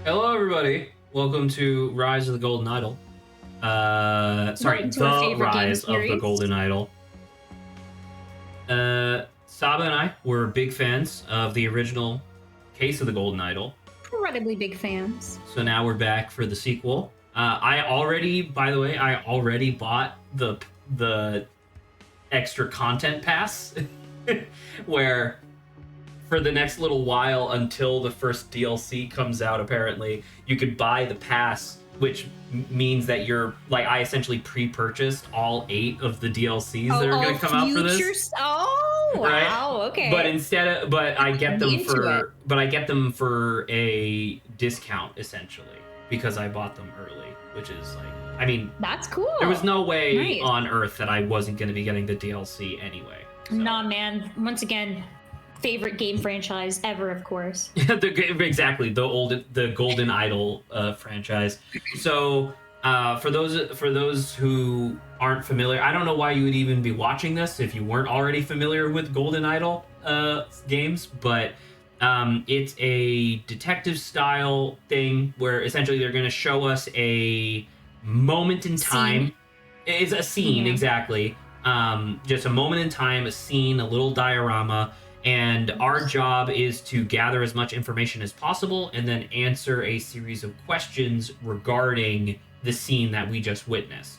Hello, everybody. Welcome to Rise of the Golden Idol. Sorry, Welcome to our the favorite game Rise of the series. Golden Idol. Saba and I were big fans of the original Case of the Golden Idol, Incredibly big fans. so now we're back for the sequel. By the way, I already bought the extra content pass, where for the next little while until the first DLC comes out, apparently, you could buy the pass, which means that I essentially pre-purchased all 8 of the DLCs that are going to come out for this. Oh, wow. Right? Okay. But I get them Into for a discount, essentially, because I bought them early, which is That's cool. there was no way Nice. on earth that I wasn't going to be getting the DLC anyway. So. Nah, man. Once again, favorite game franchise ever, of course. Exactly, the Golden Idol franchise. So for those who aren't familiar, I don't know why you would even be watching this if you weren't already familiar with Golden Idol games, but it's a detective style thing where essentially they're going to show us a moment in time. It's a scene, exactly. Just a moment in time, a scene, a little diorama. And our job is to gather as much information as possible and then answer a series of questions regarding the scene that we just witnessed.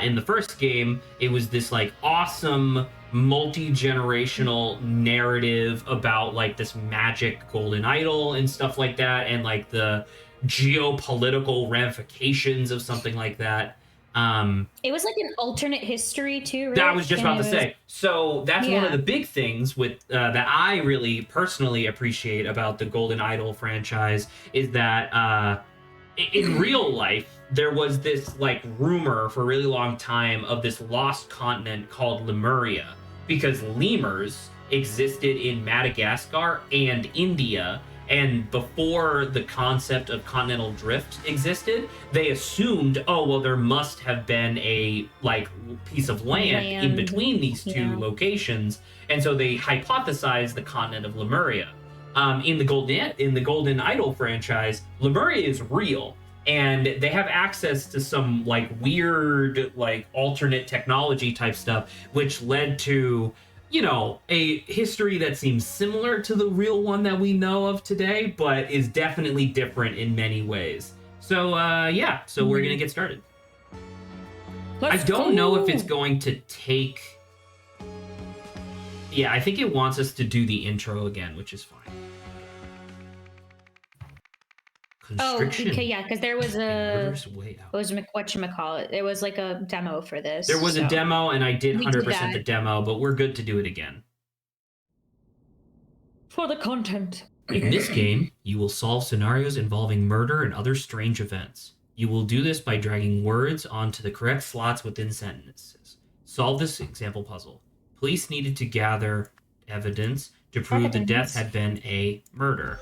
In the first game, it was this awesome multi-generational narrative about this magic golden idol and stuff like that, and the geopolitical ramifications of something like that. It was like an alternate history too, right? That I was just about to say. So that's one of the big things with that I really personally appreciate about the Golden Idol franchise is that in real life there was this rumor for a really long time of this lost continent called Lemuria, because lemurs existed in Madagascar and India. And before the concept of continental drift existed, they assumed, oh, well, there must have been a piece of land in between these two locations, and so they hypothesized the continent of Lemuria. In the Golden Idol franchise, Lemuria is real, and they have access to some weird alternate technology type stuff, which led to a history that seems similar to the real one that we know of today, but is definitely different in many ways. So, we're going to get started. I don't know if it's going to take... Yeah, I think it wants us to do the intro again, which is fine. Constriction. Oh, okay, yeah, because there was whatchamacallit. It was a demo for this. There was a demo, and I did 100% the demo, but we're good to do it again. For the content. In this game, you will solve scenarios involving murder and other strange events. You will do this by dragging words onto the correct slots within sentences. Solve this example puzzle. Police needed to gather evidence to prove the death had been a murder.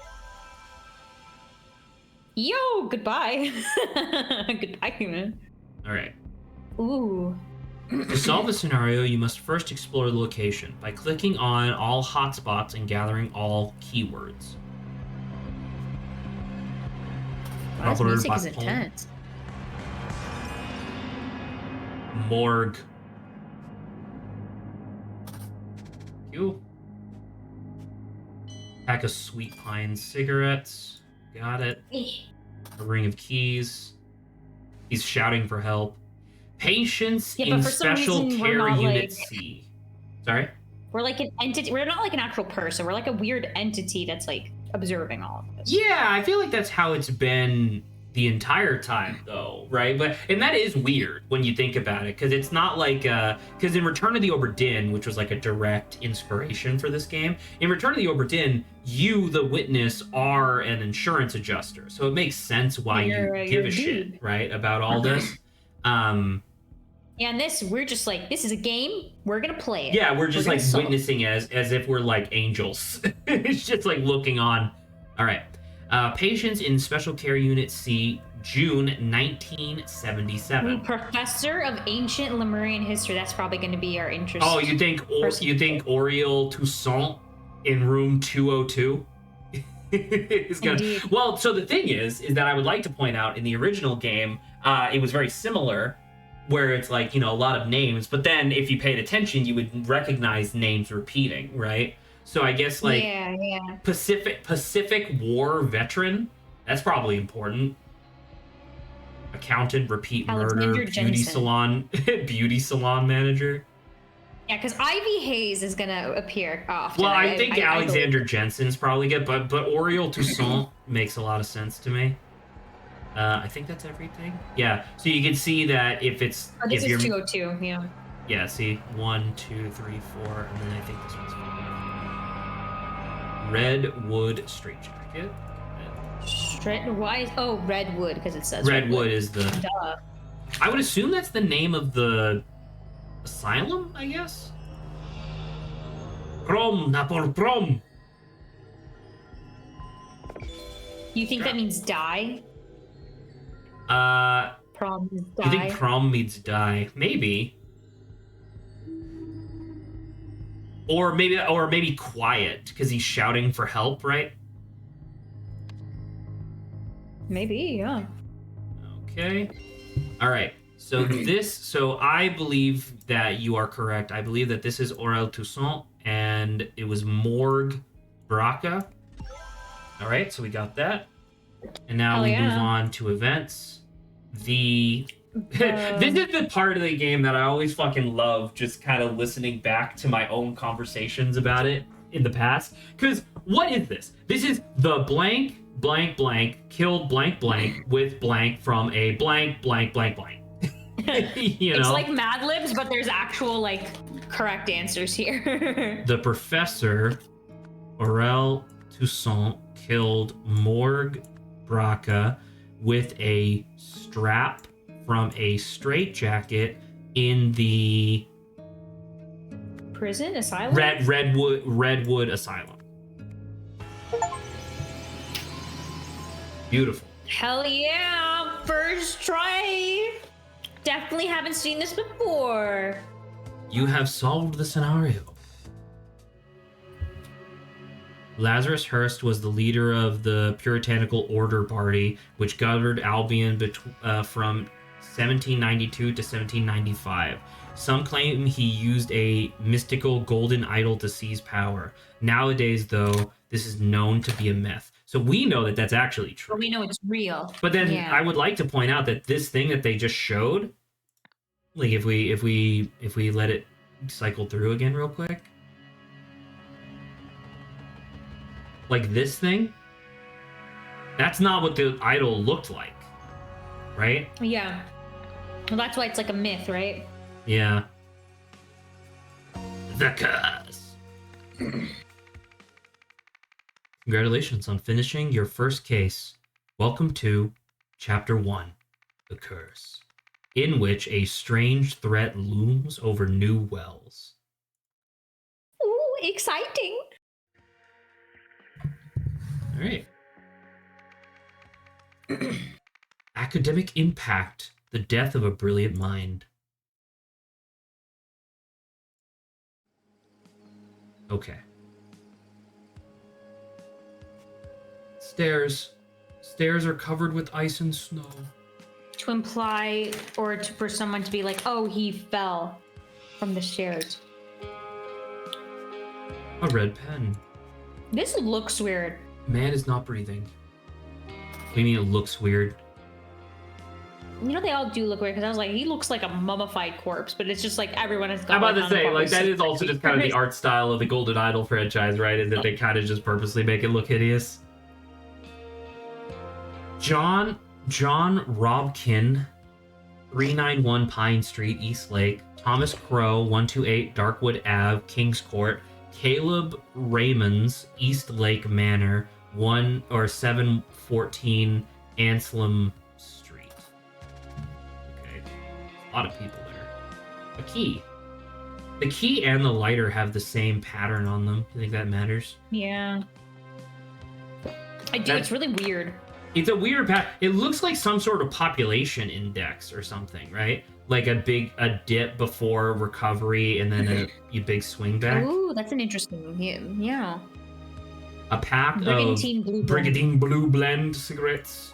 Yo, goodbye. Goodbye, human. All right. Ooh. To solve a scenario, you must first explore the location by clicking on all hotspots and gathering all keywords. Wow, this music is intense. Morgue. You. Pack of Sweet Pine cigarettes. Got it. A ring of keys. He's shouting for help. Patients in Special Care Unit C. Sorry? We're an entity. We're not an actual person. We're a weird entity that's observing all of this. Yeah, I feel like that's how it's been the entire time, though, right? And that is weird when you think about it, because it's not because in Return of the Obra Dinn, which was a direct inspiration for this game, in Return of the Obra Dinn, you, the witness, are an insurance adjuster, so it makes sense why you give a shit, right, about all this. And this, we're just this is a game, we're gonna play it. Yeah, we're just witnessing as if we're angels. It's just looking on. All right. Patients in Special Care Unit C, June 1977. Professor of Ancient Lemurian History. That's probably going to be our interest. Oh, you think Oriel Toussaint in room 202? Indeed. Well, so the thing is that I would like to point out in the original game, it was very similar, where it's like, a lot of names, but then if you paid attention, you would recognize names repeating, right? So I guess like yeah. Pacific War veteran, that's probably important. Accountant, repeat Alexander murder, Jensen. beauty salon manager. Yeah, because Ivy Hayes is gonna appear often. Well, I think Alexander Jensen's probably good, but Oriole Toussaint makes a lot of sense to me. I think that's everything. Yeah, so you can see that if it's this if is you're 202. Yeah. Yeah, see 1, 2, 3, 4, and then I think this one's 5. Redwood straitjacket. Why? Oh, Redwood, because it says Redwood is the. Duh. I would assume that's the name of the asylum, I guess. Prom, napor prom. You think that means die? Prom means die. You think prom means die? Maybe. Or maybe quiet, because he's shouting for help, right? Maybe, yeah. Okay. All right. So I believe that you are correct. I believe that this is Aurel Toussaint, and it was Morgue Braca. All right, so we got that. And now we move on to events. This is the part of the game that I always fucking love, just kind of listening back to my own conversations about it in the past. Because what is this? This is the blank killed blank with blank from a blank. It's like Mad Libs, but there's actual like correct answers here. The professor, Aurel Toussaint, killed Morgue Braca with a strap from a straitjacket in the prison asylum. Redwood Asylum. Beautiful. Hell yeah! First try. Definitely haven't seen this before. You have solved the scenario. Lazarus Hearst was the leader of the Puritanical Order Party, which governed Albion from 1792 to 1795. Some claim he used a mystical golden idol to seize power. Nowadays, though, this is known to be a myth. So we know that that's actually true. But we know it's real. But then I would like to point out that this thing that they just showed, like if we let it cycle through again real quick. Like this thing, that's not what the idol looked like, right? Yeah. Well, that's why it's like a myth, right? Yeah. The curse. Congratulations on finishing your first case. Welcome to Chapter 1, The Curse, in which a strange threat looms over New Wells. Ooh, exciting. All right. Academic impact, the death of a brilliant mind. Okay. Stairs are covered with ice and snow. To imply, or for someone to be like, oh, he fell from the stairs. A red pen. This looks weird. Man is not breathing. What do you mean it looks weird? You know, they all do look weird, because I was like, he looks like a mummified corpse, but it's just like everyone has got. I'm about to say, like, that is also just kind of the art style of the Golden Idol franchise, right? Is that they kind of just purposely make it look hideous. John Robkin, 391 Pine Street, East Lake. Thomas Crow, 128 Darkwood Ave, Kings Court. Caleb Raymonds, East Lake Manor, 714 Anselm Street. Okay, a lot of people there. A key. The key and the lighter have the same pattern on them. Do you think that matters? Yeah. I do. It's really weird. It's a weird pattern. It looks like some sort of population index or something, right? Like a dip before recovery and then a big swing back. Ooh, that's an interesting. Yeah. A pack Brigantine of Blue Blend. Brigantine Blue Blend cigarettes.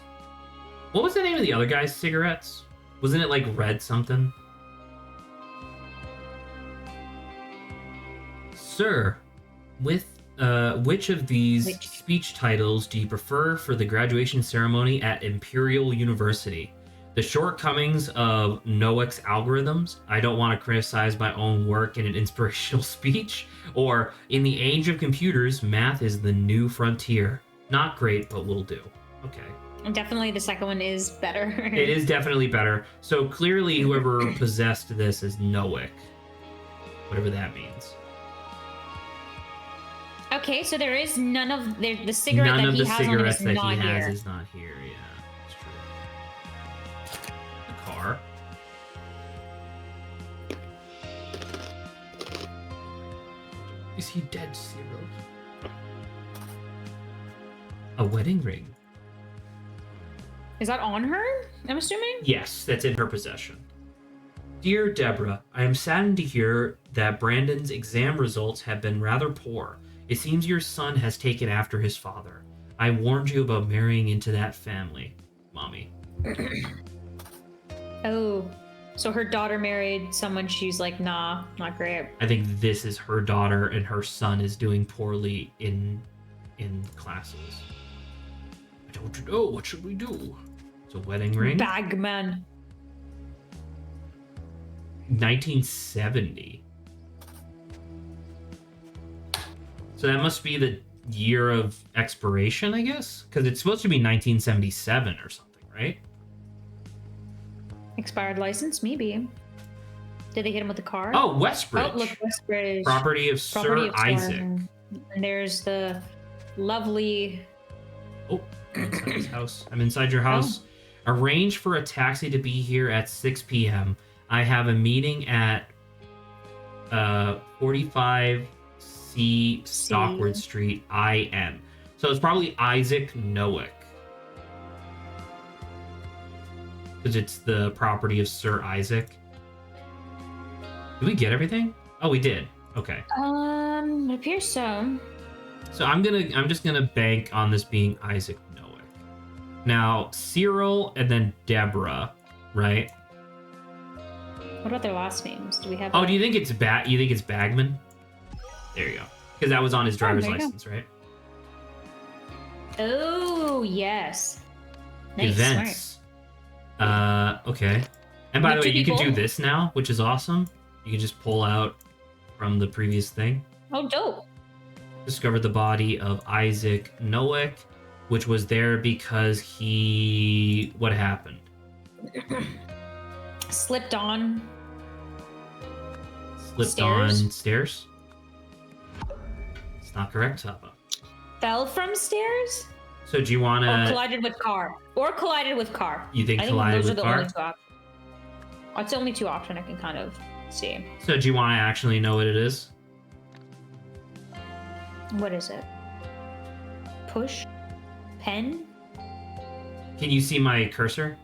What was the name of the other guy's cigarettes? Wasn't it like red something? Sir, which of these speech titles do you prefer for the graduation ceremony at Imperial University? The shortcomings of Noack's algorithms, I don't want to criticize my own work in an inspirational speech, or in the age of computers, math is the new frontier. Not great, but will do. Okay. And definitely the second one is better. It is definitely better. So clearly whoever possessed this is Noack. Whatever that means. Okay, so there is none of the cigarette None that of he the has on him cigarettes is that not he has here. is not here, yeah. It's true. The car. Is he dead, Cyril? A wedding ring. Is that on her? I'm assuming? Yes, that's in her possession. Dear Deborah, I am saddened to hear that Brandon's exam results have been rather poor. It seems your son has taken after his father. I warned you about marrying into that family, Mommy. Oh, so her daughter married someone she's like, nah, not great. I think this is her daughter, and her son is doing poorly in classes. I don't know. What should we do? It's a wedding ring. Bagman. 1970. So that must be the year of expiration, I guess? Because it's supposed to be 1977 or something, right? Expired license, maybe. Did they hit him with the car? Oh, Westbridge. Oh, look, Westbridge. Property of Sir Isaac. And there's the lovely... Oh, I'm inside his house. I'm inside your house. Oh. Arrange for a taxi to be here at 6 p.m. I have a meeting at 45C Stockwood Street, IN. So it's probably Isaac Noack. Because it's the property of Sir Isaac. Did we get everything? Oh, we did. Okay. It appears so. So I'm just gonna bank on this being Isaac Noack. Now, Cyril and then Deborah, right? What about their last names? Do we have? Oh, do you think it's You think it's Bagman? There you go. Because that was on his driver's license, right? Oh yes. Nice. Events. Okay. And by the way, you can do this now, which is awesome. You can just pull out from the previous thing. Oh, dope. Discovered the body of Isaac Noack, which was there because he... What happened? Slipped on. On stairs? It's not correct, Saba. Fell from stairs? So do you want to... Or collided with car. You think collided with car? That's the only two options I can kind of see. So do you want to actually know what it is? What is it? Push? Pen? Can you see my cursor?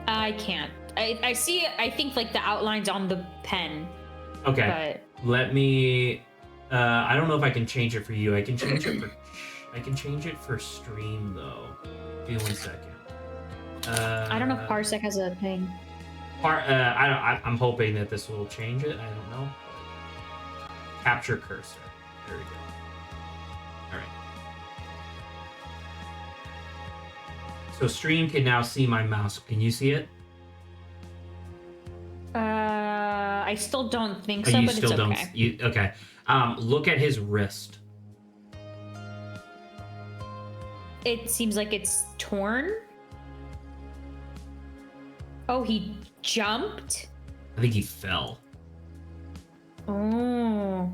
I can't. I see it, I think, like, the outlines on the pen. Okay. But... Let me... I don't know if I can change it for you. I can change it for stream, though. Give me 1 second. I don't know if Parsec has a thing. I'm hoping that this will change it. I don't know. Capture cursor. There we go. All right. So stream can now see my mouse. Can you see it? I still don't think so, but it's okay. Okay. Look at his wrist. It seems like it's torn. Oh, he jumped? I think he fell. Oh.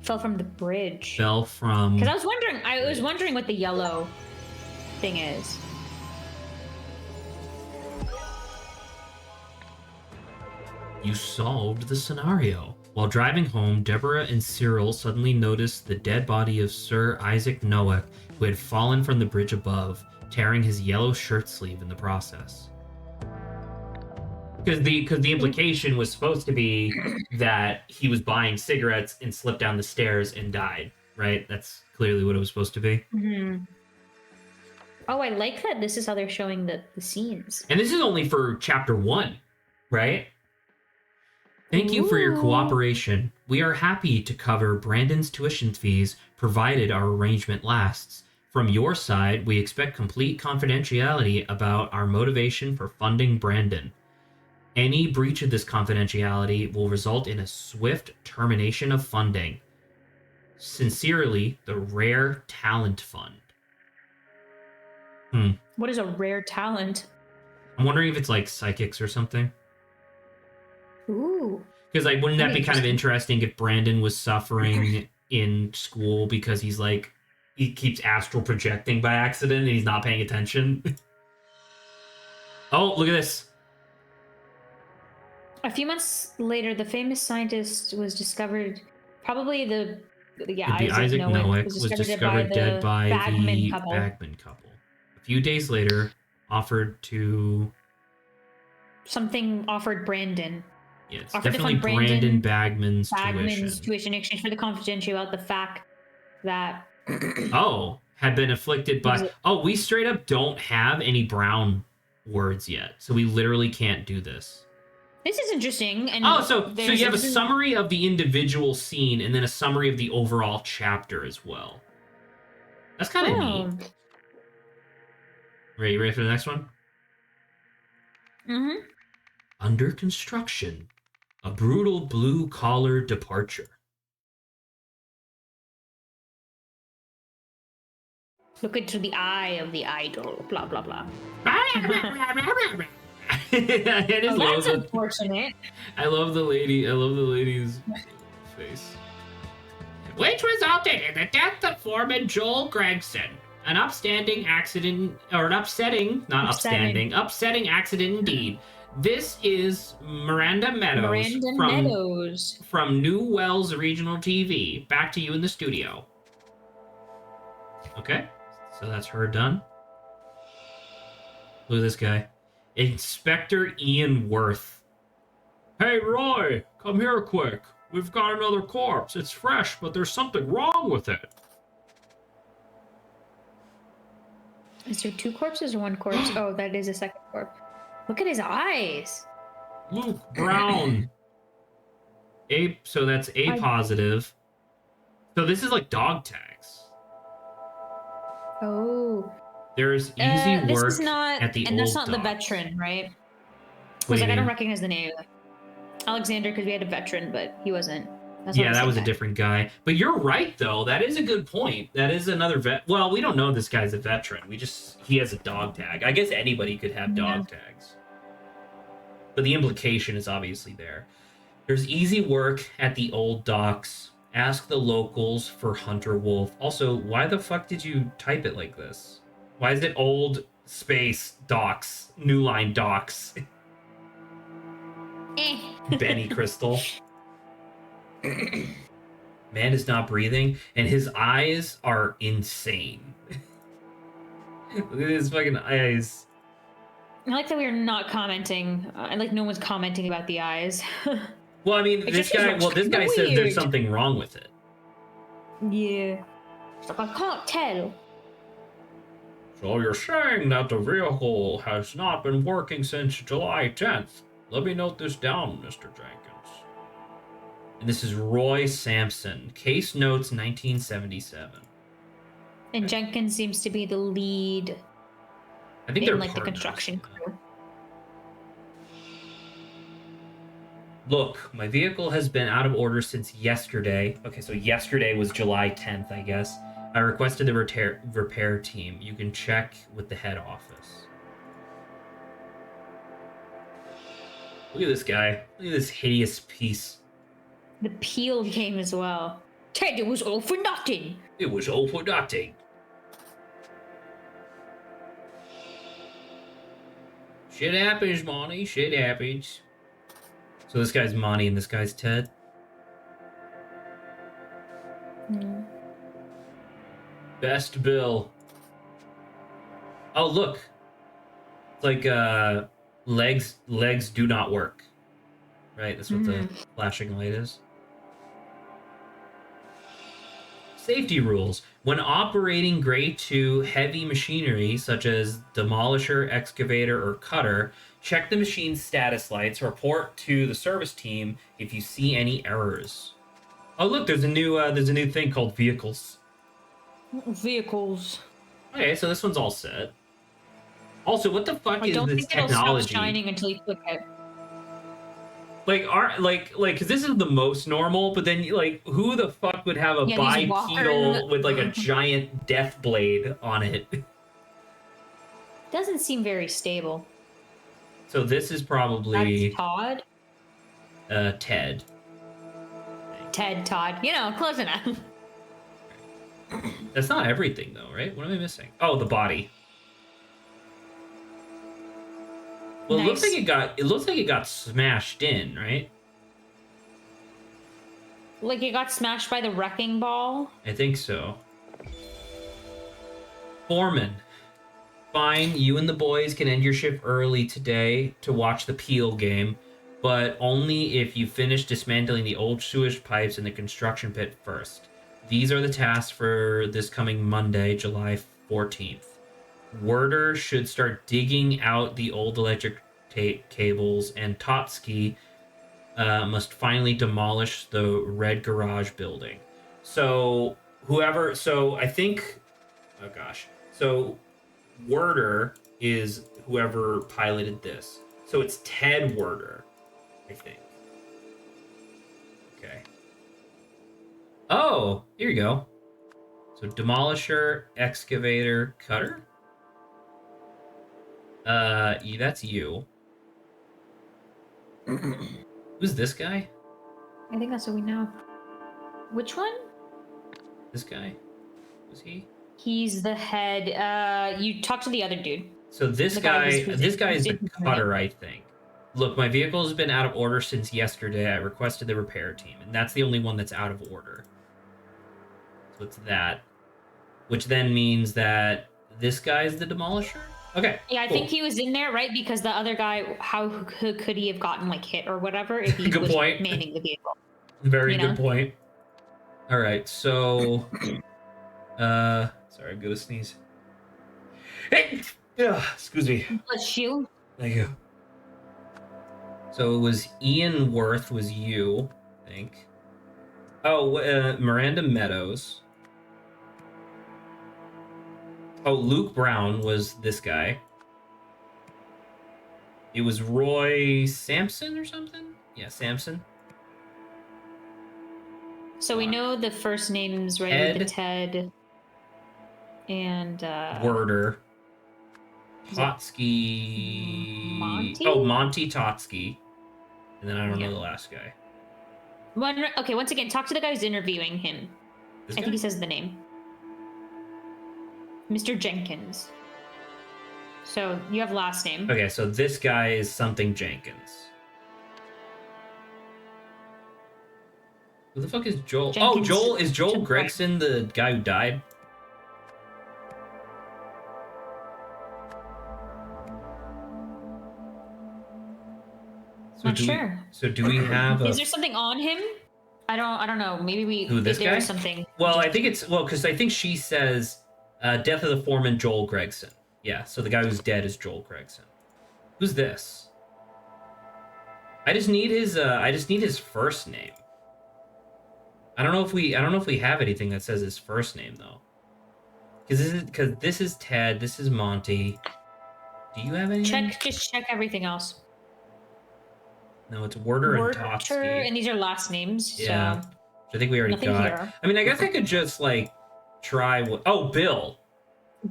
Fell from the bridge. Fell from... Because I was wondering what the yellow thing is. You solved the scenario. While driving home, Deborah and Cyril suddenly noticed the dead body of Sir Isaac Noack, who had fallen from the bridge above, tearing his yellow shirt sleeve in the process. Because the implication was supposed to be that he was buying cigarettes and slipped down the stairs and died, right? That's clearly what it was supposed to be. Mm-hmm. Oh, I like that this is how they're showing the scenes. And this is only for chapter 1, right? Thank you for your Ooh. cooperation. We are happy to cover Brandon's tuition fees, provided our arrangement lasts. From your side, we expect complete confidentiality about our motivation for funding Brandon. Any breach of this confidentiality will result in a swift termination of funding. Sincerely, the Rare Talent Fund. What is a rare talent? I'm wondering if it's like psychics or something. Ooh. Because like, wouldn't that That'd be be kind of interesting. interesting if Brandon was suffering in school because he's like he keeps astral projecting by accident and he's not paying attention? Oh, look at this. A few months later, the famous scientist was discovered. Probably the It'd be Isaac Isaac Nowick Nowick was discovered by dead the by Bagman the couple. Bagman couple. A few days later, offered to Offered Brandon. yeah, it's Offered to definitely fund Brandon Bagman's tuition in exchange for the confidentiality about the fact that Oh, had been afflicted by. Because- Oh, we straight up don't have any brown words yet, so we literally can't do this. this is interesting. And Oh, so you have a summary of the individual scene and then a summary of the overall chapter as well. That's kind of neat. Ready for the next one? Mm-hmm. Under construction, a brutal blue-collar departure. Look into the eye of the idol. Blah blah blah. That's unfortunate. I love the lady. I love the lady's face. Which resulted in the death of foreman Joel Gregson. An upstanding accident, or an upsetting accident indeed. This is Miranda Meadows from New Wells Regional TV. Back to you in the studio. Okay, so that's her done. Look at this guy. Inspector Ian Worth. Hey, Roy, come here quick. We've got another corpse. It's fresh, but there's something wrong with it. Is there 2 corpses or 1 corpse? Oh, that is a second corpse. Look at his eyes. Luke Brown. So that's A positive. So this is like dog tags. Oh. There's easy work this is not, at the and old that's not dogs. the veteran, right? Because like I don't recognize the name. Alexander, because we had a veteran, but he wasn't. Yeah, that was a different guy. But you're right, though. That is a good point. That is another vet. Well, we don't know this guy's a veteran. He has a dog tag. I guess anybody could have dog tags. But the implication is obviously there. There's easy work at the old docks. Ask the locals for Hunter Wolf. Also, why the fuck did you type it like this? Why is it old space docks? New line docks. Benny Crystal. Man is not breathing, and his eyes are insane. Look at his fucking eyes. I like that we are not commenting. I like no one's commenting about the eyes. This guy says there's something wrong with it. Yeah. It's like, I can't tell. So you're saying that the vehicle has not been working since July 10th. Let me note this down, Mr. Jenkins. And this is Roy Sampson. Case notes 1977. And Jenkins seems to be the lead. I think they're like partners. The construction crew. Look, my vehicle has been out of order since yesterday. Okay, so yesterday was July 10th, I guess. I requested the repair team. You can check with the head office. Look at this guy. Look at this hideous piece. The peel came as well. Ted, it was all for nothing. It was all for nothing. Shit happens, Monty. Shit happens. So this guy's Monty and this guy's Ted? Best bill. Oh, look. It's like, legs do not work. Right? That's what the flashing light is. Safety rules. When operating grade 2 heavy machinery such as demolisher, excavator, or cutter, check the machine's status lights. Report to the service team if you see any errors. Oh look, there's a new thing called vehicles. Vehicles. Okay, so this one's all set. Also, what the fuck is don't this think it'll stop technology? shining until you click it. Because this is the most normal, but then like, who the fuck would have a bipedal with like a giant death blade on it? Doesn't seem very stable. So this is probably That's Todd. Ted. Todd. You know, close enough. That's not everything though, right? What am I missing? Oh, the body. Well, nice. It looks like it got smashed in, right? Like it got smashed by the wrecking ball? I think so. Foreman. Fine, you and the boys can end your shift early today to watch the Peel game, but only if you finish dismantling the old sewage pipes in the construction pit first. These are the tasks for this coming Monday, July 14th. Werder should start digging out the old electric cables, and Totsky must finally demolish the red garage building. So I think, oh gosh. So Werder is whoever piloted this. So it's Ted Werder, I think. Okay. Oh, here you go. So demolisher, excavator, cutter. That's you. Who's this guy? I think that's what we know. Which one? This guy? Who's he? He's the head. You talk to the other dude. So this guy is the cutter, I think. Look, my vehicle has been out of order since yesterday. I requested the repair team, and that's the only one that's out of order. So it's that. Which then means that this guy's the demolisher? Okay. Yeah, I think he was in there, right? Because the other guy, how could he have gotten like hit or whatever if he was manning the vehicle? Very good point. All right, so sorry, I'm gonna sneeze. Hey! Excuse me. Bless you. Thank you. So it was Ian Worth was you, I think. Oh, Miranda Meadows. Oh, Luke Brown was this guy. It was Roy Sampson or something? Yeah, Sampson. So we know the first names, right? Ed, the Ted and Werder. Totsky. Monty? Oh, Monty Totsky. And then I don't know the last guy. Okay, once again, talk to the guy who's interviewing him. I think he says the name. Mr. Jenkins. So you have last name. Okay, so this guy is something Jenkins. Who the fuck is Joel? Jenkins. Oh, is Joel Gregson the guy who died? Not sure. So do we have Is there something on him? I don't know. Maybe we this guy? Something. Well, I think it's because I think she says death of the foreman Joel Gregson. Yeah, so the guy who's dead is Joel Gregson. Who's this? I just need his first name. I don't know if we have anything that says his first name though. Because this is Ted, this is Monty. Do you have anything? Just check everything else. No, it's Werder and Totsky. And these are last names. Yeah. So I think we already got. Here. I mean, I guess I could just like try. Bill.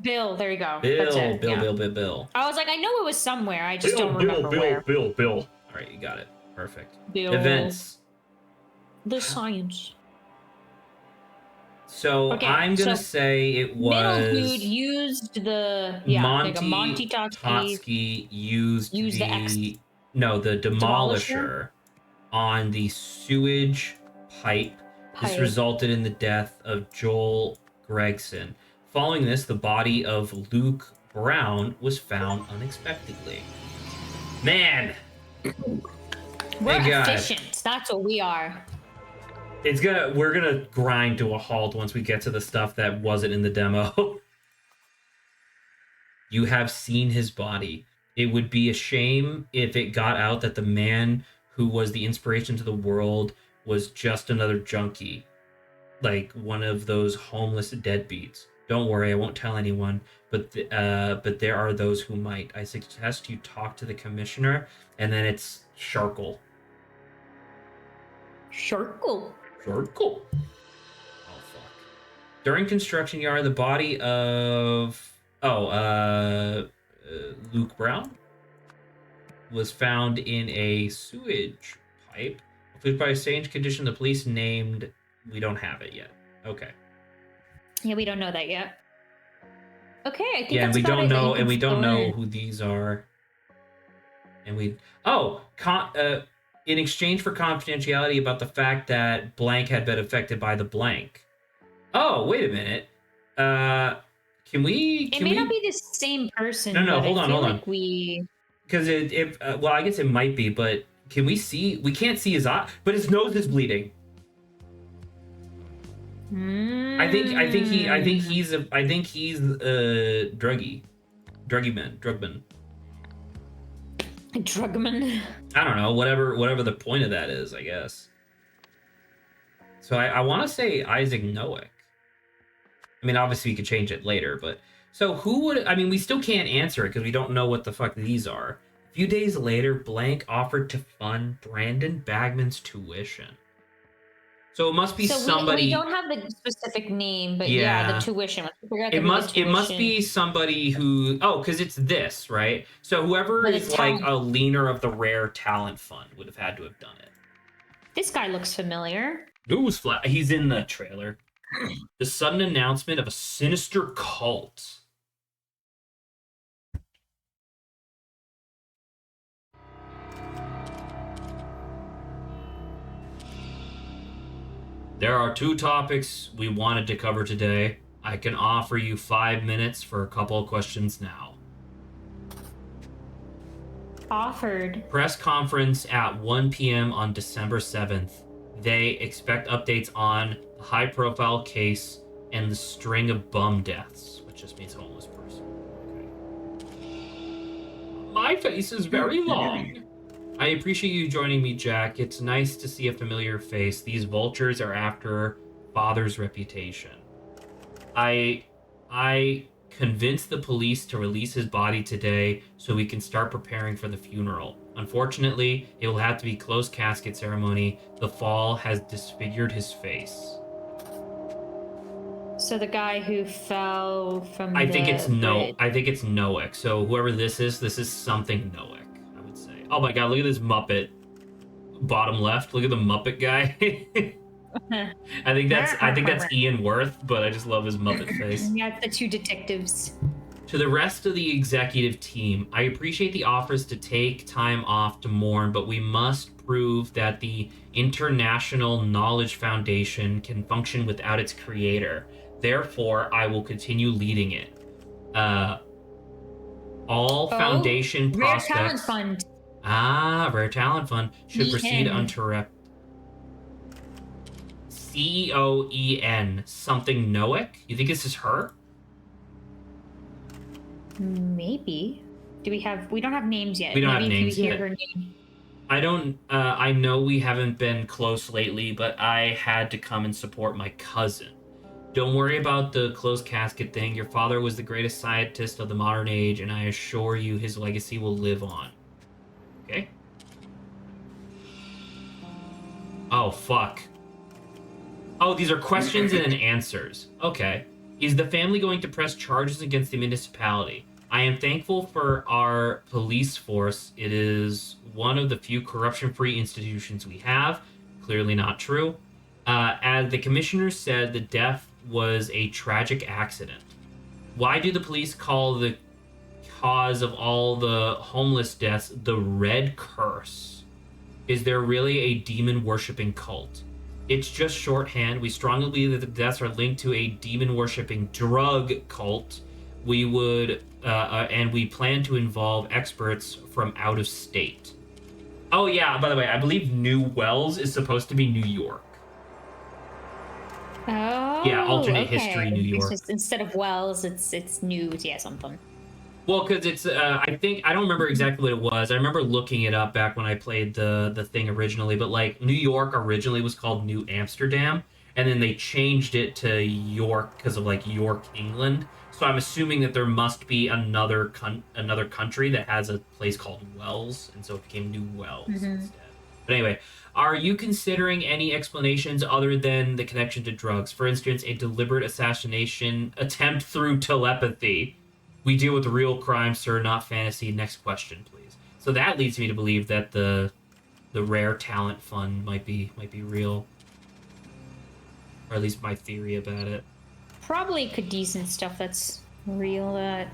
Bill, there you go. Bill. I was like, I know it was somewhere. I just don't remember where. Bill. All right, you got it. Perfect. Bill. Events. The science. So I'm gonna say it was. Middle dude used the Monty Totsky used the X. No, the demolisher on the sewage pipe. This resulted in the death of Joel Gregson. Following this, the body of Luke Brown was found unexpectedly. Man! We're efficient. That's what we are. We're gonna grind to a halt once we get to the stuff that wasn't in the demo. You have seen his body. It would be a shame if it got out that the man who was the inspiration to the world was just another junkie, like one of those homeless deadbeats. Don't worry, I won't tell anyone. But there are those who might. I suggest you talk to the commissioner, and then it's Sharkle. Sharkle. Oh fuck! During construction yard, the body of Luke Brown was found in a sewage pipe. Food by a strange condition. The police named. We don't have it yet. Okay. Yeah, we don't know that yet. Okay, I think. Yeah, that's we about don't it. know, and we don't know who these are. And in exchange for confidentiality about the fact that blank had been affected by the blank. Oh, wait a minute. Can we? It may not be the same person. No, hold on. Like because well, I guess it might be, but can we see? We can't see his eye, but his nose is bleeding. I think he's drugman. Drugman. I don't know, whatever the point of that is, I guess. So I want to say Isaac Noack. I mean, obviously we could change it later, but so who would? I mean, we still can't answer it because we don't know what the fuck these are. A few days later, Blank offered to fund Brandon Bagman's tuition. So it must be somebody. We don't have the specific name, but yeah the tuition. It must be somebody who. Oh, because it's this, right? So whoever is like a leaner of the rare talent fund would have had to have done it. This guy looks familiar. Newsflash. He's in the trailer. The sudden announcement of a sinister cult. There are 2 topics we wanted to cover today. I can offer you 5 minutes for a couple of questions now. Offered. Press conference at 1 p.m. on December 7th. They expect updates on the high-profile case and the string of bum deaths, which just means homeless person. Okay. My face is very long. I appreciate you joining me, Jack. It's nice to see a familiar face. These vultures are after father's reputation. I convinced the police to release his body today so we can start preparing for the funeral. Unfortunately, it will have to be closed casket ceremony. The fall has disfigured his face. So the guy who fell from I think it's Noack. So whoever this is something Noack. Oh my god, look at this Muppet. Bottom left, look at the Muppet guy. I think that's Ian Worth, but I just love his Muppet face. Yeah, the 2 detectives. To the rest of the executive team, I appreciate the offers to take time off to mourn, but we must prove that the International Knowledge Foundation can function without its creator. Therefore, I will continue leading it. All foundation prospects. Rare Talent Fund. Rare Talent Fund should proceed uninterrupted. COEN something Noack? You think this is her? Maybe. We don't have names yet. We don't have names yet. Her name. I don't. I know we haven't been close lately, but I had to come and support my cousin. Don't worry about the closed casket thing. Your father was the greatest scientist of the modern age, and I assure you his legacy will live on. Okay. Oh, fuck. Oh, these are questions and answers. Okay. Is the family going to press charges against the municipality? I am thankful for our police force. It is one of the few corruption-free institutions we have. Clearly not true. As the commissioner said, the death was a tragic accident. Why do the police call the cause of all the homeless deaths the Red Curse? Is there really a demon-worshipping cult? It's just shorthand. We strongly believe that the deaths are linked to a demon-worshipping drug cult. We would, and we plan to involve experts from out of state. Oh yeah, by the way, I believe New Wells is supposed to be New York. Yeah, Oh, alternate okay. history New It's York. just instead of Wells, it's news. Yeah, something. Well, because it's I think I don't remember exactly what it was. I remember looking it up back when I played the thing originally, but like New York originally was called New Amsterdam, and then they changed it to York because of like York, England. So I'm assuming that there must be another country that has a place called Wells, and so it became New Wells Mm-hmm. instead. But anyway, are you considering any explanations other than the connection to drugs? For instance, a deliberate assassination attempt through telepathy. We deal with real crime, sir, not fantasy. Next question, please. So that leads me to believe that the rare talent fund might be real, or at least my theory about it. Probably could decent stuff that's real. That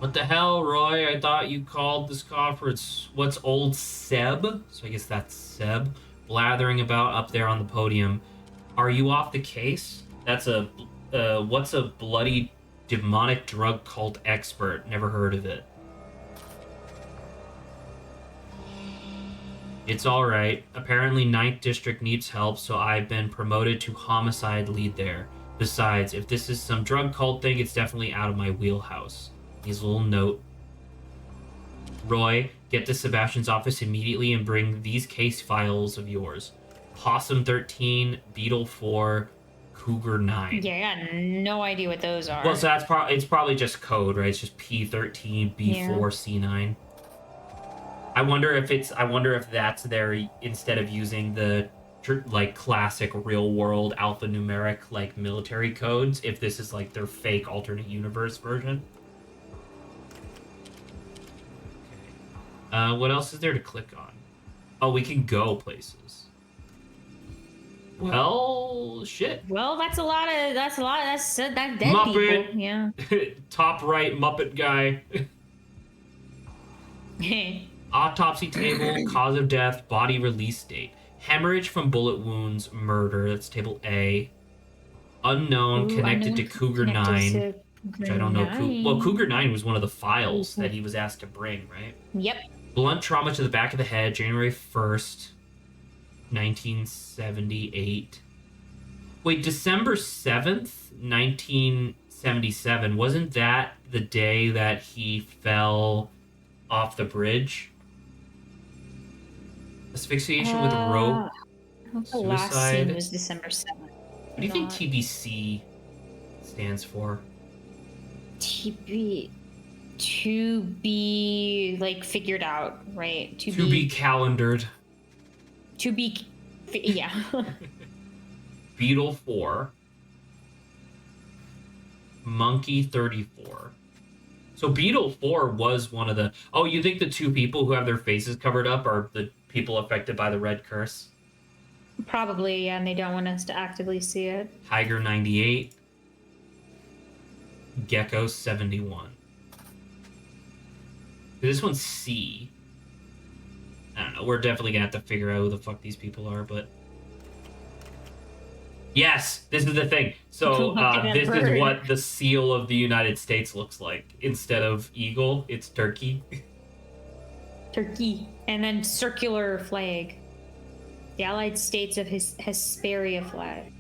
What the hell, Roy? I thought you called this conference. What's old Seb? So I guess that's Seb blathering about up there on the podium. Are you off the case? That's a what's a bloody demonic drug cult expert? Never heard of it. It's all right. Apparently, Ninth District needs help, so I've been promoted to homicide lead there. Besides, if this is some drug cult thing, it's definitely out of my wheelhouse. Here's a little note. Roy, get to Sebastian's office immediately and bring these case files of yours. Possum 13, Beetle 4, Cougar 9. yeah, I got no idea what those are. Well, so it's probably just code, right? It's just P13, B4, C9. I wonder if that's there instead of using the like classic real world alphanumeric like military codes, if this is like their fake alternate universe version. Okay. What else is there to click on? Oh, we can go places. Well, shit. Well, that's a lot. That's dead Muppet. people. Yeah. Top right Muppet guy. Autopsy table, cause of death, body release date. Hemorrhage from bullet wounds, murder. That's table A. Unknown, connected to Cougar 9. Which I don't know. Well, Cougar 9 was one of the files that he was asked to bring, right? Yep. Blunt trauma to the back of the head, January 1st, 1978. Wait, December 7th, 1977. Wasn't that the day that he fell off the bridge? Asphyxiation with a rope. The last scene was December 7th. What do you think TBC stands for? TB. To be like figured out, right? To be calendared. To be, yeah. Beetle 4. Monkey 34. So Beetle 4 was one of the... Oh, you think the two people who have their faces covered up are the people affected by the red curse? Probably, yeah, and they don't want us to actively see it. Tiger 98. Gecko 71. This one's C. I don't know. We're definitely gonna have to figure out who the fuck these people are, but... Yes! This is the thing. So, this is what the seal of the United States looks like. Instead of eagle, it's turkey. Turkey. And then circular flag. The Allied States of Hesperia flag.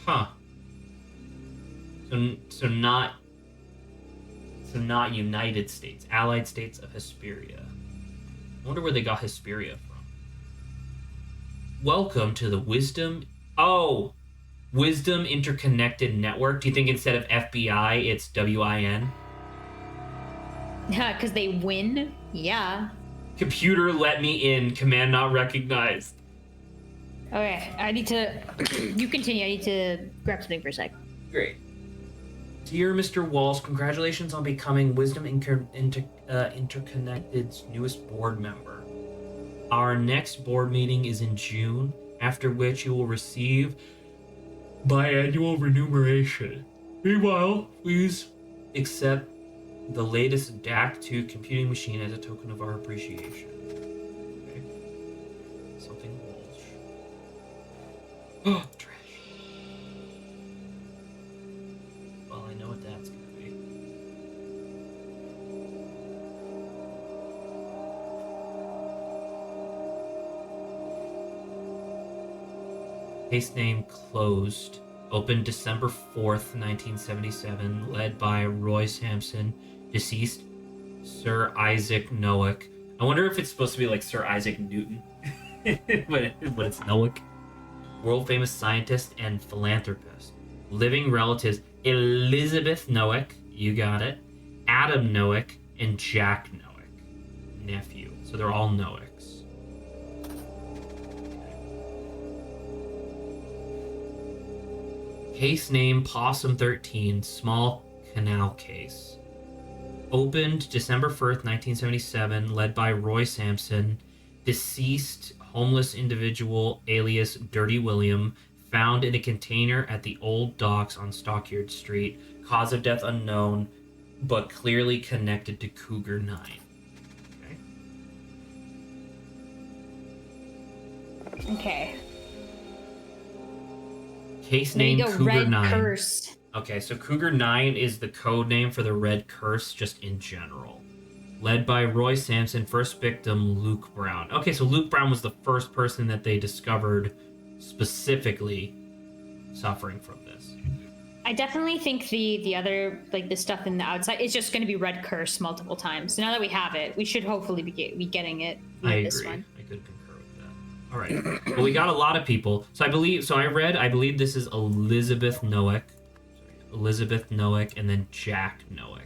Huh. So not United States. Allied States of Hesperia. I wonder where they got Hesperia from. Welcome to the Wisdom... Oh! Wisdom Interconnected Network. Do you think instead of FBI, it's WIN? Yeah, because they win? Yeah. Computer let me in. Command not recognized. Okay, I need to... You continue. I need to grab something for a sec. Great. Dear Mr. Walsh, congratulations on becoming Wisdom Interconnected's newest board member. Our next board meeting is in June, after which you will receive biannual remuneration. Meanwhile, please accept the latest DAC2 computing machine as a token of our appreciation. Okay. Something Walsh. Oh, trash. Well, I know what that's gonna be. Case name closed. Opened December 4th, 1977, led by Roy Sampson, deceased Sir Isaac Noack. I wonder if it's supposed to be like Sir Isaac Newton, but it's Noack. World famous scientist and philanthropist. Living relatives Elizabeth Noack, you got it, Adam Noack, and Jack Noack, nephew. So they're all Noacks. Case name Possum 13, small canal case. Opened December 1st, 1977, led by Roy Sampson. Deceased homeless individual alias Dirty William, found in a container at the old docks on Stockyard Street. Cause of death unknown, but clearly connected to Cougar 9. Okay. Case name Cougar Red 9. Curse. Okay, so Cougar 9 is the code name for the Red Curse, just in general. Led by Roy Sampson, first victim Luke Brown. Okay, so Luke Brown was the first person that they discovered specifically suffering from this. I definitely think the other, like the stuff in the outside, is just going to be Red Curse multiple times. So now that we have it, we should hopefully be getting it. I agree. This one. I could concur with that. All right. Well, we got a lot of people. So I believe this is Elizabeth Noack. Elizabeth Noack, and then Jack Noack.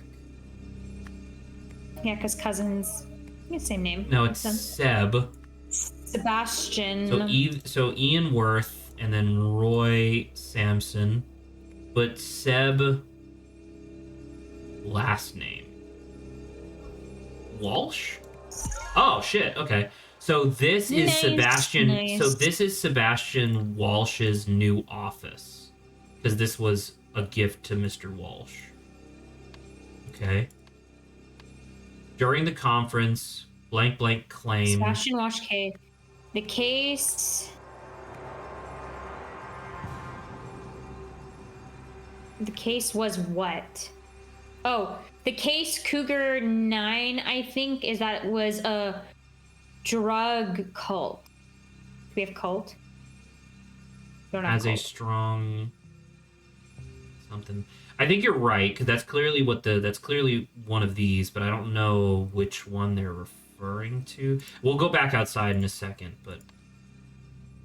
Yeah, because cousins, same name. No, it's Seb. Sebastian. So Ian Worth, and then Roy Sampson, but Seb last name Walsh. Oh shit. Okay. So this is Sebastian. Nice. So this is Sebastian Walsh's new office, because this was a gift to Mr. Walsh. Okay. During the conference, blank claimed... Sebastian Walsh case. The case... The case was what? Oh, the case Cougar 9, I think, is that it was a drug cult. Do we have cult? As a strong... something. I think you're right, because that's clearly one of these, but I don't know which one they're referring to. We'll go back outside in a second, but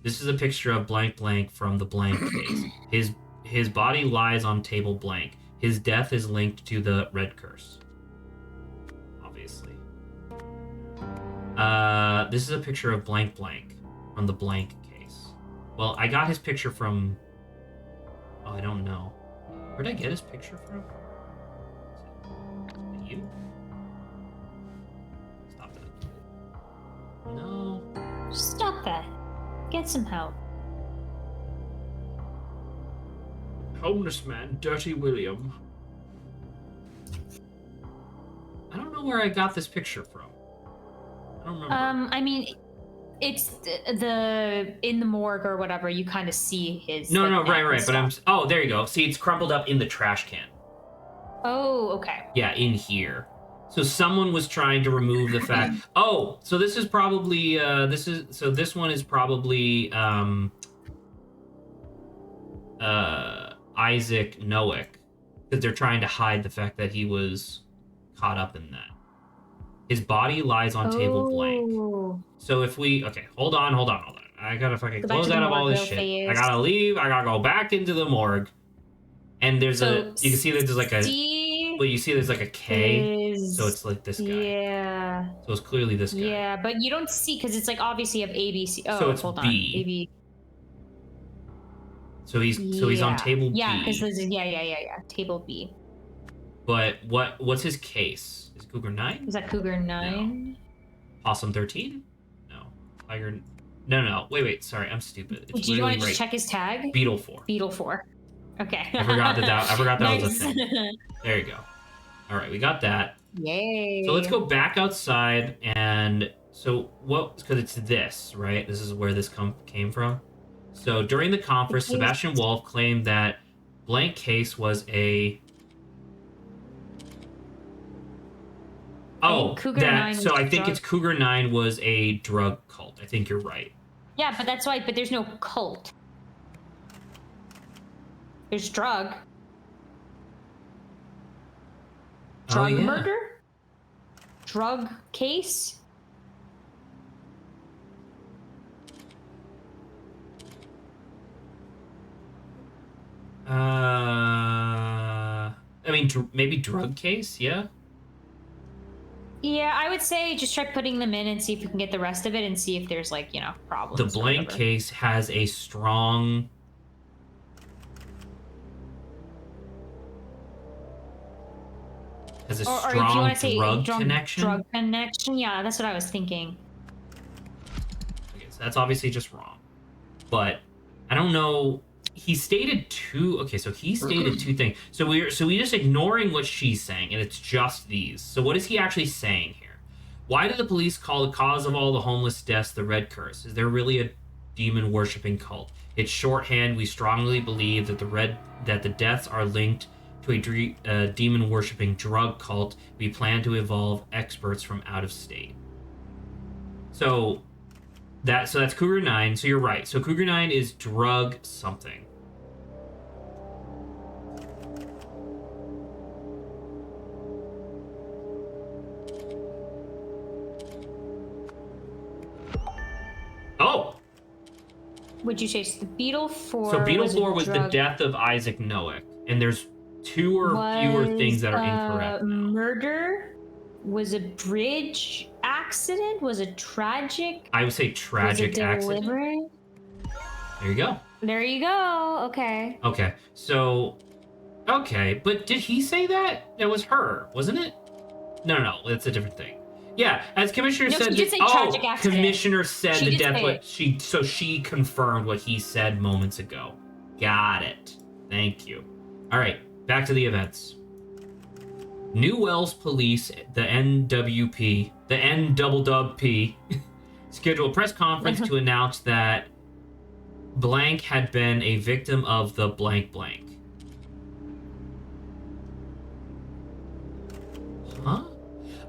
this is a picture of blank from the blank case. His body lies on table blank. His death is linked to the Red Curse. Obviously. This is a picture of blank from the blank case. Well, I got his picture from... Oh, I don't know. Where'd I get his picture from? Is it you? Stop that. No. Stop that. Get some help. Homeless man, Dirty William. I don't know where I got this picture from. I don't remember. I mean, it's the in the morgue or whatever. You kind of see his. No, right. But oh, there you go. See, it's crumpled up in the trash can. Oh, okay. Yeah, in here. So someone was trying to remove the fact. Oh, so this is probably this one is probably Isaac Noack, because they're trying to hide the fact that he was caught up in that. His body lies on table blank. So if we... Okay, hold on. I gotta fucking close out of all this shit. I gotta leave. I gotta go back into the morgue. And there's you can see that there's like a... Well, you see there's like a K. So it's like this guy. Yeah. So it's clearly this guy. Yeah, but you don't see, because it's like obviously you have A, B, C. Oh, so it's hold on. B. A, B. So he's on table B. Yeah, because table B. But what's his case? Is it Cougar 9? Is that Cougar 9? No. Possum 13? No. Tiger... No. Wait. Sorry, I'm stupid. Did you want to just check his tag? Beetle 4. Beetle 4. Okay. I forgot that nice. was a thing. There you go. All right, we got that. Yay. So let's go back outside, and so what? Because it's this, right? This is where this came from. So during the conference, Sebastian Wolf claimed that blank case was a... Oh, that. So I think it's Cougar 9 was a drug cult. I think you're right. Yeah, but that's why. But there's no cult. There's drug. Oh, Drug yeah. murder? Drug case? I mean, maybe drug case, yeah? Yeah, I would say just try putting them in and see if you can get the rest of it and see if there's like, problems. The blank case has a strong... Has a or if you want to say drug connection? Drug connection, yeah, that's what I was thinking. Okay, so that's obviously just wrong. But I don't know. He stated two. Okay, so he stated two things. So we're just ignoring what she's saying, and it's just these. So what is he actually saying here? Why do the police call the cause of all the homeless deaths the Red Curse? Is there really a demon worshipping cult? It's shorthand. We strongly believe that the deaths are linked to a demon worshipping drug cult. We plan to evolve experts from out of state. So that's Cougar 9. So you're right. So Cougar 9 is drug something. Oh! Would you say the Beetle 4? So Beetle 4 was the death of Isaac Noack. And there's two or fewer things that are incorrect now. Murder? Was a bridge accident? Was a tragic? I would say tragic accident. There you go. There you go. Okay. Okay. So, okay. But did he say that? It was her, wasn't it? No. That's a different thing. Yeah, as Commissioner said. Commissioner said the death was she confirmed what he said moments ago. Got it. Thank you. All right, back to the events. New Wells Police, the NWP, the NWP, scheduled a press conference to announce that blank had been a victim of the blank blank. Huh?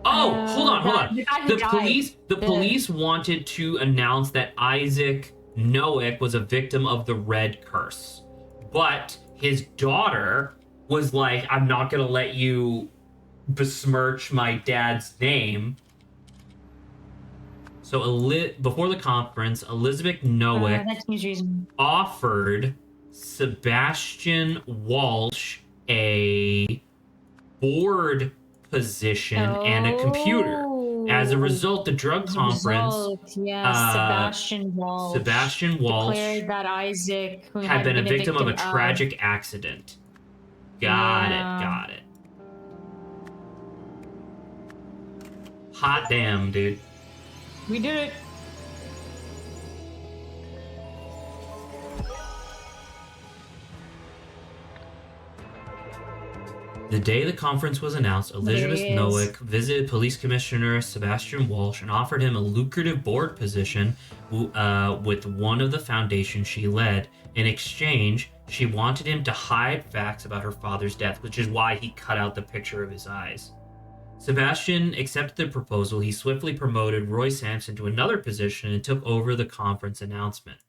Oh, hold on. The police wanted to announce that Isaac Noack was a victim of the Red Curse, but his daughter was like, "I'm not gonna let you besmirch my dad's name." So before the conference, Elizabeth Noack offered Sebastian Walsh a board position and a computer. As a result, the drug conference, Sebastian Walsh declared that Isaac had been a victim of a tragic accident. Got it. Hot damn, dude. We did it. The day the conference was announced, Elizabeth Noack visited Police Commissioner Sebastian Walsh and offered him a lucrative board position with one of the foundations she led. In exchange, she wanted him to hide facts about her father's death, which is why he cut out the picture of his eyes. Sebastian accepted the proposal. He swiftly promoted Roy Sampson to another position and took over the conference announcement.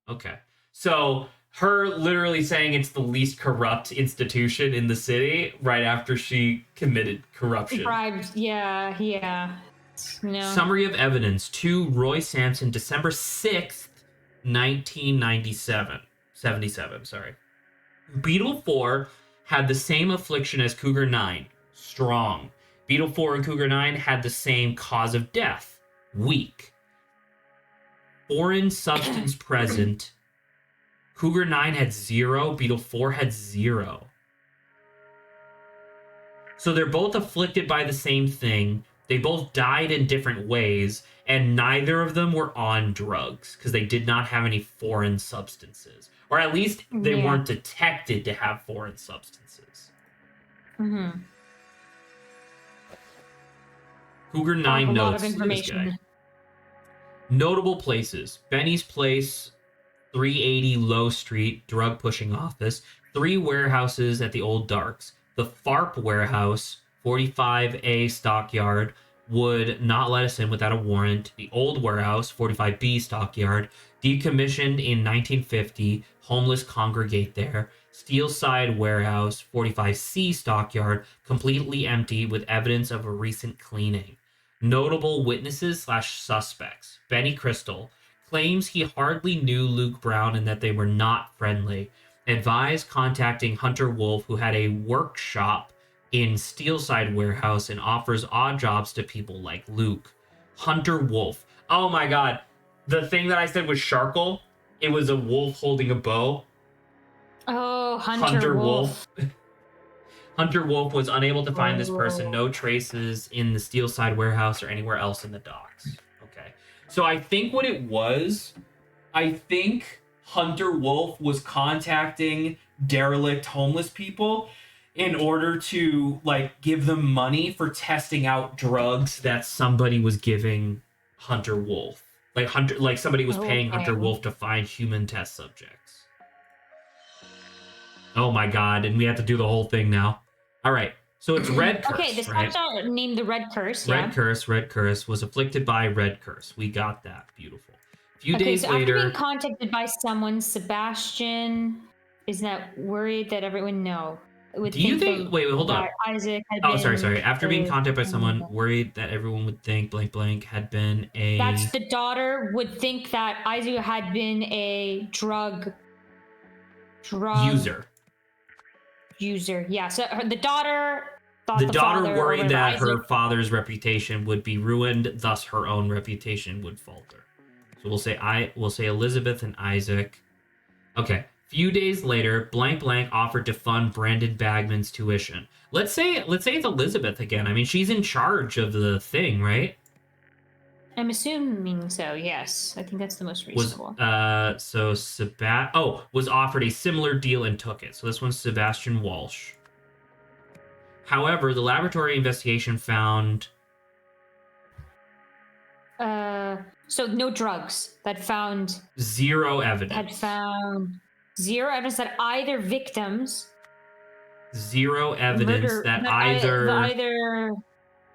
Okay. So her literally saying it's the least corrupt institution in the city right after she committed corruption. Bribed, yeah. No. Summary of evidence to Roy Sampson, December 6th, 1997. 77, sorry. Beetle 4 had the same affliction as Cougar 9, strong. Beetle 4 and Cougar 9 had the same cause of death, weak. Foreign substance present. Cougar 9 had 0, Beetle 4 had 0. So they're both afflicted by the same thing. They both died in different ways, and neither of them were on drugs because they did not have any foreign substances. Or at least they weren't detected to have foreign substances. Mm-hmm. Cougar 9 notes this guy. Notable places. Benny's Place, 380 Low Street, drug pushing office. 3 warehouses at the Old Darks. The FARP warehouse, 45A Stockyard, would not let us in without a warrant. The Old Warehouse, 45B Stockyard, decommissioned in 1950. Homeless congregate there. Steelside Warehouse, 45C Stockyard, completely empty with evidence of a recent cleaning. Notable witnesses slash suspects. Benny Crystal claims he hardly knew Luke Brown and that they were not friendly. Advised contacting Hunter Wolf, who had a workshop in Steelside Warehouse and offers odd jobs to people like Luke. Hunter Wolf. Oh my god. The thing that I said was Sharkle, it was a wolf holding a bow. Oh, Hunter Wolf. Hunter Wolf was unable to find this person. No traces in the Steelside Warehouse or anywhere else in the docks. Okay. So I think what it was, I think Hunter Wolf was contacting derelict homeless people in order to like give them money for testing out drugs that somebody was giving Hunter Wolf. Like somebody was paying Hunter Wolf to find human test subjects. Oh my god, and we have to do the whole thing now. All right. So it's Red Curse. Okay, this right? is named the Red Curse. Red Curse was afflicted by Red Curse. We got that. Beautiful. A few days so later, after being contacted by someone, Sebastian is not worried that everyone do you think? Wait, hold on. Isaac had sorry. After being contacted by someone, worried that everyone would think blank blank had been a. That's the daughter would think that Isaac had been a drug user. Yeah. So the daughter. The daughter worried that her father's reputation would be ruined, thus her own reputation would falter. So we'll say Elizabeth and Isaac. Okay. Few days later, blank blank offered to fund Brandon Bagman's tuition. Let's say it's Elizabeth again. I mean, she's in charge of the thing, right? I'm assuming so. Yes, I think that's the most reasonable. Was offered a similar deal and took it. So this one's Sebastian Walsh. However, the laboratory investigation found so no drugs that found zero evidence. Had found zero evidence that either victims. Zero evidence that either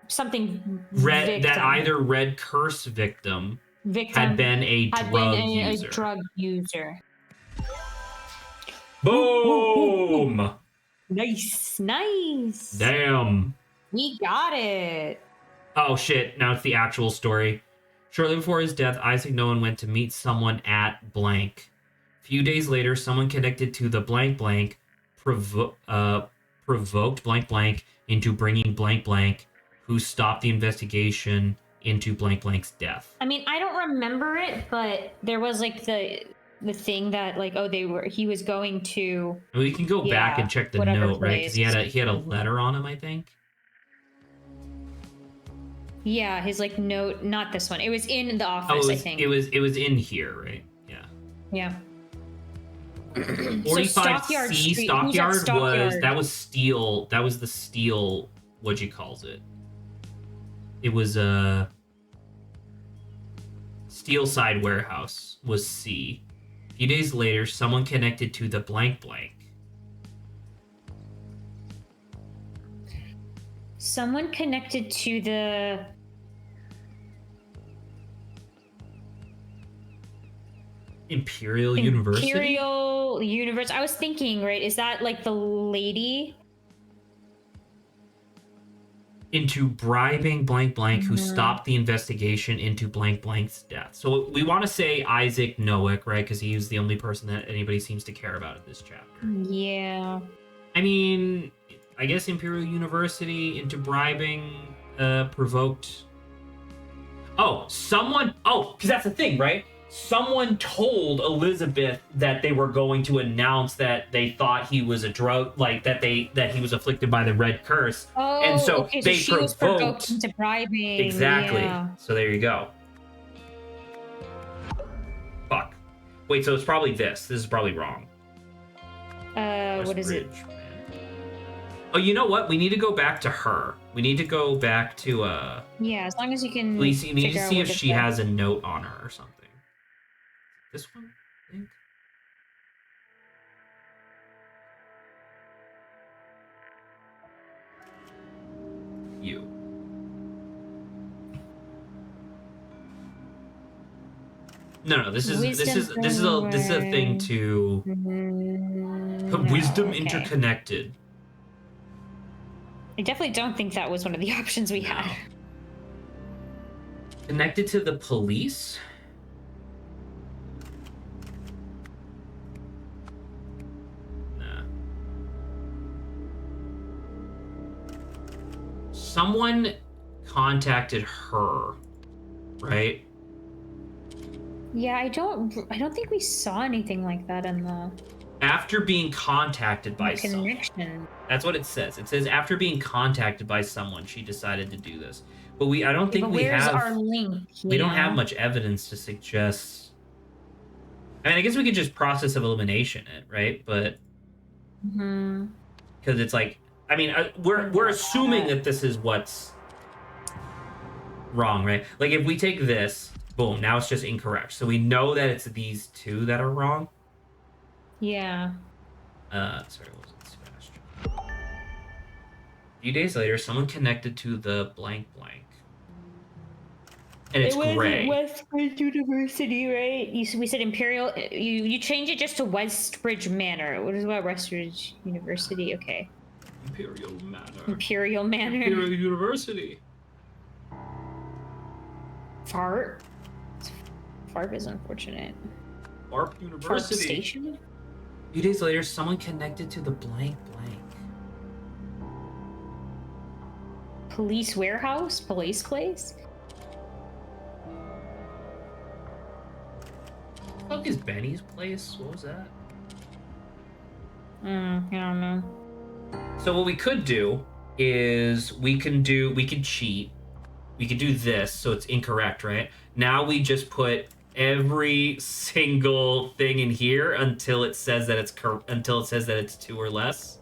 something either Red Curse victim had been a drug user. Boom! Nice. Damn. We got it. Oh shit, now it's the actual story. Shortly before his death, Isaac Nolan went to meet someone at blank. A few days later, someone connected to the blank blank provoked blank blank into bringing blank blank, who stopped the investigation into blank blank's death. I mean, I don't remember it, but there was like the thing that like he was going to. We can go back and check the note, right? Because he had a letter on him, I think. Yeah, his like note, not this one. It was in the office, I think. It was in here, right? Yeah. Yeah. 45C Stockyard was steel. That was the steel. What you calls it? It was a Steelside Warehouse was C. A few days later, someone connected to the blank blank. Someone connected to the Imperial University? Imperial University. I was thinking, right? Is that like the lady? Into bribing blank blank, who stopped the investigation into blank blank's death. So we want to say Isaac Nowick, right? Because he was the only person that anybody seems to care about in this chapter. Yeah. I mean, I guess Imperial University into bribing provoked. Because that's the thing, right? Someone told Elizabeth that they were going to announce that they thought he was a drug, like that he was afflicted by the Red Curse, and so they she was provoked into bribing. Exactly. Yeah. So there you go. Fuck. Wait. So it's probably this. This is probably wrong. What is it? Oh, you know what? We need to go back to her. We need to go back to Yeah, as long as you can. Lisa, you need to see if she has a note on her or something. This one, I think. You. No. This is a thing to. Wisdom okay. interconnected. I definitely don't think that was one of the options we No. had. Connected to the police? Nah. Someone contacted her, right? Yeah, I don't think we saw anything like that in the After being contacted by someone. connection. That's what it says. It says after being contacted by someone, she decided to do this. But I don't think but we where's have our link? we don't have much evidence to suggest. I mean, I guess we could just process of elimination it, right? But because it's like, I mean, we're assuming that this is what's wrong, right? Like if we take this, boom, now it's just incorrect. So we know that it's these two that are wrong. Yeah. Sorry, what was it, Sebastian? A few days later, someone connected to the blank blank. And it's gray. Westbridge University, right? We said Imperial. You change it just to Westbridge Manor. What is about Westbridge University? Okay. Imperial Manor. Imperial Manor. Imperial University. Fart. Fart is unfortunate. Fart University. Fart Station. A few days later, someone connected to the blank blank. Police warehouse? Police place? What the fuck is Benny's place? What was that? I don't know. So what we could do is we can cheat. We could do this so it's incorrect, right? Now we just put every single thing in here until it says that it's two or less.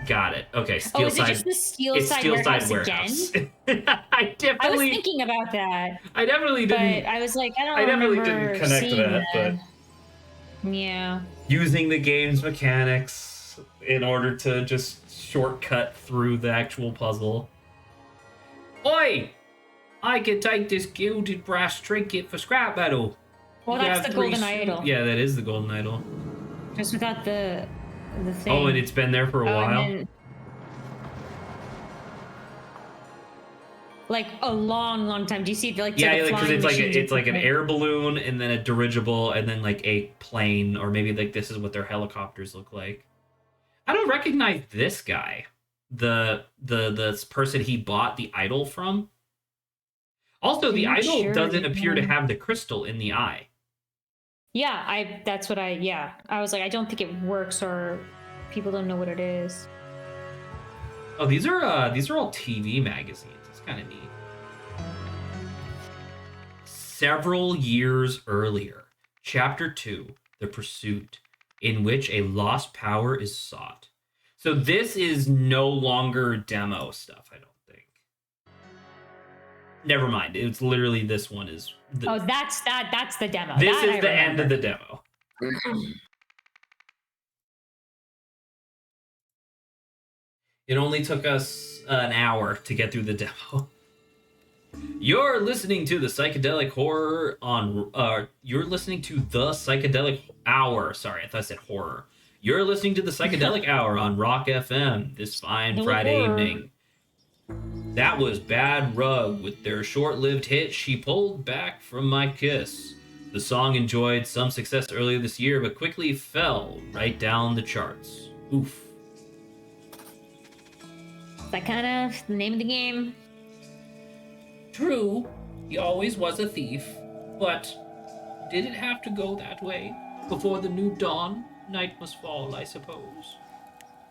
Got it. Okay, Steel side. Is it just the Steel Side warehouse again? I was thinking about that. I definitely didn't. But I was like, I definitely didn't connect that. But yeah. Using the game's mechanics in order to just shortcut through the actual puzzle. Oi! I can take this gilded brass trinket for scrap metal. Well, that's the golden idol. Yeah, that is the golden idol. Just without the thing. Oh, and it's been there for a while? Then, like a long time. Do you see because it's like an air balloon and then a dirigible and then like a plane, or maybe like this is what their helicopters look like. I don't recognize this guy. The person he bought the idol from. Also, the idol doesn't appear to have the crystal in the eye. Yeah, I was like, I don't think it works, or people don't know what it is. Oh, these are all TV magazines. It's kind of neat. Several years earlier, Chapter 2, The Pursuit, in which a lost power is sought. So this is no longer demo stuff, I don't think. Never mind. It's literally this one is... that's the demo. This is the end of the demo. It only took us an hour to get through the demo. You're listening to the Psychedelic Horror on... you're listening to the Psychedelic Hour. Sorry, I thought I said horror. You're listening to the Psychedelic Hour on Rock FM this fine Friday evening. That was Bad Rug with their short-lived hit, She Pulled Back From My Kiss. The song enjoyed some success earlier this year, but quickly fell right down the charts. Oof. Is that kind of the name of the game? True, he always was a thief, but did it have to go that way? Before the new dawn, night must fall, I suppose.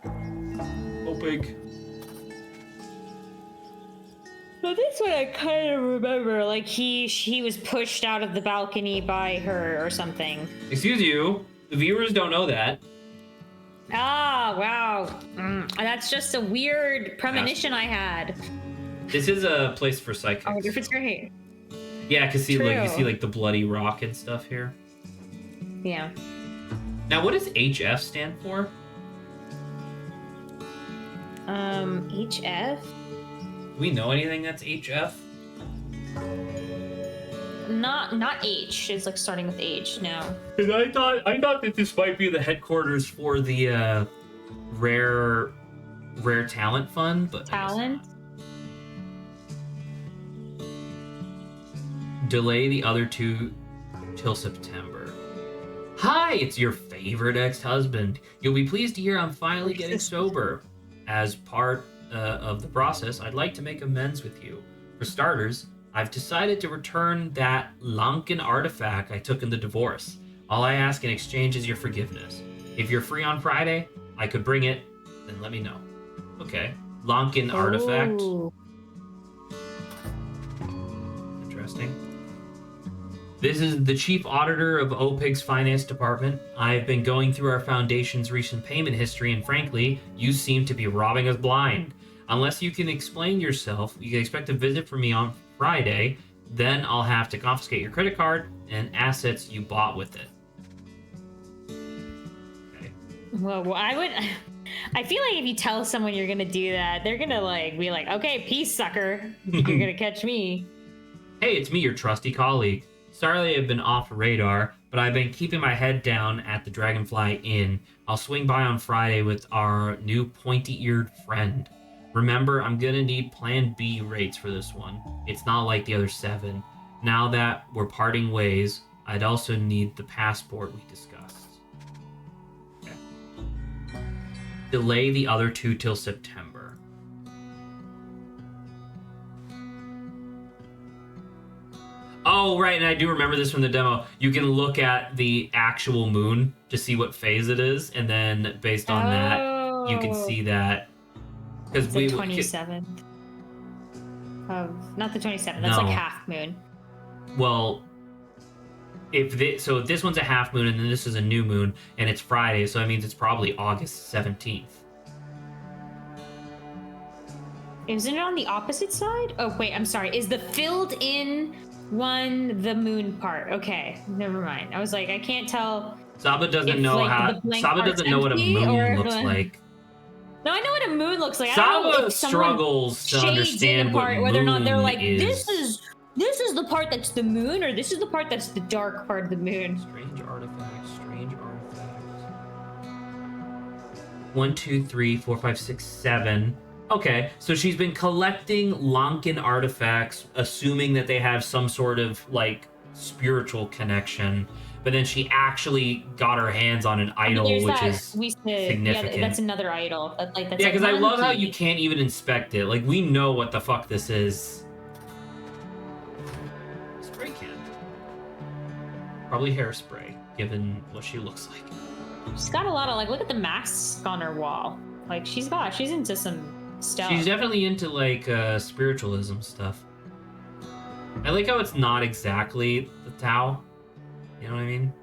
Oh, big. Well, this one I kind of remember. Like he was pushed out of the balcony by her or something. Excuse you, the viewers don't know that. Ah, wow. That's just a weird premonition I had. This is a place for psychics. I wonder if it's great. Yeah, cause you see like the bloody rock and stuff here. Yeah. Now, what does HF stand for? HF? we know anything that's HF? Not H. It's like starting with H now. Because I thought that this might be the headquarters for the rare talent fund, but Talent. Delay the other two till September. Hi, it's your favorite ex-husband. You'll be pleased to hear I'm finally getting sober. As part of the process, I'd like to make amends with you. For starters, I've decided to return that Lankan artifact I took in the divorce. All I ask in exchange is your forgiveness. If you're free on Friday, I could bring it, then let me know. Okay. Lankan artifact. Interesting. This is the chief auditor of OPIG's finance department. I've been going through our foundation's recent payment history, and frankly, you seem to be robbing us blind. Unless you can explain yourself, you can expect a visit from me on Friday. Then I'll have to confiscate your credit card and assets you bought with it. Okay. Well, I feel like if you tell someone you're gonna do that, they're gonna be like, okay, peace, sucker. You're gonna catch me. Hey, it's me, your trusty colleague. Sorry I've been off the radar, but I've been keeping my head down at the Dragonfly Inn. I'll swing by on Friday with our new pointy-eared friend. Remember, I'm gonna need Plan B rates for this one. It's not like the other 7. Now that we're parting ways, I'd also need the passport we discussed. Okay. Delay the other 2 till September. Oh, right, and I do remember this from the demo. You can look at the actual moon to see what phase it is, and then based on that, you can see that. Because the 27th of not the 27th. That's like half moon. Well, if this one's a half moon and then this is a new moon and it's Friday, so that means it's probably August 17th. Isn't it on the opposite side? Oh wait, I'm sorry. Is the filled in one the moon part? Okay, never mind. I was like, I can't tell. Saba doesn't know what a moon looks like. No, I know what a moon looks like. Saba struggles to understand what moon whether or not they're like, is. This is the part that's the moon, or this is the part that's the dark part of the moon. Strange artifact. 1, 2, 3, 4, 5, 6, 7. Okay, so she's been collecting Lankan artifacts, assuming that they have some sort of spiritual connection. But then she actually got her hands on an idol, which is significant. Yeah, that's another idol. That's because I love how you can't even inspect it. Like, we know what the fuck this is. Spray can. Probably hairspray, given what she looks like. She's got a lot of, look at the mask on her wall. She's into some stuff. She's definitely into, spiritualism stuff. I like how it's not exactly the Tao. You know what I mean?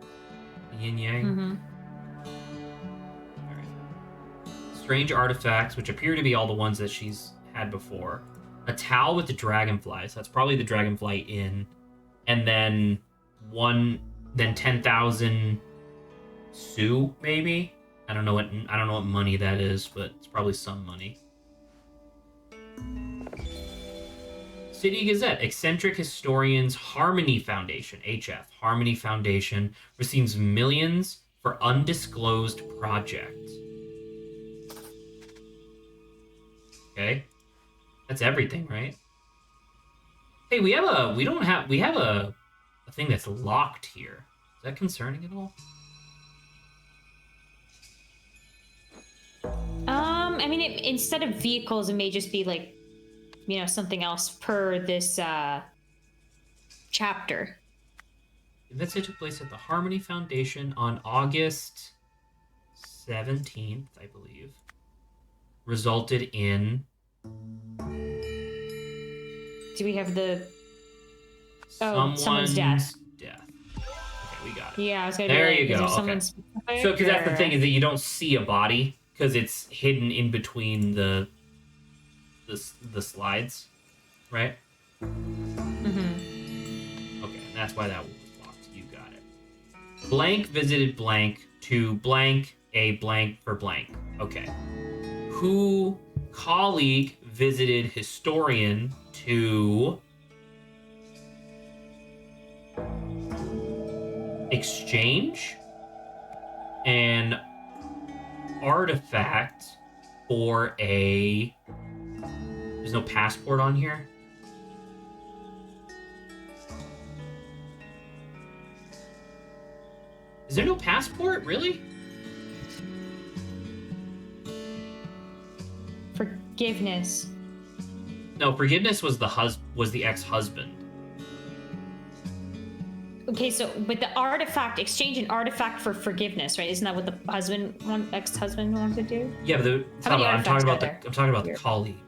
Yin yang. Mm-hmm. All right. Strange artifacts, which appear to be all the ones that she's had before. A towel with the dragonflies. That's probably the Dragonfly Inn. And then 10,000 sue, maybe. I don't know what money that is, but it's probably some money. City Gazette, eccentric historians Harmony Foundation, HF, Harmony Foundation, receives millions for undisclosed project. Okay. That's everything, right? Hey, we have a thing that's locked here. Is that concerning at all? I mean, instead of vehicles, it may just be something else per this chapter. Events that took place at the Harmony Foundation on August 17th, I believe, resulted in... Do we have the... someone's death. Okay, we got it. Yeah, I was gonna there be you go. Okay. So, because that's the thing, is that you don't see a body, because it's hidden in between the slides, right? Mm-hmm. Okay, and that's why that was locked. You got it. Blank visited blank to blank a blank for blank. Okay. Who colleague visited historian to exchange an artifact for a... There's no passport on here? Is there no passport? Really? Forgiveness. No, forgiveness was the ex-husband. Okay, so but the artifact, exchange an artifact for forgiveness, right? Isn't that what the ex-husband wanted to do? Yeah, but I'm talking about the colleague.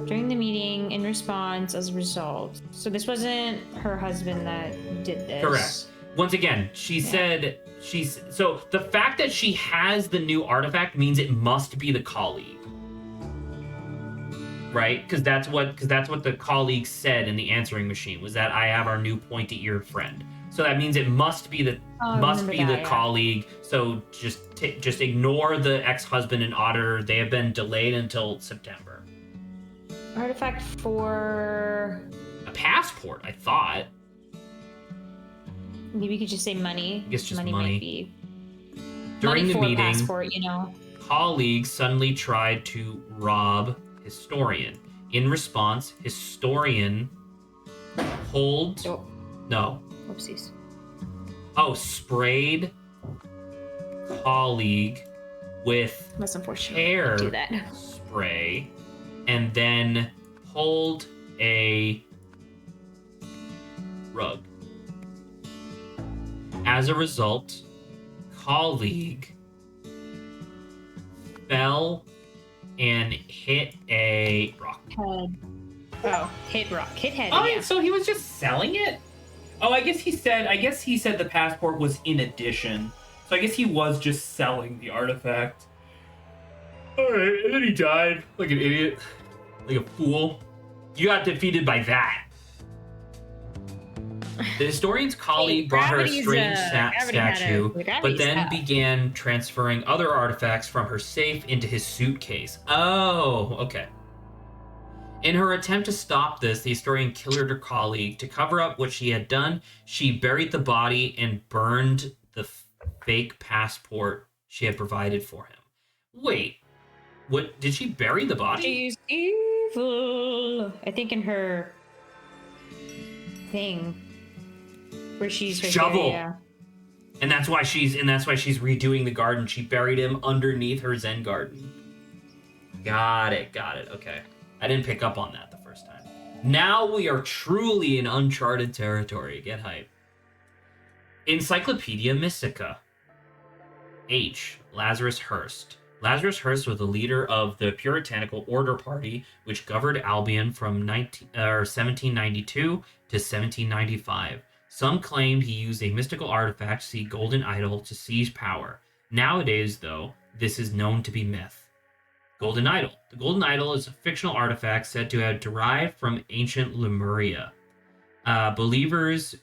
During the meeting, in response, as a result. So this wasn't her husband that did this. Correct. Once again, she said so the fact that she has the new artifact means it must be the colleague. Right? Because that's what the colleague said in the answering machine, was that I have our new pointy-eared friend. So that means it must be the colleague. So just ignore the ex-husband and auditor. They have been delayed until September. Artifact for a passport, I thought. Maybe we could just say money. I guess just money. Might be during money the for meeting, passport, you know. Colleagues suddenly tried to rob historian. In response, historian pulled no. Whoopsies. Oh, sprayed colleague with That's unfortunate. hair Do that. spray, and then pulled a rug. As a result, colleague fell and hit a rock. Head. Oh, hit rock. Hit head. Oh, yeah. so he was just selling it? Oh, I guess he said the passport was in addition. So I guess he was just selling the artifact. Alright, and then he died like an idiot. Like a fool. You got defeated by that. The historian's colleague brought her a strange statue, but then began transferring other artifacts from her safe into his suitcase. Oh, okay. In her attempt to stop this, the historian killed her colleague. To cover up what she had done, she buried the body and burned the fake passport she had provided for him. Wait, what? Did she bury the body? She's evil. I think in her thing. Where she's shovel. There, yeah. And that's why she's redoing the garden. She buried him underneath her Zen garden. Got it. Okay. I didn't pick up on that the first time. Now we are truly in uncharted territory. Get hype. Encyclopedia Mystica. H. Lazarus Hearst. Lazarus Hearst was the leader of the Puritanical Order Party, which governed Albion from 1792 to 1795. Some claimed he used a mystical artifact, the Golden Idol, to seize power. Nowadays, though, this is known to be myth. Golden Idol. The Golden Idol is a fictional artifact said to have derived from ancient Lemuria. Believers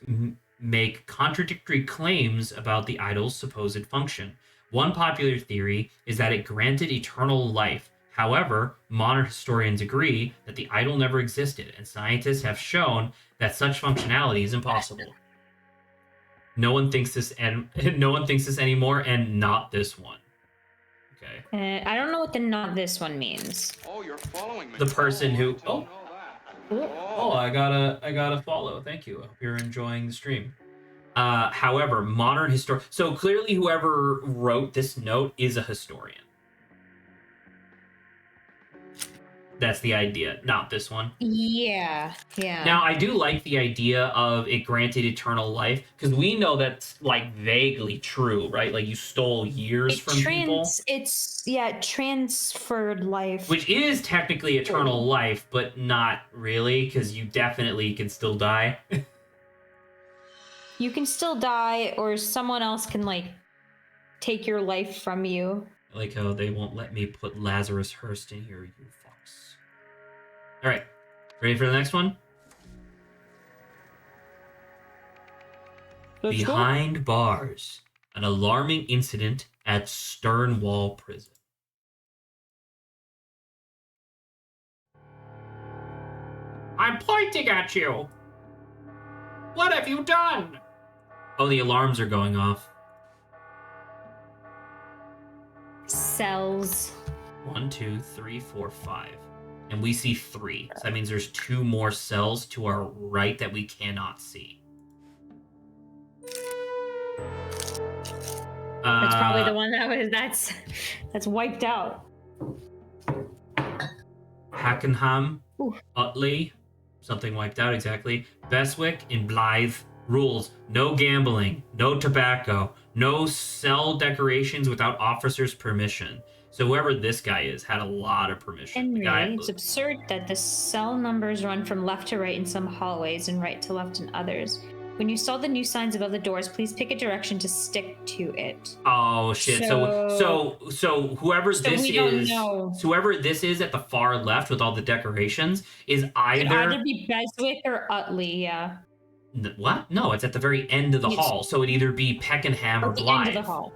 make contradictory claims about the idol's supposed function. One popular theory is that it granted eternal life. However, modern historians agree that the idol never existed, and scientists have shown that such functionality is impossible. No one thinks this anymore, and not this one. Okay. I don't know what the "not this one" means. Oh, you're following me. The person who Oh, I got a follow. Thank you. I hope you're enjoying the stream. However, modern so clearly whoever wrote this note is a historian. That's the idea, not this one. Yeah. Now, I do like the idea of it granted eternal life, because we know that's, like, vaguely true, right? Like, you stole years from people. It transferred life. Which is technically eternal life, but not really, because you definitely can still die. You can still die, or someone else can, like, take your life from you. I like how they won't let me put Lazarus Hearst in here, you fucks. All right, ready for the next one? Behind bars, an alarming incident at Sternwall Prison. I'm pointing at you. What have you done? Oh, the alarms are going off. Cells. 1, 2, 3, 4, 5. And we see 3. So that means there's 2 more cells to our right that we cannot see. That's probably the one that's wiped out. Hackenham, Ooh. Utley, something wiped out exactly. Beswick and Blythe. Rules: no gambling, no tobacco, no cell decorations without officer's permission. So whoever this guy is had a lot of permission. The guy, Henry, it's absurd that the cell numbers run from left to right in some hallways and right to left in others. When you saw the new signs above the doors, please pick a direction to stick to it. oh shit! So whoever this we don't is, know. whoever this is at the far left with all the decorations is Could either either be Beswick or Utley, yeah. What? No, it's at the very end of the hall. So it'd either be Peckenham or At the Blythe. end of the hall.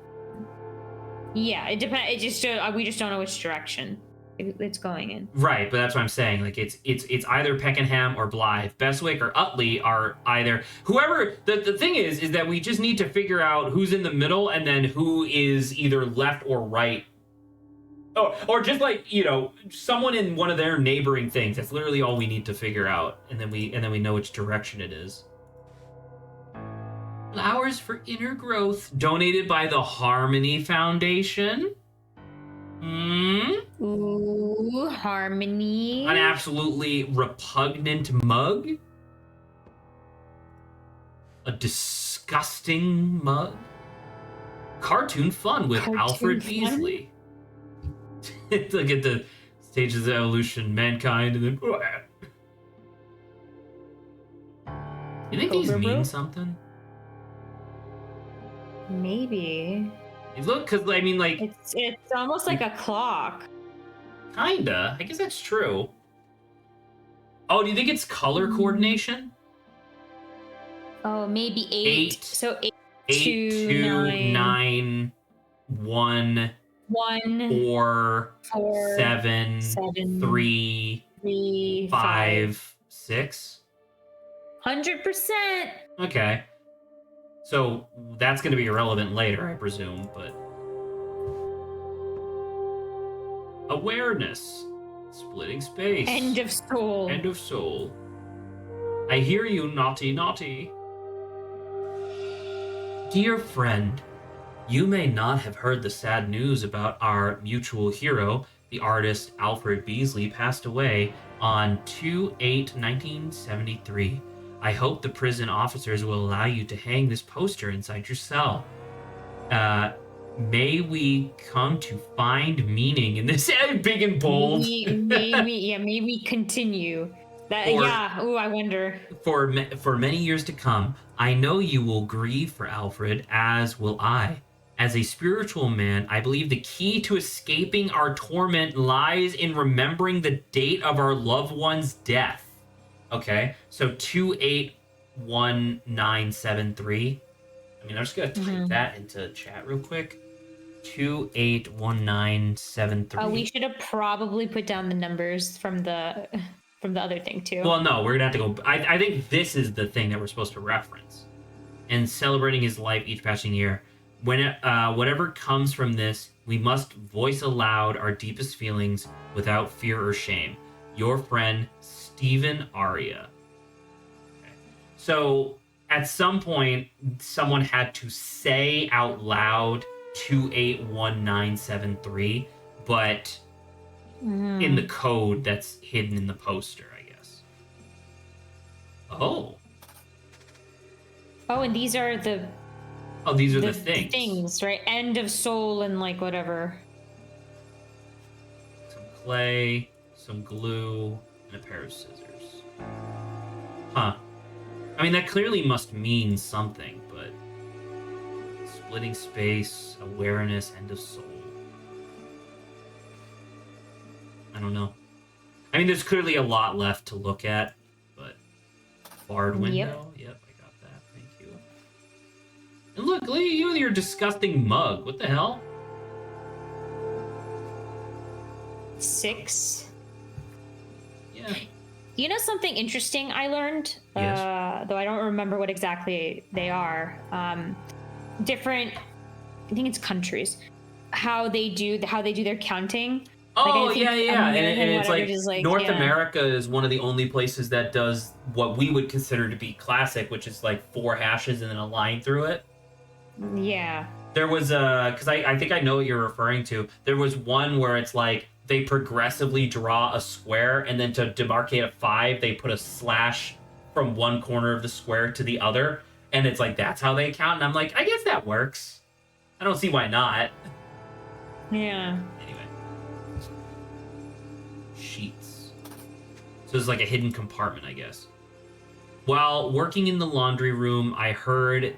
Yeah, it depends. It just we just don't know which direction it's going in. Right, but that's what I'm saying. Like it's either Peckenham or Blythe. Beswick or Utley are either whoever. The thing is that we just need to figure out who's in the middle and then who is either left or right. Or just like, you know, someone in one of their neighboring things. That's literally all we need to figure out, and then we know which direction it is. Flowers for Inner Growth, donated by the Harmony Foundation. Ooh, Harmony. An absolutely repugnant mug. A disgusting mug. Cartoon fun with Alfred Beasley. Look at the stages of evolution, mankind, and then. You think these mean something? Maybe. Look, because I mean, like, it's almost like a clock. Kinda. I guess that's true. Oh, do you think it's color coordination? Oh, maybe 8. So 8, 2, 9, 1, 4, 7, 3, 5, 6. 100%. Okay. So that's going to be irrelevant later, I presume, but... Awareness. Splitting space. End of soul. End of soul. I hear you, naughty, naughty. Dear friend, you may not have heard the sad news about our mutual hero, the artist Alfred Beasley, passed away on 2/8/1973. I hope the prison officers will allow you to hang this poster inside your cell. May we come to find meaning in this big and bold. May we continue. I wonder. For many years to come, I know you will grieve for Alfred, as will I. As a spiritual man, I believe the key to escaping our torment lies in remembering the date of our loved one's death. Okay, so 2/8/1973. I mean, I'm just gonna type that into chat real quick. 2/8/1973. We should have probably put down the numbers from the other thing too. Well, no, we're gonna have to go. I think this is the thing that we're supposed to reference. And celebrating his life each passing year. When whatever comes from this, we must voice aloud our deepest feelings without fear or shame. Your friend, Stephen Aria. Okay. So at some point, someone had to say out loud 2/8/1973, but in the code that's hidden in the poster, I guess. Oh, and these are the things. Things, right? End of soul and like whatever. Some clay, some glue, and a pair of scissors. Huh. I mean, that clearly must mean something, but... Splitting space, awareness, end of soul. I don't know. I mean, there's clearly a lot left to look at, but... Barred window? Yep, I got that. Thank you. And look at you with your disgusting mug. What the hell? 6. Yeah. You know something interesting I learned? Yes. Though I don't remember what exactly they are. Different, I think it's countries, how they do their counting. Oh, like, I think yeah. And American it's whatever like is like North yeah. America is one of the only places that does what we would consider to be classic, which is like 4 hashes and then a line through it. Yeah. There was because I think I know what you're referring to. There was one where it's like they progressively draw a square, and then to demarcate a 5, they put a slash from one corner of the square to the other, and it's like that's how they count. And I'm like, I guess that works. I don't see why not. Yeah. Anyway, sheets. So it's like a hidden compartment, I guess. While working in the laundry room, I heard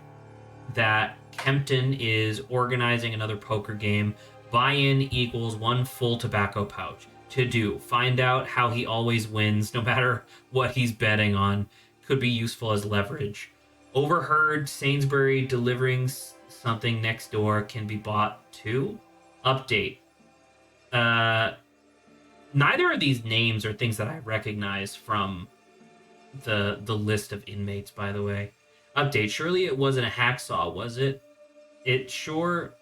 that Kempton is organizing another poker game. Buy-in equals 1 full tobacco pouch. To do, find out how he always wins, no matter what he's betting on. Could be useful as leverage. Overheard Sainsbury delivering something next door can be bought too. Update. Neither of these names are things that I recognize from the list of inmates, by the way. Update. Surely it wasn't a hacksaw, was it? It sure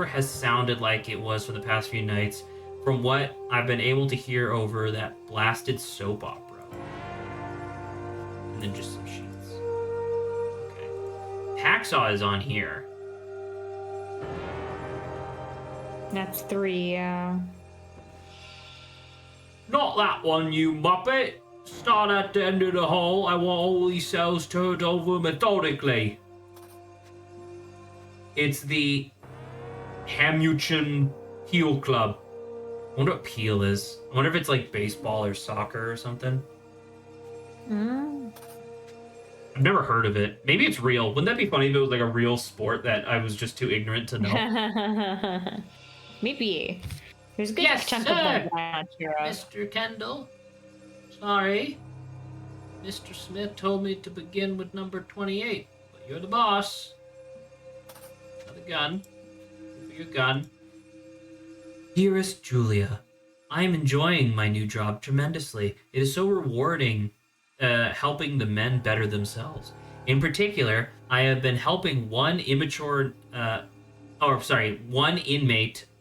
has sounded like it was for the past few nights, from what I've been able to hear over that blasted soap opera. And then just some sheets. Okay. Hacksaw is on here. That's 3, yeah. Not that one, you muppet. Start at the end of the hall. I want all these cells turned over methodically. It's the Hamuchin Peel Club. I wonder what peel is. I wonder if it's like baseball or soccer or something. I've never heard of it. Maybe it's real. Wouldn't that be funny if it was like a real sport that I was just too ignorant to know? Maybe. There's a good Yes, chunk sir. of them around here. Mr. Kendall. Sorry. Mr. Smith told me to begin with number 28, but you're the boss. Another gun. Give me your gun. Dearest Julia, I am enjoying my new job tremendously. It is so rewarding helping the men better themselves. In particular, I have been helping one inmate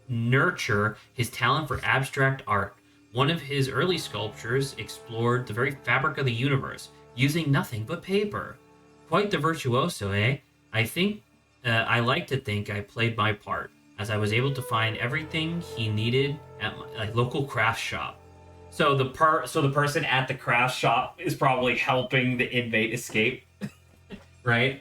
nurture his talent for abstract art. One of his early sculptures explored the very fabric of the universe, using nothing but paper. Quite the virtuoso, eh? I like to think I played my part, as I was able to find everything he needed at my local craft shop. So the person at the craft shop is probably helping the inmate escape, right?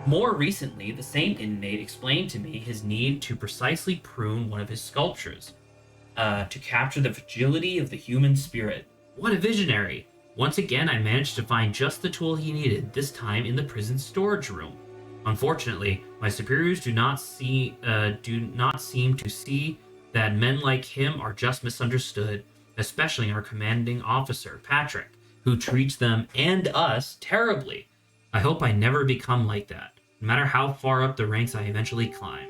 More recently, the same inmate explained to me his need to precisely prune one of his sculptures, to capture the fragility of the human spirit. What a visionary! Once again, I managed to find just the tool he needed, this time in the prison storage room. Unfortunately, my superiors do not seem to see that men like him are just misunderstood, especially our commanding officer, Patrick, who treats them and us terribly. I hope I never become like that, no matter how far up the ranks I eventually climb.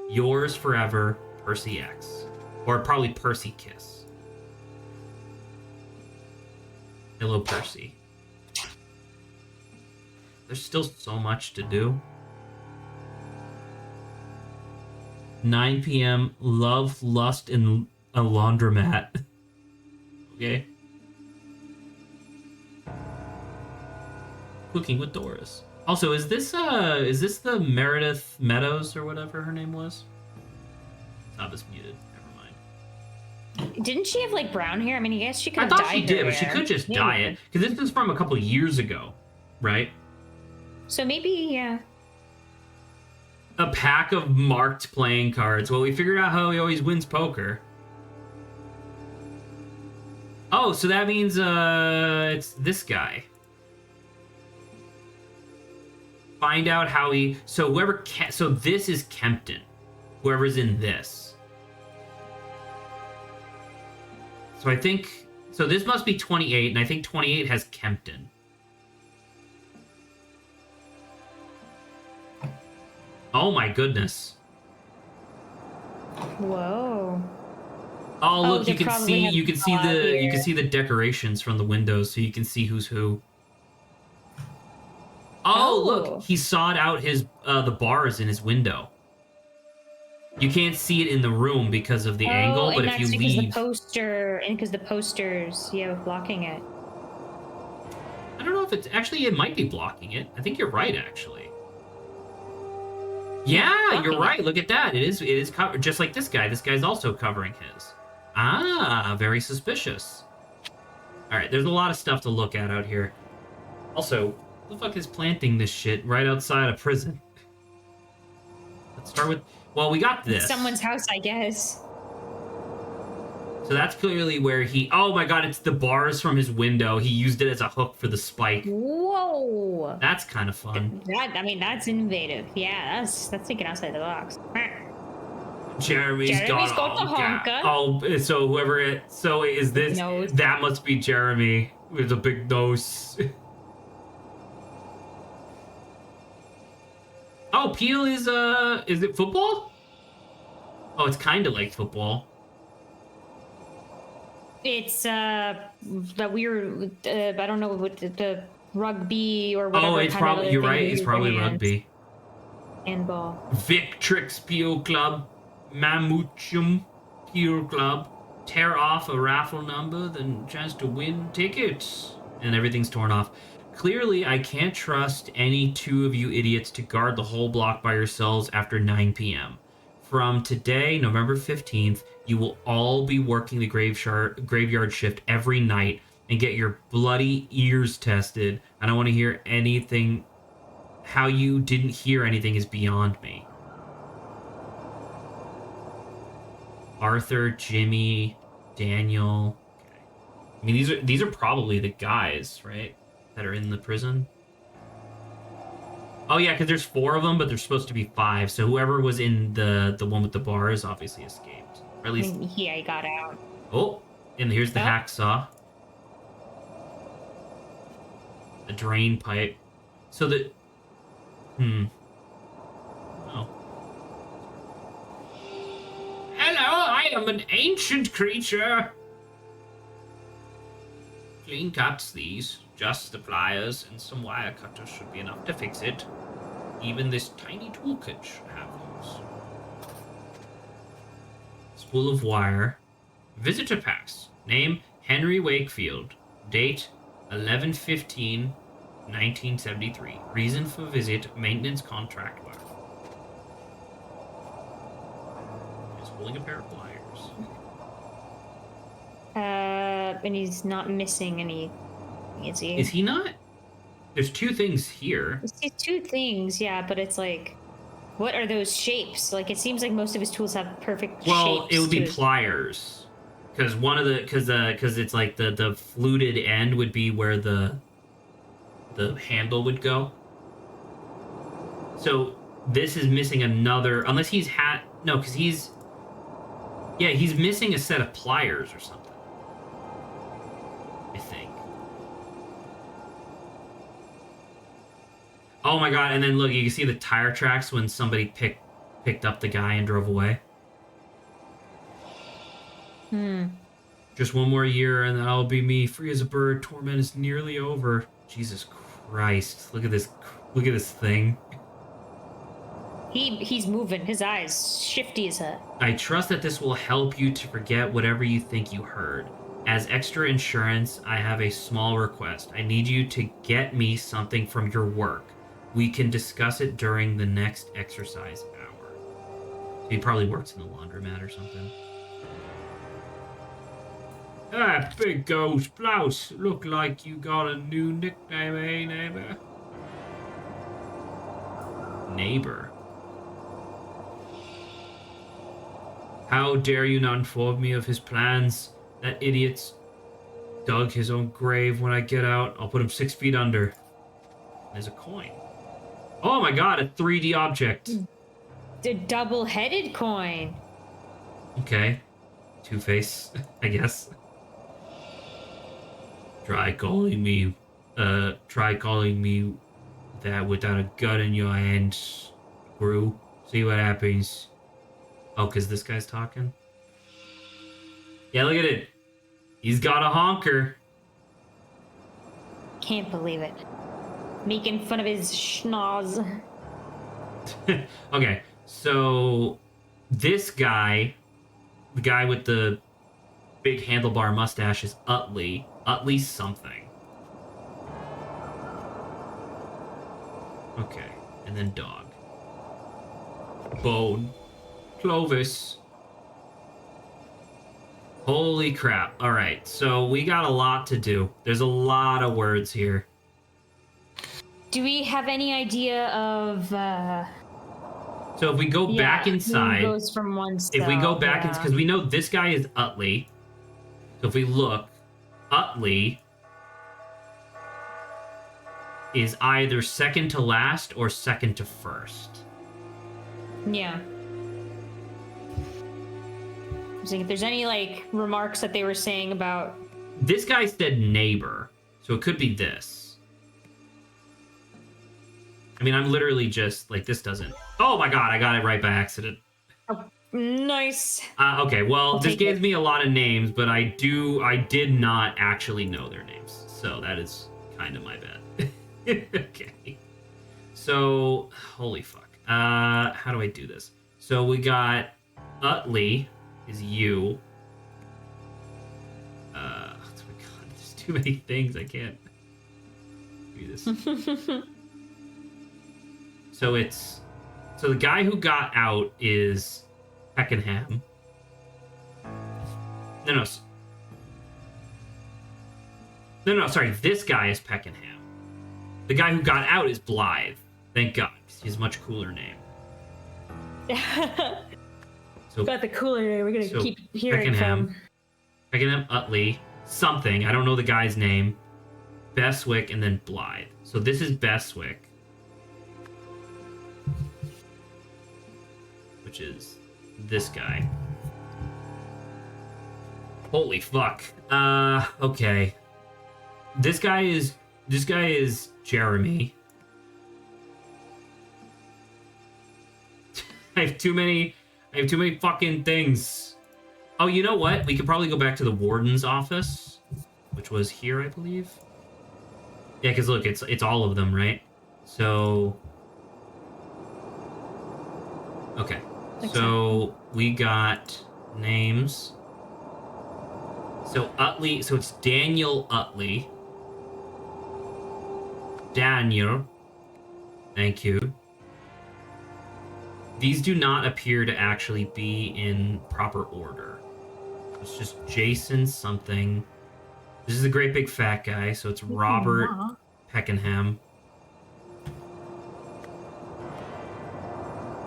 Yours forever, Percy X. Or probably Percy Kiss. Hello, Percy. There's still so much to do. 9 p.m. Love, lust, and a laundromat. Okay. Cooking with Doris. Also, is this the Meredith Meadows or whatever her name was? Stop is muted. Never mind. Didn't she have like brown hair? I mean, I guess she could I have thought dyed she did, her but she hair. could just Maybe. dye it. Because this is from a couple years ago, right? So maybe, yeah. A pack of marked playing cards. Well, we figured out how he always wins poker. Oh, so that means it's this guy. Find out how he. So whoever. So this is Kempton. Whoever's in this. So I think. So this must be 28, and I think 28 has Kempton. Oh my goodness. Whoa. Oh, look, they you can probably see have you can see saw the you here. can see the decorations from the windows, so you can see who's who. Oh, look, Oh. he sawed out his the bars in his window. You can't see it in the room because of the Oh, angle, but and if you that's because leave, the posters, yeah, blocking it. I don't know if it's actually it might be blocking it. I think you're right, actually. Yeah, you're blocking right. it. Look at that. It is covered just like this guy. This guy's also covering his. Ah, very suspicious. All right, there's a lot of stuff to look at out here. Also, who the fuck is planting this shit right outside a prison? Let's start with. Well, we got this. Someone's house, I guess. So that's clearly where he. Oh my god, it's the bars from his window. He used it as a hook for the spike. Whoa. That's kind of fun. That's innovative. Yeah, that's thinking outside the box. Jeremy's got the honka. Oh, so whoever it. So is this? Nose. That must be Jeremy with a big nose. Oh, Peel is it football? Oh, it's kind of like football. It's that weird. I don't know what the rugby or whatever. Oh, it's kind of probably other you're thing right. they It's use probably their hands. rugby. Handball. Victrix Peel Club, Mamuchum Peel Club. Tear off a raffle number, then chance to win tickets, and everything's torn off. Clearly, I can't trust any two of you idiots to guard the whole block by yourselves after 9 p.m. From today, November 15th, you will all be working the graveyard shift every night and get your bloody ears tested. I don't want to hear anything. How you didn't hear anything is beyond me. Arthur, Jimmy, Daniel. Okay. I mean, these are probably the guys, right, that are in the prison. Oh yeah, because there's 4 of them, but there's supposed to be 5. So whoever was in the one with the bars obviously escaped, or at least. Yeah, he got out. Oh, and here's the Oh. hacksaw, the drain pipe. So the. Oh. Hello, I am an ancient creature. Clean cuts these. Just the pliers and some wire cutters should be enough to fix it. Even this tiny toolkit should have those. Spool of wire. Visitor pass. Name Henry Wakefield. Date 11/15/1973. Reason for visit maintenance contract work. Just pulling a pair of pliers. And he's not missing any. Is he? Is he not? There's 2 things here. It's 2 things, yeah, but it's like, what are those shapes? Like, it seems like most of his tools have perfect Well, shapes. it would be to it. pliers, because one of the because it's like the fluted end would be where the handle would go. So this is missing another, unless he's because he's missing a set of pliers or something. I think. Oh my god! And then look, you can see the tire tracks when somebody picked up the guy and drove away. Just one more year and then I'll be me, free as a bird. Torment is nearly over. Jesus Christ. Look at this thing. He's moving. His eyes shifty as a. I trust that this will help you to forget whatever you think you heard. As extra insurance, I have a small request. I need you to get me something from your work. We can discuss it during the next exercise hour. So he probably works in the laundromat or something. Ah, big ghost blouse. Look like you got a new nickname, eh, neighbor? Neighbor. How dare you not inform me of his plans? That idiot's dug his own grave. When I get out, I'll put him 6 feet under. There's a coin. Oh my god, a 3D object. The double-headed coin. Okay. Two-Face, I guess. Try calling me that without a gun in your hand, Gru. See what happens. Oh, because this guy's talking? Yeah, look at it. He's got a honker. Can't believe it. Making fun of his schnoz. Okay, so this guy, the guy with the big handlebar mustache, is Utley. Utley something. Okay, and then dog. Bone. Clovis. Holy crap. All right, so we got a lot to do. There's a lot of words here. Do we have any idea of So if we go back inside, who goes from one if we go back yeah. because we know this guy is Utley. So if we look, Utley is either second to last or second to first. Yeah. So if there's any like remarks that they were saying about This guy said neighbor, so it could be this. I mean, I'm literally just like, this doesn't. Oh my god, I got it right by accident. nice. Okay, well, I'll this take gives it. me a lot of names, but I did not actually know their names, so that is kind of my bad. Okay. So, holy fuck. How do I do this? So we got Utley is you. Oh my god, there's too many things. I can't do this. So the guy who got out is Peckenham. No, sorry. This guy is Peckenham. The guy who got out is Blythe. Thank God. He has a much cooler name. So Got the cooler name. We're gonna keep hearing from. Peckenham, Utley, something. I don't know the guy's name. Beswick, and then Blythe. So this is Beswick. Which is this guy. Holy fuck. Okay. This guy is Jeremy. I have too many fucking things. Oh, you know what? We could probably go back to the warden's office, which was here, I believe. Yeah, because look, it's all of them, right? So okay. So we got names. So Utley, so it's Daniel Utley. Daniel. Thank you. These do not appear to actually be in proper order. It's just Jason something. This is a great big fat guy, so it's Robert Peckenham.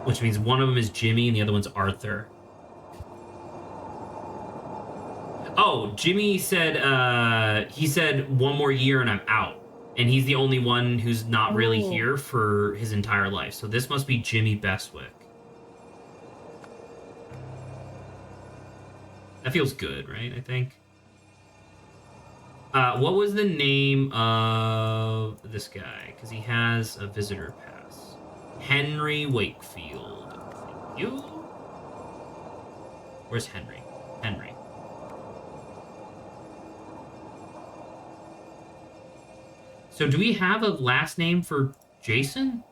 Which means one of them is Jimmy and the other one's Arthur. Oh, Jimmy said, he said 1 more year and I'm out. And he's the only one who's not really here for his entire life. So this must be Jimmy Bestwick. That feels good, right? I think. What was the name of this guy? Because he has a visitor pass. Henry Wakefield. Thank you. Where's Henry? Henry. So do we have a last name for Jason?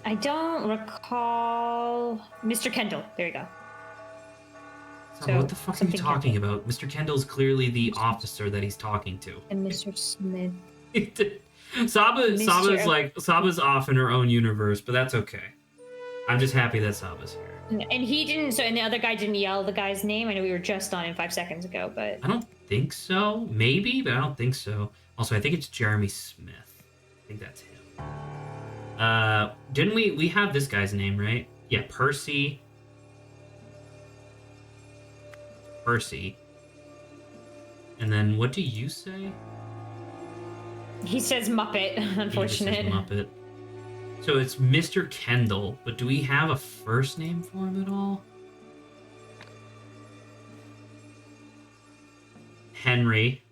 I don't recall. Mr. Kendall. There you go. So what the fuck are you talking about? Mr. Kendall's clearly the officer that he's talking to. And Mr. Smith. Saba's off in her own universe, but that's okay. I'm just happy that Saba's here. And he didn't. So, and the other guy didn't yell the guy's name. I know we were just on him 5 seconds ago, but I don't think so. Maybe, but I don't think so. Also, I think it's Jeremy Smith. I think that's him. Didn't we have this guy's name, right? Yeah, Percy. And then what do you say? He says Muppet, unfortunate. He just says Muppet. So it's Mr. Kendall, but do we have a first name for him at all? Henry.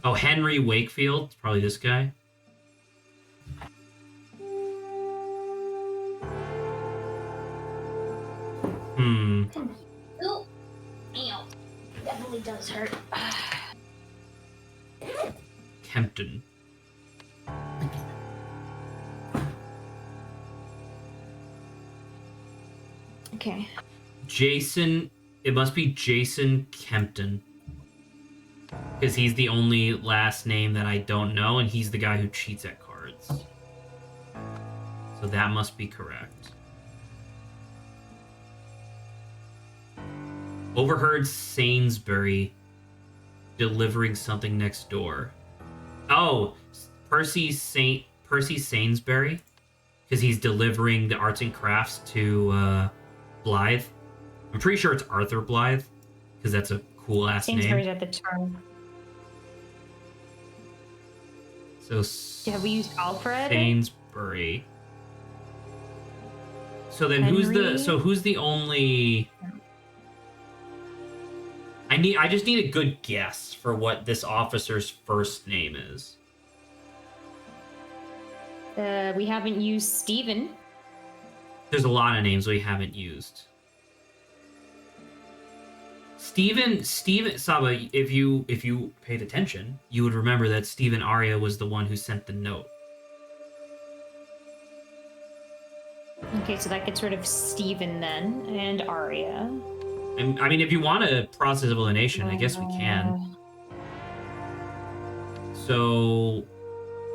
Oh, Henry Wakefield. It's probably this guy. definitely does hurt. Kempton. Okay. Jason. It must be Jason Kempton. Because he's the only last name that I don't know, and he's the guy who cheats at cards. So that must be correct. Overheard Sainsbury delivering something next door. Oh, Percy Sainsbury, because he's delivering the arts and crafts to Blythe. I'm pretty sure it's Arthur Blythe, because that's a cool ass name. Sainsbury's at the turn. So have we used Alfred? Sainsbury. So then Henry? who's the only? I just need a good guess for what this officer's first name is. We haven't used Stephen. There's a lot of names we haven't used. Stephen Saba, if you paid attention, you would remember that Stephen Arya was the one who sent the note. Okay, so that gets rid of Stephen then, and Arya. And I mean, if you want a process of elimination, I guess we can. So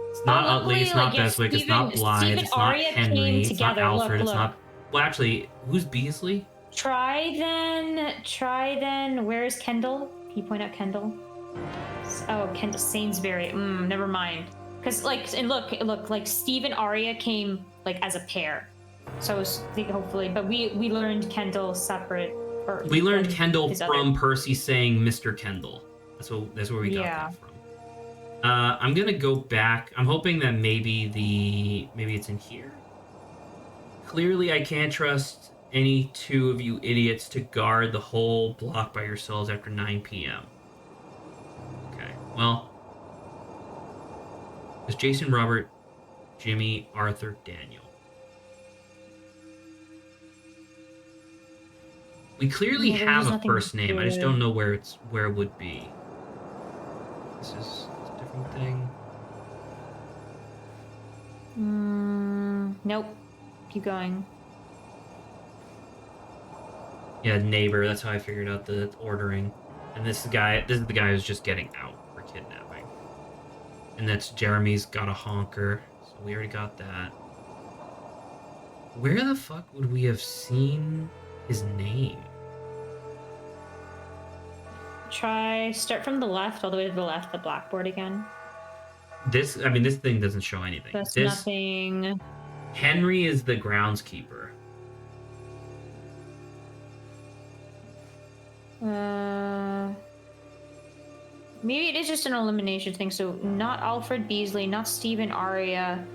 it's not Utley, it's not Beswick, it's not Blythe, it's not Henry, it's not Alfred, it's not. Well, actually, who's Beasley? Try then. Where is Kendall? Can you point out Kendall? Oh, Kendall Sainsbury. Never mind. Because look, like Steve and Arya came like as a pair. So I was thinking hopefully, but we learned Kendall separate. We learned Kendall from Percy saying Mr. Kendall. That's where we got that from. I'm gonna go back. I'm hoping that maybe it's in here. Clearly, I can't trust any two of you idiots to guard the whole block by yourselves after 9 p.m. Okay, well, it's Jason, Robert, Jimmy, Arthur, Daniel. We clearly have a first name. I just don't know where it would be. This is a different thing. Nope. Keep going. Yeah, neighbor. That's how I figured out the ordering. And this is the guy who's just getting out for kidnapping. And that's Jeremy's got a honker. So we already got that. Where the fuck would we have seen his name? Start from the left all the way to the left, the blackboard again. This thing doesn't show anything. That's nothing. Henry is the groundskeeper. Maybe it is just an elimination thing. So not Alfred Beasley, not Stephen Arya.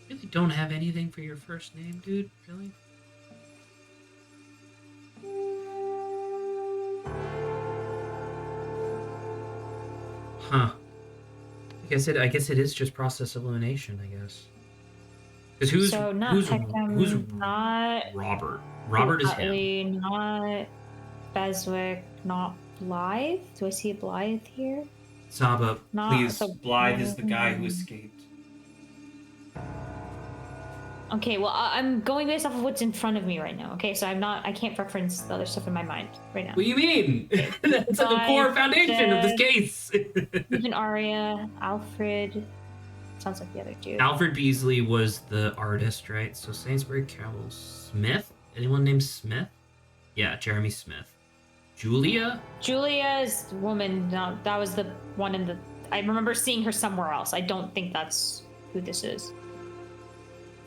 Really don't have anything for your first name, dude? Really? Huh. I guess it is just process elimination, I guess. Because who's not Robert? Robert is him. Not Beswick, not Blythe. Do I see a Blythe here? Saba, please. Blythe is the guy who escaped. Okay, well, I'm going based off of what's in front of me right now. Okay, so I can't reference the other stuff in my mind right now. What do you mean? That's like the core foundation of this case. Even Arya, Alfred. Sounds like the other dude. Alfred Beasley was the artist, right? So Sainsbury, Carol, Smith? Anyone named Smith? Yeah, Jeremy Smith. Julia? Julia's woman, no, that was the one in the... I remember seeing her somewhere else. I don't think that's who this is.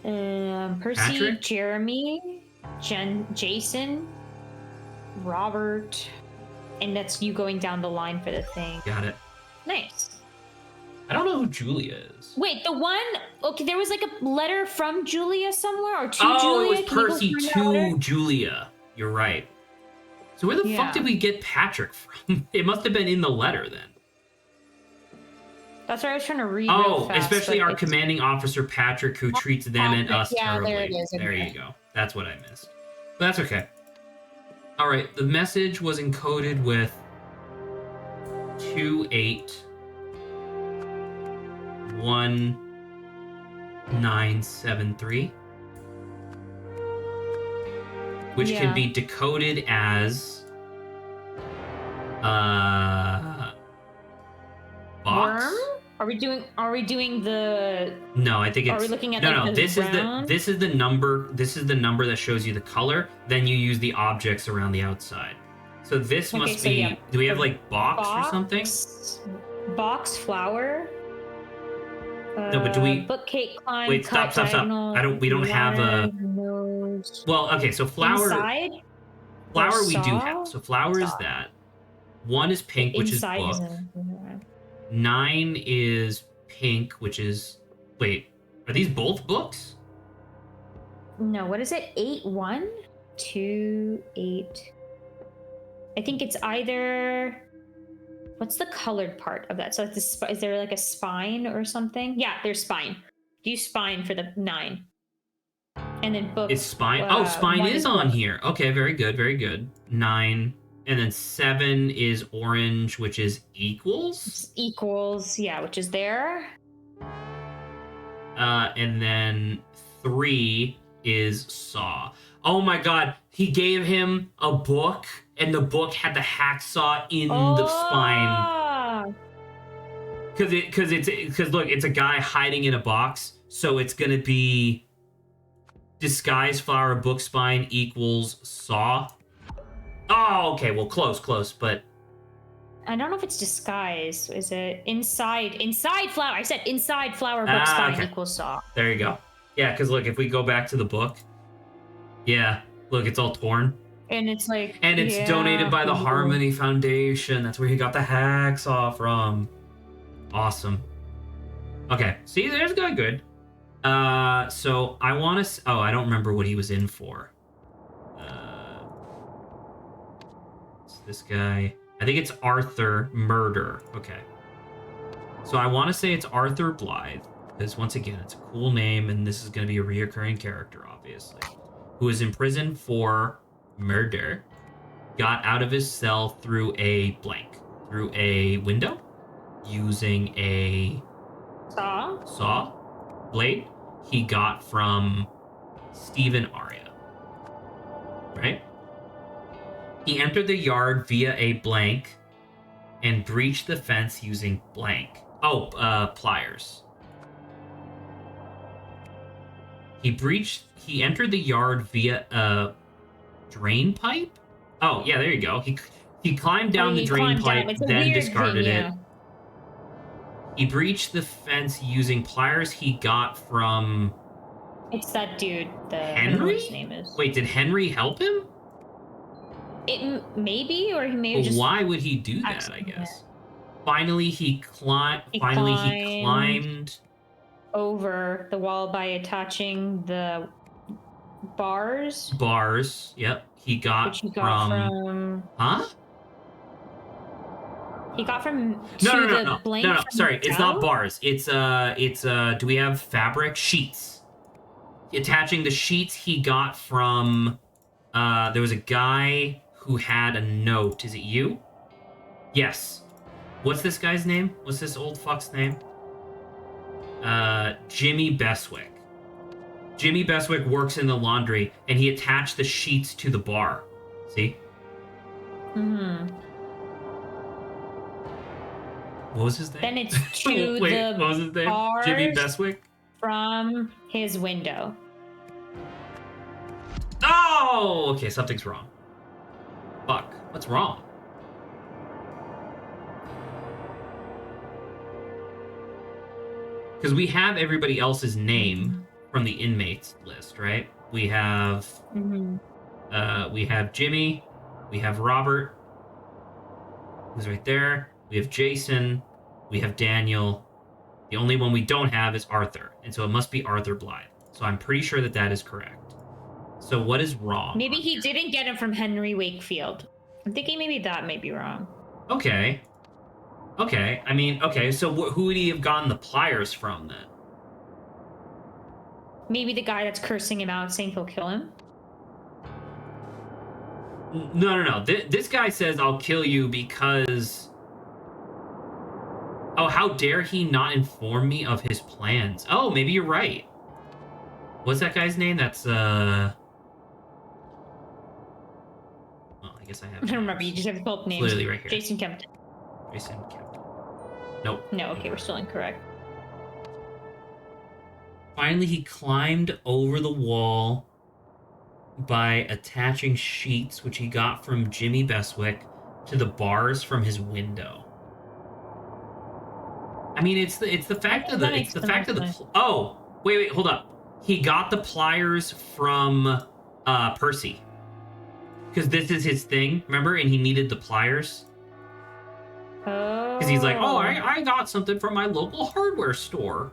Percy, Patrick? Jeremy, Jason, Robert, and that's you going down the line for the thing. Got it. Nice. I don't know who Julia is. Wait, the one... Okay, there was like a letter from Julia somewhere, or to Julia? Oh, it was Percy to Julia. You're right. So where the fuck did we get Patrick from? It must have been in the letter then. That's why I was trying to read. Oh, real fast, especially but our it's- commanding officer Patrick, who treats them and us Yeah, terribly. there it is. There Okay. you go. That's what I missed. But that's okay. All right, the message was encoded with 281973, which can be decoded as box. Worm? Are we doing the No, I think it's. Are we looking at no, like, no. the This round? is the number. This is the number that shows you the color. Then you use the objects around the outside. So this Okay, must so be. yeah, Do we have the like box or something? Box flower. No, but do we? Bookcase climb. Wait, cut, stop. diagonal, I don't. We don't have a. nose. Well, okay. So flower. Inside. Flower we do saw? have. So flower is Saw. that. 1 is pink, which is Inside book. in- 9 is pink, which is. Wait, are these both books? No, what is it? 8-1? 2-8. I think it's either. What's the colored part of that? So like is there like a spine or something? Yeah, there's spine. Use spine for the 9. And then book. Is spine? Oh, spine 1 is on here. Okay, very good, very good. 9, and then 7 is orange, which is equals. Equals, yeah, which is there. And then 3 is saw. Oh my God, he gave him a book, and the book had the hacksaw in the spine. Because look, it's a guy hiding in a box, so it's gonna be disguise flower book spine equals saw. Oh, okay, well, close, but I don't know if it's disguise. Is it inside flower? I said inside flower book spine okay. equals saw. There you go. Yeah, because look, if we go back to the book, yeah, look, it's all torn. And it's like, And it's donated by the cool. Harmony Foundation. That's where he got the hacksaw from. Awesome. Okay, see, there's good. So I want to. Oh, I don't remember what he was in for. It's this guy. I think it's Arthur Murder. Okay. So I want to say it's Arthur Blythe, because once again, it's a cool name, and this is going to be a reoccurring character, obviously, who is in prison for murder, got out of his cell through a window, using a saw blade he got from Stephen Aria. Right? He entered the yard via a blank and breached the fence using blank. Pliers. He entered the yard via a drain pipe? Oh, yeah, there you go. He climbed down the drain pipe, then discarded it. He breached the fence using pliers he got from... It's that dude. Henry? His name is. Wait, did Henry help him? It maybe, or he may have just. Why would he do that? I guess. Finally, he climbed over the wall by attaching the bars. Yep. He got from. Huh? He got from No. Sorry, it's not bars. It's do we have fabric sheets? Attaching the sheets he got from there was a guy who had a note. Is it you? Yes. What's this guy's name? What's this old fuck's name? Jimmy Beswick. Jimmy Beswick works in the laundry, and he attached the sheets to the bar. See? Mm-hmm. What was his name? Then it's to Wait, what was his name? bars Jimmy Beswick? from his window. Oh! Okay, something's wrong. Fuck. What's wrong? Because we have everybody else's name from the inmates list, right? We have we have Jimmy, we have Robert, who's right there. We have Jason, we have Daniel. The only one we don't have is Arthur, and so it must be Arthur Blythe. So I'm pretty sure that that is correct. So what is wrong? Maybe he didn't get it from Henry Wakefield. I'm thinking maybe that may be wrong. Okay. Okay, I mean, okay, so who would he have gotten the pliers from then? Maybe the guy that's cursing him out, saying he'll kill him. No. This guy says, I'll kill you because... Oh, how dare he not inform me of his plans? Oh, maybe you're right. What's that guy's name? That's, Well, I guess I have... I don't remember, you just have both names. Literally right here. Jason Kempton. Jason Kempton. Nope. No, okay, we're still incorrect. Finally, he climbed over the wall by attaching sheets, which he got from Jimmy Beswick, to the bars from his window. I mean, it's the fact of the oh, wait, hold up. He got the pliers from Percy. Because this is his thing, remember? And he needed the pliers. Oh. Because he's like, oh, I got something from my local hardware store.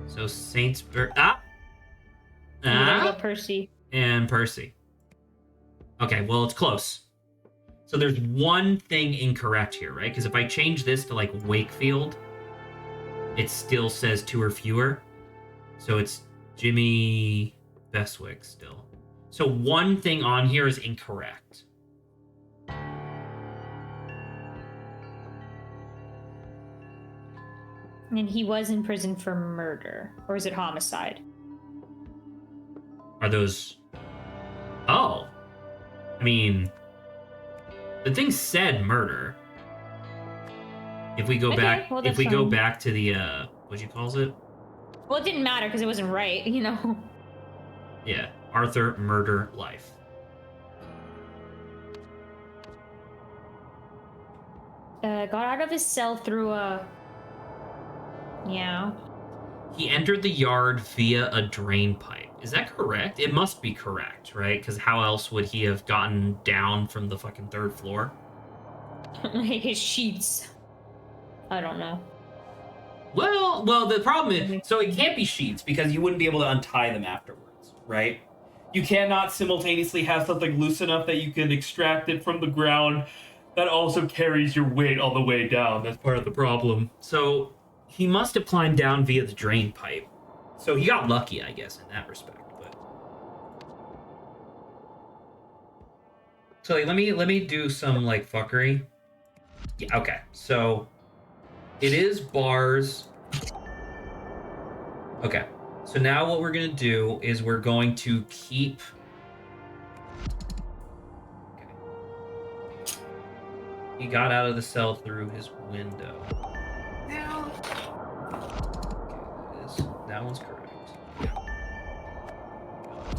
So Saintsbury... Percy. And Percy. Okay, well, it's close. So there's one thing incorrect here, right? Because if I change this to, like, Wakefield, it still says 2 or fewer. So it's Jimmy Beswick still. So one thing on here is incorrect. And he was in prison for murder. Or is it homicide? Are those... Oh. I mean... The thing said murder. If we go back... Well, if we go fine. back to the, what you calls it? Well, it didn't matter because it wasn't right, you know? Yeah. Arthur, murder, life. Got out of his cell through a... Yeah. He entered the yard via a drain pipe. Is that correct? It must be correct, right? Because how else would he have gotten down from the fucking 3rd floor? Like his sheets. I don't know. Well, the problem is... So it can't be sheets because you wouldn't be able to untie them afterwards, right? You cannot simultaneously have something loose enough that you can extract it from the ground that also carries your weight all the way down. That's part of the problem. So he must have climbed down via the drain pipe. So he got lucky, I guess, in that respect. But so like, let me do some like fuckery. Yeah, okay. So it is bars. Okay. So now what we're gonna do is we're going to keep. Okay. He got out of the cell through his window. Now. Okay, that one's correct.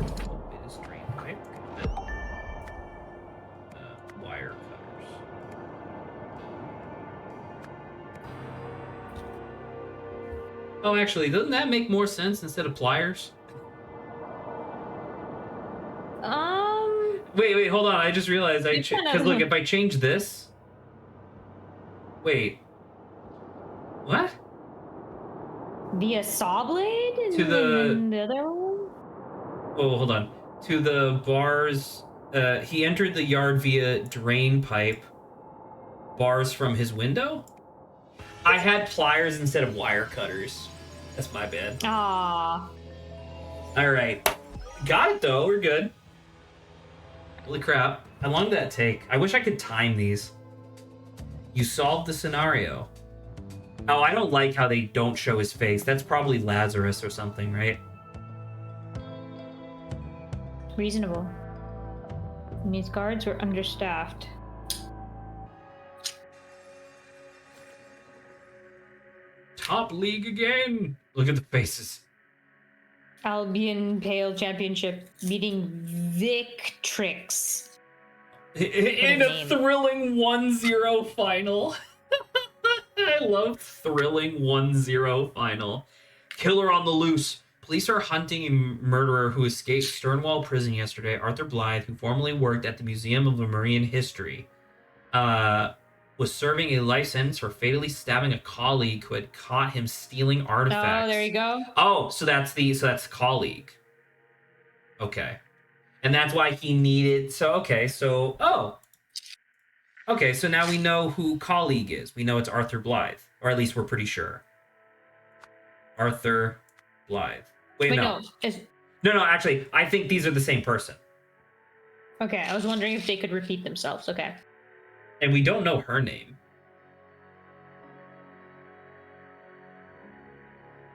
It is drain pipe. Got it. Wire cutters. Oh, actually, doesn't that make more sense instead of pliers? Wait, hold on. I just realized because look, if I change this. Wait. What? Via saw blade? To the other one? Oh, hold on. To the bars. He entered the yard via drain pipe. Bars from his window? I had pliers instead of wire cutters. That's my bad. Ah. Alright. Got it, though. We're good. Holy crap. How long did that take? I wish I could time these. You solved the scenario. Oh, I don't like how they don't show his face. That's probably Lazarus or something, right? Reasonable. And these guards were understaffed. Top league again. Look at the faces. Albion Pale Championship beating Victrix. In a thrilling 1-0 final. I love thrilling 1-0 final. Killer on the loose. Police are hunting a murderer who escaped Stonewall Prison yesterday. Arthur Blythe, who formerly worked at the Museum of Lemurian History, was serving a life sentence for fatally stabbing a colleague who had caught him stealing artifacts. Oh, there you go. Oh, so that's the colleague. Okay. And that's why he needed... So, okay, so... Oh. Okay, so now we know who colleague is. We know it's Arthur Blythe, or at least we're pretty sure. Arthur Blythe. Wait, no. No, actually, I think these are the same person. Okay, I was wondering if they could repeat themselves. Okay. And we don't know her name.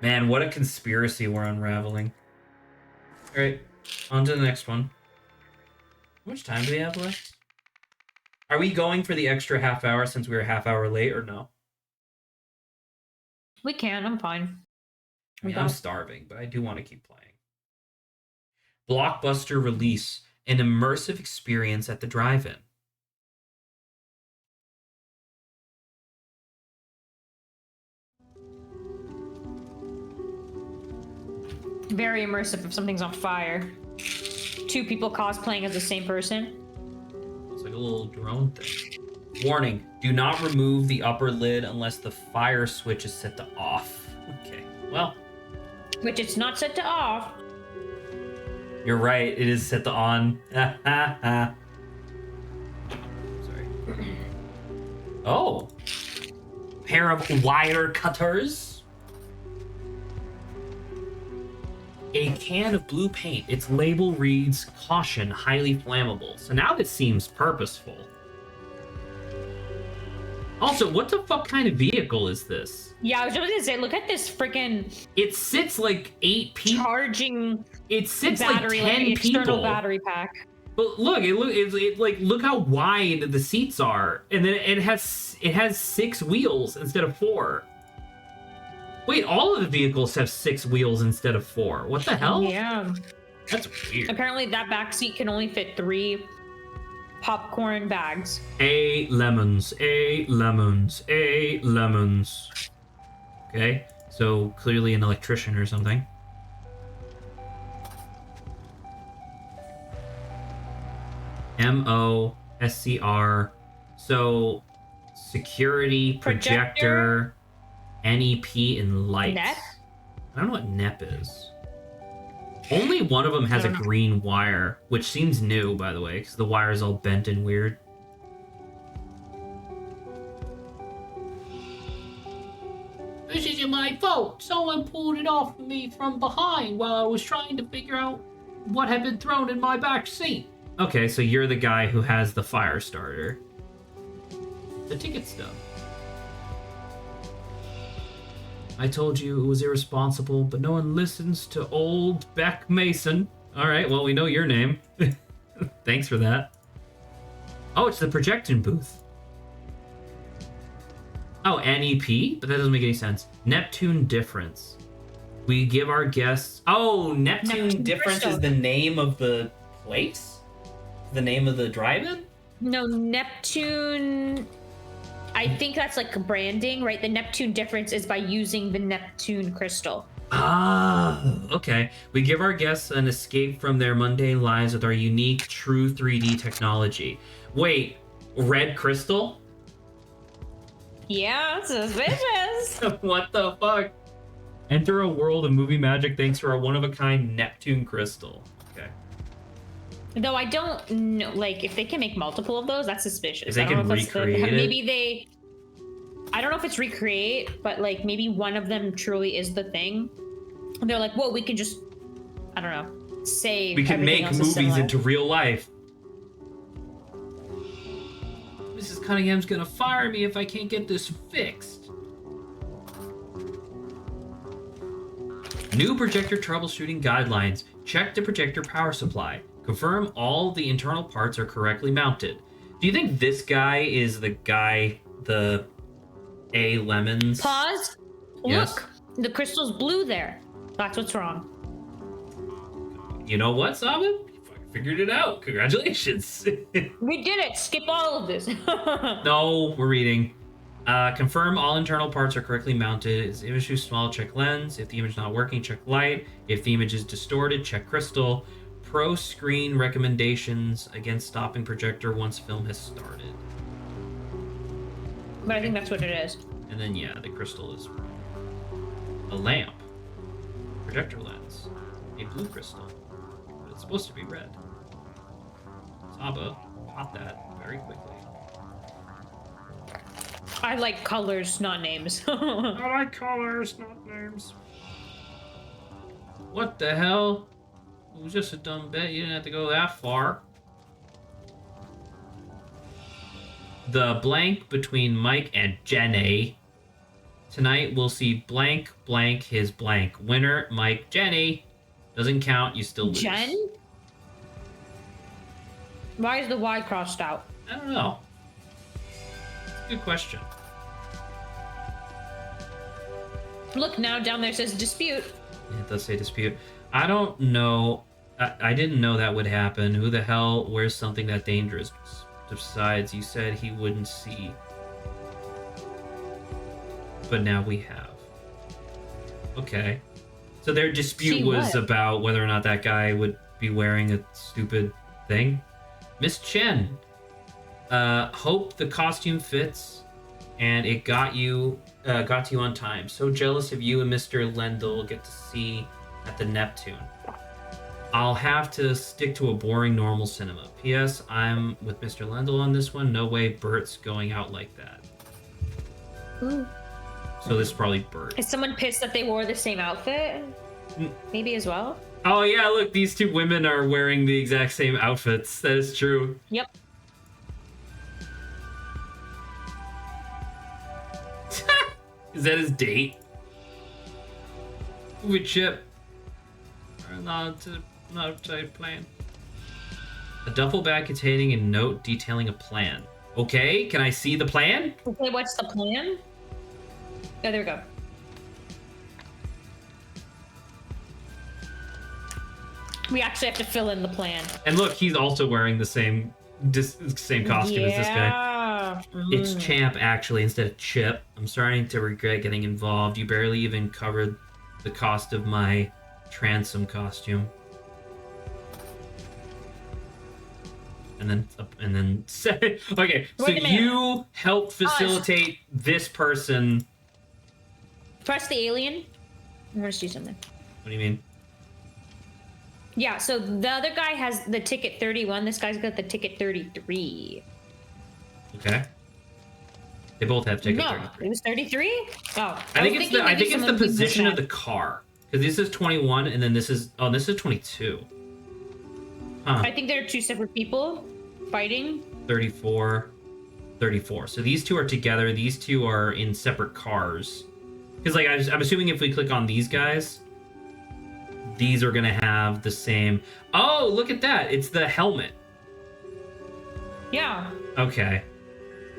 Man, what a conspiracy we're unraveling. All right, on to the next one. How much time do we have left? Are we going for the extra half hour since we were a half hour late, or no? We can. I'm fine. I mean, I'm starving, but I do want to keep playing. Blockbuster release, an immersive experience at the drive-in. Very immersive if something's on fire. 2 people cosplaying as the same person. It's like a little drone thing. Warning, do not remove the upper lid unless the fire switch is set to off. Okay, well. Which it's not set to off. You're right, it is set to on. Sorry. Oh. Pair of wire cutters. A can of blue paint. Its label reads, caution, highly flammable. So now this seems purposeful. Also, what the fuck kind of vehicle is this? Yeah, I was just gonna say, look at this freaking. It sits like 8 people. Charging. It sits battery, like 10 like external people. battery pack. But look, look how wide the seats are, and then it has 6 wheels instead of 4. Wait, all of the vehicles have 6 wheels instead of 4. What the hell? Yeah. That's weird. Apparently, that back seat can only fit 3 popcorn bags. A lemons. Okay, so clearly an electrician or something. MOSCR. So security, projector, NEP, and lights. NEP? I don't know what NEP is. Only one of them has a green wire, which seems new, by the way, because the wire is all bent and weird. This isn't my fault. Someone pulled it off me from behind while I was trying to figure out what had been thrown in my back seat. Okay, so you're the guy who has the fire starter. The ticket stub. I told you it was irresponsible, but no one listens to old Beck Mason. All right, well, we know your name. Thanks for that. Oh, it's the projection booth. Oh, NEP? But that doesn't make any sense. Neptune Difference. We give our guests... Oh, Neptune Difference is the name of the place? The name of the drive-in? No, Neptune... I think that's like branding, right? The Neptune Difference is by using the Neptune crystal. Ah, okay. We give our guests an escape from their mundane lives with our unique, true 3D technology. Wait, red crystal? Yeah, suspicious. What the fuck? Enter a world of movie magic thanks to our one-of-a-kind Neptune crystal. Okay. Though I don't know, like, if they can make multiple of those, that's suspicious. If they can recreate it? Maybe they... I don't know if it's recreate, but, like, maybe one of them truly is the thing. And they're like, whoa, we can just... I don't know. Say we can make movies into real life. Mrs. Cunningham's gonna fire me if I can't get this fixed. New projector troubleshooting guidelines. Check the projector power supply. Confirm all the internal parts are correctly mounted. Do you think this guy is the guy, the A Lemons? Pause. Yes. Look, the crystal's blue there. That's what's wrong. You know what, Saba? You fucking figured it out. Congratulations. We did it. Skip all of this. No, we're reading. Confirm all internal parts are correctly mounted. Is the image too small? Check lens. If the image is not working, check light. If the image is distorted, check crystal. Pro screen recommendations against stopping projector once film has started. But I think that's what it is. And then, yeah, the crystal is a lamp. Projector lens. A blue crystal. But it's supposed to be red. Saba caught that very quickly. I like colors, not names. I like colors, not names. What the hell? It was just a dumb bet. You didn't have to go that far. The blank between Mike and Jenny. Tonight we'll see blank blank his blank. Winner, Mike, Jenny. Doesn't count, you still lose. Jen? Why is the Y crossed out? I don't know. Good question. Look, now down there says dispute. Yeah, it does say dispute. I don't know. I didn't know that would happen. Who the hell wears something that dangerous? Besides, you said he wouldn't see. But now we have. Okay. So their dispute was about whether or not that guy would be wearing a stupid thing. Miss Chen. Hope the costume fits and it got to you on time. So jealous of you and Mr. Lendl get to see at the Neptune. I'll have to stick to a boring normal cinema. P.S. I'm with Mr. Lendl on this one. No way Bert's going out like that. Ooh. So this is probably Bert. Is someone pissed that they wore the same outfit? Maybe as well? Oh yeah, look, these two women are wearing the exact same outfits. That is true. Yep. Is that his date? Movie chip. Not a tight plan. A duffel bag containing a note detailing a plan. Okay, can I see the plan? Okay, what's the plan? Oh, there we go. We actually have to fill in the plan. And look, he's also wearing the same costume as this guy. It's Champ, actually, instead of Chip. I'm starting to regret getting involved. You barely even covered the cost of my transom costume. And then say, okay, so you helped facilitate this person. Press the alien. I want to see something. What do you mean? Yeah, so the other guy has the ticket 31. This guy's got the ticket 33. Okay. They both have ticket 33. No, it was 33? Oh. I think it's the position of the car. Because this is 21 and then this is 22. Huh. I think they're two separate people fighting. 34. So these two are together. These two are in separate cars. Because like I'm assuming if we click on these guys, these are gonna have the same. Oh, look at that! It's the helmet. Yeah. Okay.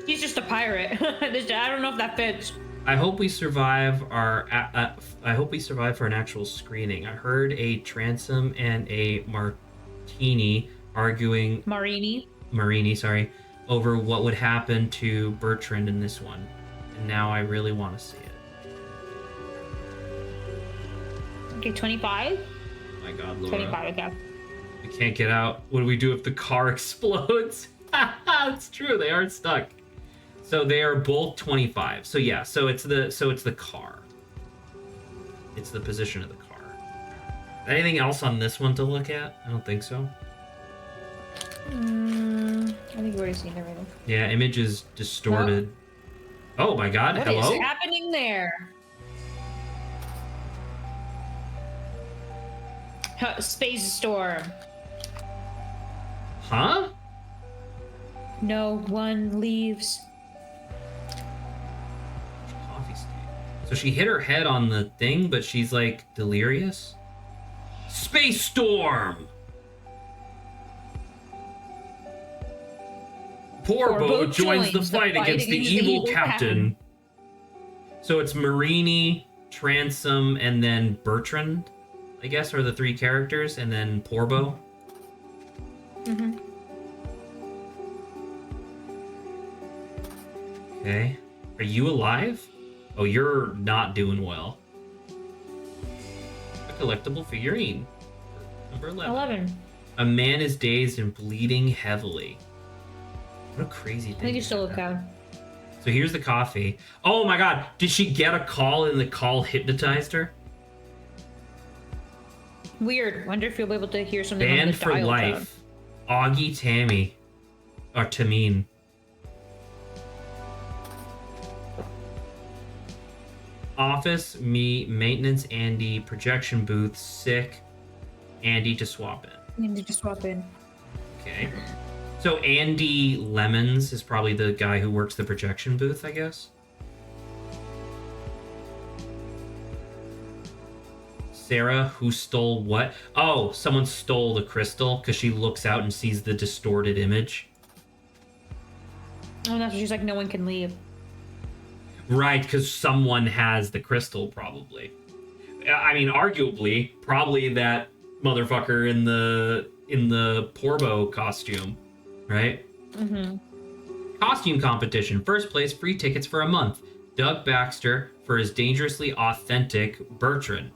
He's just a pirate. I don't know if that fits. I hope we survive I hope we survive for an actual screening. I heard a transom and a martini arguing. Marini, sorry, over what would happen to Bertrand in this one, and now I really want to see it. Okay, 25. Oh my God, Laura. 25. Okay. We can't get out. What do we do if the car explodes? It's true. They aren't stuck. So they are both 25. So yeah. So it's the car. It's the position of the car. Anything else on this one to look at? I don't think so. I think we've already seen everything. Yeah, image is distorted. Oh my God! What hello. What is happening there? Space storm. Huh? No one leaves. Coffee stain. So she hit her head on the thing, but she's like delirious. Space storm. Porbo joins the fight against the evil captain. So it's Marini, Transom, and then Bertrand, I guess, are the three characters, and then Porbo. Mm-hmm. Okay. Are you alive? Oh, you're not doing well. A collectible figurine. Number 11. A man is dazed and bleeding heavily. What a crazy thing. I think you still look out. So here's the coffee. Oh my God. Did she get a call and the call hypnotized her? Weird. Wonder if you'll be able to hear something Banned on the for dial life. Augie Tammy. Or Tamine. office, me, maintenance, Andy, projection booth, sick, Andy to swap in. We need to just swap in. Okay. So Andy Lemons is probably the guy who works the projection booth, I guess. Sarah, who stole what? Oh, someone stole the crystal because she looks out and sees the distorted image. Oh, that's she's like, no one can leave. Right, because someone has the crystal, probably. I mean, arguably, probably that motherfucker in the Porbo costume, right? Mm-hmm. Costume competition. First place, free tickets for a month. Doug Baxter for his dangerously authentic Bertrand.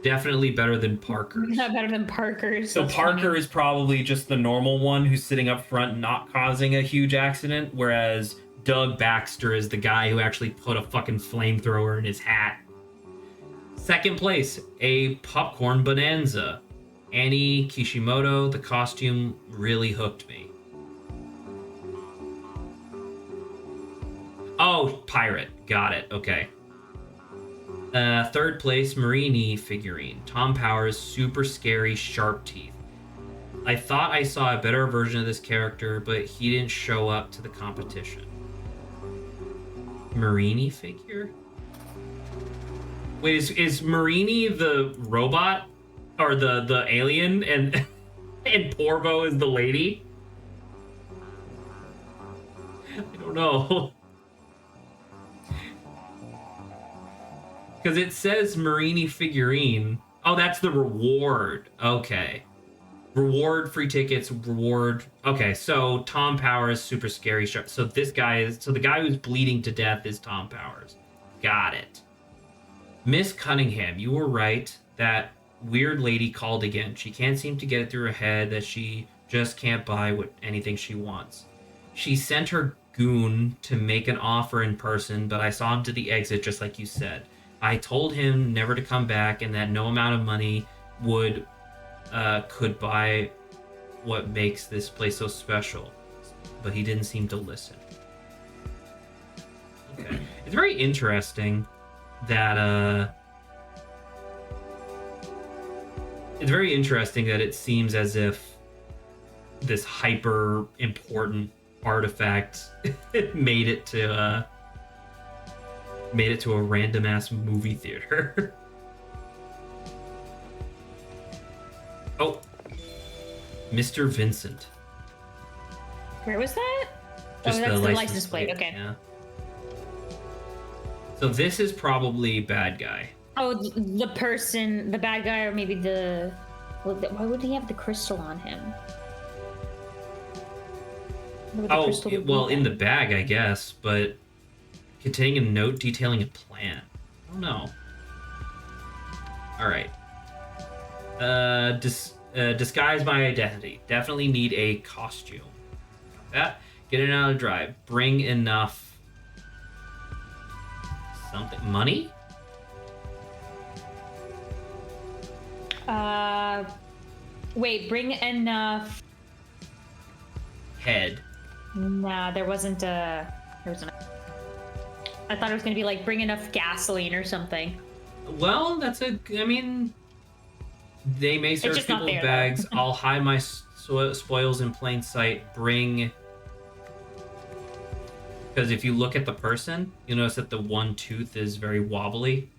Definitely better than Parker's. Not better than Parker's. So That's Parker funny. is probably just the normal one who's sitting up front not causing a huge accident, whereas Doug Baxter is the guy who actually put a fucking flamethrower in his hat. Second place, a popcorn bonanza. Annie Kishimoto, the costume really hooked me. Oh, pirate. Got it. Okay. Third place, Marini figurine. Tom Powers, super scary, sharp teeth. I thought I saw a better version of this character, but he didn't show up to the competition. Marini figure? Wait, is Marini the robot? Or the alien and Porvo is the lady? I don't know. Because it says Marini figurine. Oh, that's the reward. Okay. Reward, free tickets, reward. Okay, so Tom Powers, super scary. So this guy is... So the guy who's bleeding to death is Tom Powers. Got it. Miss Cunningham, you were right. That weird lady called again. She can't seem to get it through her head that she just can't buy anything she wants. She sent her goon to make an offer in person, but I saw him to the exit just like you said. I told him never to come back and that no amount of money could buy what makes this place so special. But he didn't seem to listen. Okay. It's very interesting that it seems as if this hyper important artifact made it to a random ass movie theater. Oh, Mr. Vincent. Where was that? Just that's the the license plate. Okay. Yeah. So this is probably bad guy. Oh, the person, the bad guy, or maybe the... Why would he have the crystal on him? Oh, well, in the bag, I guess, but containing a note detailing a plan. I don't know. All right. Disguise my identity. Definitely need a costume. Got that. Get it out of drive. Bring enough... something. Money? Wait, bring enough... Head. Nah, there wasn't a... I thought it was gonna be like, bring enough gasoline or something. Well, I mean... They may search just not people's there, bags. I'll hide my spoils in plain sight. Bring... Because if you look at the person, you'll notice that the one tooth is very wobbly.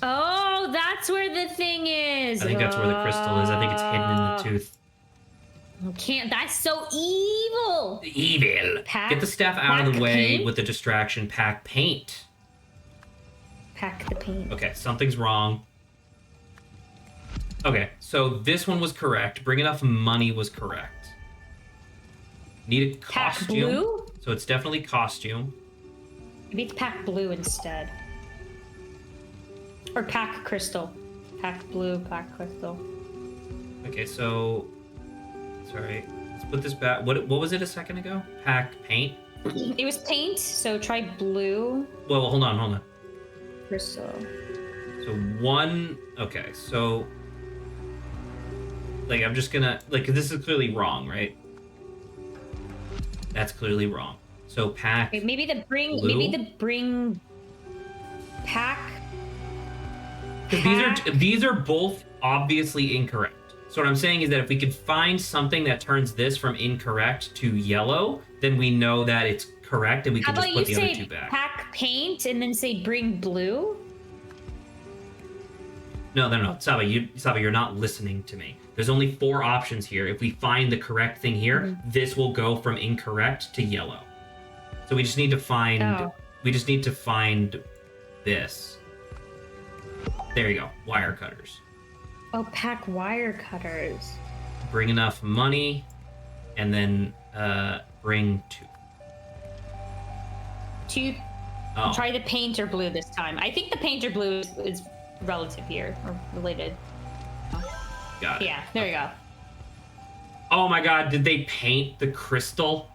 Oh, that's where the thing is. I think that's where the crystal is. I think it's hidden in the tooth. Can't. That's so evil. Evil. Get the staff out of the way with the distraction. Pack paint. Pack the paint. Okay, something's wrong. Okay, so this one was correct. Bring enough money was correct. Need a costume. Pack blue? So it's definitely costume. Maybe it's pack blue instead. Or pack crystal. Pack blue, pack crystal. Okay, so... Sorry. Let's put this back. What was it a second ago? Pack paint? It was paint, so try blue. Well, hold on. Crystal. So one... Okay, so... Like, I'm just gonna... Like, this is clearly wrong, right? That's clearly wrong. So pack... Okay, maybe the bring... blue? Maybe the bring... Pack. Because these are both obviously incorrect. So what I'm saying is that if we could find something that turns this from incorrect to yellow, then we know that it's correct, and we can just put the other two back. Pack paint and then say bring blue? No. Saba, you're not listening to me. There's only 4 options here. If we find the correct thing here, this will go from incorrect to yellow. So we just need to find. Oh. We just need to find this. There you go. Wire cutters. Oh, pack wire cutters. Bring enough money, and then bring 2. 2. Oh. Try the paint or blue this time. I think the paint or blue is relative here, or related. Got it. Yeah, there you go. Oh my god, did they paint the crystal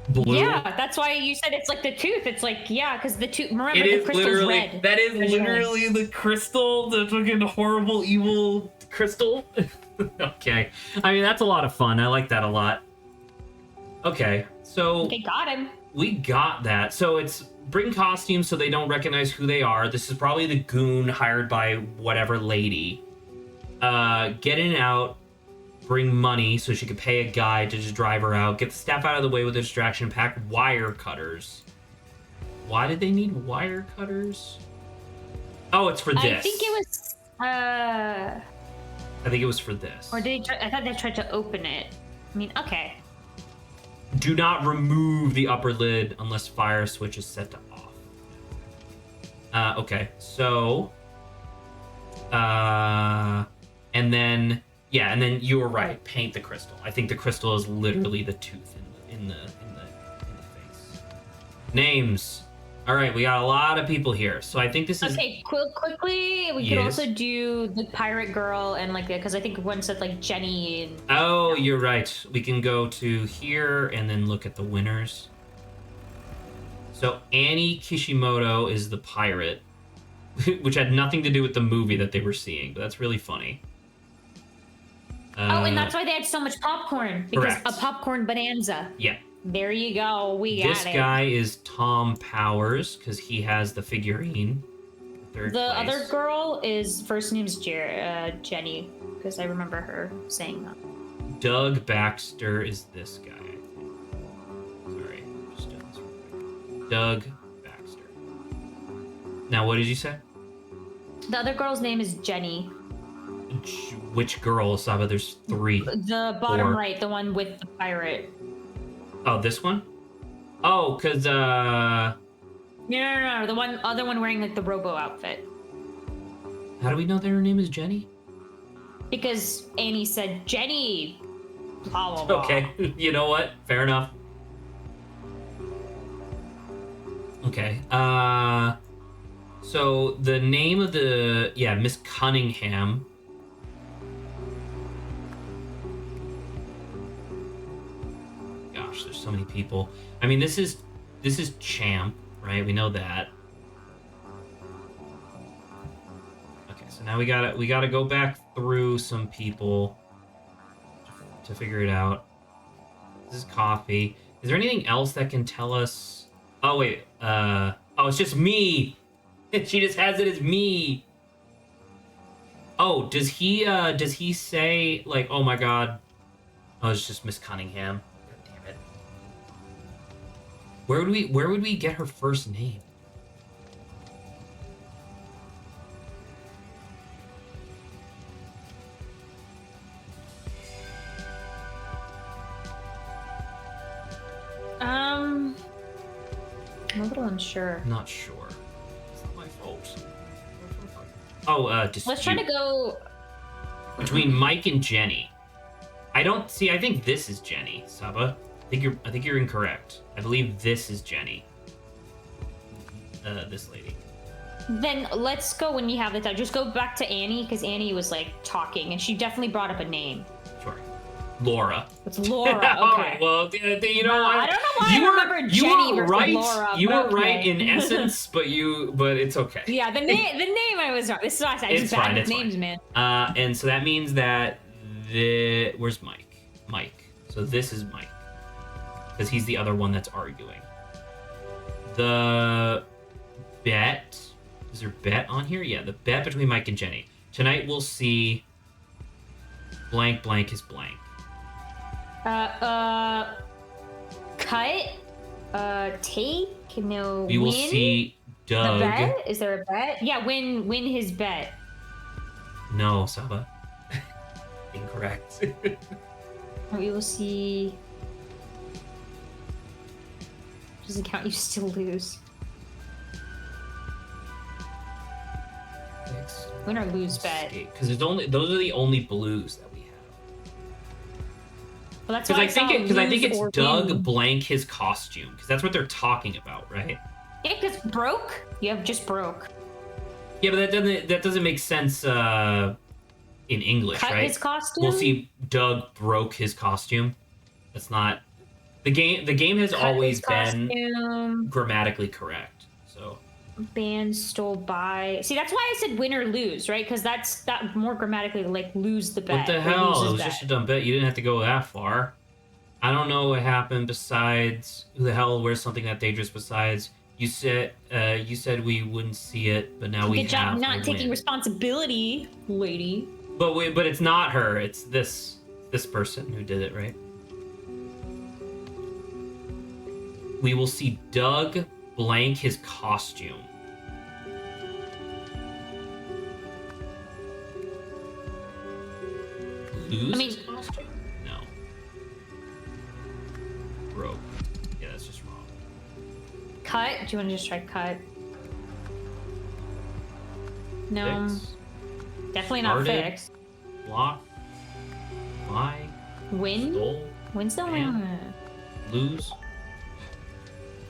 blue? Yeah, that's why you said it's like the tooth. It's like, yeah, because the tooth, remember, It the is crystal's literally, red. that is It's literally the crystal, the fucking horrible, evil crystal. Okay. I mean, that's a lot of fun. I like that a lot. Okay, so Okay, got him. we got that. So it's bring costumes so they don't recognize who they are. This is probably the goon hired by whatever lady. Get in and out. Bring money so she could pay a guy to just drive her out. Get the staff out of the way with a distraction. Pack wire cutters. Why did they need wire cutters? Oh, it's for this. I think it was, I think it was for this. or did I thought they tried to open it. I mean, okay. Do not remove the upper lid unless fire switch is set to off. Okay, so... and then... Yeah, and then you were right. Paint the crystal. I think the crystal is literally the tooth in the face. Names. All right, we got a lot of people here, so I think this is Okay, quickly. We could also do the pirate girl and like because I think one said like Jenny. And... Oh, you're right. We can go to here and then look at the winners. So Annie Kishimoto is the pirate, which had nothing to do with the movie that they were seeing, but that's really funny. Oh, and that's why they had so much popcorn, because correct. a popcorn bonanza. Yeah. There you go. We got This it. guy is Tom Powers because he has the figurine. Third The place. other girl is first name's Jenny, because I remember her saying that. Doug Baxter is this guy, I think. Sorry, I'm just doing this real quick. Doug Baxter. Now, what did you say? The other girl's name is Jenny. Which girl, Saba? There's 3. The bottom 4. right, the one with the pirate. Oh, this one? Oh, because, No, the other one wearing like the robo outfit. how do we know that her name is Jenny? Because Annie said, Jenny, blah, blah, blah. Okay, you know what? Fair enough. Okay, so the name of the, Miss Cunningham. Gosh, there's so many people. I mean, this is Champ, right? We know that. Okay, so now we gotta go back through some people to figure it out. This is Coffee. Is there anything else that can tell us? Oh wait, oh, it's just me. She just has it as me. Oh, does he say like, oh my god? Oh, it's just Miss Cunningham. God damn it. Where would we get her first name? I'm a little unsure. Not sure. It's not my fault. Oh, dispute. Let's try to go. Between Mike and Jenny. I think this is Jenny, Saba. I think you're incorrect. I believe this is Jenny. This lady. Then let's go when you have the time. Just go back to Annie, because Annie was like talking, and she definitely brought up a name. Sure. Laura. It's Laura. Okay. Alright, well, you know what? I don't know why I remember Jenny versus right. Laura. You but were right okay. in essence, but it's okay. Yeah, the name I was wrong. This is not. I'm just bad with names, man. And so that means that where's Mike? Mike. So this is Mike, because he's the other one that's arguing. The bet. Is there bet on here? Yeah, the bet between Mike and Jenny. Tonight we'll see blank blank is blank. Cut. Take. No. We will win? see Doug. The bet? Is there a bet? Yeah, win his bet. No, Saba. Incorrect. We will see. Doesn't count. You still lose. Win or lose bet. Because those are the only blues that we have. Well, that's why I think it's Doug win. blank his costume, because that's what they're talking about, right? Yeah, because broke. You have just broke. Yeah, but that doesn't make sense in English, Cut right? his costume. We'll see Doug broke his costume. That's not the game. The game has always been grammatically correct. So band stole by. See, that's why I said win or lose, right? Because that more grammatically like lose the bet. What the hell? It was just a dumb bet. You didn't have to go that far. I don't know what happened besides who the hell wears something that dangerous besides. You said we wouldn't see it, but now we have. Good job not taking responsibility, lady. But it's not her. It's this person who did it, right? We will see Doug blank his costume. Lose his costume? No. Broke. Yeah, that's just wrong. Cut? Do you want to just try cut? No. Fix. Definitely not Started. fix. Block. Lie. Win? Stole. Win's the one. Lose.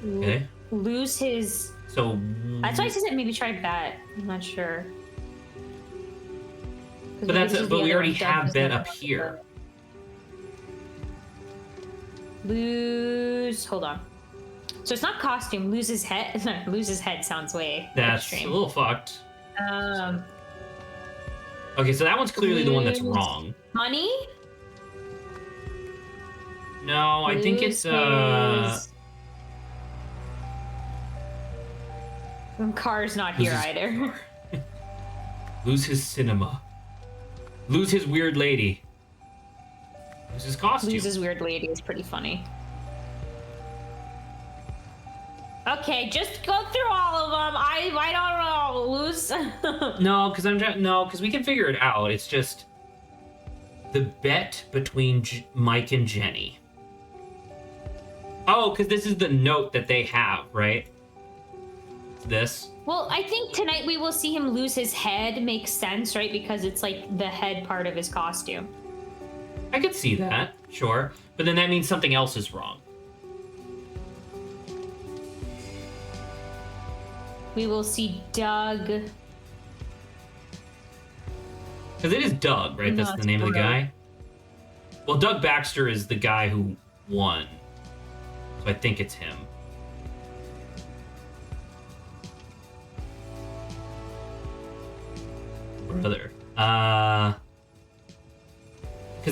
Okay. Lose his. So. That's why I said maybe try bet. I'm not sure. But we already have bet up here. Lose. Hold on. So it's not costume. Lose his head. Lose his head sounds way That's extreme. a little fucked. Um. Okay, so that one's clearly the one that's wrong. Money? No, I think it's Car's not here either. Lose his cinema. Lose his weird lady. Lose his costume. Lose his weird lady is pretty funny. Okay, just go through all of them. I don't know. Lose. No, because we can figure it out. It's just the bet between Mike and Jenny. Oh, because this is the note that they have, right? This. Well, I think tonight we will see him lose his head. Makes sense, right? Because it's like the head part of his costume. I could see that, sure. But then that means something else is wrong. We will see Doug. Because it is Doug, right? No, That's the name of the guy. Well, Doug Baxter is the guy who won. So I think it's him. Brother. Because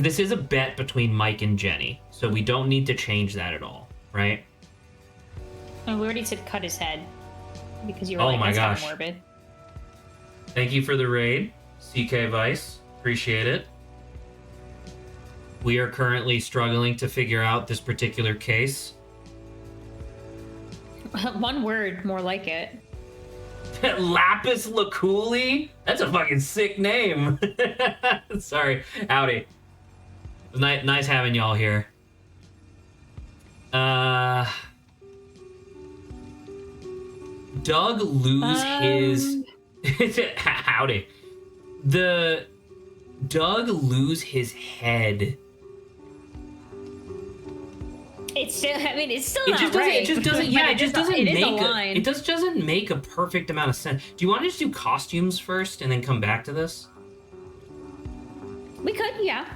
this is a bet between Mike and Jenny. So we don't need to change that at all, right? And we already said cut his head. Because you were Oh like, my that's gosh. kind of morbid. Thank you for the raid, CK Vice. Appreciate it. We are currently struggling to figure out this particular case. One word, more like it. Lapis Lazuli? That's a fucking sick name. Sorry. Howdy. Nice having y'all here. Doug lose his... Howdy. Doug lose his head. It's still, I mean, it's still It not just doesn't. right. It just doesn't. Yeah, it just doesn't it is make. a line. It just doesn't make a perfect amount of sense. Do you want to just do costumes first and then come back to this? We could, yeah.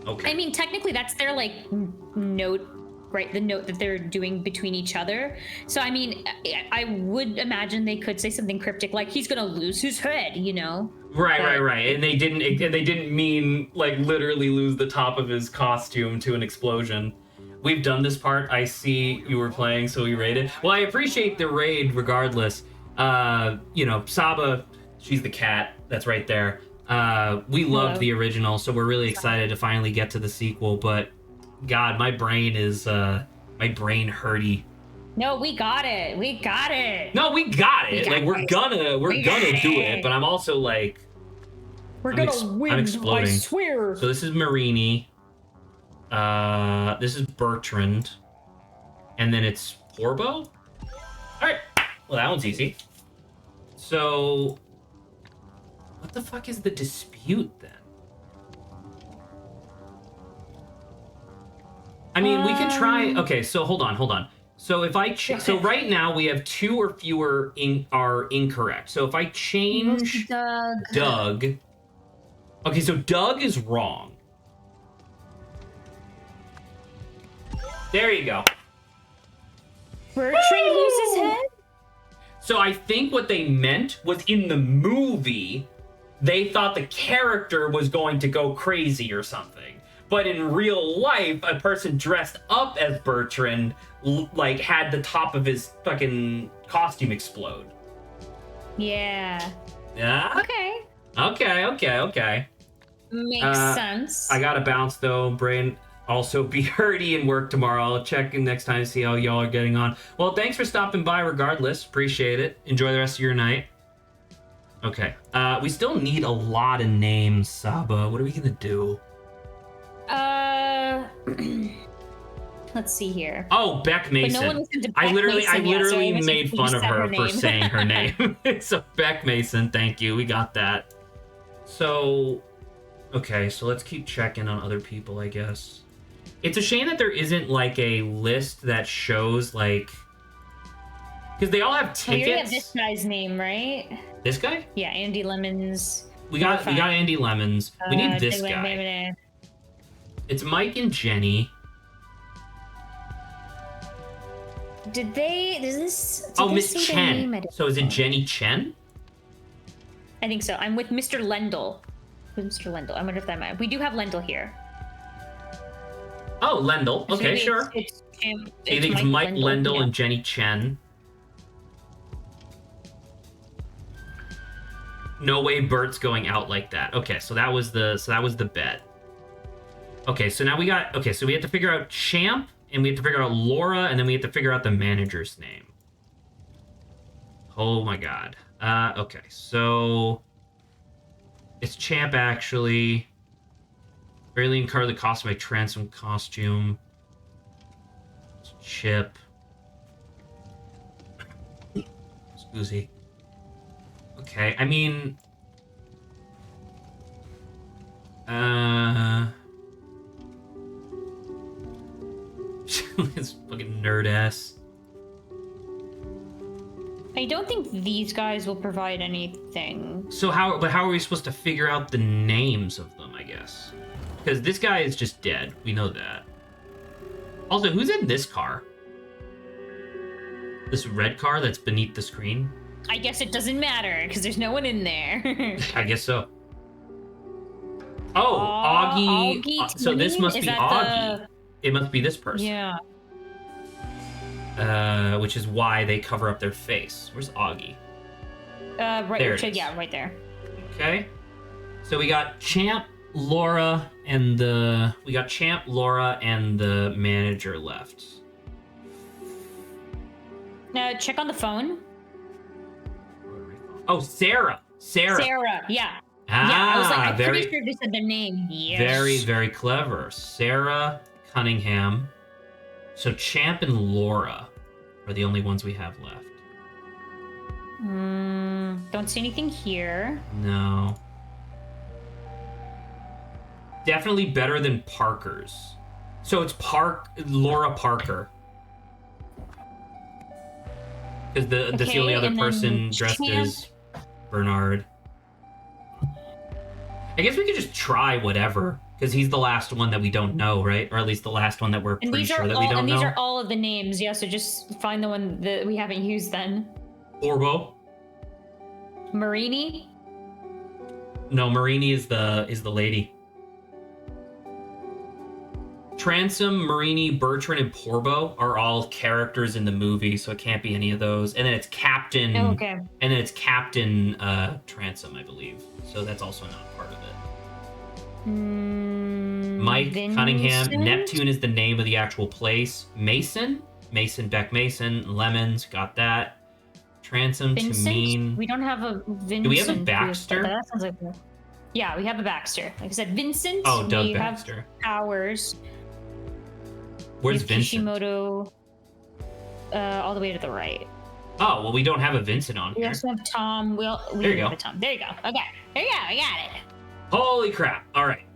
Okay. I mean, technically, that's their like note, right? The note that they're doing between each other. So, I mean, I would imagine they could say something cryptic like he's gonna lose his head, you know? Right. And they didn't mean like literally lose the top of his costume to an explosion. We've done this part. I see you were playing, so we raided. Well, I appreciate the raid regardless. Saba, she's the cat that's right there. We loved the original, so we're really excited to finally get to the sequel. But God, my brain hurty. No, we got it. We got it. No, we got it. We're gonna do it. But I'm also like, we're gonna win. I'm exploding. I swear. So this is Marini. This is Bertrand, and then it's Porbo. All right. Well, that one's easy. So, what the fuck is the dispute then? I mean, we can try. Okay, so hold on. So if I so right now we have 2 or fewer are incorrect. So if I change Doug. Okay, so Doug is wrong. There you go. Bertrand loses his head? So I think what they meant was in the movie, they thought the character was going to go crazy or something. But in real life, a person dressed up as Bertrand, had the top of his fucking costume explode. Yeah. Yeah? Okay. Makes sense. I gotta bounce, though. Brain also be hurty and work tomorrow. I'll check in next time to see how y'all are getting on. Well, thanks for stopping by regardless. Appreciate it. Enjoy the rest of your night. Okay. We still need a lot of names, Saba. What are we gonna do? Let's see here. Oh, Beck Mason. But no one listened to Beck I literally Mason made fun of her for saying her name. So Beck Mason, thank you. We got that. So, okay, so let's keep checking on other people, I guess. It's a shame that there isn't a list that shows because they all have tickets. You already have this guy's name, right? This guy? Yeah, Andy Lemons. We got Andy Lemons. We need this guy. It's Mike and Jenny. Did this? Miss Chen. So is it Jenny Chen? I think so. I'm with Mr. Lendl. Who's Mr. Lendl? I wonder if that might. We do have Lendl here. Oh, Lendl. Okay, sure. You think it's Mike Lendl and Jenny Chen? No way Bert's going out like that. Okay, so that was the bet. Okay, so now we have to figure out Champ, and we have to figure out Laura, and then we have to figure out the manager's name. Oh my god. Okay, so it's Champ actually. Barely incur the cost of my transom costume. It's Chip. Scoozy. Okay, I mean... This fucking nerd ass. I don't think these guys will provide anything. So how are we supposed to figure out the names of them, I guess? Because this guy is just dead. We know that. Also, who's in this car? This red car that's beneath the screen? I guess it doesn't matter, because there's no one in there. I guess so. Oh, Augie. So this must be Augie. It must be this person. Yeah. Which is why they cover up their face. Where's Augie? Right there. Yeah, right there. Okay. So we got Champ, Laura, and the manager left. Check on the phone. Oh, Sarah. Yeah. Ah, I was like, I'm pretty sure they said their name. Yes. Very, very clever. Sarah Cunningham. So Champ and Laura are the only ones we have left. Don't see anything here. No. Definitely better than Parker's. So it's Laura Parker. Because that's the only other person dressed as Bernard. I guess we could just try whatever, because he's the last one that we don't know, right? Or at least the last one that we're pretty sure that we don't know. And these are all of the names, yeah, so just find the one that we haven't used then. Orbo? Marini? No, Marini is the lady. Transom, Marini, Bertrand, and Porbo are all characters in the movie, so it can't be any of those. And then it's Captain. Oh, okay. And then it's Captain Transom, I believe. So that's also not part of it. Mike Vincent? Cunningham. Neptune is the name of the actual place. Mason, Beck Mason. Lemons, got that. Transom Vincent? to mean. We don't have a Vincent. Do we have a Baxter? That sounds like. Yeah, we have a Baxter. Like I said, Vincent. Oh, Doug we Baxter. Have Powers. Where's We have Vincent? Kishimoto. All the way to the right. Oh, well, we don't have a Vincent on We here. also have Tom. We There you have go. a Tom. There you go. Okay. There you go. I got it. Holy crap. All right.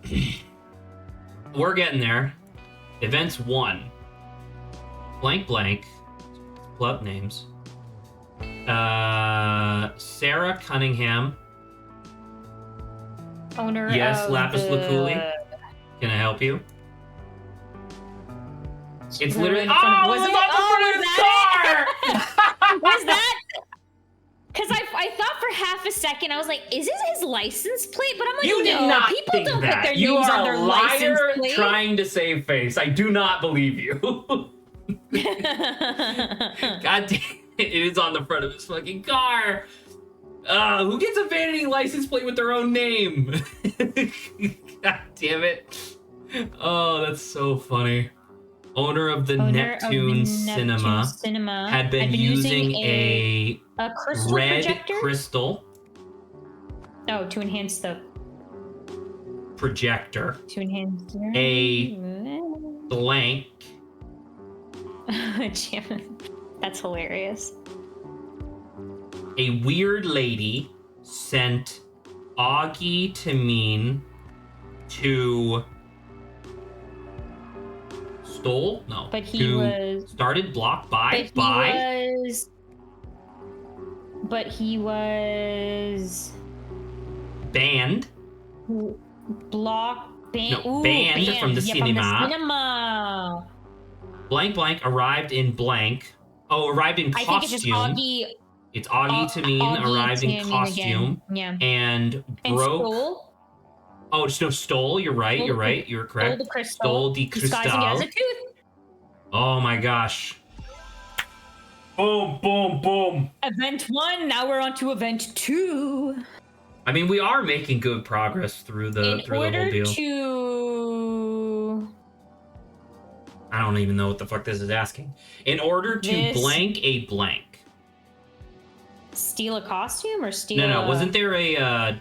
We're getting there. Events 1. Blank blank. Pull up names. Sarah Cunningham. Owner Yes, of Lapis the... Lazuli. Can I help you? It's literally. in front of- Oh, was it's it? on the front of his car! Was that? Because I thought for half a second, I was like, is this his license plate? But I'm like, You did no, not people think don't that. put their You names are on their a license liar plate. trying to save face. I do not believe you. God damn it is on the front of his fucking car. Who gets a vanity license plate with their own name? God damn it. Oh, that's so funny. Owner of the Neptune Cinema had been using a crystal red projector? crystal Oh, to enhance the... projector. To enhance... A blank. Damn, that's hilarious. A weird lady sent Augie to mean to stole? No. But he to was... started blocked by But he was... banned. Banned from the cinema. From the cinema. Blank blank arrived in blank. Oh, arrived in costume. I think it's just Augie. It's Augie to mean Augie arrived in Tammy costume. again. Yeah. And And broke. stole. Oh, no, stole. You're right. Stole You're the- right. You're correct. Stole the crystal. Stole the Disguising it as crystal. a tooth. Oh my gosh. Boom, boom, boom. Event 1. Now we're on to event 2. I mean, we are making good progress through the In whole order deal. to... I don't even know what the fuck this is asking. In order to This- blank a blank. Steal a costume or steal No, a... wasn't there a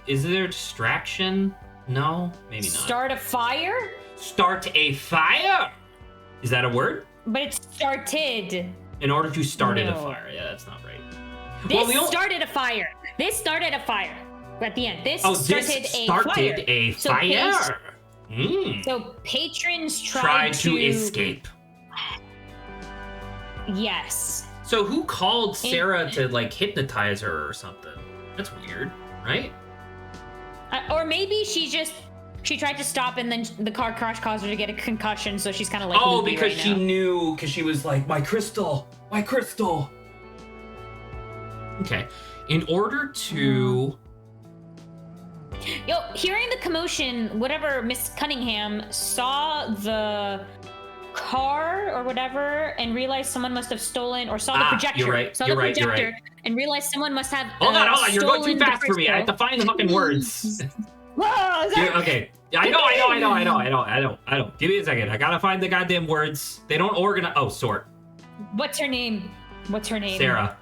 is there a distraction? No, maybe not. Start a fire? Start a fire. Is that a word? But it started. In order to start a No. fire. Yeah, that's not right. This started a fire. This started a fire. At the end, this started a So fire. So patrons Tried to escape. Yes. So who called Sarah to like hypnotize her or something? That's weird, right? Or maybe she tried to stop and then the car crash caused her to get a concussion, so she's kind of like Oh, loopy because right she now. knew, because she was like, my crystal. Okay. In order to... Yo, hearing the commotion, whatever, Miss Cunningham saw the car or whatever and realized someone must have stolen, or saw the projector. You're right. Saw You're the right. projector You're right. and realized someone must have. Hold on. You're going too stolen the fast for me. I have to find the fucking words. Whoa, Okay. I know. Give me a second. I gotta find the goddamn words. They don't organize. Oh, sort. What's her name? Sarah.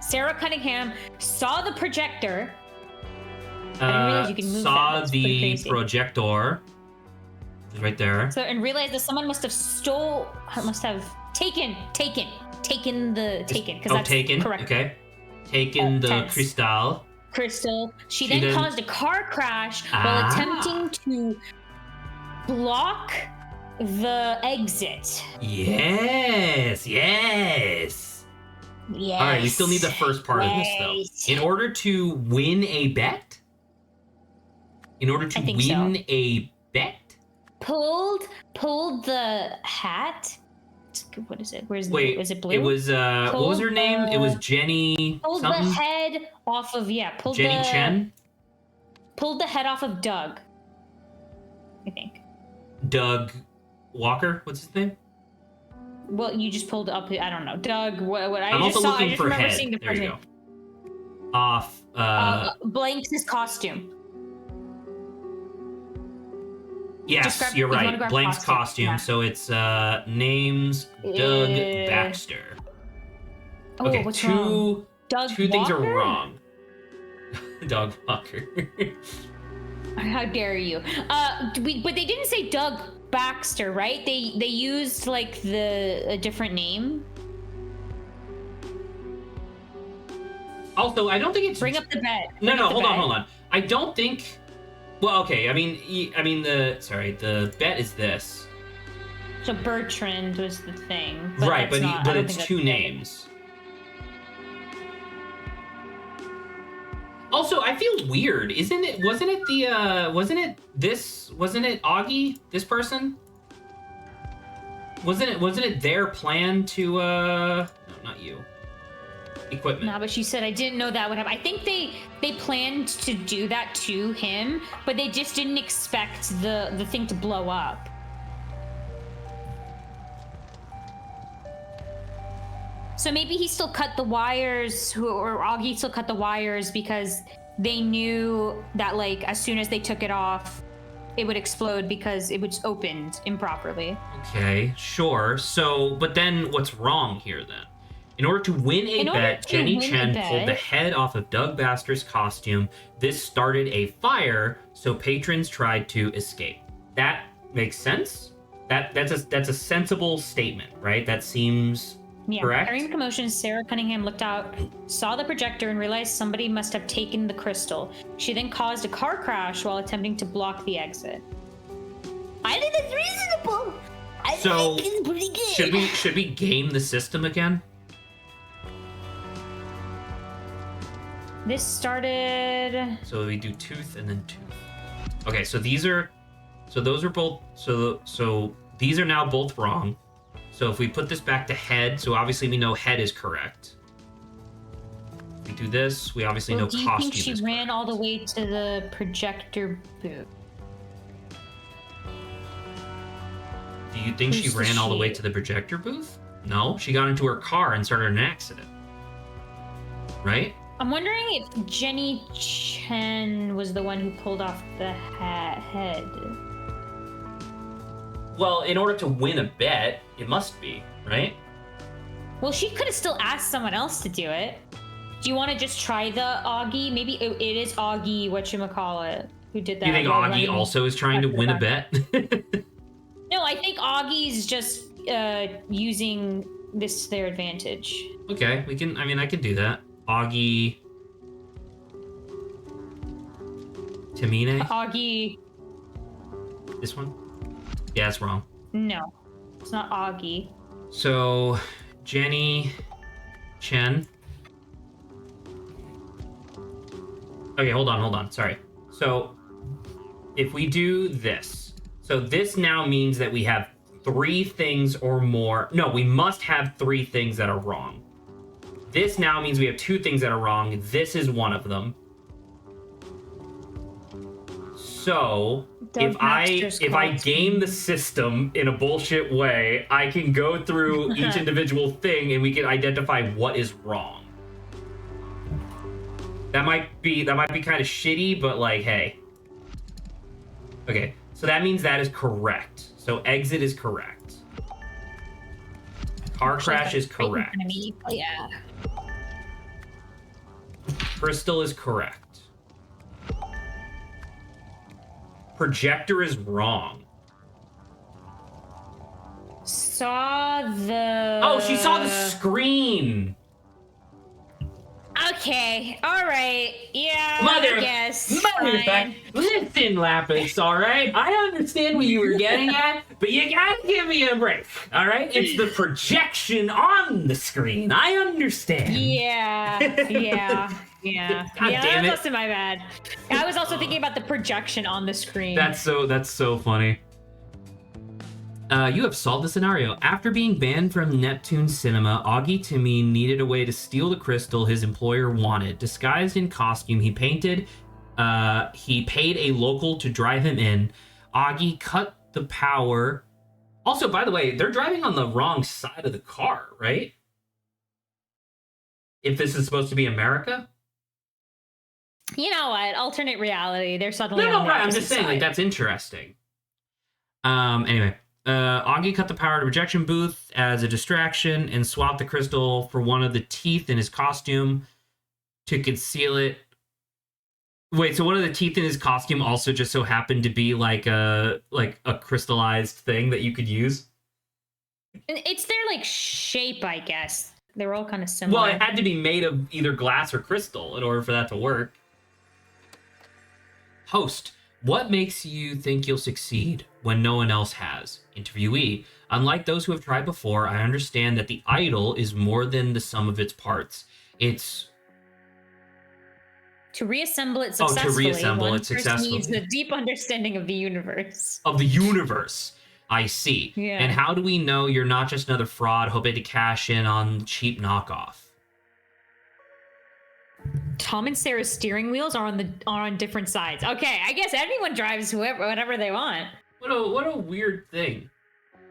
Sarah Cunningham saw the projector. I didn't realize you could move Saw that. That's pretty the crazy. projector. It's right there. So, and realized that someone must have taken. Because that's taken. correct. Okay. Taken the tense. crystal. She She then then- caused a car crash while attempting to block the exit. Yes. Yes. All right, we still need the first part of this though. In order to win a bet. I think so. A bet. Pulled the hat. What is it? Is it blue? It was what was her name? It was Jenny Pulled something. the head off of Jenny Chen. Pulled the head off of Doug. I think. Doug Walker. What's his name? Well, you just pulled up. I don't know, Doug. What I'm also looking for head. Seeing the There you person. go. Off. Blank's costume. Yes, you're right. Blank's costume. Yeah. So it's names Doug Baxter. Oh, Okay, what's wrong? Doug two things are Walker? wrong. Doug Walker. How dare you? But they didn't say Doug Baxter, right? They used like a different name. Also, I don't think it's Bring up the bed. No, hold on. I don't think. Well, okay. I mean the bet is this. So Bertrand was the thing, right? But it's two names. Also, I feel weird. Wasn't it Augie? This person? Wasn't it their plan to no, not you. Equipment. No, but she said I didn't know that would happen. I think they planned to do that to him, but they just didn't expect the thing to blow up. So maybe he still cut the wires, or Augie still cut the wires because they knew that like as soon as they took it off, it would explode because it was opened improperly. Okay, sure. So, but then what's wrong here then? In order to win a bet, Jenny Chen pulled the head off of Doug Baxter's costume. This started a fire, so patrons tried to escape. That makes sense? That's a sensible statement, right? That seems correct? During the commotion, Sarah Cunningham looked out, saw the projector, and realized somebody must have taken the crystal. She then caused a car crash while attempting to block the exit. I think that's reasonable. I think it's pretty good. Should we game the system again? This started. So we do tooth and then tooth. Okay, so these are both these are now both wrong. So if we put this back to head, so obviously we know head is correct. If we do this, we obviously know costume is correct. Do you think she ran all the way to the projector booth? Do you think she ran all the way to the projector booth? No, she got into her car and started an accident. Right? I'm wondering if Jenny Chen was the one who pulled off the head. Well, in order to win a bet, it must be, right? Well, she could have still asked someone else to do it. Do you want to just try the Augie? Maybe it is Augie, whatchamacallit, who did that. You think Augie also is trying to win a bet? No, I think Augie's just using this to their advantage. Okay, I can do that. Augie. Tamine? Augie. This one? Yeah, it's wrong. No, it's not Augie. So, Jenny Chen. Okay, hold on. Sorry. So, if we do this. So, this now means that we have 3 things or more. No, we must have 3 things that are wrong. This now means we have 2 things that are wrong. This is one of them. So, if I game the system in a bullshit way, I can go through each individual thing and we can identify what is wrong. That might be kind of shitty, but like, hey. Okay, so that means that is correct. So exit is correct. Car crash is correct. Yeah. Crystal is correct. Projector is wrong. Saw the... Oh, she saw the screen. Okay, all right, yeah, Mother, I guess. listen, Lapis, all right? I understand what you were getting at, but you gotta give me a break, all right? It's the projection on the screen. I understand. Yeah. God damn it. That's also my bad. I was also thinking about the projection on the screen. That's so funny. You have solved the scenario. After being banned from Neptune Cinema, Augie Tamine needed a way to steal the crystal his employer wanted. Disguised in costume, he paid a local to drive him in. Augie cut the power. Also, by the way, they're driving on the wrong side of the car, right? If this is supposed to be America? You know what? Alternate reality. They're suddenly No, on the right. I'm opposite just saying, like, side. that's interesting. Anyway, Augie cut the power to projection booth as a distraction and swapped the crystal for one of the teeth in his costume to conceal it. Wait, so one of the teeth in his costume also just so happened to be like a crystallized thing that you could use? It's their like shape, I guess. They were all kind of similar. Well, it had to be made of either glass or crystal in order for that to work. Host, what makes you think you'll succeed when no one else has? Interviewee, unlike those who have tried before, I understand that the idol is more than the sum of its parts. It's to reassemble it to successfully, reassemble one it person successfully. needs a deep understanding of the universe. Of the universe. I see. Yeah. And how do we know you're not just another fraud hoping to cash in on cheap knockoff? Tom and Sarah's steering wheels are on different sides. Okay, I guess anyone drives whatever they want. What a weird thing.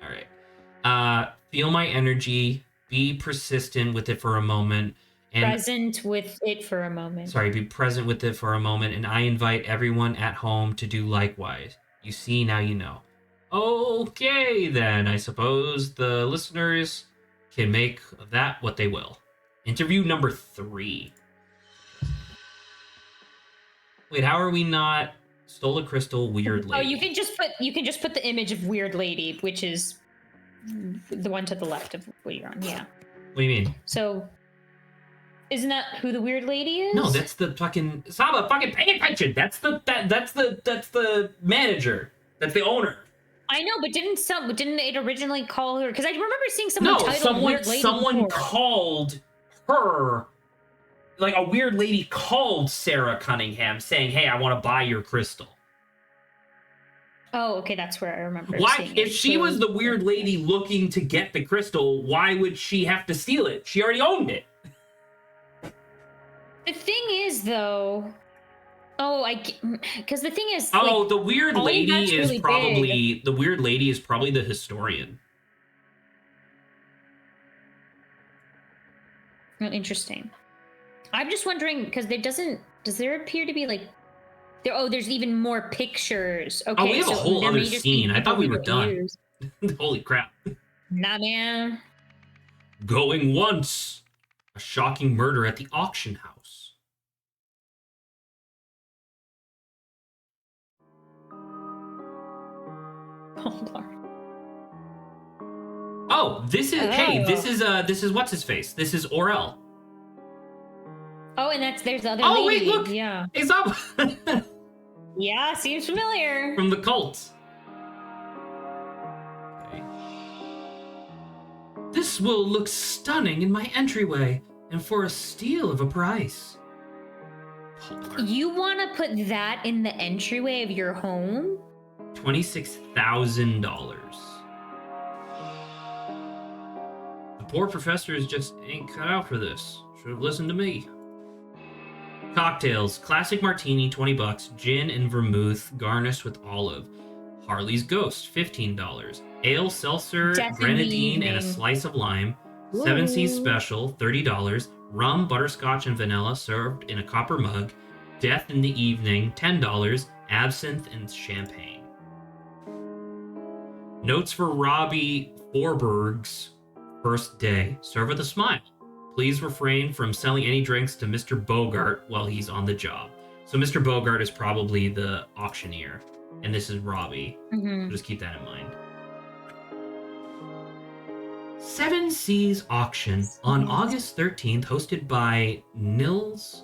All right. Feel my energy. Be persistent with it for a moment. And Present with it for a moment. Sorry, be present with it for a moment, and I invite everyone at home to do likewise. You see, now you know. Okay, then, I suppose the listeners can make of that what they will. Interview number 3. Wait, how are we not stole a crystal, weird lady? Oh, you can just put the image of weird lady, which is the one to the left of what you're on. Yeah. What do you mean? So, isn't that who the weird lady is? No, that's the fucking Saba. Fucking pay attention. That's the manager. That's the owner. I know, but didn't it originally call her? Because I remember seeing someone titled Weird Lady. Someone before. called her, like a weird lady called Sarah Cunningham saying, "Hey, I want to buy your crystal." Oh, okay, that's where I remember. Why, seeing if it. she was the weird lady looking to get the crystal, why would she have to steal it? She already owned it. The thing is, though. Because the thing is. Oh, the weird lady is really probably big. the weird lady is probably the historian. Oh, interesting. I'm just wondering because does there appear to be like there's even more pictures. Okay, we have a whole other scene. I thought we were done. Holy crap. Nah, man. Going once. A shocking murder at the auction house. Oh, Lord. Oh, this is hey, this is what's his face? This is Orel. Oh, and there's the other Oh, lady. wait, look. Yeah. It's up. Yeah, seems familiar. From the cult. Okay. This will look stunning in my entryway, and for a steal of a price. You want to put that in the entryway of your home? $26,000. The poor professors just ain't cut out for this. Should have listened to me. Cocktails: classic martini, $20. Gin and vermouth, garnished with olive. Harley's Ghost, $15. Ale, seltzer, grenadine, and a slice of lime. Ooh. 7 Seas Special, $30. Rum, butterscotch, and vanilla, served in a copper mug. Death in the Evening, $10. Absinthe and champagne. Notes for Robbie Forberg's first day. Serve with a smile. Please refrain from selling any drinks to Mr. Bogart while he's on the job. So Mr. Bogart is probably the auctioneer, and this is Robbie. Mm-hmm. So just keep that in mind. 7 Seas Auction on August 13th, hosted by Nils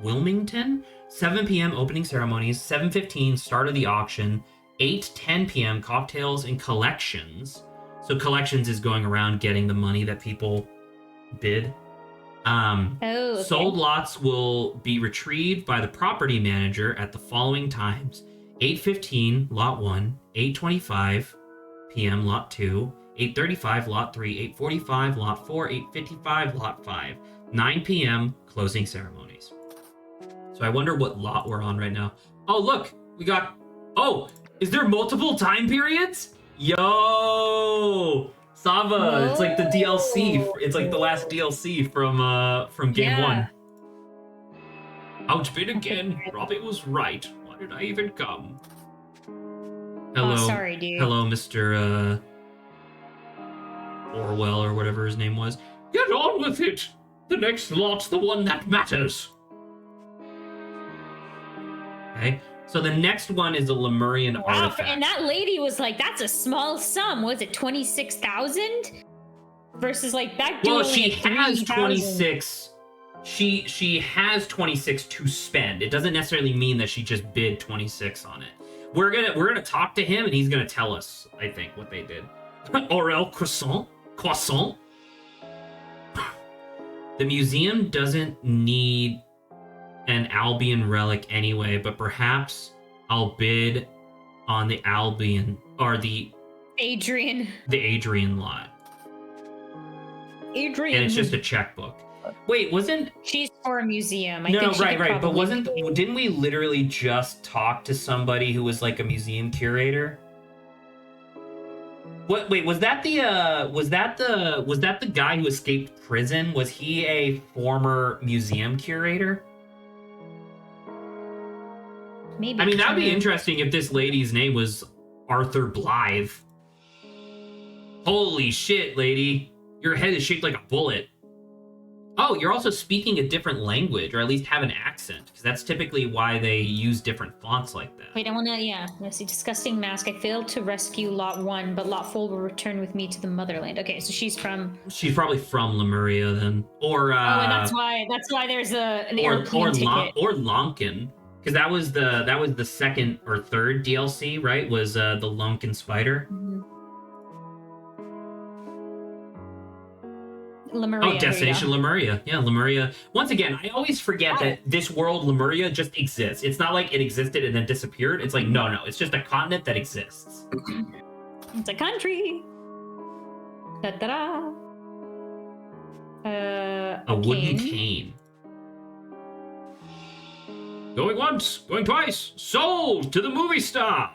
Wilmington. 7 p.m. opening ceremonies, 7:15 start of the auction, 8:10 p.m. cocktails and collections. So collections is going around getting the money that people bid. Okay. Sold lots will be retrieved by the property manager at the following times: 8:15 lot 1, 8:25 p.m. lot 2, 8:35 lot 3, 8:45 lot 4, 8:55 lot 5, 9 p.m. closing ceremonies. So I wonder what lot we're on right now. Oh, look, we got... Oh, Is there multiple time periods? Yo, Sava, it's like the DLC. It's like the last DLC from game one. Outbid again. Robbie was right. Why did I even come? Hello. Oh, sorry, dude. Hello, Mr. Orwell or whatever his name was. Get on with it. The next lot's the one that matters. Okay. So the next one is a Lemurian artifact. And that lady was like, that's a small sum. Was it 26,000? Versus like that dude. Well, she has 3,000. 26. She has 26 to spend. It doesn't necessarily mean that she just bid 26 on it. We're gonna talk to him and he's gonna tell us, I think, what they did. Aurel Croissant. The museum doesn't need an Albion relic anyway, but perhaps I'll bid on the Albion or the Adrian lot. Adrian. And it's just a checkbook. Wait, wasn't she's for a museum? No, right. But didn't we literally just talk to somebody who was like a museum curator? What? Wait, was that the guy who escaped prison? Was he a former museum curator? Maybe. I mean, that'd be interesting if this lady's name was Arthur Blythe. Holy shit, lady. Your head is shaped like a bullet. Oh, you're also speaking a different language, or at least have an accent, because that's typically why they use different fonts like that. Wait, I want to, let's see. Disgusting mask. I failed to rescue Lot 1, but Lot 4 will return with me to the motherland. Okay, so she's probably from Lemuria then. Or, and that's why there's an airplane ticket. Or Lonkin. Because that was the second or third DLC, right? Was the Lunkin Spider. Mm-hmm. Lemuria. Oh, Destination Lemuria. Yeah, Lemuria. Once again, I always forget that this world, Lemuria, just exists. It's not like it existed and then disappeared. It's like, no, it's just a continent that exists. It's a country. Da-da-da. A wooden cane. Going once, going twice. Sold to the movie star.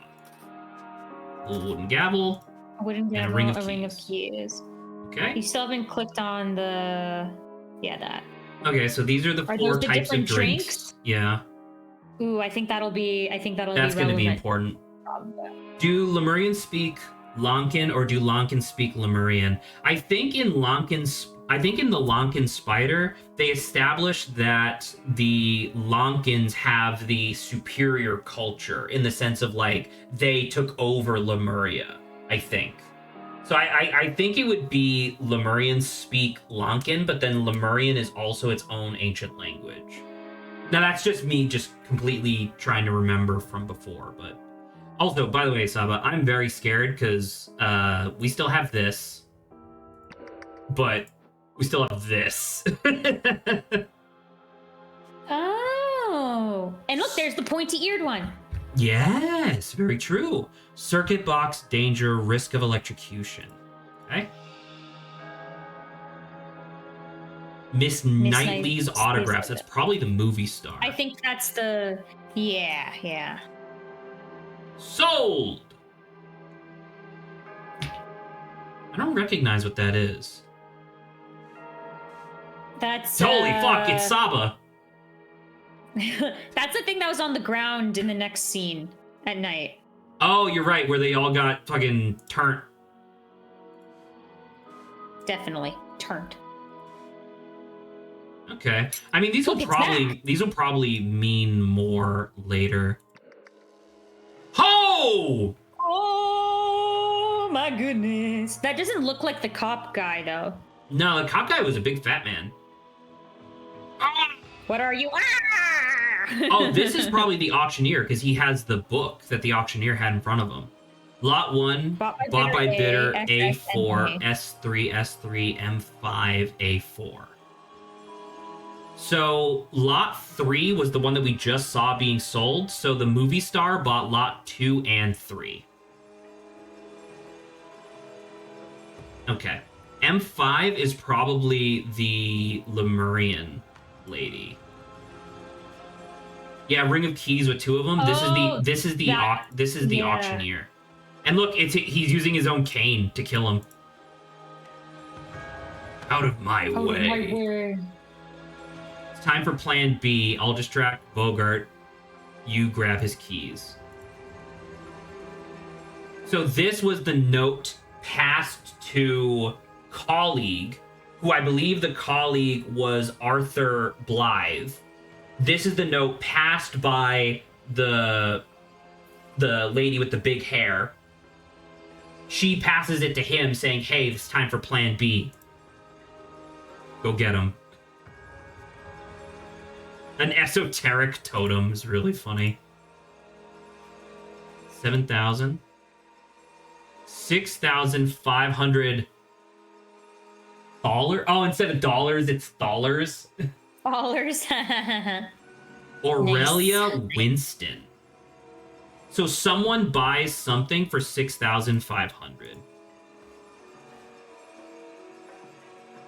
A wooden gavel. And a ring of keys. Okay. You still haven't clicked on the... Yeah, that. Okay, so these are the four types of drinks. Yeah. Ooh, I think that'll be That's going to be important. Do Lemurians speak Lonkin or do Lonkins speak Lemurian? I think in the Lonkin Spider, they established that the Lonkins have the superior culture in the sense of like they took over Lemuria, I think. So I think it would be Lemurians speak Lonkin, but then Lemurian is also its own ancient language. Now that's just me just completely trying to remember from before, but also, by the way, Saba, I'm very scared because we still have this, but we still have this. Oh, and look, there's the pointy-eared one. Yes, very true. Circuit box, danger, risk of electrocution. Okay. Miss Knightley's autographs. That's probably the movie star. I think that's the... Yeah. Sold! I don't recognize what that is. That's... Holy fuck, it's Saba! That's the thing that was on the ground in the next scene at night. Oh, you're right, where they all got fucking turned. Definitely turned. Okay. I mean, these will probably mean more later. Ho! Oh my goodness. That doesn't look like the cop guy though. No, the cop guy was a big fat man. Ah! What are you? Oh, this is probably the auctioneer because he has the book that the auctioneer had in front of him. Lot 1, bought by bidder, A4, S3, S3, M5, A4. So lot 3 was the one that we just saw being sold. So the movie star bought lot 2 and 3. Okay. M5 is probably the Lemurian lady. Yeah, Ring of Keys with 2 of them. This is the auctioneer. And look, he's using his own cane to kill him. Out of my way. It's time for plan B. I'll distract Bogart. You grab his keys. So this was the note passed to colleague, who I believe the colleague was Arthur Blythe. This is the note passed by the lady with the big hair. She passes it to him saying, hey, it's time for plan B. Go get him. An esoteric totem is really funny. 7,000. 6,500 $. Oh, instead of dollars, it's dollars. Dollars. Aurelia Nice. Winston. So someone buys something for 6,500.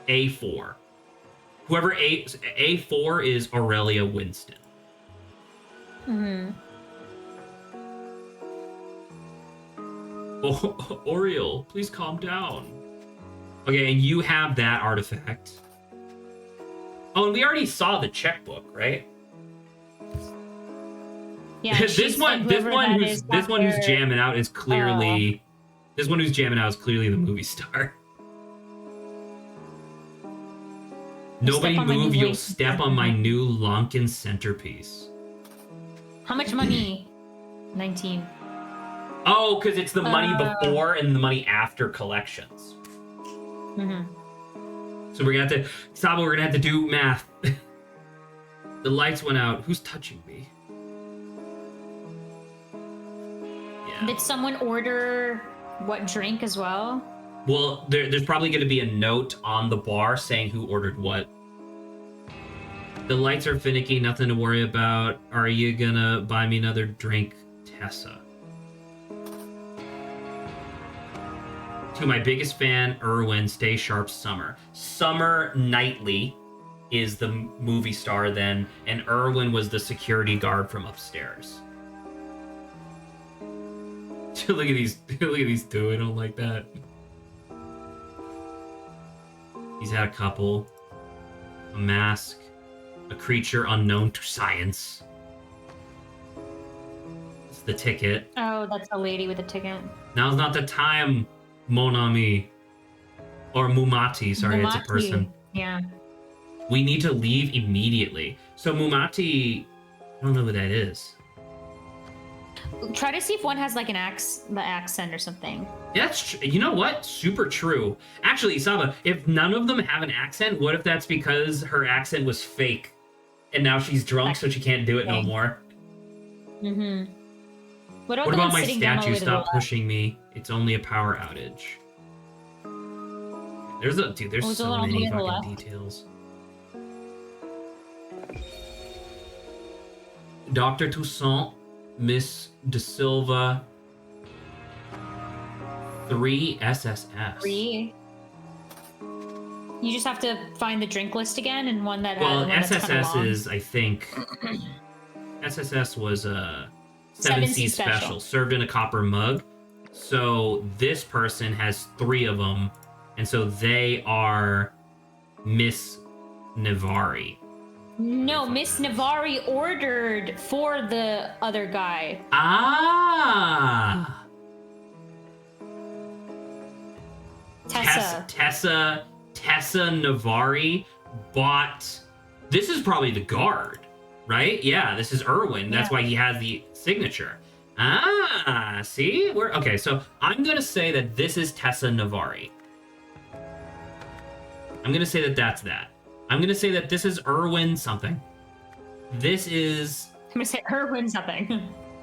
A4. Whoever A4 is Aurelia Winston. Oh, Oriel, please calm down. Okay, and you have that artifact. Oh, and we already saw the checkbook, right? Yeah, this one who's jamming out is clearly the movie star. Nobody move, you'll step on my new Lonkin centerpiece. How much money? 19. Oh, because it's the money before and the money after collections. So we're gonna have to do math. The lights went out. Who's touching me? Yeah. Did someone order what drink as well? Well, there's probably going to be a note on the bar saying who ordered what. The lights are finicky, nothing to worry about. Are you gonna buy me another drink, Tessa? To my biggest fan, Erwin, stay sharp, Summer. Summer Knightley is the movie star then, and Erwin was the security guard from upstairs. Look at these two. I don't like that. He's had a couple. A mask. A creature unknown to science. It's the ticket. Oh, that's a lady with a ticket. Now's not the time, Mon Ami. Or Mumati, sorry, it's a person. Yeah. We need to leave immediately. So Mumati, I don't know who that is. Try to see if one has like the accent or something. Yeah, you know what? Super true. Actually, Saba, if none of them have an accent, what if that's because her accent was fake? And now she's drunk, so she can't do it no more. What about my statue? Stop pushing me. It's only a power outage. There's so many fucking details. Dr. Toussaint, Miss De Silva, 3 SSS. 3. You just have to find the drink list again and one that. Well, one SSS is, I think, SSS was a 7C special, served in a copper mug. So this person has 3 of them, and so they are Miss Navari. No, Miss Navari ordered for the other guy. Ah. Tessa Navari bought. This is probably the guard, right? Yeah, this is Erwin. That's why he has the signature. Ah, see? Okay, so I'm going to say that this is Tessa Navari. I'm going to say that that's that. I'm going to say that this is Erwin something. This is... I'm going to say Erwin something.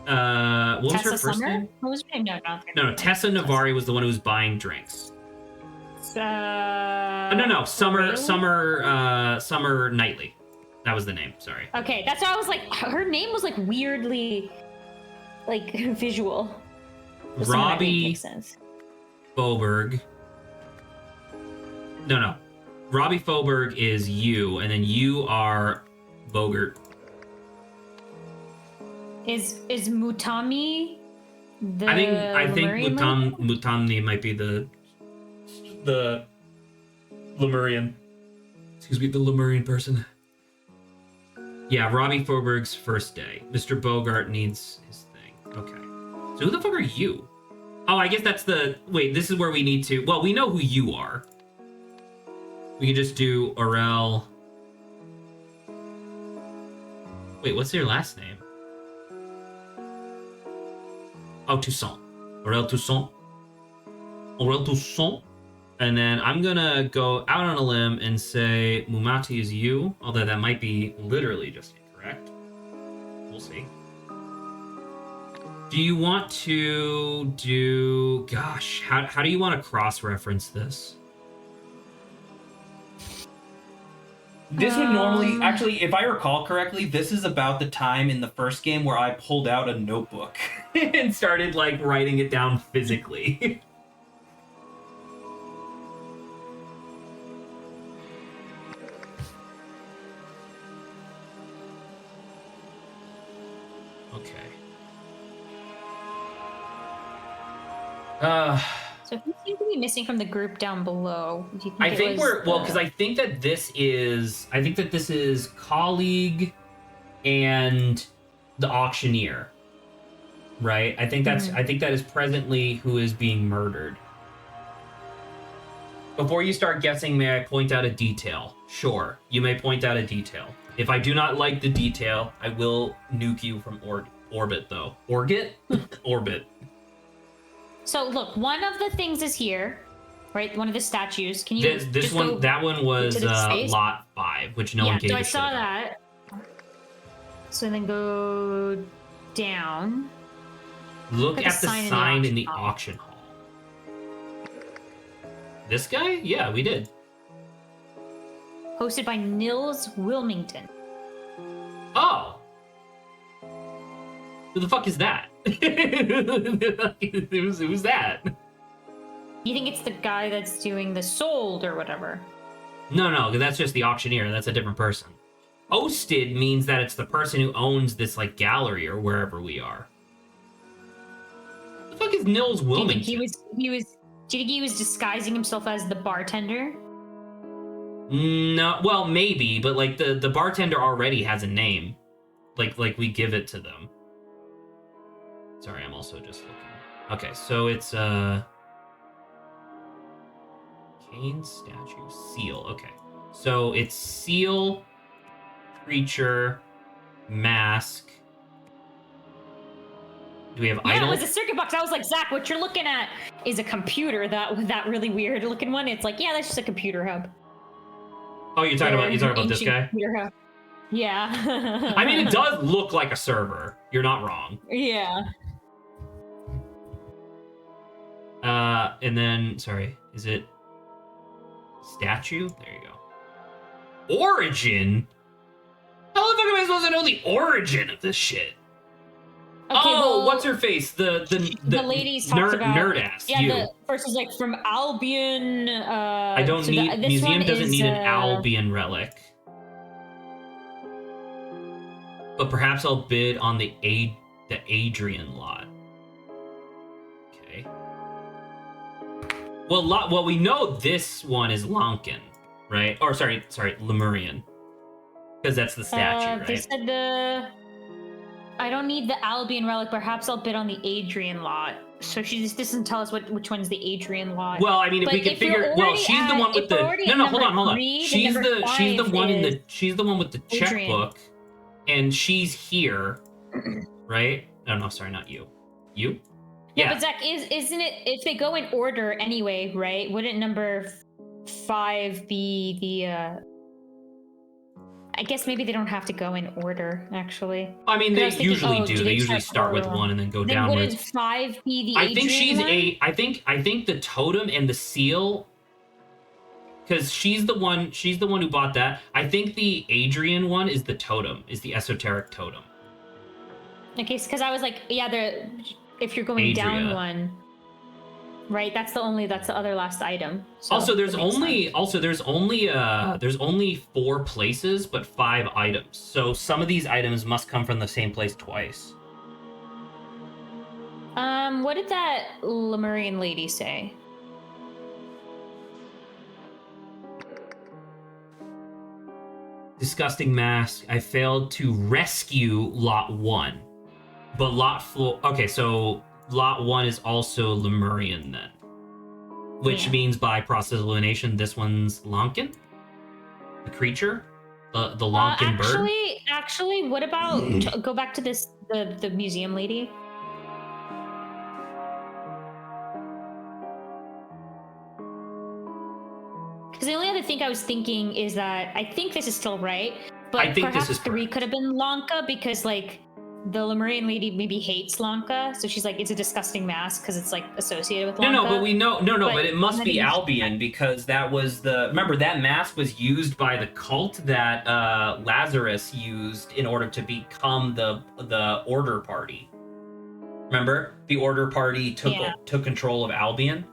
What was Tessa her first Summer? name? What was her name? No, Tessa Navari was the one who was buying drinks. No, Summer Knightley. That was the name, sorry. Okay, that's why I was like, her name was like weirdly, like, visual. Robbie Foberg. No. Robbie Foberg is you, and then you are Bogart. Is Mutami the I think Lemurian lady? Mutamni might be the Lemurian. Excuse me, the Lemurian person. Yeah, Robbie Forberg's first day. Mr. Bogart needs his thing. Okay. So who the fuck are you? Oh, I guess that's the... Wait, this is where we need to... Well, we know who you are. We can just do Aurel... Wait, what's your last name? Oh, Toussaint. Aurel Toussaint. Aurel Toussaint. And then I'm gonna go out on a limb and say Mumati is you, although that might be literally just incorrect. We'll see. Do you want to do... Gosh, how do you want to cross-reference this? This would normally... Actually, if I recall correctly, this is about the time in the first game where I pulled out a notebook. And started, like, writing it down physically. Okay. So who seems to be missing from the group down below? Do you think I think we're well because the... I think that this is colleague and the auctioneer, right? I think that is presently who is being murdered. Before you start guessing, may I point out a detail? Sure, you may point out a detail. If I do not like the detail, I will nuke you from orbit, though. Orbit? Orbit. So look, one of the things is here, right? One of the statues. Can you This one? That one was lot 5, which no one gave a shit so I saw about. that. So then go down. Look at the sign in the auction hall. This guy? Yeah, we did. Hosted by Nils Wilmington. Oh! Who the fuck is that? Who's that? You think it's the guy that's doing the sold or whatever? No, that's just the auctioneer. That's a different person. Hosted means that it's the person who owns this, like, gallery or wherever we are. Who the fuck is Nils Wilmington? Do you think he was disguising himself as the bartender? No, well, maybe, but, like, the bartender already has a name. Like we give it to them. Sorry, I'm also just looking. Okay, so it's, Cain statue, seal, okay. So it's seal, creature, mask. Do we have idol? Yeah, it was a circuit box. I was like, Zach, what you're looking at is a computer. That really weird looking one. It's like, yeah, that's just a computer hub. Oh, you're talking about this guy? Hub. Yeah. I mean, it does look like a server. You're not wrong. Yeah. And then, sorry, is it statue? There you go. Origin? How the fuck am I supposed to know the origin of this shit? Okay, well, what's her face? The ladies talked about nerd ass. Yeah, you. the first is like from Albion. I don't need museum doesn't need an Albion relic. But perhaps I'll bid on the Adrian lot. Okay. Well, we know this one is Lankan, right? Or sorry, Lemurian, because that's the statue, right? They said I don't need the Albion relic. Perhaps I'll bid on the Adrian lot. So she just doesn't tell us which one's the Adrian lot. Well, I mean, if we can figure, well, she's the one with the no, hold on. She's the one with the checkbook, and she's here, right? No, sorry, not you. You? Yeah, but Zach, isn't it, if they go in order anyway, right? Wouldn't number 5 be the I guess maybe they don't have to go in order, actually. I mean, they usually do. They usually start with 1 and then go downwards. Wouldn't 5 be the I think the totem and the seal, because she's the one who bought that. I think the Adrian one is the totem, is the esoteric totem. Okay, because I was like, yeah, if you're going down 1, right? That's the other last item. So also, there's only 4 places, but 5 items. So some of these items must come from the same place twice. What did that Lemurian lady say? Disgusting mask. I failed to rescue Lot 1. But okay, so Lot 1 is also Lemurian then. Which means by process of elimination, this one's Lonkin? The creature? The Lonkin bird? Actually, what about go back to the museum lady? Because the only other thing I was thinking is that I think this is still right, but I think perhaps this is 3 correct. could have been Lanka because like the Lemurian lady maybe hates Lanka, so she's like, it's a disgusting mask because it's like associated with Lanka. No, but we know but it must be Albion because that was remember that mask was used by the cult that Lazarus used in order to become the Order Party. Remember? The Order Party took control of Albion.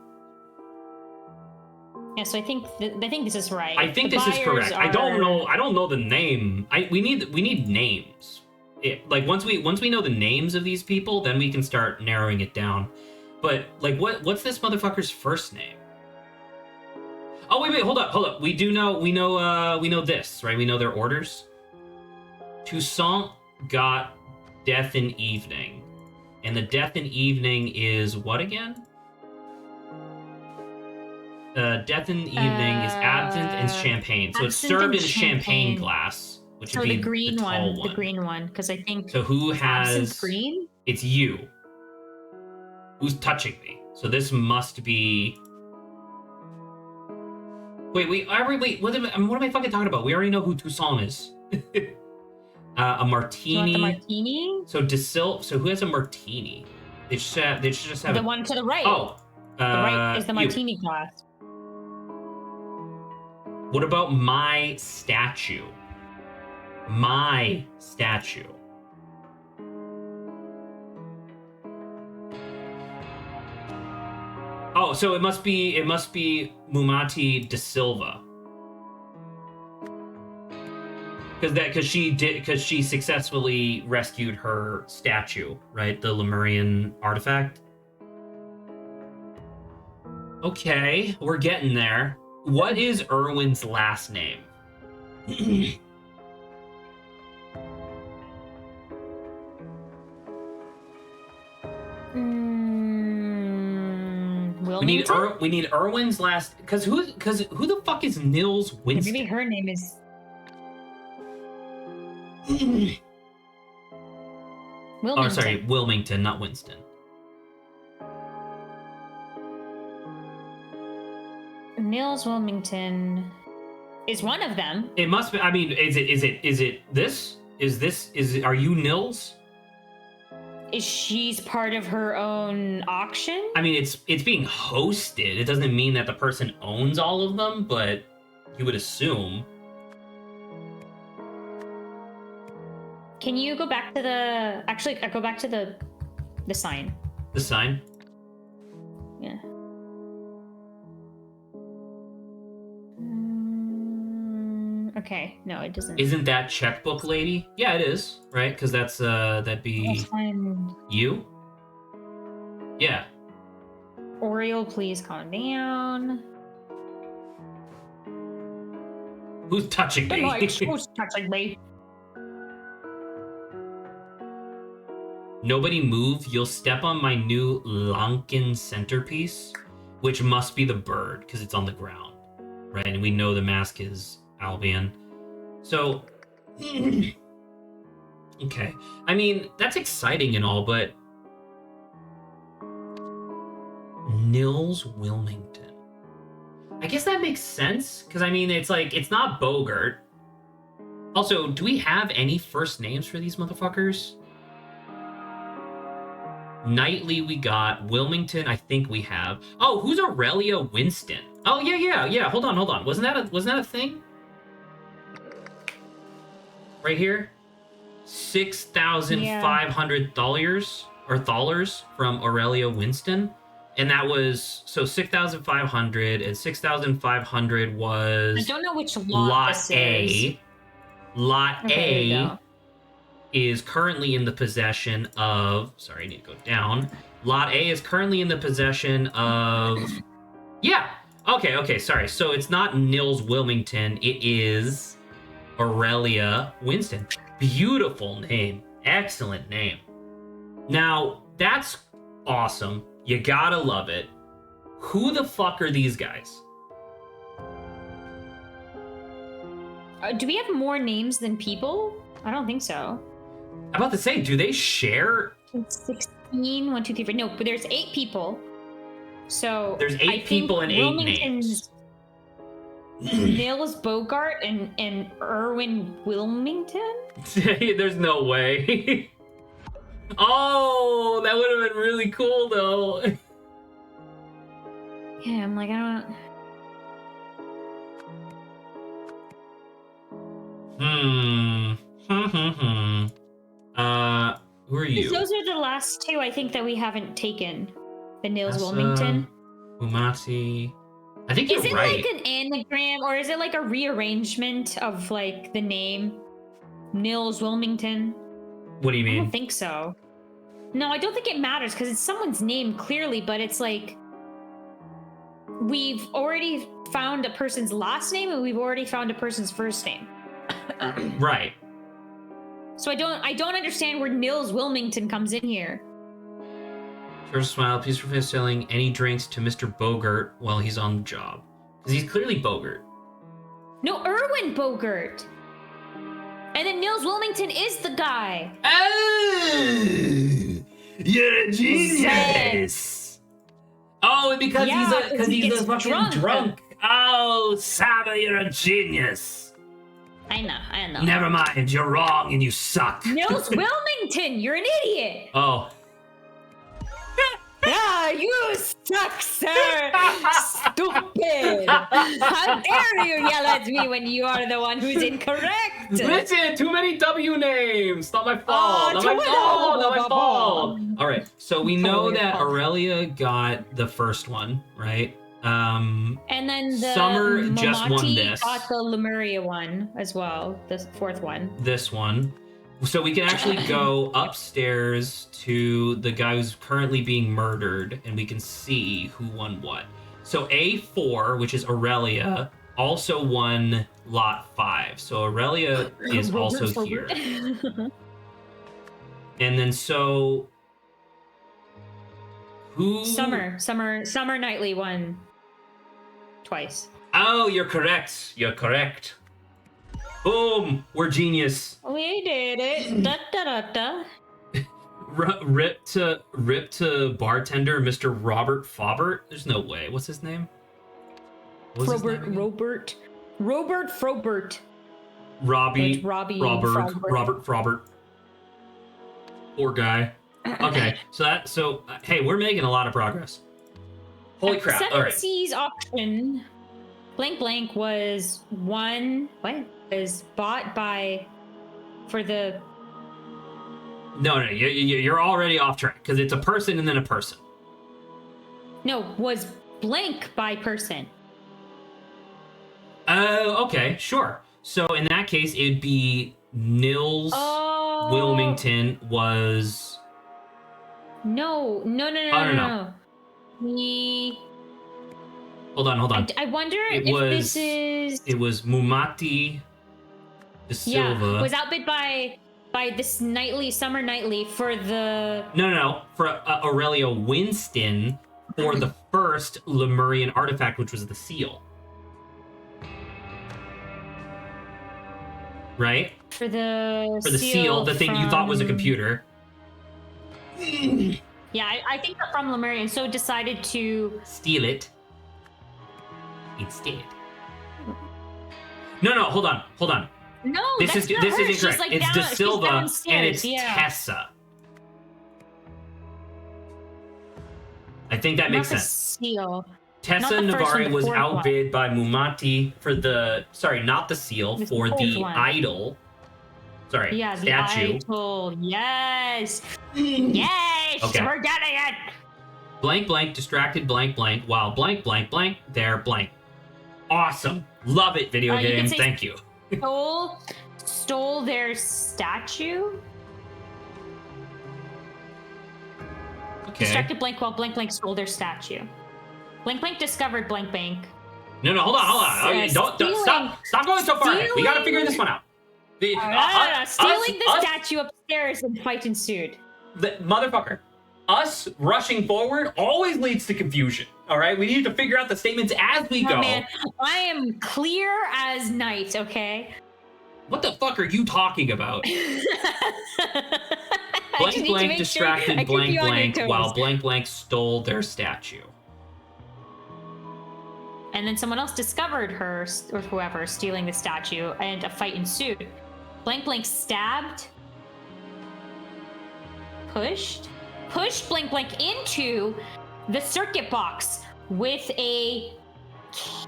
Yeah, so I think this is right. I think this is correct. I don't know the name. We need names. Like once we know the names of these people, then we can start narrowing it down. But like what's this motherfucker's first name? Oh wait, hold up. We know this, right? We know their orders. Toussaint got Death in Evening. And the Death in Evening is what again? Death in the Evening is absinthe and champagne. So it's served in a champagne glass. Which would be the green the tall one. The green one, because I think. So who has green? It's you. Who's touching me? So this must be. Wait. What am I fucking talking about? We already know who Toussaint is. A martini. You want the martini? So who has a martini? They should just have the one to the right. Oh, the right is the martini glass. What about my statue? My statue. Oh, so it must be Mumati de Silva. Because she successfully rescued her statue, right? The Lemurian artifact. Okay, we're getting there. What is Erwin's last name? We need Erwin's last, because who the fuck is Nils Winston? Maybe her name is Wilmington. Oh, sorry, Wilmington, not Winston. Nils Wilmington is one of them. It must be. I mean, is it this? Are you Nils? Is she's part of her own auction? I mean, it's being hosted. It doesn't mean that the person owns all of them, but you would assume. Can you go back to the? Actually, go back to the sign. The sign. Yeah. Okay. No, it doesn't. Isn't that checkbook lady? Yeah, it is, right? Because that'd be you. Yeah. Oriole, please calm down. Who's touching me? Who's touching me? Nobody move. You'll step on my new Lankin centerpiece, which must be the bird because it's on the ground, right? And we know the mask is Albion. So, okay. I mean, that's exciting and all, but Nils Wilmington. I guess that makes sense because I mean, it's not Bogart. Also, do we have any first names for these motherfuckers? Knightley we got. Wilmington, I think we have. Oh, who's Aurelia Winston? Oh, yeah. Hold on. Wasn't that a thing? Right here? $6,500 or dollars from Aurelia Winston. And that was, so 6,500 and 6,500 was... I don't know which lot this A. is. Lot Okay, A is currently in the possession of. Sorry, I need to go down. Lot A is currently in the possession of. Yeah. Okay. Sorry. So it's not Nils Wilmington. It is Aurelia Winston. Beautiful name. Excellent name. Now, that's awesome. You gotta love it. Who the fuck are these guys? Do we have more names than people? I don't think so. I'm about to say, do they share? 16, 1, 2, 3, 4. No, but there's 8 people. So There's 8 people and 8 names. Nils Bogart and Erwin Wilmington? There's no way. Oh, that would have been really cool though. Yeah, I'm like, I don't. Who are you? Those are the last 2 I think that we haven't taken. The Nils Asa, Wilmington. Umati. I think you're Is it right. like an anagram or is it like a rearrangement of like the name Nils Wilmington? What do you I don't mean? think so. No, I don't think it matters because it's someone's name clearly, but it's like we've already found a person's last name and we've already found a person's first name. Right. So I don't understand where Nils Wilmington comes in here. First smile, please for selling any drinks to Mr. Bogart while he's on the job. Because he's clearly Bogart. No, Erwin Bogart. And then Nils Wilmington is the guy. Oh, you're a genius. Oh, and because Yeah, he's gets a fucking drunk. Oh, Saba, you're a genius. I know. Never mind, you're wrong and you suck. Nils Wilmington, you're an idiot. Oh. Ah, you suck, sir. Stupid. How dare you yell at me when you are the one who's incorrect? Listen, too many W names. Not my Oh, fault. Not my fault. All right. So we know that Aurelia got the first one, right? And then the Summer just won Momati this. got the Lemuria one as well, the 4th one. This one. So we can actually go upstairs to the guy who's currently being murdered, and we can see who won what. So A4, which is Aurelia, also won lot 5. So Aurelia is also here. And then so who? Summer Knightley won twice. Oh, you're correct. You're correct. Boom! We're genius. We did it. Da da da da. Rip to bartender, Mr. Robert Faubert. There's no way. What's his name? What's his name again? Robert Frobert. Robbie. Robbie Robert Frobert. Poor guy. Okay, hey, we're making a lot of progress. Holy crap! All right. Seas auction. Blank was was bought by for the. No, you're already off track because it's a person and then a person. No, was blank by person. Oh, okay, sure. So in that case, it'd be Nils Wilmington was. No. He. Hold on. I wonder if this is. It was Mumati De Silva. Yeah, was outbid by this Summer Knightley for the. No. For Aurelia Winston for the first Lemurian artifact, which was the seal. Right? For the seal, the thing you thought was a computer. Yeah, I think they're from Lemurian, so decided to steal it instead. No, hold on. No, this is incorrect. Like it's De Silva and it's Tessa. I think that makes not sense. The seal. Tessa Navari was outbid by Mumati for not the seal, for the idol. Sorry, yeah, statue. The idol. Yes. Yes. Okay. We're getting it. Blank, distracted, blank, while blank, they're blank. Awesome. Love it, video game. Thank you. Stole their statue. Distracted blank while blank blank stole their statue. Blank blank discovered blank blank. No, hold on. Okay, don't stop going so far ahead. We gotta figure this one out. Stealing the statue upstairs and fight ensued. Motherfucker. Us rushing forward always leads to confusion. All right, we need to figure out the statements as we go. Man, I am clear as night. Okay. What the fuck are you talking about? Blank blank distracted blank blank while blank blank stole their statue. And then someone else discovered her or whoever stealing the statue, and a fight ensued. Blank blank stabbed, pushed blank blank into the circuit box with a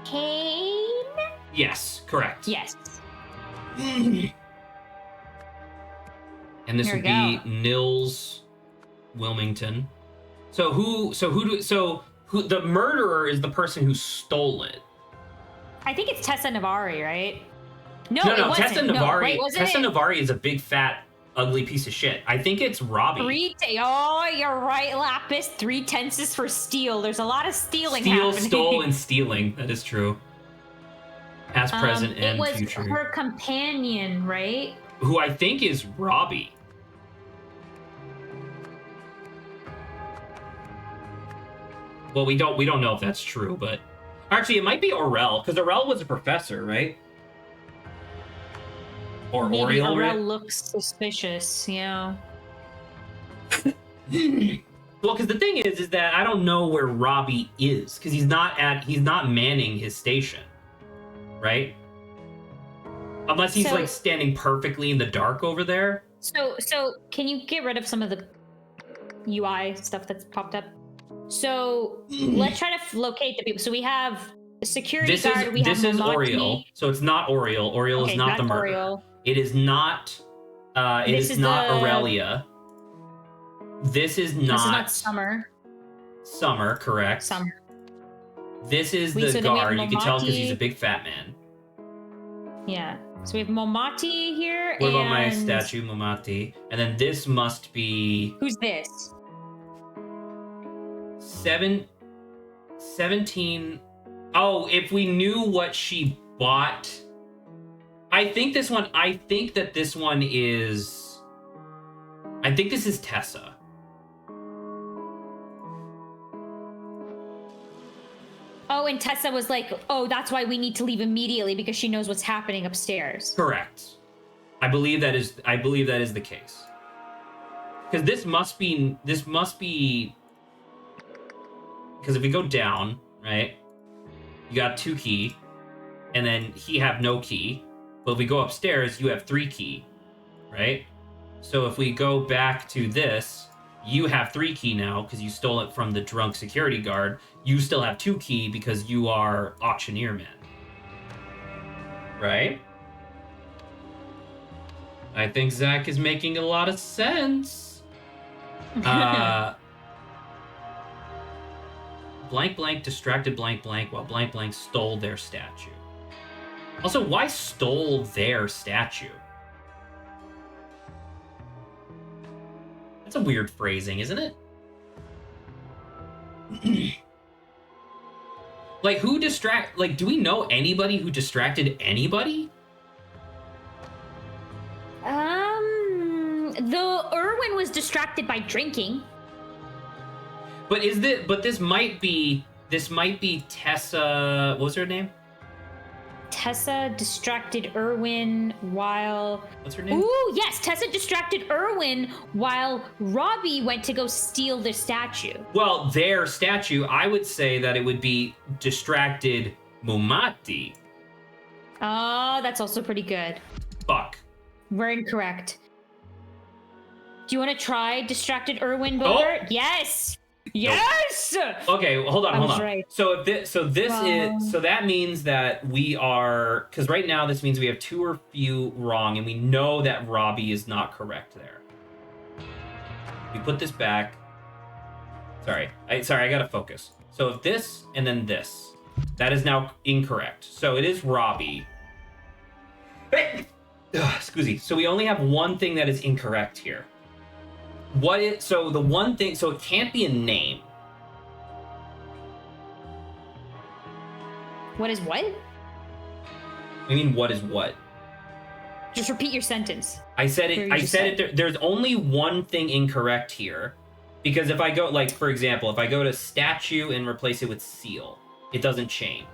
cane. Yes, correct. Yes. And this would be Nils Wilmington. Who the murderer is the person who stole it. I think it's Tessa Navari, right? No, Tessa Navari. Tessa Navari is a big fat ugly piece of shit. I think it's Robbie. Oh, you're right, Lapis. 3 tenses for steal. There's a lot of stealing happening. Stole, and stealing. That is true. Past, present, and future. It was her companion, right? Who I think is Robbie. Well, we don't know if that's true, but actually, it might be Aurel, because Aurel was a professor, right? Or Maybe Oriel. Aurel looks suspicious. Yeah. Well, because the thing is that I don't know where Robbie is, because he's not manning his station, right? Unless he's like standing perfectly in the dark over there. So can you get rid of some of the UI stuff that's popped up? So let's try to locate the people. So we have the security guard. This is Oriel. So it's not Oriel. Oriel is not the murderer. Oriel. It is not. It is not Aurelia. This is not Summer. Summer, correct. Summer. This is the guard. You can tell because he's a big fat man. Yeah. So we have Momati here. What about my statue, Momati? And then this must be... Who's this? 17... Oh, if we knew what she bought... I think that this one is... I think this is Tessa. Oh, and Tessa was like, oh, that's why we need to leave immediately because she knows what's happening upstairs. Correct. I believe that is the case. Because this must be because if we go down, right? You got 2 key, and then he have no key. But if we go upstairs, you have 3 key, right? So if we go back to this, you have 3 key now because you stole it from the drunk security guard. You still have 2 key because you are auctioneer man. Right? I think Zach is making a lot of sense. Blank blank distracted blank blank while blank blank stole their statue. Also, why stole their statue? That's a weird phrasing, isn't it? Like, do we know anybody who distracted anybody? The Irwin was distracted by drinking. But this might be Tessa, what was her name? Tessa distracted Irwin while... What's her name? Ooh, yes, Tessa distracted Irwin while Robbie went to go steal the statue. Well, their statue, I would say that it would be distracted Momati. Oh, that's also pretty good. Fuck. We're incorrect. Do you want to try distracted Irwin, Bogart? Oh. Yes! Yes! Okay, hold on. Right. So that means that we are, because right now this means we have 2 or few wrong, and we know that Robbie is not correct there. We put this back. Sorry, I gotta focus. So if this and then this, that is now incorrect. So it is Robbie. Excuse me. So we only have one thing that is incorrect here. So the one thing, so it can't be a name. What is what? I mean, what is what? Just repeat your sentence. I said it. There's only one thing incorrect here, because if I go, like, for example, if I go to statue and replace it with seal, it doesn't change,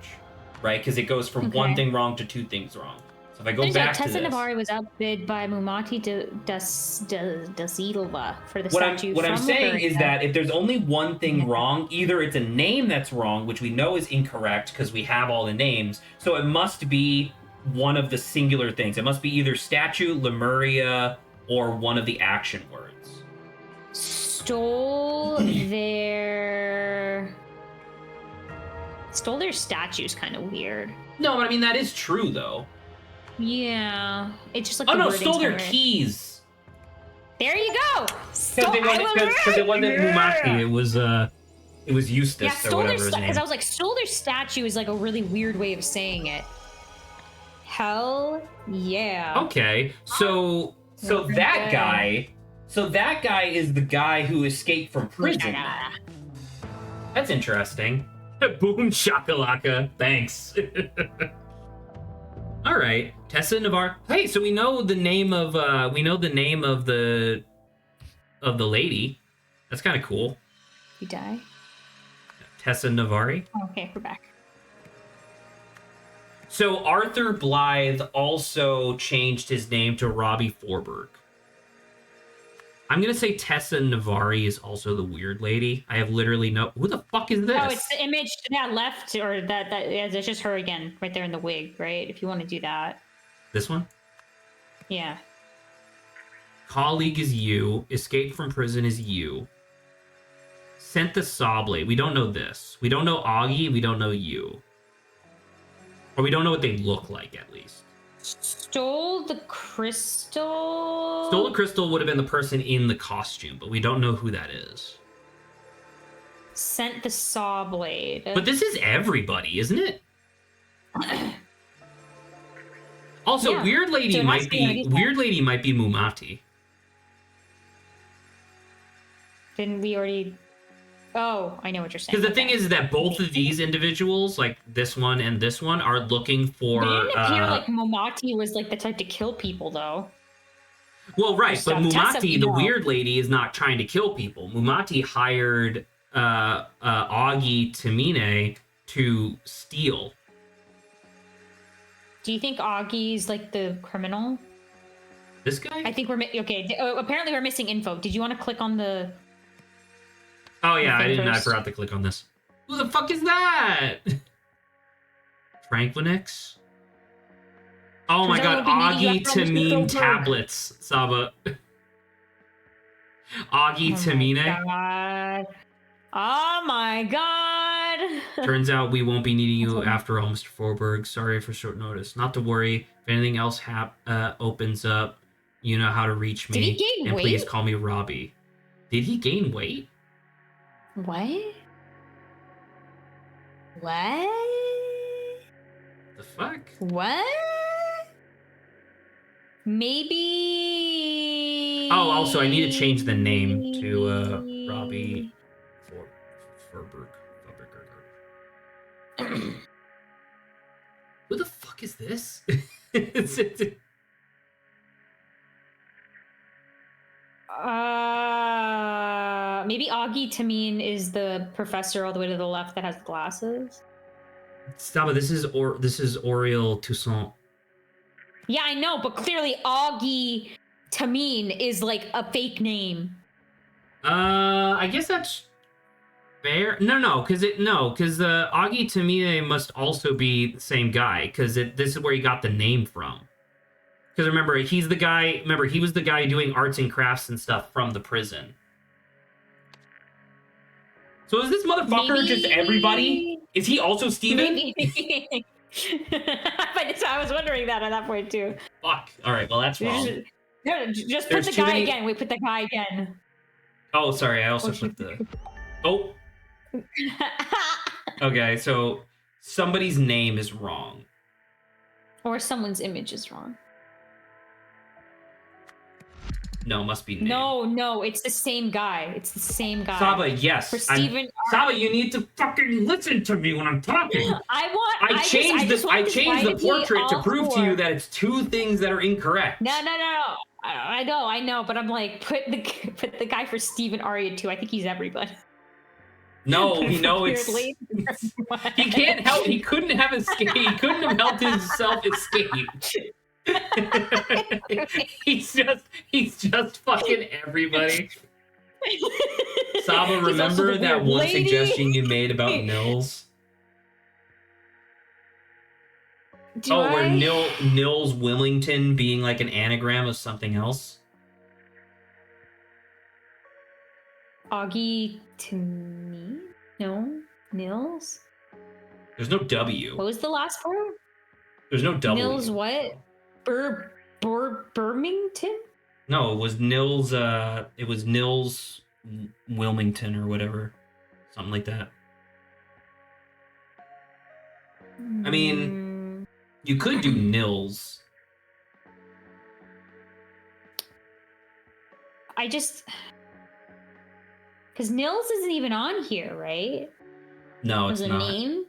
right? Because it goes from one thing wrong to two things wrong. So if I go back to this, Tessa Navari was outbid by Mumati da Silva for the statue. What I'm saying is that if there's only one thing wrong, either it's a name that's wrong, which we know is incorrect because we have all the names, so it must be one of the singular things. It must be either statue, Lemuria, or one of the action words. Stole their statue's kind of weird. No, but I mean, that is true, though. Yeah. It's just like Stole their keys. There you go. Because it wasn't Mumaki, it was Eustace or whatever his name. Because I was like, stole their statue is like a really weird way of saying it. Hell yeah. Okay, so that guy is the guy who escaped from prison. That's interesting. Boom shakalaka. Thanks. All right, Tessa Navar. Hey, so we know the name of the lady. That's kind of cool. You die. Tessa Navari. Okay, we're back. So Arthur Blythe also changed his name to Robbie Forberg. I'm gonna say Tessa Navari is also the weird lady. I have literally no. Who the fuck is this? Oh, it's the image that left, or that yeah, it's just her again, right there in the wig, right? If you want to do that. This one? Yeah. Colleague is you. Escape from prison is you. Sent the saw blade. We don't know this. We don't know Augie. We don't know you. Or we don't know what they look like, at least. Stole the crystal? Stole the crystal would have been the person in the costume, but we don't know who that is. Sent the saw blade. But this is everybody, isn't it? Also, yeah. Weird Lady might be Mumati. Didn't we already... Oh, I know what you're saying. Because the thing is that both of these individuals, like this one and this one, are looking for... They didn't appear like Mumati was like the type to kill people, though. Well, right, but Mumati, the no. weird lady, is not trying to kill people. Mumati hired Augie Tamine to steal. Do you think Augie's like the criminal? This guy? I think we're... Okay, apparently we're missing info. Did you want to click on the... Oh yeah, I didn't. I forgot to click on this. Who the fuck is that? Franklinix? Oh my god, Augie Tamine tablets, Saba. Augie Tamine. Oh my god. Turns out we won't be needing you after all, Mr. Forberg. Sorry for short notice. Not to worry. If anything else opens up, you know how to reach me. Did he gain and weight? Please call me Robbie. Did he gain weight? What? What? The fuck? What? Maybe. Oh, also, I need to change the name to Robbie Forberg. Who the fuck is this? Maybe Augie Tamine is the professor all the way to the left that has glasses. Stop it! This is Oriel Toussaint. Yeah, I know, but clearly Augie Tamine is like a fake name. I guess that's fair. No, because Augie Tamine must also be the same guy, because this is where he got the name from. Because remember, he's the guy. Remember, he was the guy doing arts and crafts and stuff from the prison. So is this motherfucker just everybody? Is he also Steven? I was wondering that at that point too. Fuck. All right. Well, that's wrong. Just put the guy again. Wait, put the guy again. Oh, sorry. I also put the. Oh. Okay. So somebody's name is wrong. Or someone's image is wrong. No, it must be name. No, it's the same guy. It's the same guy. Saba, yes. For Stephen. Saba, you need to fucking listen to me when I'm talking. I changed the portrait to prove to you that it's two things that are incorrect. No. I know, but I'm like, put the guy for Stephen Aria too. I think he's everybody. No, it's he can't help. He couldn't have escaped. He couldn't have helped himself escape. he's just fucking everybody. Saba, remember that one suggestion you made about Nils? Where Nils Wilmington being like an anagram of something else? Augie to me? No? Nils? There's no W. What was the last word? There's no W. Nils what? Birmingham? No, it was Nils Wilmington or whatever. Something like that. I mean, you could do Nils. Because Nils isn't even on here, right? No, it's not. As a name?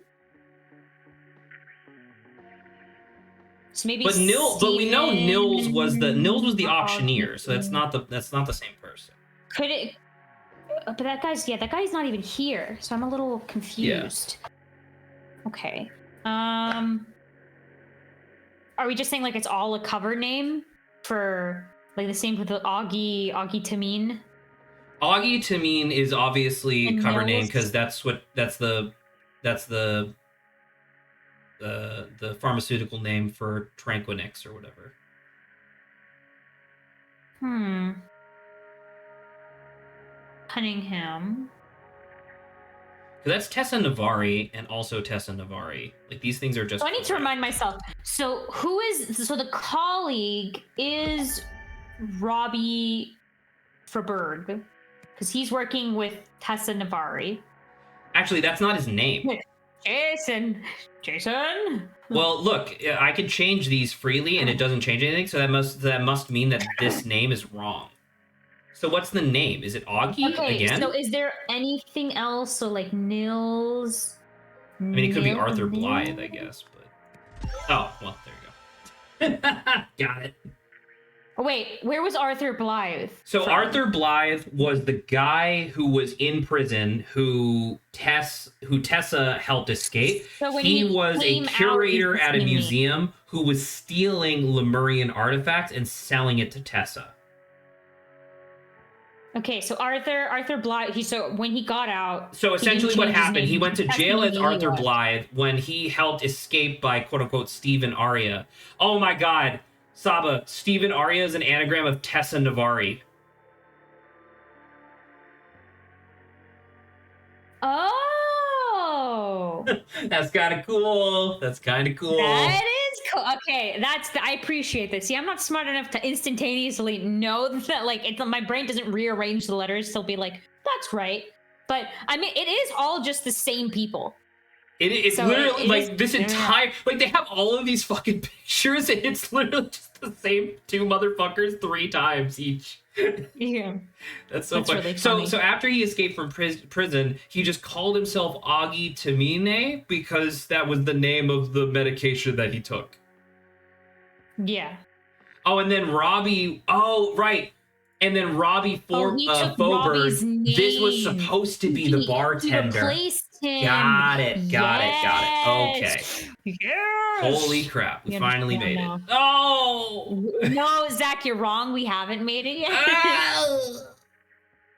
So maybe. But we know Nils was the auctioneer, so that's not the same person. Could it? But that guy's not even here, so I'm a little confused. Yeah. Okay. Are we just saying like it's all a cover name for like the same with the Augie Tameen? Augie Tameen is obviously a cover name because that's the pharmaceutical name for Tranquinix or whatever. Cunningham. So that's Tessa Navari and also Tessa Navari. Like these things are just. So I need to remind myself. So the colleague is Robbie Freberg because he's working with Tessa Navari. Actually, that's not his name. Jason. Well, look, I can change these freely, and it doesn't change anything. So that must mean that this name is wrong. So what's the name? Is it Augie again? So is there anything else? So like Nils. I mean, it could be Arthur Blythe, I guess. But well, there you go. Got it. Oh, wait, where was Arthur Blythe? So from? Arthur Blythe was the guy who was in prison who Tessa helped escape. So he was a curator at a museum who was stealing Lemurian artifacts and selling it to Tessa. Okay, so Arthur Blythe, when he got out... So essentially what happened, he went to jail as Arthur Blythe when he helped escape by quote-unquote Stephen Aria. Oh my god, Saba, Stephen Aria is an anagram of Tessa Navari. Oh! That's kind of cool. That is cool. Okay, I appreciate this. See, I'm not smart enough to instantaneously know that, like, my brain doesn't rearrange the letters to be like, that's right. But, I mean, it is all just the same people. It's literally, this entire, like, they have all of these fucking pictures, and it's literally just the same two motherfuckers 3 times each. Yeah. That's funny. Really funny. So after he escaped from prison, he just called himself Augie Tamine because that was the name of the medication that he took. Yeah. Oh, and then Robbie. Oh, right. And then Robbie Foberg. This was supposed to be the bartender. He replaced him. Got it. Okay. Yes. Holy crap. We finally made it. Oh! No, Zach, you're wrong. We haven't made it yet.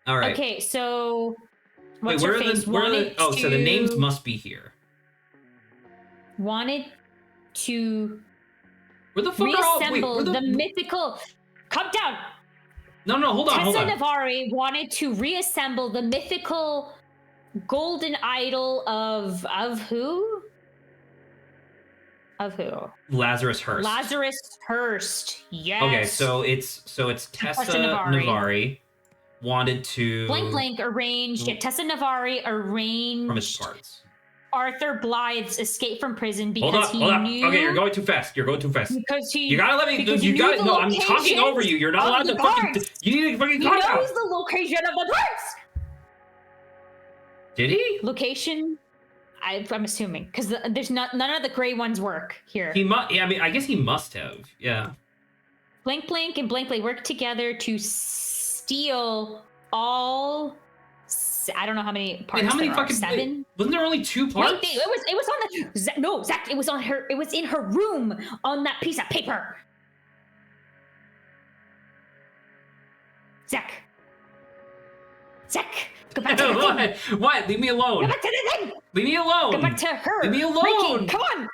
All right. Okay, so... Wait, so the names must be here. Wanted to... Where the fuck reassemble the mythical... Calm down! No, hold on. Tessa Navari wanted to reassemble the mythical golden idol of who? Of who? Lazarus Hurst. Lazarus Hurst. Yes. Okay, so it's Tessa Navari wanted to blank arranged. Yeah, Tessa Navari arranged from his parts. Arthur Blythe's escape from prison Hold because up, he hold up. knew. Okay, you're going too fast. You're going too fast. Because he. You gotta let me. because You he got knew it. the No, I'm talking locations over you. You're not of allowed the to fucking. parts. You need to fucking He talk knows out. the location of the parts. Did he? Location. I'm assuming because there's none of the gray ones work here. He must. Yeah, I mean, I guess he must have. Yeah. Blink Blink and Blankley work together to steal all. I don't know how many parts. Wait, how many there are. fucking 7? Wasn't there only 2 parts? Wait, it was on the no, Zach. It was on her. It was in her room on that piece of paper. Zach, go back to the thing. What? Leave me alone. Go back to the thing. Leave me alone. Go back to her. Leave me alone. Mikey, come on,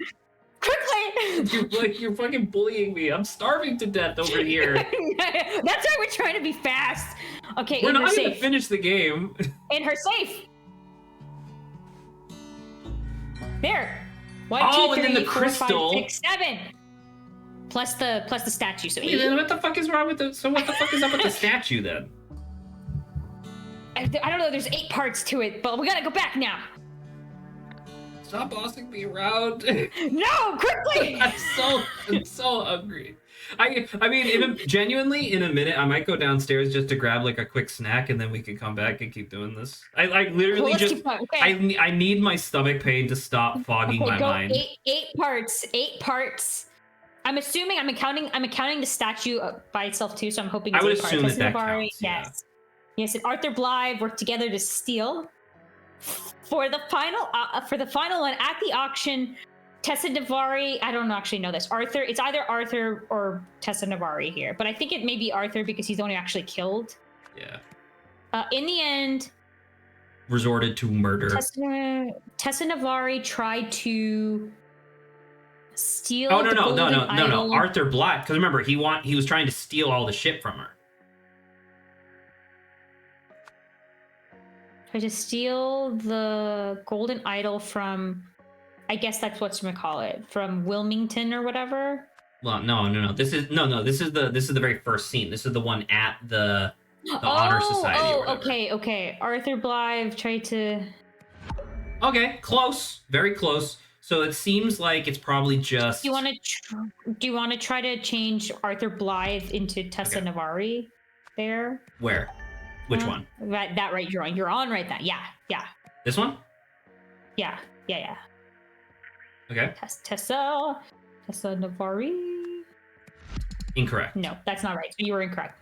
quickly. You're fucking bullying me. I'm starving to death over here. That's why we're trying to be fast. Okay, We're in her not gonna safe. finish the game. In her safe. There. 1, Oh, 2, and 3, then the 4, 5, crystal. 6, 7. Plus the statue. So Wait, 8. then what the fuck is wrong with the? So what the fuck is up with the statue then? I don't know. There's 8 parts to it, but we gotta go back now. Stop bossing me around. No, quickly. I'm so hungry. I mean, genuinely, in a minute, I might go downstairs just to grab like a quick snack, and then we can come back and keep doing this. I literally Well, let's just. keep going. Okay. I need my stomach pain to stop fogging Okay, my go mind. 8 parts. 8 parts. I'm assuming I'm accounting the statue by itself too. So I'm hoping it's I would 8 parts. assume that Navari, counts, yeah. Yes, and Arthur Blythe worked together to steal. For the final one at the auction, Tessa Navari. I don't actually know this. Arthur. It's either Arthur or Tessa Navari here, but I think it may be Arthur because he's the one who actually killed. Yeah. In the end, Resorted to murder. Tessa Navari tried to steal. Oh the no! golden idol. Arthur Blythe. Because remember, he was trying to steal all the shit from her. Tried to steal the golden idol from. I guess that's what you call it, from Wilmington or whatever. Well, no. This is the very first scene. This is the one at the honor society. Or whatever. Okay. Arthur Blythe tried to. Okay, close, very close. So it seems like it's probably just. Do you want to try to change Arthur Blythe into Tessa Navari? There. Where? Which one? That right. You're on right now. Yeah. This one? Yeah. Okay. Tessa Navari. Incorrect. No, that's not right. You were incorrect.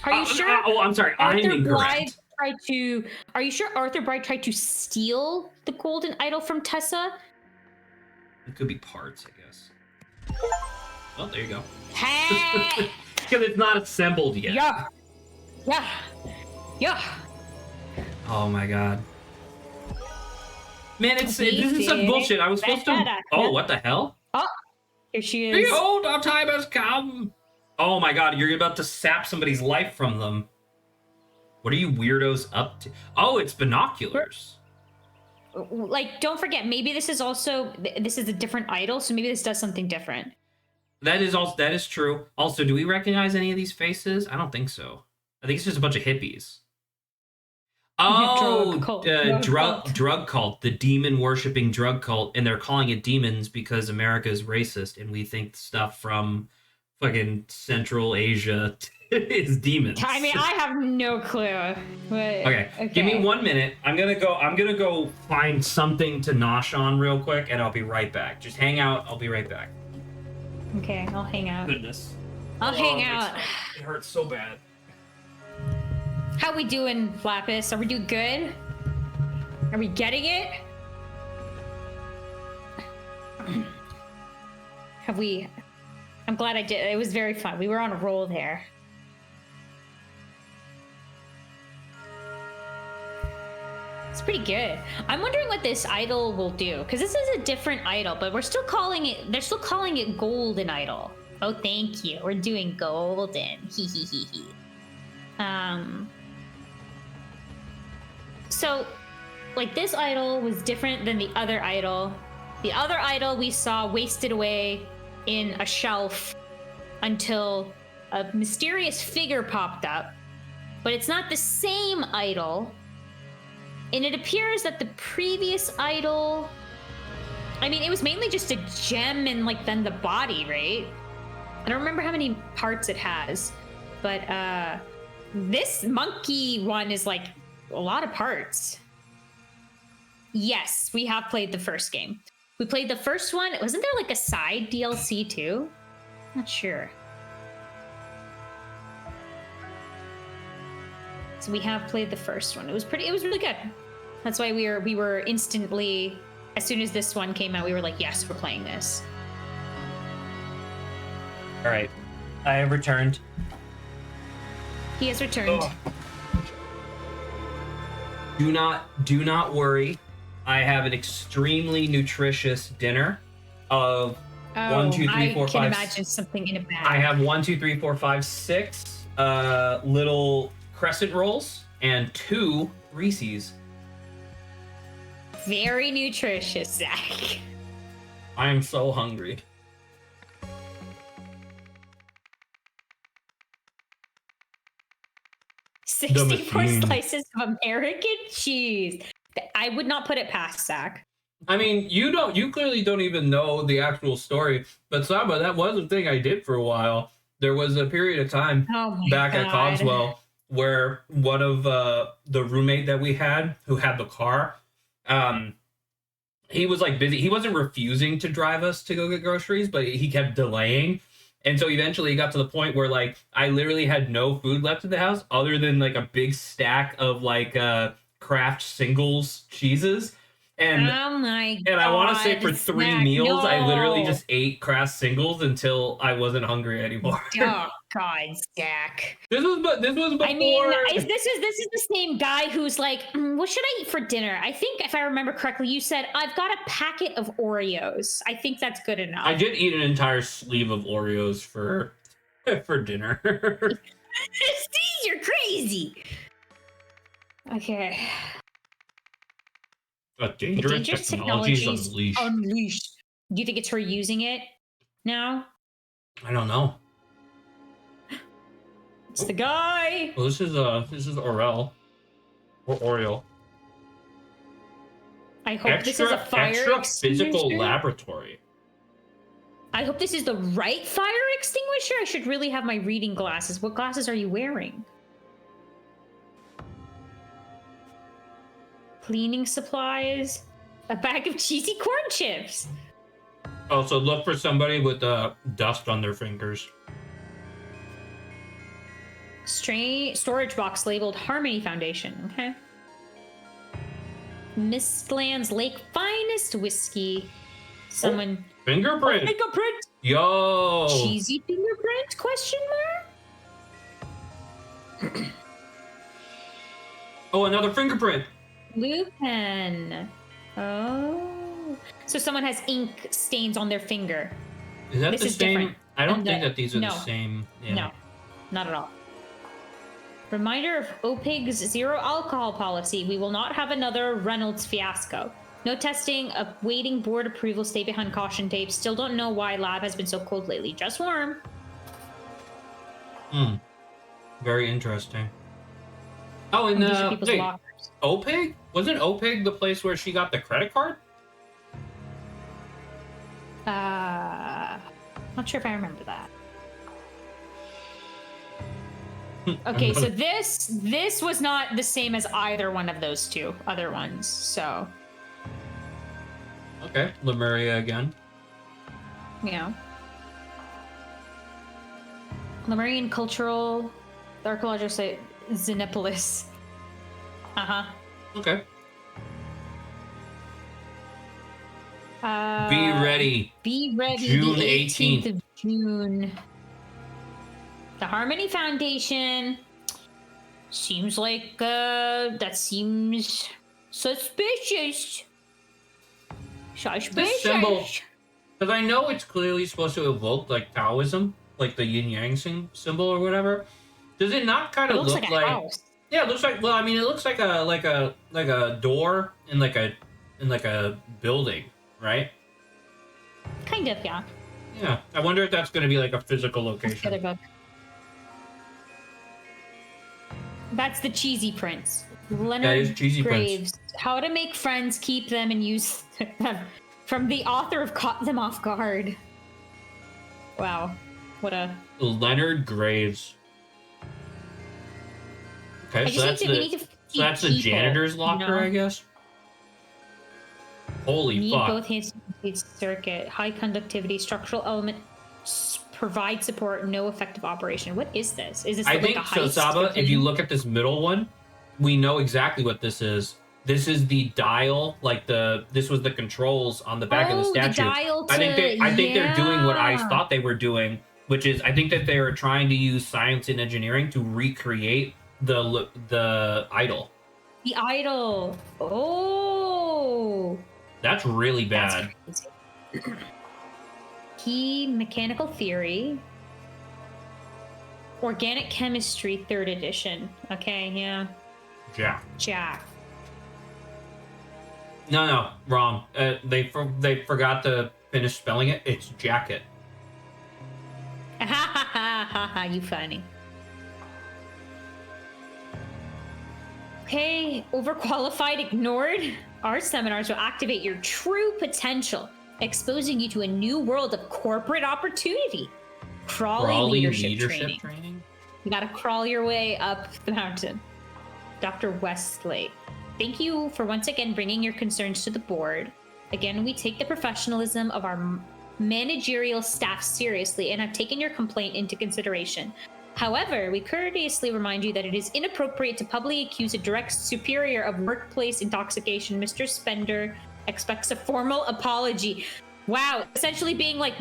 Are you sure? I'm sorry. I'm incorrect. Are you sure Arthur Blythe tried to steal the golden idol from Tessa? It could be parts, I guess. Well, there you go. Hey! Because it's not assembled yet. Yeah. Oh my god. Man, this is some bullshit. I was supposed to. Oh, what the hell? Oh, here she is. Behold, our time has come. Oh my god, you're about to sap somebody's life from them. What are you weirdos up to? Oh, it's binoculars. Like, don't forget, maybe this is a different idol, so maybe this does something different. That is true. Also, do we recognize any of these faces? I don't think so. I think it's just a bunch of hippies. Oh, drug cult, the demon worshipping drug cult, and they're calling it demons because America is racist, and we think stuff from fucking Central Asia is demons. I mean, I have no clue. But, okay, give me 1 minute. I'm gonna go find something to nosh on real quick, and I'll be right back. Just hang out. I'll be right back. Okay, I'll hang out. Goodness. I'll hang out. It hurts so bad. How we doing, Flappus? Are we doing good? Are we getting it? Have we? I'm glad I did. It was very fun. We were on a roll there. It's pretty good. I'm wondering what this idol will do, because this is a different idol, but we're still calling it. They're still calling it Golden Idol. Oh, thank you. We're doing golden. Hee hee hee hee. So, like, this idol was different than the other idol. The other idol we saw wasted away in a shelf until a mysterious figure popped up. But it's not the same idol. And it appears that the previous idol, I mean, it was mainly just a gem and like then the body, right? I don't remember how many parts it has, but this monkey one is like a lot of parts. Yes, we have played the first game. We played the first one. Wasn't there like a side DLC too? Not sure. So we have played the first one. It was really good. That's why we were instantly, as soon as this one came out, we were like, yes, we're playing this. All right, I have returned. He has returned. Oh. Do not worry. I have an extremely nutritious dinner of 1, 2, 3, 4, 5. I can imagine something in a bag. I have 1, 2, 3, 4, 5, 6 little crescent rolls and 2 Reese's. Very nutritious, Zach. I am so hungry. The 64 slices of American cheese. I would not put it past Zach. I mean, you clearly don't even know the actual story, but Saba, that was a thing I did for a while. There was a period of time back at Cogswell where one of the roommate that we had who had the car, he was like busy. He wasn't refusing to drive us to go get groceries, but he kept delaying. And so eventually it got to the point where like I literally had no food left in the house other than like a big stack of like Kraft singles cheeses. And oh my God, and I want to say for 3 Zach, meals, no. I literally just ate Kraft singles until I wasn't hungry anymore. Oh God, Zach. This was before. I mean, this is the same guy who's like, what should I eat for dinner? I think if I remember correctly, you said I've got a packet of Oreos. I think that's good enough. I did eat an entire sleeve of Oreos for dinner. See, you're crazy. Okay. A dangerous technology is unleashed. Do you think it's her using it now? I don't know. It's the guy. Well, this is Orel or Oriole. I hope this is a fire extra physical extinguisher. laboratory. I hope this is the right fire extinguisher. I should really have my reading glasses. What glasses are you wearing? Cleaning supplies, a bag of cheesy corn chips. Also, look for somebody with dust on their fingers. Storage box labeled Harmony Foundation. Okay. Mistlands Lake Finest Whiskey. Someone. Fingerprint. Fingerprint. Yo. Cheesy fingerprint? Question mark. Oh, another fingerprint. Blue pen. Oh. So someone has ink stains on their finger. Is that this the is same? different. I don't think that these are no. the same. Yeah. No, not at all. Reminder of OPIG's zero alcohol policy. We will not have another Reynolds fiasco. No testing, awaiting board approval, stay behind caution tape. Still don't know why lab has been so cold lately. Just warm. Very interesting. Oh, and wait, OPIG? Wasn't OPIG the place where she got the credit card? Not sure if I remember that. Okay, so this was not the same as either one of those two other ones, so. Okay, Lemuria again. Yeah. Lemurian cultural, the archaeologists say Xenopolis. Okay. Be ready. Be ready. June the 18th of June. The Harmony Foundation seems like that seems suspicious. This symbol, because I know it's clearly supposed to evoke like Taoism, like the yin yang symbol or whatever. Does it not kind of look like? House. Yeah, it looks like. Well, I mean, it looks like a door in like a building, right? Kind of, yeah. Yeah, I wonder if that's going to be like a physical location. The other book. That's the cheesy prince. That is Leonard Cheesy Graves. How to make friends, keep them, and use them. From the author of Caught Them Off Guard. Wow. What a... Leonard Graves. Okay, I so just need to so that's the people, janitor's locker, you know? I guess. Holy Need fuck! both hands to complete circuit. High conductivity. Structural element. Provide support. No effective operation. What is this? Is this I like think a heist? so, Saba. If you look at this middle one, we know exactly what this is. This is the dial, like this was the controls on the back of the statue. The dial I think they're doing what I yeah. thought they were doing, which is I think that they were trying to use science and engineering to recreate the idol. The idol. Oh. That's really bad. That's crazy. Key mechanical theory. Organic chemistry, 3rd edition. Okay, yeah. Jack. No, wrong. They forgot to finish spelling it. It's jacket. Ha ha ha ha ha! You funny. Okay, overqualified, ignored. Our seminars will activate your true potential, exposing you to a new world of corporate opportunity. Crawly leadership training. You gotta crawl your way up the mountain. Dr. Westlake, thank you for once again bringing your concerns to the board. Again, we take the professionalism of our managerial staff seriously and have taken your complaint into consideration. However, we courteously remind you that it is inappropriate to publicly accuse a direct superior of workplace intoxication. Mr. Spender expects a formal apology. Wow, essentially being like,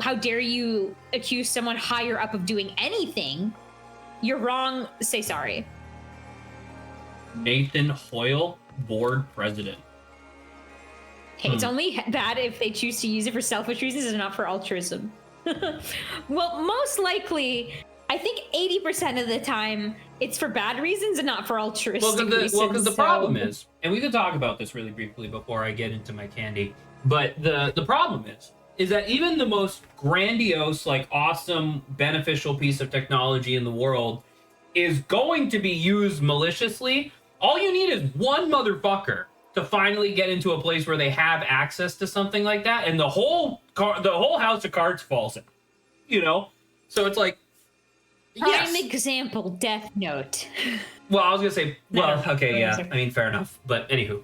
how dare you accuse someone higher up of doing anything? You're wrong, say sorry. Nathan Hoyle, board president. Hey, it's only bad if they choose to use it for selfish reasons and not for altruism. Well, most likely, I think 80% of the time, it's for bad reasons and not for altruistic reasons. Well, because the problem is, and we could talk about this really briefly before I get into my candy, but the problem is that even the most grandiose, like awesome, beneficial piece of technology in the world is going to be used maliciously. All you need is one motherfucker to finally get into a place where they have access to something like that, and the whole house of cards falls in. You know, so it's like, prime example, Death Note. Well, I was gonna say, well, No, okay, yeah. I mean, fair enough. But anywho,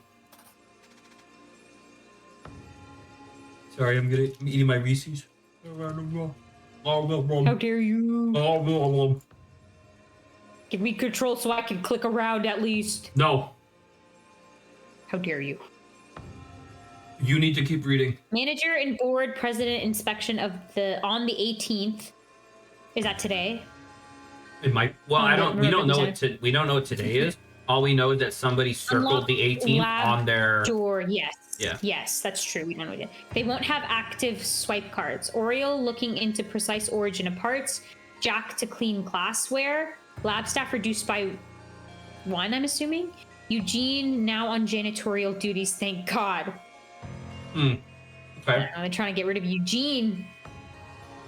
sorry, I'm eating my Reese's. How dare you? Give me control so I can click around at least. No. How dare you? You need to keep reading. Manager and board president inspection on the 18th. Is that today? It might. Well, we don't know what today is. All we know is that somebody circled the 18th on their door. Yes. Yeah. Yes, that's true. We don't know yet. They won't have active swipe cards. Oriole looking into precise origin of parts. Jack to clean glassware. Lab staff reduced by 1, I'm assuming. Eugene now on janitorial duties. Thank God. Okay. They're trying to get rid of Eugene.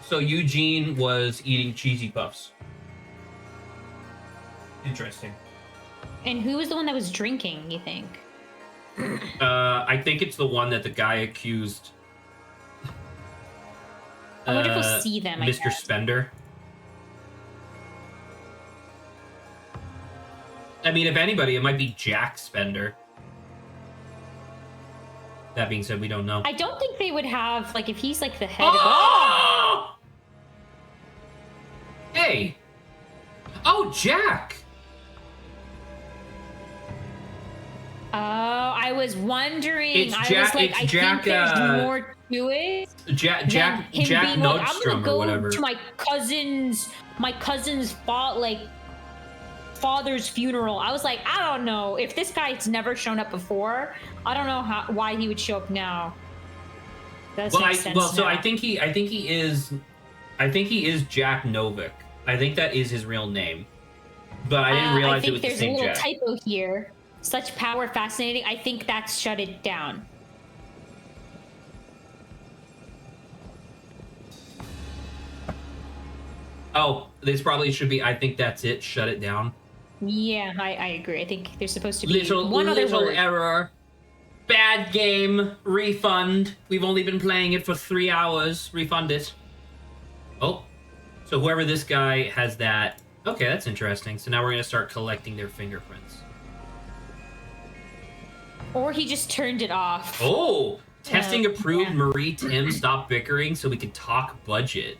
So Eugene was eating cheesy puffs. Interesting. And who was the one that was drinking, you think? I think it's the one that the guy accused. I wonder if we'll see them. Mr. Spender. I mean, if anybody, it might be Jack Spender. That being said, we don't know. I don't think they would have, like, if he's like the head Oh! Hey! Oh, Jack! Oh, I was wondering. It's I Jack. was like, It's Jack. think there's more to it. Jack being like, I'm gonna Nordstrom go or whatever. to my cousin's father's funeral. I was like, I don't know if this guy's never shown up before. I don't know why he would show up now. That makes sense now. So I think he is Jack Novick. I think that is his real name, but I didn't realize it was the same Jack. I think there's a little typo here. Such power, fascinating. I think that's shut it down. Oh, this probably should be. I think that's it. Shut it down. Yeah, I agree. I think there's supposed to be one other little word. error. Bad game. Refund. We've only been playing it for 3 hours. Refund it. Oh. So whoever this guy has that. Okay, that's interesting. So now we're going to start collecting their fingerprints. Or he just turned it off. Oh! Testing approved. Yeah. Marie, Tim, stop bickering so we can talk budget.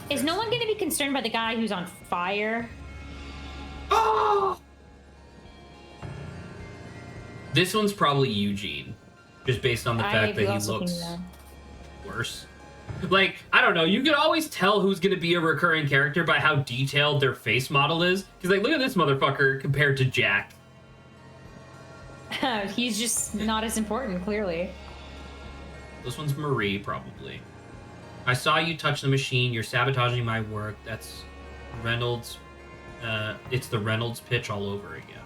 Is no one going to be concerned by the guy who's on fire? Oh! This one's probably Eugene. Just based on the fact that he looks worse. Like, I don't know, you can always tell who's gonna be a recurring character by how detailed their face model is. Because, like, look at this motherfucker compared to Jack. He's just not as important, clearly. This one's Marie, probably. I saw you touch the machine. You're sabotaging my work. That's Reynolds. It's the Reynolds pitch all over again.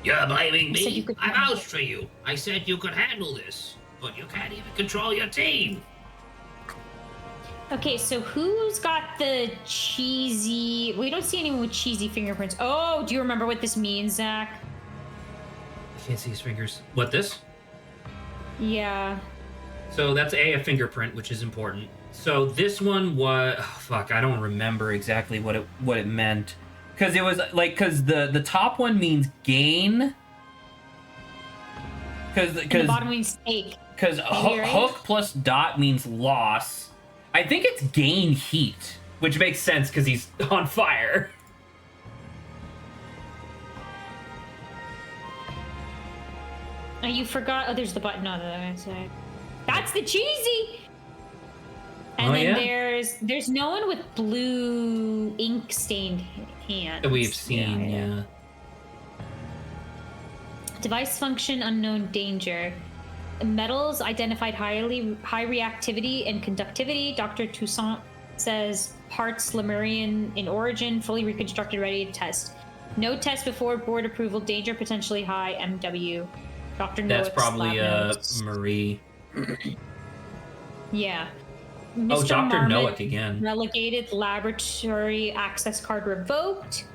You're blaming me? I vouched for you. I said you could handle this. But you can't even control your team. Okay, so who's got the cheesy... We don't see anyone with cheesy fingerprints. Oh, do you remember what this means, Zach? I can't see his fingers. What, this? Yeah. So that's a fingerprint, which is important. So this one was... Oh, fuck, I don't remember exactly what it meant. Because it was, like, because the top one means gain. Because the bottom means take. Because hook plus dot means loss. I think it's gain heat, which makes sense because he's on fire. Oh, you forgot. Oh, there's the button on the other side. That's the cheesy. And then there's no one with blue ink stained hands That we've seen, yeah. Device function unknown danger. Metals identified high reactivity and conductivity. Dr. Toussaint says parts Lemurian in origin, fully reconstructed, ready to test. No test before board approval. Danger potentially high. MW. Dr. That's probably Marie. Yeah. Mr. Oh, Dr. Noack again. Relegated. Laboratory access card revoked.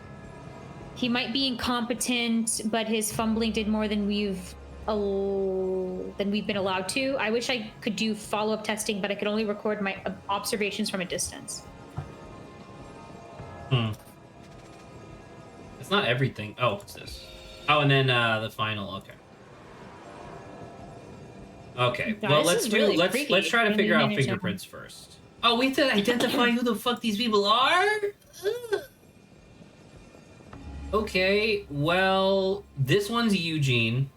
He might be incompetent, but his fumbling did more than we've been allowed to. I wish I could do follow-up testing, but I could only record my observations from a distance. It's not everything. Oh, what's this? Oh, and then the final. Okay. Okay. Well, let's try to figure out fingerprints first. Oh, we have to identify who the fuck these people are? Okay. Well, this one's Eugene.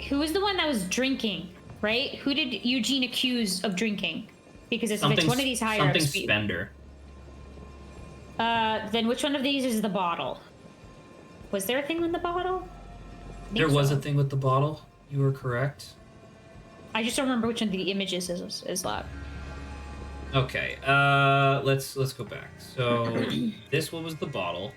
Who was the one that was drinking, right? Who did Eugene accuse of drinking? Because if it's one of these higher something Spender. Then which one of these is the bottle? Was there a thing with the bottle? There was a thing with the bottle. You were correct. I just don't remember which one of the images is that. Okay. Let's go back. So this one was the bottle.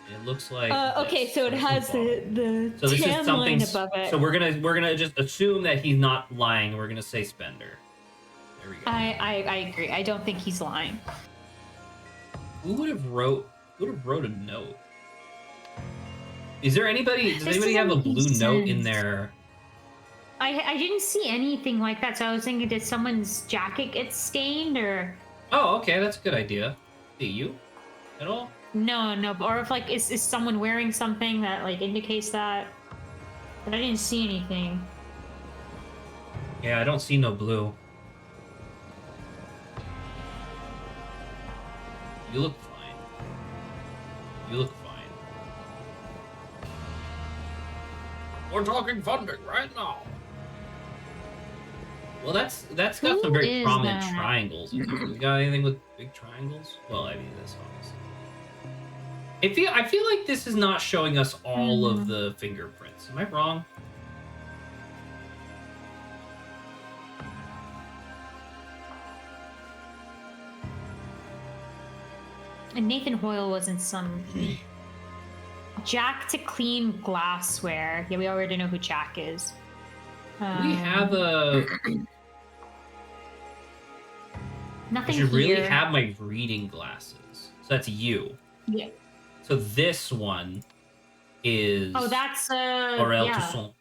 It looks like. Okay, so it has the so this is something above it. So we're gonna just assume that he's not lying. We're gonna say Spender. There we go. I agree. I don't think he's lying. Who would have wrote a note? Is there anybody? Does anybody have a blue note in there? I didn't see anything like that, so I was thinking, did someone's jacket get stained or? Oh, okay, that's a good idea. Do you at all? No, or if like is someone wearing something that like indicates that? But I didn't see anything. Yeah, I don't see no blue. You look fine. You look fine. We're talking funding right now. Well, that's got some very prominent triangles. You got anything with big triangles? Well, I mean, this obviously. I feel like this is not showing us all of the fingerprints. Am I wrong? And Nathan Hoyle was in some. Jack to clean glassware. Yeah, we already know who Jack is. We have a. I Nothing should really here. have my reading glasses. So that's you. Yeah. So this one is. Oh, that's Aurel yeah. Toussaint.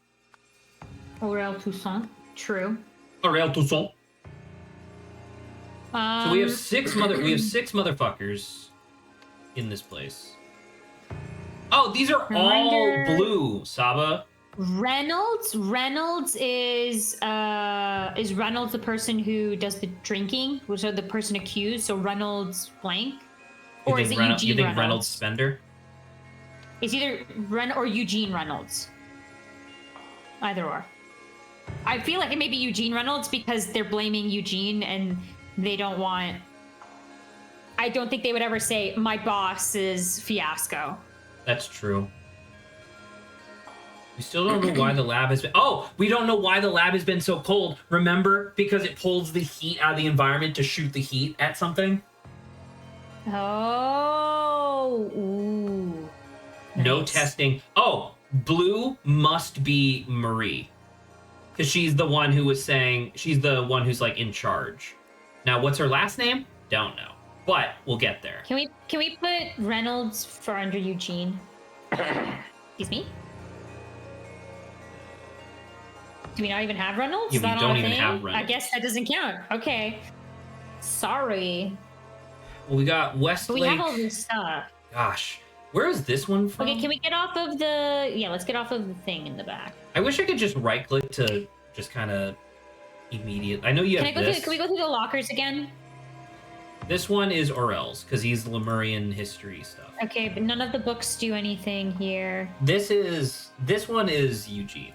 Aurel Toussaint. True. Aurel Toussaint. So we have six Um, motherfuckers in this place. Oh, these are Reminder- all blue, Saba. Reynolds is Reynolds the person who does the drinking, which are the person accused, so Reynolds blank? Or is it Eugene You think Reynolds? Reynolds Spender? It's either Ren or Eugene Reynolds. Either or. I feel like it may be Eugene Reynolds because they're blaming Eugene and they don't want. I don't think they would ever say my boss is Fiasco. That's true. We still don't know why the lab has been. Oh, we don't know why the lab has been so cold. Remember? Because it pulls the heat out of the environment to shoot the heat at something? Oh, ooh. No Nice. testing. Oh, blue must be Marie. Because she's the one who was saying, she's the one who's like in charge. Now, what's her last name? Don't know. But we'll get there. Can we put Reynolds for under Eugene? Excuse me? Do we not even have Reynolds? Yeah, Is we that don't not a even thing? have Reynolds. I guess that doesn't count. Okay. Sorry. Well, we got Westlake. But we have all this stuff. Gosh, where is this one from? Okay, can we get off of the... Yeah, let's get off of the thing in the back. I wish I could just right click to just kind of immediate. I know you Can have I go this. through? Can we go through the lockers again? This one is Aurel's because he's Lemurian history stuff. Okay, but none of the books do anything here. This one is Eugene's.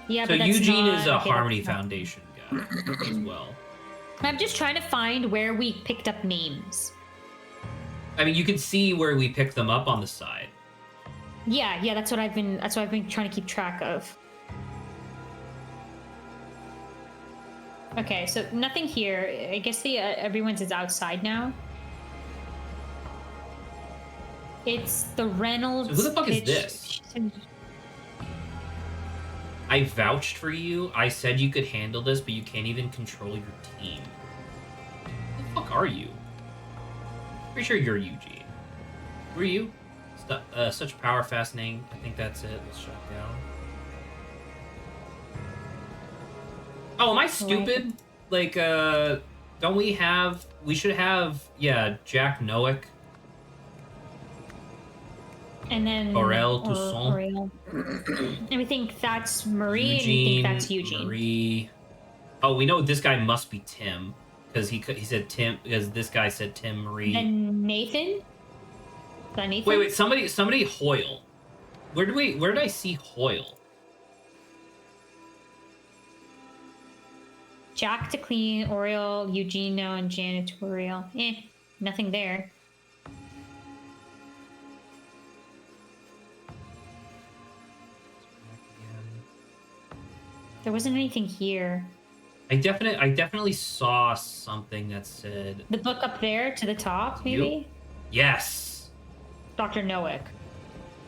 Yeah, So but that's Eugene not... is a okay, Harmony that's not- Foundation guy as well. I'm just trying to find where we picked up names. I mean, you can see where we picked them up on the side. Yeah, that's what I've been trying to keep track of. Okay, so nothing here. I guess the everyone's is outside now. It's the Reynolds. So who the fuck is pitch- this? I vouched for you. I said you could handle this, but you can't even control your team. Who the fuck are you? Pretty sure you're Eugene. Who are you? Such power, fascinating. I think that's it. Let's shut down. Oh, am I stupid? Like, don't we have... We should have, yeah, Jack Noack. And then Aurel Toussaint. Aurel. And we think that's Marie, and we Eugene, think that's Eugene. Marie. Oh, we know this guy must be Tim because he said Tim because this guy said Tim Marie. And Nathan. Is that Nathan? Wait, somebody Hoyle. Where did I see Hoyle? Jack to clean, Oriole, Eugene now, and janitorial. Nothing there. There wasn't anything here. I definitely saw something that said The book up there to the top, maybe? yes. Dr. Noack.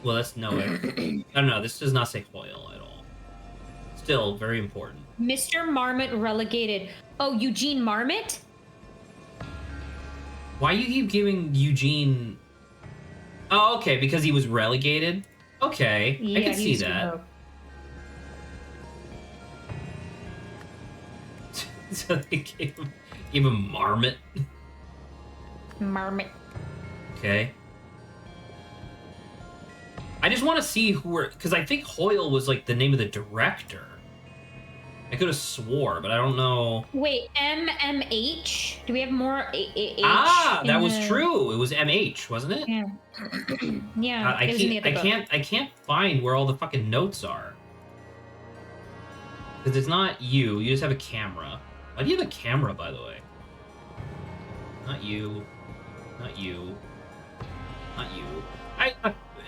Well, that's Noack. No, this does not say Hoyle at all. Still very important. Mr. Marmot relegated. Oh, Eugene Marmot? Why you keep giving Eugene? Oh, okay, because he was relegated. Okay, I can see he's that. revoked. So they gave him Marmot. Marmot. Okay. I just want to see who were, because I think Hoyle was like the name of the director. I could have swore, but I don't know. Wait, MMH? Do we have more H? That in was the- true. It was MH, wasn't it? Yeah. Yeah. I it was in the other book. can't find where all the fucking notes are. Because it's not you. You just have a camera. Why do you have a camera, by the way? Not you. Not you. Not you.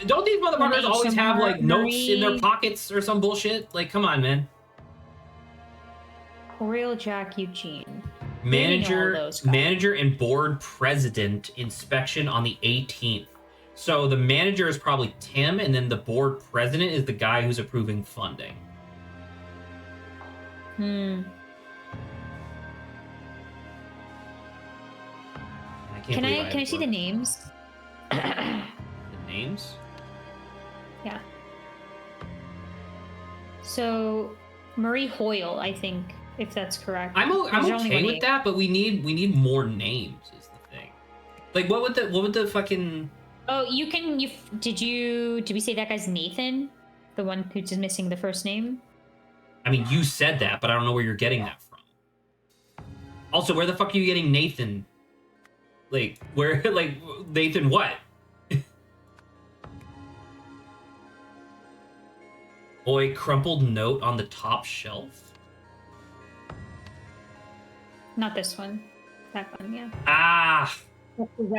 Don't these motherfuckers Make always some have like more notes in their Marie. pockets or some bullshit? Like, come on, man. Oriole, Jack, Eugene. We know all those guys. Manager and board president inspection on the 18th. So the manager is probably Tim, and then the board president is the guy who's approving funding. Hmm. Can I see the names? The names? Yeah. So, Marie Hoyle, I think, if that's correct. I'm There's only okay one with name. that, but we need more names. Is the thing. Like, what would the fucking? Oh, did we say that guy's Nathan? The one who's just missing the first name? I mean, you said that, but I don't know where you're getting that from. Also, where the fuck are you getting Nathan? Like, where, like, Nathan what? Boy, crumpled note on the top shelf? Not this one. That one, yeah. Ah!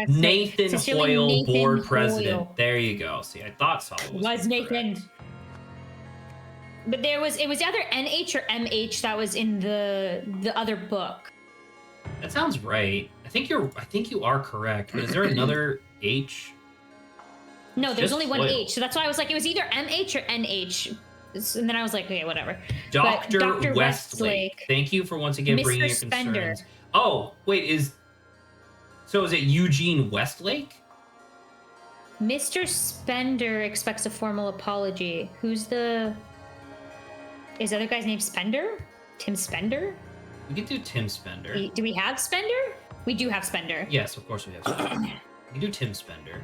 Nathan Sincerely, Hoyle, Nathan board Hoyle. president. There you go. See, I thought so. Was Nathan. But it was either NH or MH that was in the other book. That sounds right. I think you are correct. But is there another H? No, there's Just only one Hoyle. H. So that's why I was like, it was either MH or NH. And then I was like, okay, whatever. Dr. Dr. Westlake. Thank you for once again Mr. bringing your Spender. concerns. Oh, wait, is it Eugene Westlake? Mr. Spender expects a formal apology. Is the other guy's name Spender? Tim Spender? We could do Tim Spender. Do we have Spender? We do have Spender. Yes, of course we have Spender. We can do Tim Spender.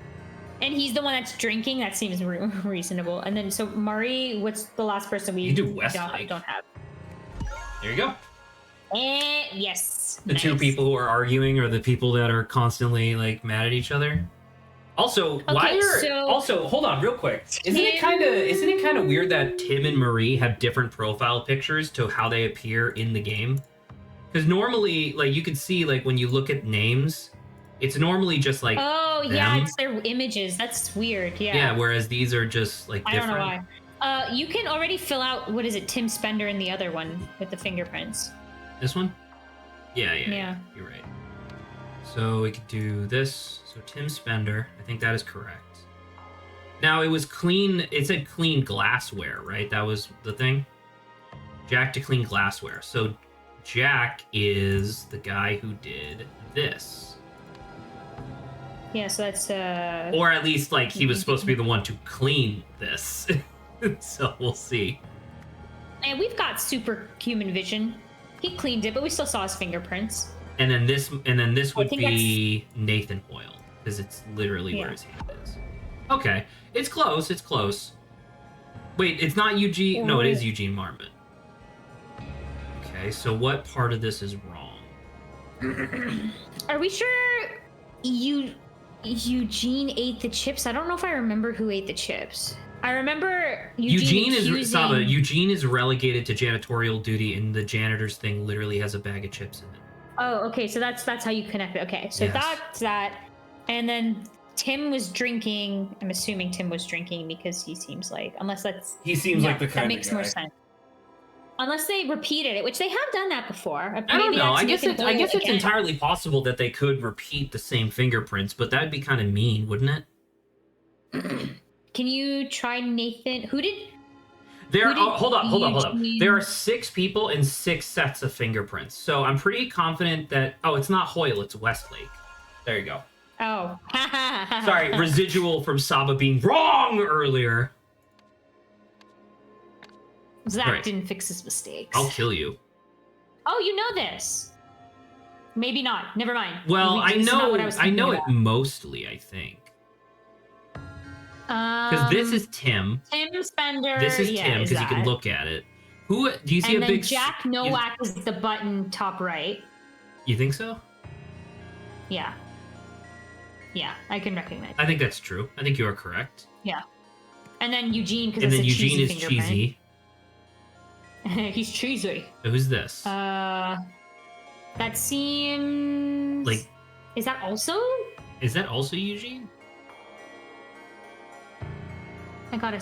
And he's the one that's drinking. That seems reasonable. And then, so Murray, what's the last person we You do Westlake. don't have? There you go. Yes. The two people who are arguing are the people that are constantly like mad at each other. Also, hold on real quick. Isn't it kind of weird that Tim and Marie have different profile pictures to how they appear in the game? Because normally, like, you could see, like, when you look at names, it's normally just like yeah, it's their images. That's weird. Yeah, whereas these are just like different. I don't know why. You can already fill out, what is it, Tim Spender and the other one with the fingerprints. This one? Yeah. You're right. So we could do this. So Tim Spender, I think that is correct. Now it was clean. It said clean glassware, right? That was the thing. Jack to clean glassware. So Jack is the guy who did this. Yeah, so that's or at least like he was supposed to be the one to clean this. So we'll see. And we've got superhuman vision. He cleaned it, but we still saw his fingerprints. And then this would be Nathan Hoyle, because it's literally where his hand is. Okay, it's close. It's close. Wait, it's not Eugene. No, it is Eugene Marmot. Okay, so what part of this is wrong? Are we sure Eugene ate the chips? I don't know if I remember who ate the chips. I remember Eugene is relegated to janitorial duty, and the janitor's thing literally has a bag of chips in it. Oh, okay. So that's how you connect it. Okay, so that's that. And then Tim was drinking. I'm assuming Tim was drinking because he seems like, like the kind that makes more sense. Unless they repeated it, which they have done that before. I don't know. I guess it's entirely possible that they could repeat the same fingerprints, but that'd be kind of mean, wouldn't it? Can you try Nathan? Hold up. There are 6 people and 6 sets of fingerprints. So I'm pretty confident that it's not Hoyle, it's Westlake. There you go. Oh. Sorry, residual from Saba being wrong earlier. Zach didn't fix his mistakes. I'll kill you. Oh, you know this. Maybe not. Never mind. Well, I know it mostly, I think. Because this is Tim. Tim Spender. This is Tim, because you can look at it. Who do you see? And a then big Jack Nowak is the button top right. You think so? Yeah, I can recognize. I think that's true. I think you are correct. Yeah, and then Eugene, because Eugene is cheesy. He's cheesy. So who's this? That seems like. Is that also Eugene? I got a.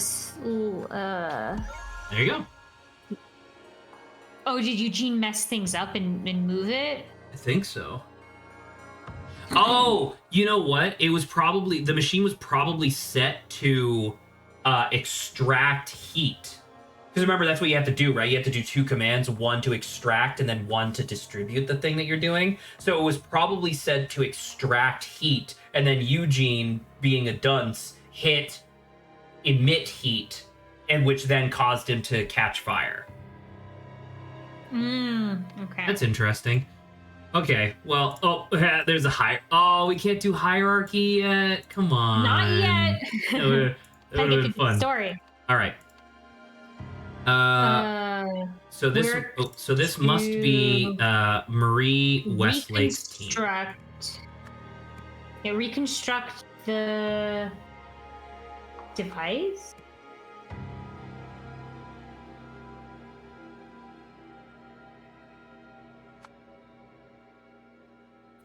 There you go. Oh, did Eugene mess things up and move it? I think so. Oh, you know what? The machine was probably set to extract heat Because remember, that's what you have to do, right? You have to do 2 commands, one to extract and then one to distribute the thing that you're doing. So it was probably said to extract heat, and then Eugene, being a dunce, hit emit heat, and which then caused him to catch fire. Okay. That's interesting. Okay, well, there's a oh, we can't do hierarchy yet. Come on. Not yet. That would have been fun. Story. All right. So this must be Marie Westlake's team. Yeah, reconstruct the device.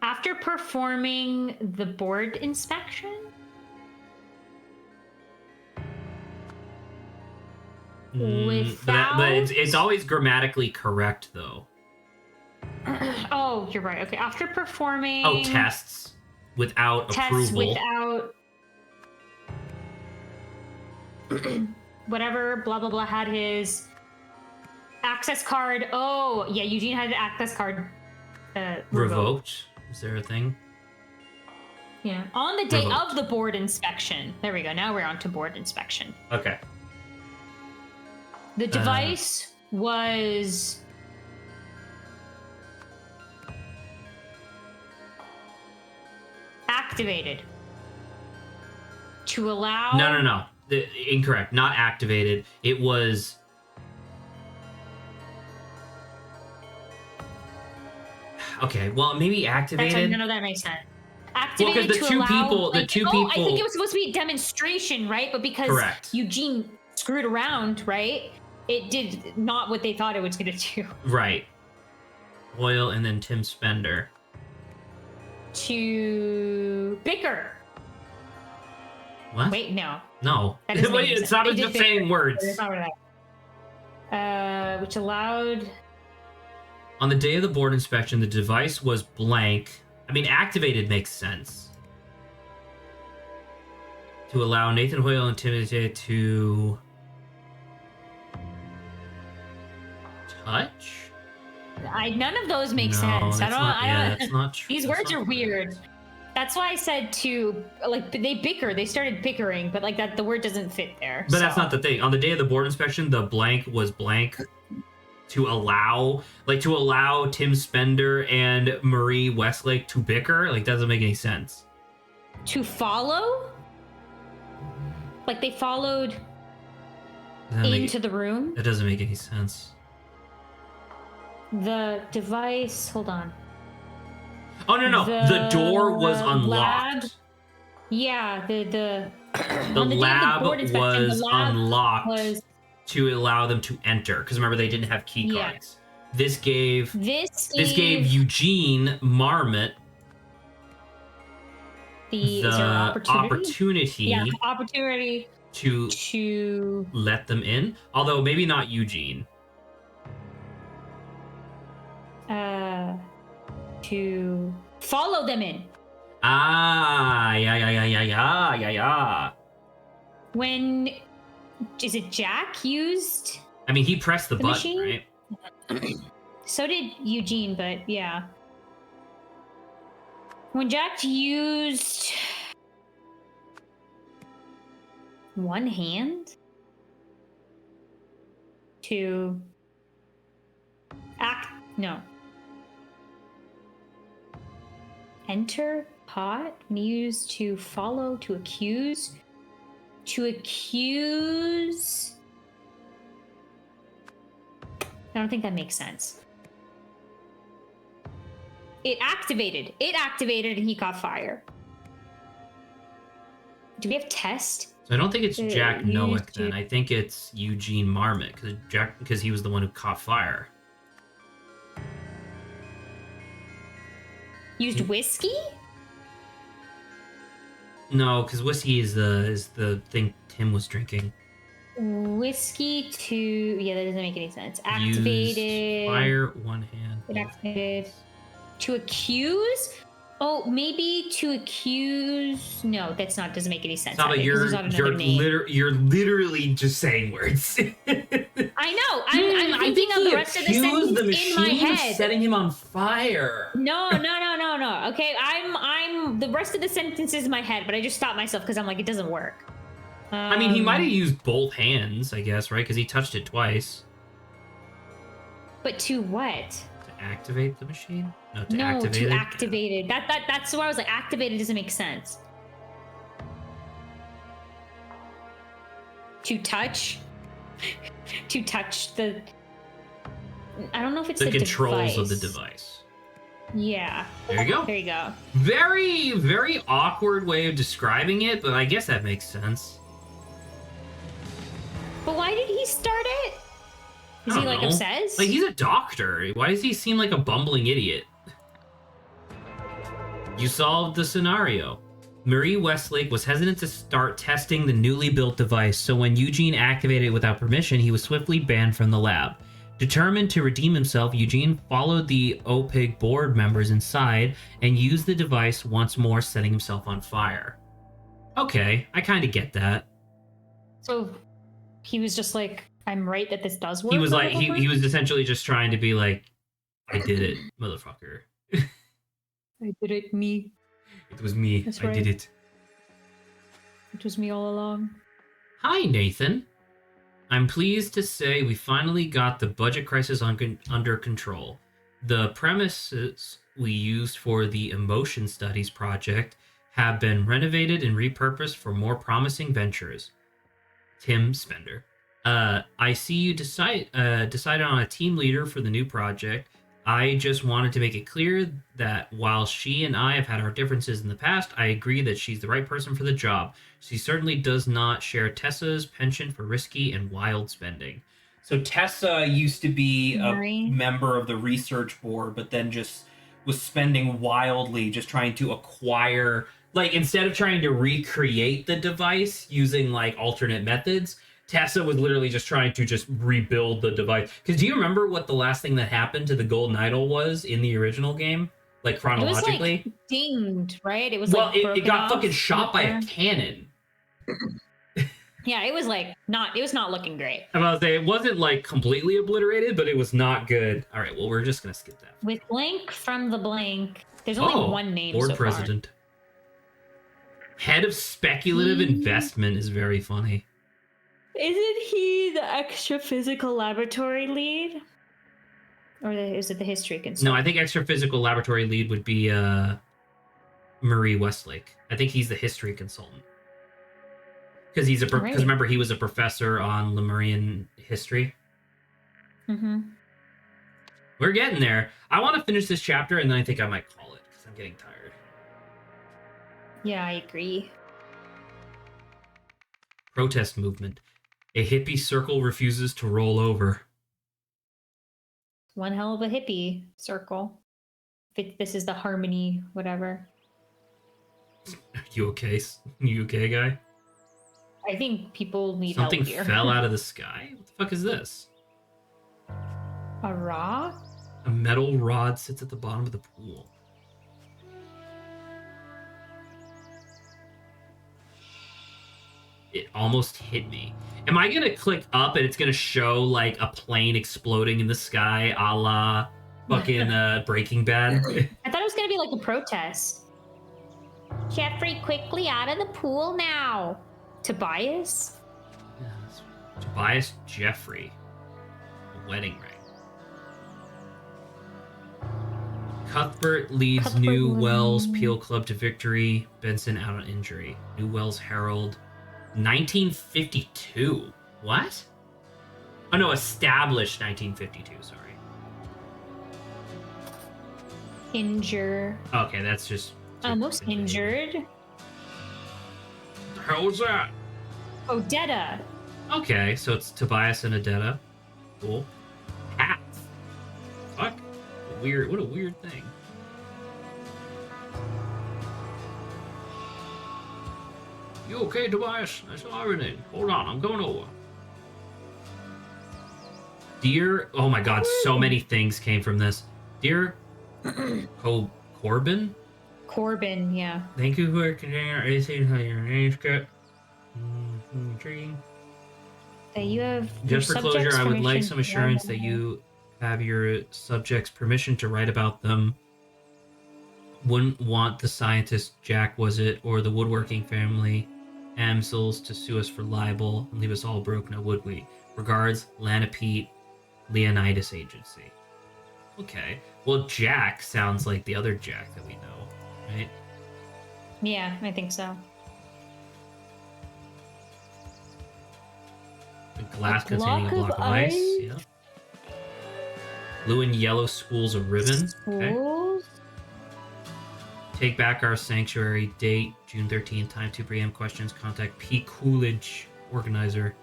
After performing the board inspection. But it's always grammatically correct, though. Oh, you're right. Okay, after performing... Oh, tests without approval. Whatever, blah, blah, blah, had his access card. Oh, yeah, Eugene had the access card revoked. Is there a thing? Yeah. On the day of the board inspection. There we go. Now we're on to board inspection. Okay. The device was activated to allow... No. Incorrect. Not activated. It was... Okay, well, maybe activated. None of that makes sense. Activated because the two people... I think it was supposed to be a demonstration, right? But because Eugene screwed around, right? It did not what they thought it was going to do. Right. Hoyle and then Tim Spender. To bicker. What? Wait, no. No. It's not the same words. It's not that. Which allowed... On the day of the board inspection, the device was blank. I mean, activated makes sense. To allow Nathan Hoyle and Timothy to... touch? None of those make sense. That's not true. These words are weird. That's why I said they bicker. They started bickering, but the word doesn't fit there. But that's not the thing. On the day of the board inspection, the blank was blank to allow Tim Spender and Marie Westlake to bicker. Doesn't make any sense. To follow? They followed into the room? That doesn't make any sense. The device, hold on. Oh, no. The door was unlocked. Lab, yeah, the lab was unlocked to allow them to enter. Because remember, they didn't have key cards. Yeah. This gave Eugene Marmot the opportunity to let them in. Although maybe not Eugene. To follow them in. Yeah. When is it Jack used? I mean, he pressed the button, machine? Right? So did Eugene, but yeah. When Jack used one hand to enter pot, and used to follow, to accuse. I don't think that makes sense. It activated, and he caught fire. Do we have test? So I don't think it's Jack Noack then. I think it's Eugene Marmot, because he was the one who caught fire. Used whiskey? No, because whiskey is the thing Tim was drinking. Whiskey to... Yeah, that doesn't make any sense. Activated... Use fire, one hand. It activated... To accuse? Oh, maybe to accuse. No, that's not. Doesn't make any sense. Saba, either, 'cause you're there's not another name. you're literally just saying words. I know. I'm thinking of the rest of the sentence the in my machine of head. setting him on fire. No. Okay, I'm the rest of the sentence is in my head, but I just stopped myself because I'm like, it doesn't work. I mean, he might have used both hands, I guess, right? Because he touched it twice. But to what? To activate the machine? No, to No, activate to it? activated. That's why I was like, activated doesn't make sense. To touch? To touch the... I don't know if it's The the controls device. of the device. Yeah. There you go. There you go. Very, very awkward way of describing it, but I guess that makes sense. But why did he start it? Is I he don't like know. obsessed? Like, he's a doctor. Why does he seem like a bumbling idiot? You solved the scenario. Marie Westlake was hesitant to start testing the newly built device, so when Eugene activated it without permission, he was swiftly banned from the lab. Determined to redeem himself, Eugene followed the OPIG board members inside and used the device once more, setting himself on fire. Okay, I kind of get that. So he was just like, I'm right that this does work. He was or like, whatever? he was essentially just trying to be like, I did it, motherfucker. I did it, me. It was me. That's I right. did it. It was me all along. Hi, Nathan. I'm pleased to say we finally got the budget crisis under control. The premises we used for the emotion studies project have been renovated and repurposed for more promising ventures. Tim Spender. I see you decided on a team leader for the new project. I just wanted to make it clear that while she and I have had our differences in the past, I agree that she's the right person for the job. She certainly does not share Tessa's penchant for risky and wild spending. So Tessa used to be a Right. member of the research board, but then just was spending wildly, just trying to acquire. Like, instead of trying to recreate the device using like alternate methods, Tessa was literally just trying to just rebuild the device. Because do you remember what the last thing that happened to the Golden Idol was in the original game? Like, chronologically? It was like dinged, right? It was well, like it broken got off fucking shot by a somewhere. cannon. Yeah, it was like not. It was not looking great. I'm about to say, it wasn't like completely obliterated, but it was not good. All right, well, we're just going to skip that. With blank from the blank, there's only one name board so president. Head of speculative investment is very funny. far. Isn't he the extra physical laboratory lead? Or is it the history consultant? No, I think extra physical laboratory lead would be Marie Westlake. I think he's the history consultant. Because Right. remember he was a professor on Lemurian history. Mm-hmm. We're getting there. I want to finish this chapter and then I think I might call it because I'm getting tired. Yeah, I agree. Protest movement. A hippie circle refuses to roll over. One hell of a hippie circle. This is the harmony, whatever. You okay? You okay, guy? I think people need Something help here. fell out of the sky? What the fuck is this? A rock? A metal rod sits at the bottom of the pool. It almost hit me. Am I gonna click up and it's gonna show like a plane exploding in the sky, a la fucking Breaking Bad? I thought it was gonna be like a protest. Jeffrey, quickly out of the pool now. Tobias? Yes. Tobias Jeffrey. A wedding ring. Cuthbert leads Cuthbert New Lane. Wells Peel Club to victory. Benson out on injury. New Wells Herald. 1952. What? Oh no, established 1952, sorry. Injure. Okay, that's just... Almost injured. What the hell was that? Odetta. Okay, so it's Tobias and Odetta. Cool. Hats. Fuck. What a weird thing. You okay, Tobias? I saw everything. Hold on, I'm going over. Dear, oh my god, so many things came from this. Dear Corbin, Corbin, yeah. Thank you for continuing our essay on your manuscript. Intriguing. That you have Just your for closure, subjects' I would like permission some to assurance write that about you have your subjects' permission to write about them. Wouldn't want the scientist, Jack was it, or the woodworking family, Amsels, to sue us for libel and leave us all broke, now would we? Regards, Lana Pete, Leonidas Agency. Okay. Well, Jack sounds like the other Jack that we know, right? Yeah, I think so. A glass A containing a block block of of ice. ice? Yeah. Blue and yellow spools of ribbon. Okay. Spools? Take back our sanctuary. Date June 13th. Time 2 p.m. Questions. Contact P. Coolidge, organizer.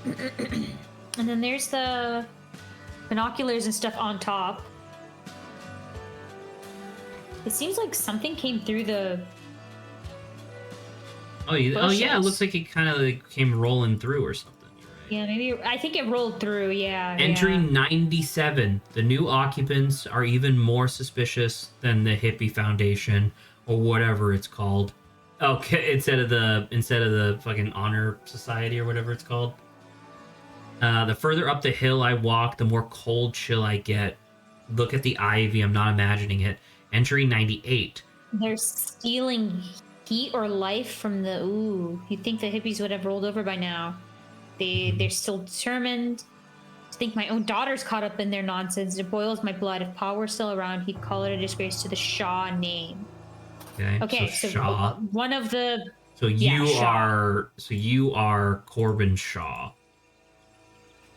And then there's the binoculars and stuff on top. It seems like something came through the. Oh, yeah. It bushes. looks like it kind of like came rolling through or something. You're right. Yeah, maybe. I think it rolled through, yeah. Entry yeah. 97. The new occupants are even more suspicious than the Hippie Foundation or whatever it's called. Okay, instead of the fucking Honor Society or whatever it's called. The further up the hill I walk, the more cold chill I get. Look at the ivy. I'm not imagining it. Entry 98. They're stealing heat or life from the. Ooh, you'd think the hippies would have rolled over by now. They're still determined. To think my own daughter's caught up in their nonsense. It boils my blood. If Pa were still around, he'd call it a disgrace to the Shaw name. Okay, so Shaw. One of the. So you Shaw. are Corbin Shaw.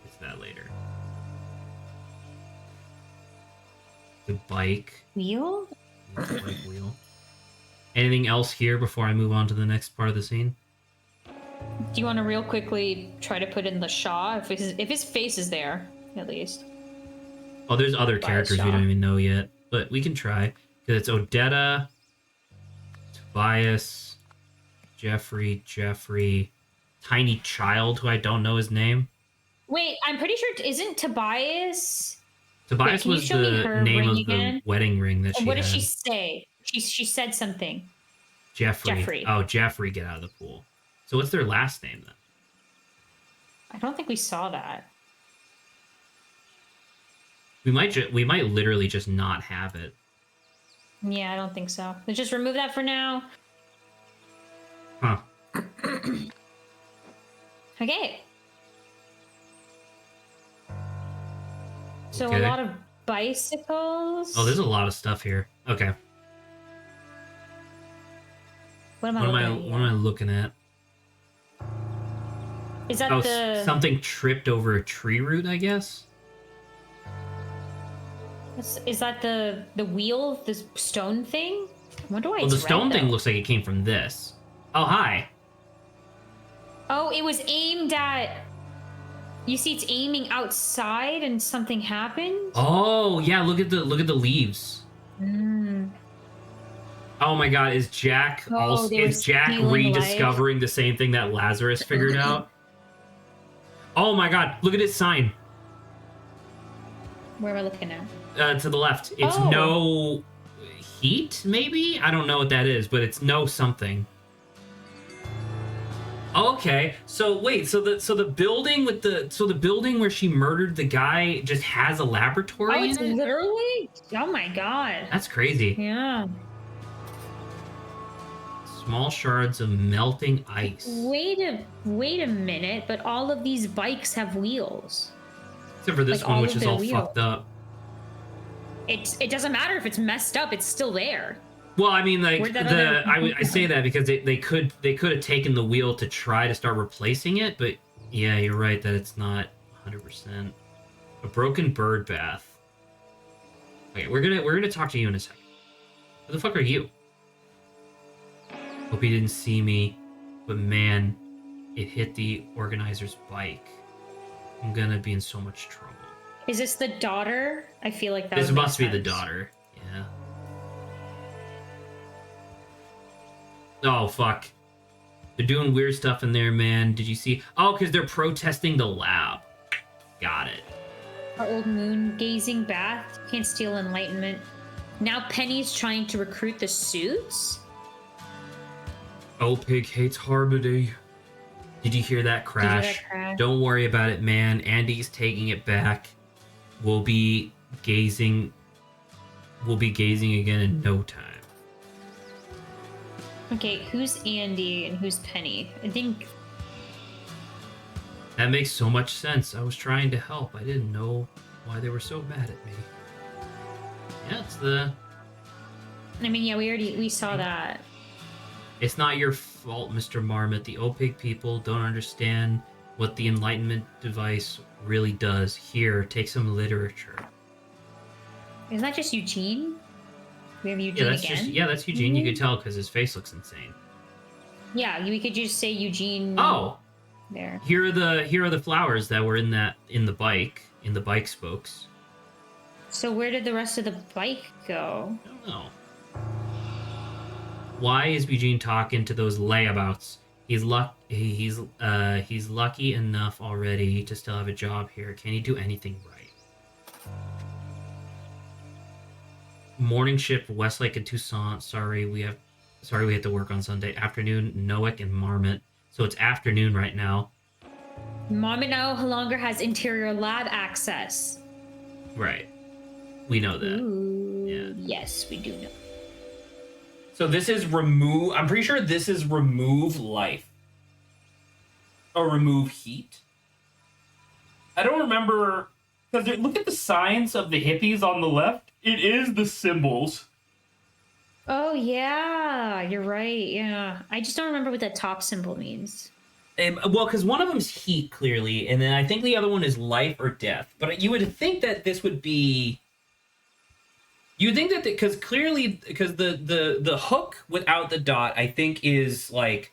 It's that later. The bike. Wheel? The bike wheel. Anything else here before I move on to the next part of the scene? Do you want to real quickly try to put in the Shaw? If his face is there, at least. Oh, there's other characters we don't even know yet, but we can try. Because it's Odetta, Tobias, Jeffrey, Tiny Child, who I don't know his name. Wait, I'm pretty sure isn't Tobias. Tobias was the name of the wedding ring that she had. What does she say? She said something. Jeffrey. Oh, Jeffrey, get out of the pool. So what's their last name then? I don't think we saw that. We might literally just not have it. Yeah, I don't think so. Let's just remove that for now. Huh. Okay. So Okay. a lot of bicycles. Oh, there's a lot of stuff here. Okay. What am I looking at? Is that something tripped over a tree root, I guess? Is that the wheel, this stone thing? I wonder why Well, it's the stone red, thing though. looks like it came from this. Oh, hi. Oh, it was aimed at. You see, it's aiming outside, and something happened. Oh, yeah. Look at the leaves. Oh my God! Is Jack rediscovering the same thing that Lazarus figured out? Oh my God! Look at his sign. Where am I looking at? To the left. It's no heat, maybe? I don't know what that is, but it's no something. Okay, so wait, so the building the building where she murdered the guy just has a laboratory in it? Oh, it's literally? Oh my God. That's crazy. Yeah. Small shards of melting ice. Wait a minute, but all of these bikes have wheels. Except for this Like, one, all which of is their all wheels. fucked up. It doesn't matter if it's messed up; it's still there. Well, I mean, like Where'd that other- I say that because they could have taken the wheel to try to start replacing it, but yeah, you're right that it's not 100%. A broken bird bath. Okay, we're gonna talk to you in a second. Who the fuck are you? Hope you didn't see me, but man, it hit the organizer's bike. I'm gonna be in so much trouble. Is this the daughter? I feel like that. This would make must be the sense. daughter. Yeah. Oh, fuck. They're doing weird stuff in there, man. Did you see? Oh, because they're protesting the lab. Got it. Our old moon gazing bath. Can't steal enlightenment. Now Penny's trying to recruit the suits? Oh, Pig hates harmony. Did you hear that crash? Don't worry about it, man. Andy's taking it back. We'll be gazing again in no time. Okay, who's Andy and who's Penny? I think that makes so much sense. I was trying to help. I didn't know why they were so mad at me. Yeah, it's the... I mean, yeah, we saw that. It's not your fault, Mr. Marmot. The opaque people don't understand what the Enlightenment device really does. Here, take some literature. Isn't that just Eugene? We have Eugene again? That's Eugene. You could tell because his face looks insane. Yeah, we could just say Eugene. Oh, there. Here are the flowers that were in the bike spokes. So where did the rest of the bike go? I don't know. Why is Eugene talking to those layabouts? He's lucky enough already to still have a job here. Can he do anything right? Morning shift, Westlake and Toussaint. Sorry, we have to work on Sunday afternoon. Noack and Marmot. So it's afternoon right now. Marmot no longer has interior lab access. Right. We know that. Ooh, yeah. Yes, we do know. So this is remove. I'm pretty sure this is remove life. Or remove heat. I don't remember, because look at the signs of the hippies on the left. It is the symbols. Oh, yeah, you're right. Yeah. I just don't remember what that top symbol means. Well, because one of them's heat, clearly, and then I think the other one is life or death. But you would think that this would be... You'd think that... Because clearly... Because the hook without the dot, I think, is, like,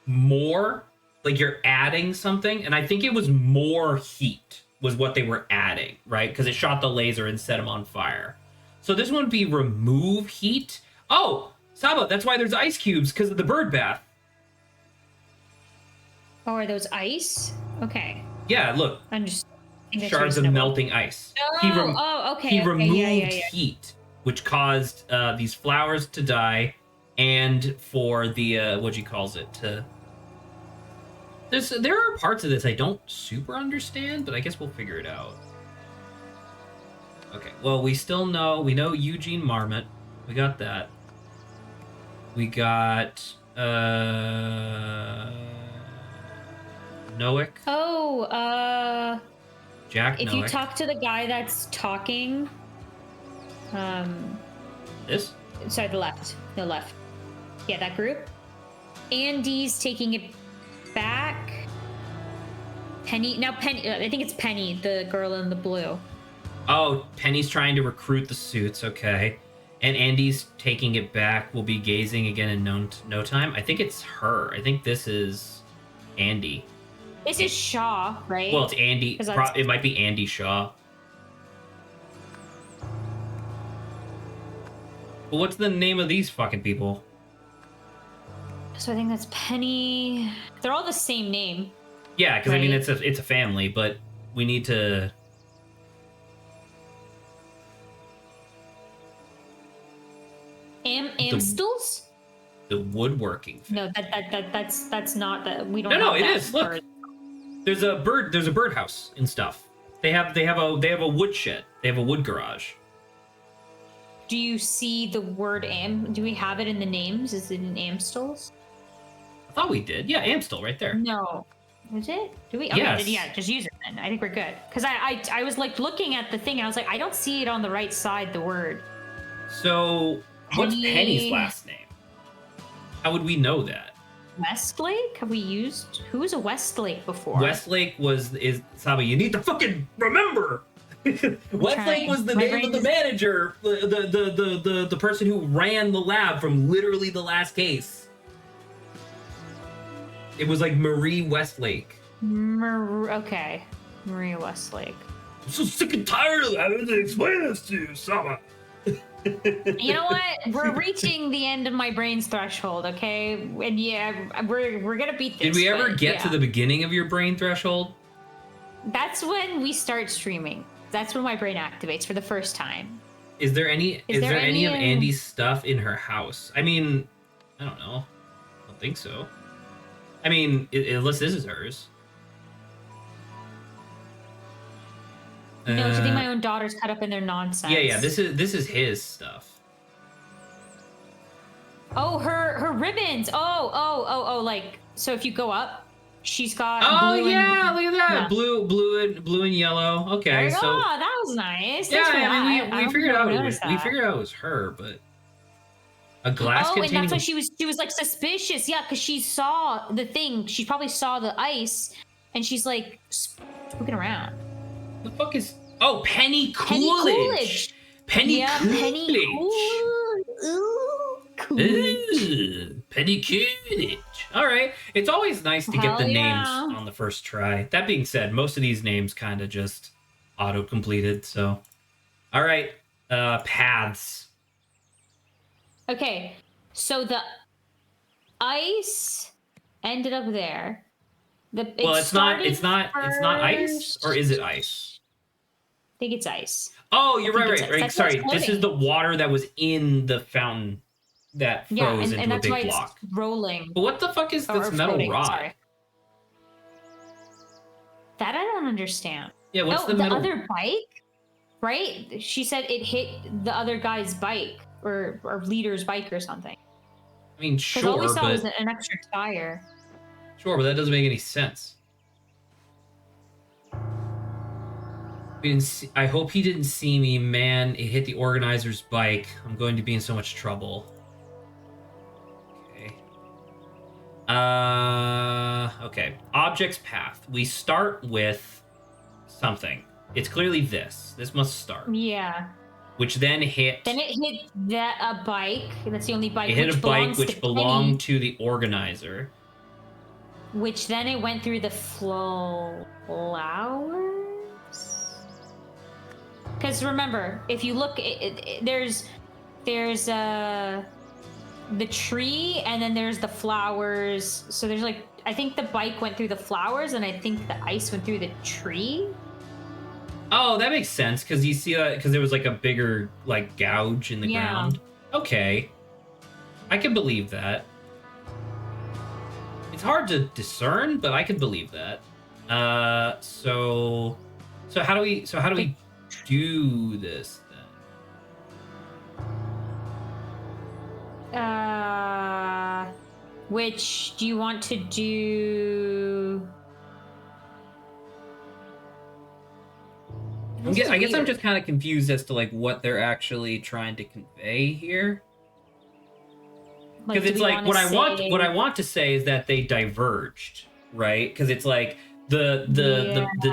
more... Like, you're adding something, and I think it was more heat was what they were adding, right? Because it shot the laser and set them on fire. So this one would be remove heat. Oh, Saba, that's why there's ice cubes, because of the bird bath. Oh, are those ice? Okay. Yeah, look. I'm just... Shards of melting ice. Okay. He removed yeah. heat, which caused these flowers to die, and for the, what he calls it, to... There are parts of this I don't super understand, but I guess we'll figure it out. Okay, well, we know Eugene Marmot. We got that. We got, Noack. Oh, Jack if Noack. you talk to the guy that's talking, This? sorry, the left. Yeah, that group. Andy's taking it back. Penny, I think it's Penny, the girl in the blue. Oh, Penny's trying to recruit the suits, okay. And Andy's taking it back. We'll be gazing again in no time. I think it's her. I think this is Andy. This is Shaw, right? Well, it's Andy. It might be Andy Shaw. But what's the name of these fucking people? So I think that's Penny. They're all the same name. Yeah, because right? I mean it's a family, but we need to. Amstels? The woodworking. No, that's not the we don't. No, have it that is. Look, bird. there's a birdhouse and stuff. They have a woodshed. They have a wood garage. Do you see the word Do we have it in the names? Is it in Amstels? I thought we did. Yeah, Amstel right there. No. Is it? Do we? Okay, yes. Yeah, just use it then. I think we're good. Because I was like looking at the thing and I was like, I don't see it on the right side, the word. So, what's Penny's last name? How would we know that? Westlake? Have we used... Who was a Westlake before? Westlake is Saba, you need to fucking remember! Westlake was the name of the manager, the person who ran the lab from literally the last case. It was like Marie Westlake. Okay. Maria Westlake. I'm so sick and tired of having to explain this to you, Saba. You know what? We're reaching the end of my brain's threshold, okay? And yeah, we're gonna beat this. Did we ever get to the beginning of your brain threshold? That's when we start streaming. That's when my brain activates for the first time. Is there any of Andy's stuff in her house? I mean, I don't know. I don't think so. I mean, unless this is hers. No, I think my own daughter's caught up in their nonsense. Yeah. This is his stuff. Oh, her ribbons. Oh. Like, so if you go up, she's got. Oh blue yeah, and, look at that. Yeah. Blue and yellow. Okay, so that was nice. yeah, Thanks for I mean, that. we figured out we figured out it was her, but a glass and containing. that's why she was like suspicious. Yeah, because she saw the thing. She probably saw the ice, and she's like looking around. The fuck is? Oh, Penny Coolidge. Penny Coolidge. Ooh, Ooh, Penny Coolidge. All right. It's always nice to get the names on the first try. That being said, most of these names kind of just auto-completed, so. All right. Paths. Okay. So the ice ended up there. It's not ice, or is it ice? I think it's ice. Oh, you're right. Sorry, this is the water that was in the fountain that froze into and a that's big why block. It's rolling. But what the fuck is this metal rod? Sorry. That I don't understand. Yeah, what's the metal? Other bike? Right? She said it hit the other guy's bike or leader's bike or something. I mean, sure, all we saw but was an extra tire. Sure, but that doesn't make any sense. I hope he didn't see me, man. It hit the organizer's bike. I'm going to be in so much trouble. Okay. Okay. Object's path. We start with something. It's clearly this. This must start. Yeah. Which then hit. Then it hit a bike. That's the only bike. It hit a bike which belonged to the organizer. Which then it went through the flowers. Because remember, if you look, there's the tree, and then there's the flowers. So there's like, I think the bike went through the flowers, and I think the ice went through the tree. Oh, that makes sense, because you see that, because there was like a bigger like gouge in the ground. Okay, I can believe that. It's hard to discern, but I can believe that. So how do we do this then? Which do you want to do? I guess I'm just kind of confused as to like what they're actually trying to convey here. Because it's like what I want to say is that they diverged, right? Because it's like the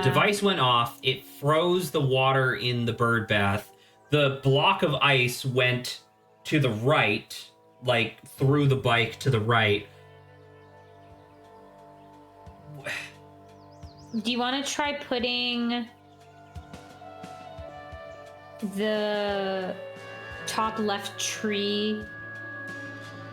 device went off, it froze the water in the bird bath. The block of ice went to the right, like through the bike to the right. Do you want to try putting the top left tree?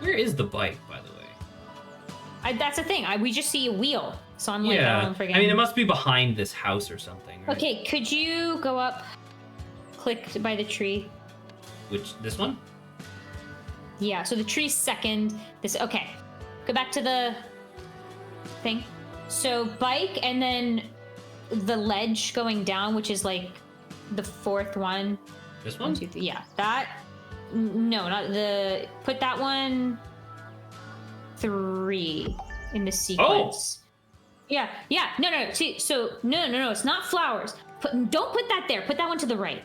Where is the bike, by the way? That's the thing. We just see a wheel. So I'm like, yeah. oh, I'm forgetting. I mean, it must be behind this house or something. Right? Okay, could you go up, click by the tree? This one? Yeah, so the tree's second. Okay. Go back to the thing. So bike, and then the ledge going down, which is like the fourth one. This one? 1, 2, 3. Yeah, that. No, not the. Put that one 3 in the sequence. Oh. Yeah. No. See, so no. It's not flowers. Don't put that there. Put that one to the right.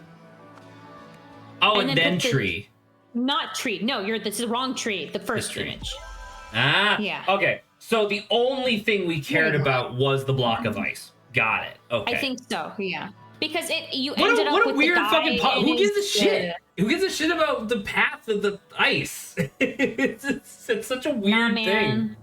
Oh, and then tree. Not tree. No, this is the wrong tree. The first image. Ah. Yeah. Okay. So the only thing we cared about was the block of ice. Got it. Okay. I think so. Yeah. Because you what ended a, up what a with weird the guy fucking who gives a shit? Yeah. Who gives a shit about the path of the ice? it's such a weird thing.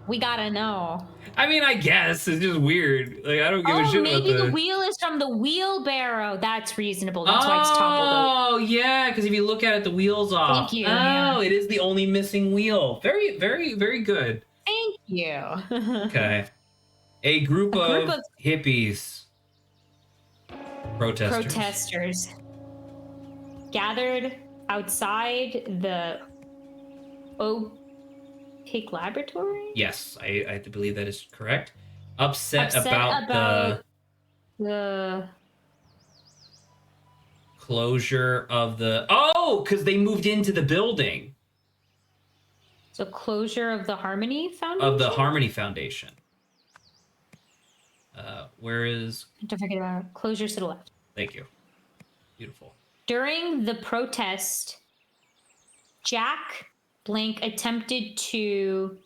We gotta know. I mean, I guess it's just weird. Like, I don't give a shit about maybe the wheel is from the wheelbarrow. That's reasonable. That's why it's toppled over. Oh, yeah, because if you look at it, the wheel's off. Thank you. Oh, it is the only missing wheel. Very, very, very good. Thank you. Okay. A group of hippies. Protesters. gathered outside the Pig Laboratory? Yes, I believe that is correct. Upset Upset about the closure of the... Oh, because they moved into the building so closure of the Harmony Foundation? of the Harmony Foundation. Where is... Don't forget about closures to the left. Thank you. Beautiful. During the protest, Jack Blank attempted to...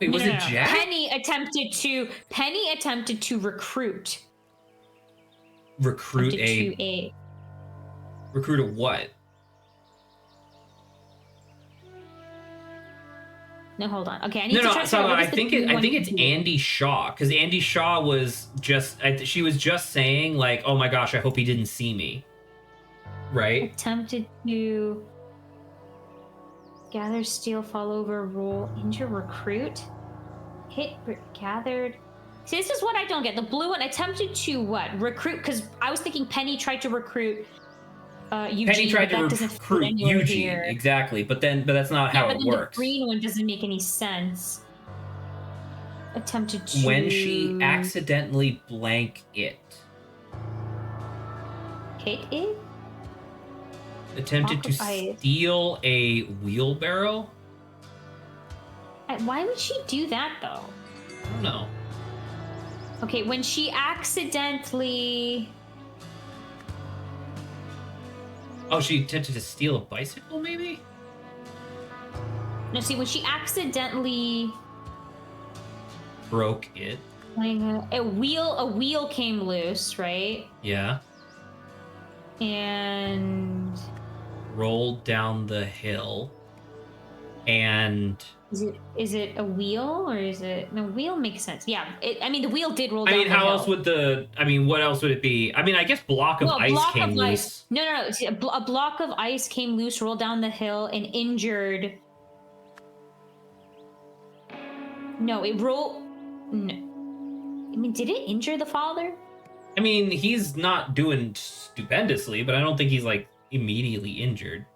Wait, was it Jack? Penny attempted to recruit. Recruit Recruit a what? No, hold on. Okay, I need to try to so figure out what I is the think one it's do. Andy Shaw, because Andy Shaw was just she was just saying like, oh my gosh, I hope he didn't see me, right? Attempted to gather, steal, fall over, roll, injure, recruit, hit, gathered. See, this is what I don't get. The blue one attempted to what? Recruit? Because I was thinking Penny tried to recruit Eugene. Penny tried to but that doesn't fit recruit anywhere Eugene, here. exactly, but that's not how but it then works. The green one doesn't make any sense. Attempted to... When she accidentally blank it. hit it? Attempted to steal a wheelbarrow? Why would she do that, though? I don't know. Okay, when she accidentally... Oh, she attempted to steal a bicycle, maybe? No, see, when she accidentally... Broke it. a wheel came loose, right? Yeah. And... Rolled down the hill. And... Is it a wheel or is it... No, wheel makes sense. Yeah, the wheel did roll down the hill. how else would what else would it be? I mean, I guess block of ice came loose. No. See, a block of ice came loose, rolled down the hill, and injured... No, it rolled... No. I mean, did it injure the father? I mean, he's not doing stupendously, but I don't think he's, like, immediately injured.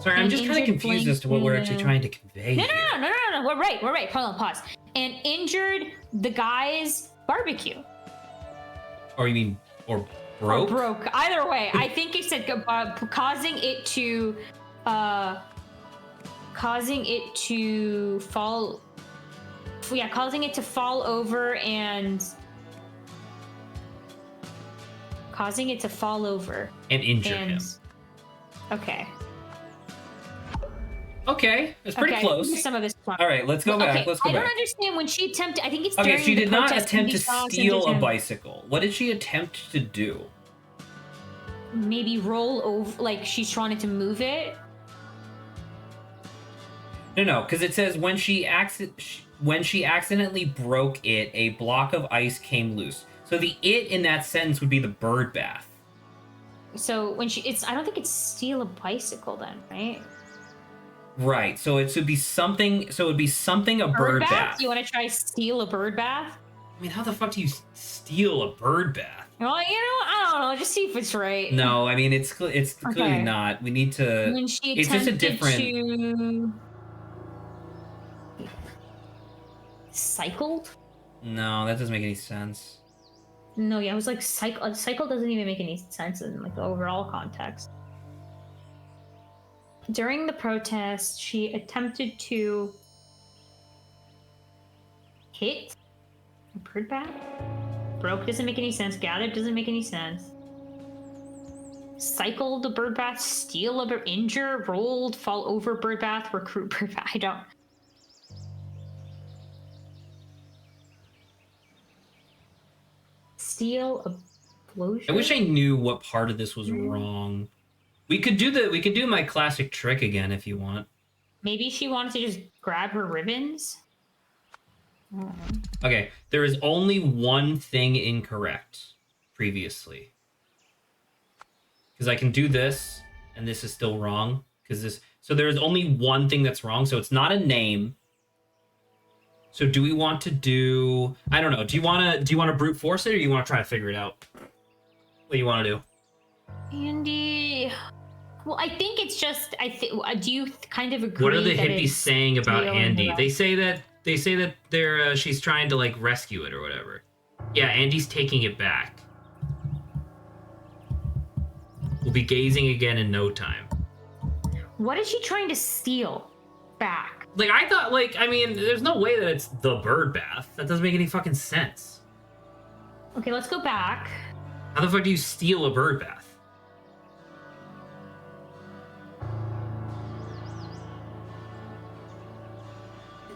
Sorry, I'm just kind of confused as to what we're actually trying to convey here. No. We're right. Hold on, pause. And injured the guy's barbecue. Or you mean, or broke? Or broke. Either way, I think it said causing it to fall... Yeah, causing it to fall over and... Causing it to fall over. And injure him. Okay. Okay, it's pretty close. Some of this. All right, let's go back. Let's go back. I don't understand when she attempted. I think it's okay. During She did the not protest, attempt to steal a bicycle. What did she attempt to do? Maybe roll over, like she's trying to move it. No, because it says when she accidentally broke it, a block of ice came loose. So the "it" in that sentence would be the bird bath. So when I don't think it's steal a bicycle then, right? Right. So it would be something. So it would be something a bird bath. Do you want to try steal a bird bath? I mean, how the fuck do you steal a bird bath? Well, I don't know. Just see if it's right. No, I mean it's clearly not. We need to. When she it's just a different. To... Cycled? No, that doesn't make any sense. No, yeah, it was like cycle doesn't even make any sense in like the overall context. During the protest, she attempted to hit a bird bath. Broke doesn't make any sense. Gathered doesn't make any sense. Cycled a bird bath, steal a injure, rolled, fall over bird bath, recruit bird bath. I don't. Steal a closure. I wish I knew what part of this was wrong. We could do my classic trick again if you want. Maybe she wanted to just grab her ribbons. Okay, there is only one thing incorrect previously. Because I can do this, and this is still wrong. So there is only one thing that's wrong. So it's not a name. So do we want to do? I don't know. Do you want to brute force it, or do you want to try to figure it out? What do you want to do? Andy. Well, I think it's just. Do you kind of agree? What are the that hippies it's saying about Theo and Andy? Ralph? They say that they're she's trying to like rescue it or whatever. Yeah, Andy's taking it back. We'll be gazing again in no time. What is she trying to steal back? Like, I thought, like, I mean, there's no way that it's the bird bath. That doesn't make any fucking sense. Okay, let's go back. How the fuck do you steal a bird bath?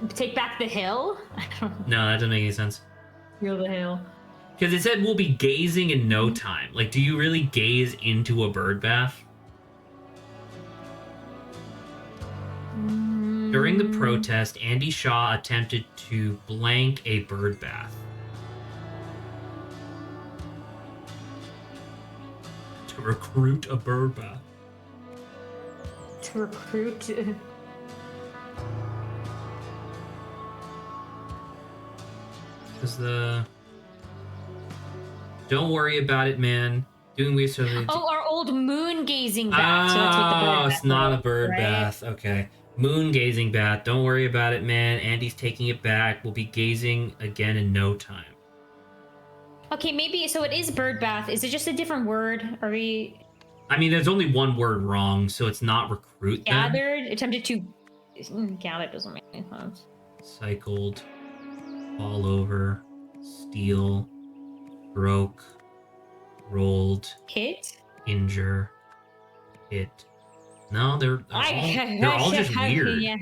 Take back the hill? I don't know. No, that doesn't make any sense. Steal the hill. Because it said we'll be gazing in no time. Like, do you really gaze into a bird bath? During the protest, Andy Shaw attempted to blank a bird bath. To recruit a bird bath. To recruit. Because the... Don't worry about it, man. Doing we so. Oh, our old moon gazing bath. So that's what the bird Oh, bath it's not a was, bird right? bath. Okay. Moon gazing bath. Don't worry about it, man. Andy's taking it back. We'll be gazing again in no time. Okay, maybe so. It is bird bath. Is it just a different word? Are we I mean, there's only one word wrong, so it's not recruit then. gathered? Attempted to gather doesn't make any sense. Cycled. Fall over. Steal. Broke. Rolled. Hit? Injure. Hit. No, they're all just weird. Yeah.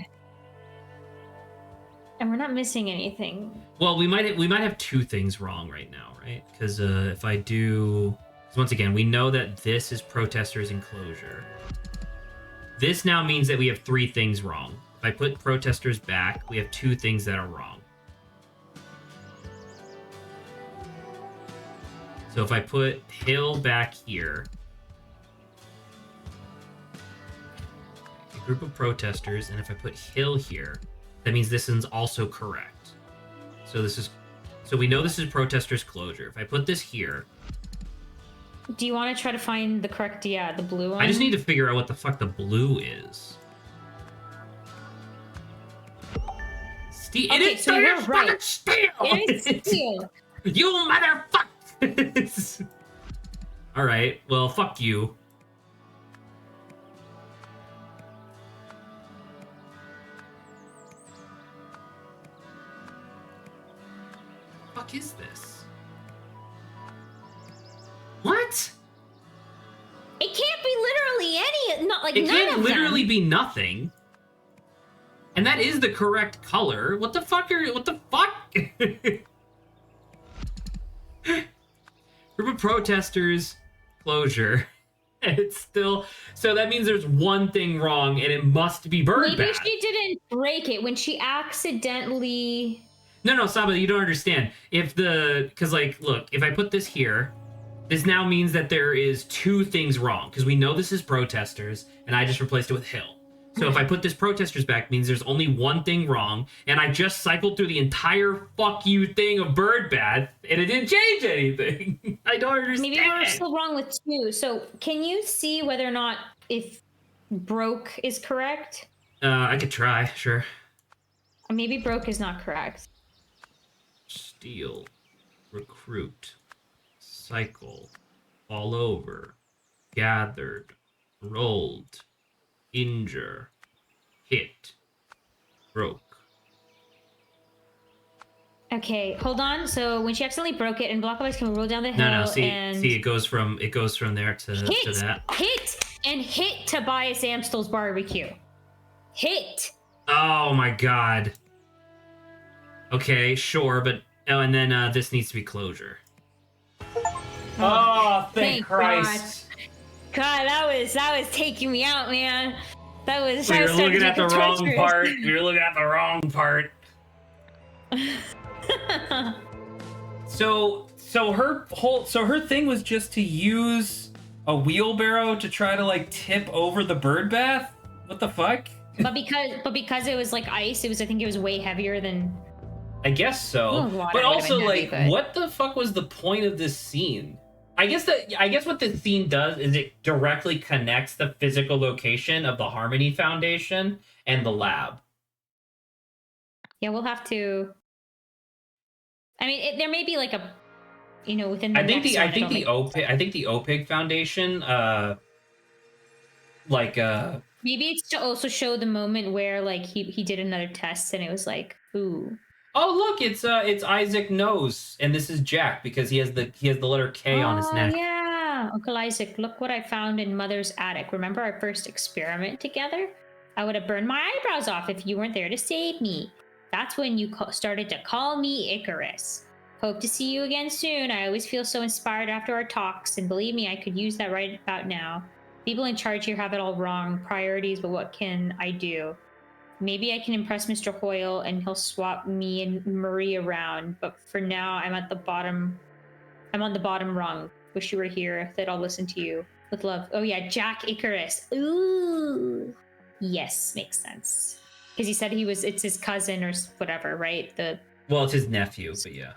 And we're not missing anything. Well, we might have two things wrong right now, right? Because if I do, 'cause once again, we know that this is protesters' enclosure. This now means that we have three things wrong. If I put protesters back, we have two things that are wrong. So if I put hill back here, a group of protesters, and if I put hill here, that means this one's also correct. So we know this is protesters' closure. If I put this here, Do you want to try to find the correct? Yeah, the blue one. I just need to figure out what the fuck the blue is. Steel. Okay, It is so steel, you're right. fucking steel. It is steel. You motherfuckers. All right. Well, fuck you. Fuck is this? What? It can't be literally any. Not like It none can't of literally them. be nothing. And that is the correct color. What the fuck are? What the fuck? Group of protesters, closure. And it's still, so that means there's one thing wrong, and it must be bird Maybe bath. she didn't break it when she accidentally. No, Saba, you don't understand. Because like, look, if I put this here, this now means that there is two things wrong, because we know this is protesters, and I just replaced it with hill. So if I put this protesters back, means there's only one thing wrong, and I just cycled through the entire fuck you thing of bird bath, and it didn't change anything. I don't understand. Maybe we're still wrong with two. So can you see whether or not if broke is correct? I could try, sure. Or maybe broke is not correct. Steal, recruit, cycle, fall over, gathered, rolled, injure, hit, broke. Okay, hold on. So when she accidentally broke it, and block of ice can roll down the hill. No, see, and it goes from there to that. Hit Tobias Amstel's barbecue. Hit. Oh my god. Okay, sure, but and then this needs to be closure. Oh, thank Thank Christ. God, that was taking me out, man. That was. We I were was starting looking to at the get wrong torturous. part. We were looking at the wrong part. So her thing was just to use a wheelbarrow to try to like tip over the bird bath? What the fuck? but because it was like ice, I think it was way heavier than. I guess so. Oh, God, but I would've also, been happy, like, but- what the fuck was the point of this scene? I guess what this scene does is it directly connects the physical location of the Harmony Foundation and the lab. Yeah, we'll have to. I mean, there may be like a, within the I think next the one, I think the it'll make- OPIG Foundation, maybe it's to also show the moment where like he did another test and it was like, ooh. oh look, it's Isaac Nose, and this is Jack because he has the letter K on his neck. Yeah, Uncle Isaac, look what I found in Mother's attic. Remember our first experiment together? I would have burned my eyebrows off if you weren't there to save me. That's when you started to call me Icarus. Hope to see you again soon. I always feel so inspired after our talks, and believe me, I could use that right about now. People in charge here have it all wrong. Priorities, but what can I do? Maybe I can impress Mr. Hoyle and he'll swap me and Marie around, but for now I'm on the bottom rung. Wish you were here, that I'll listen to you. With love. Oh yeah, Jack Icarus. Ooh. Yes, makes sense. Because he said it's his cousin or whatever, right? Well, it's his nephew, but yeah.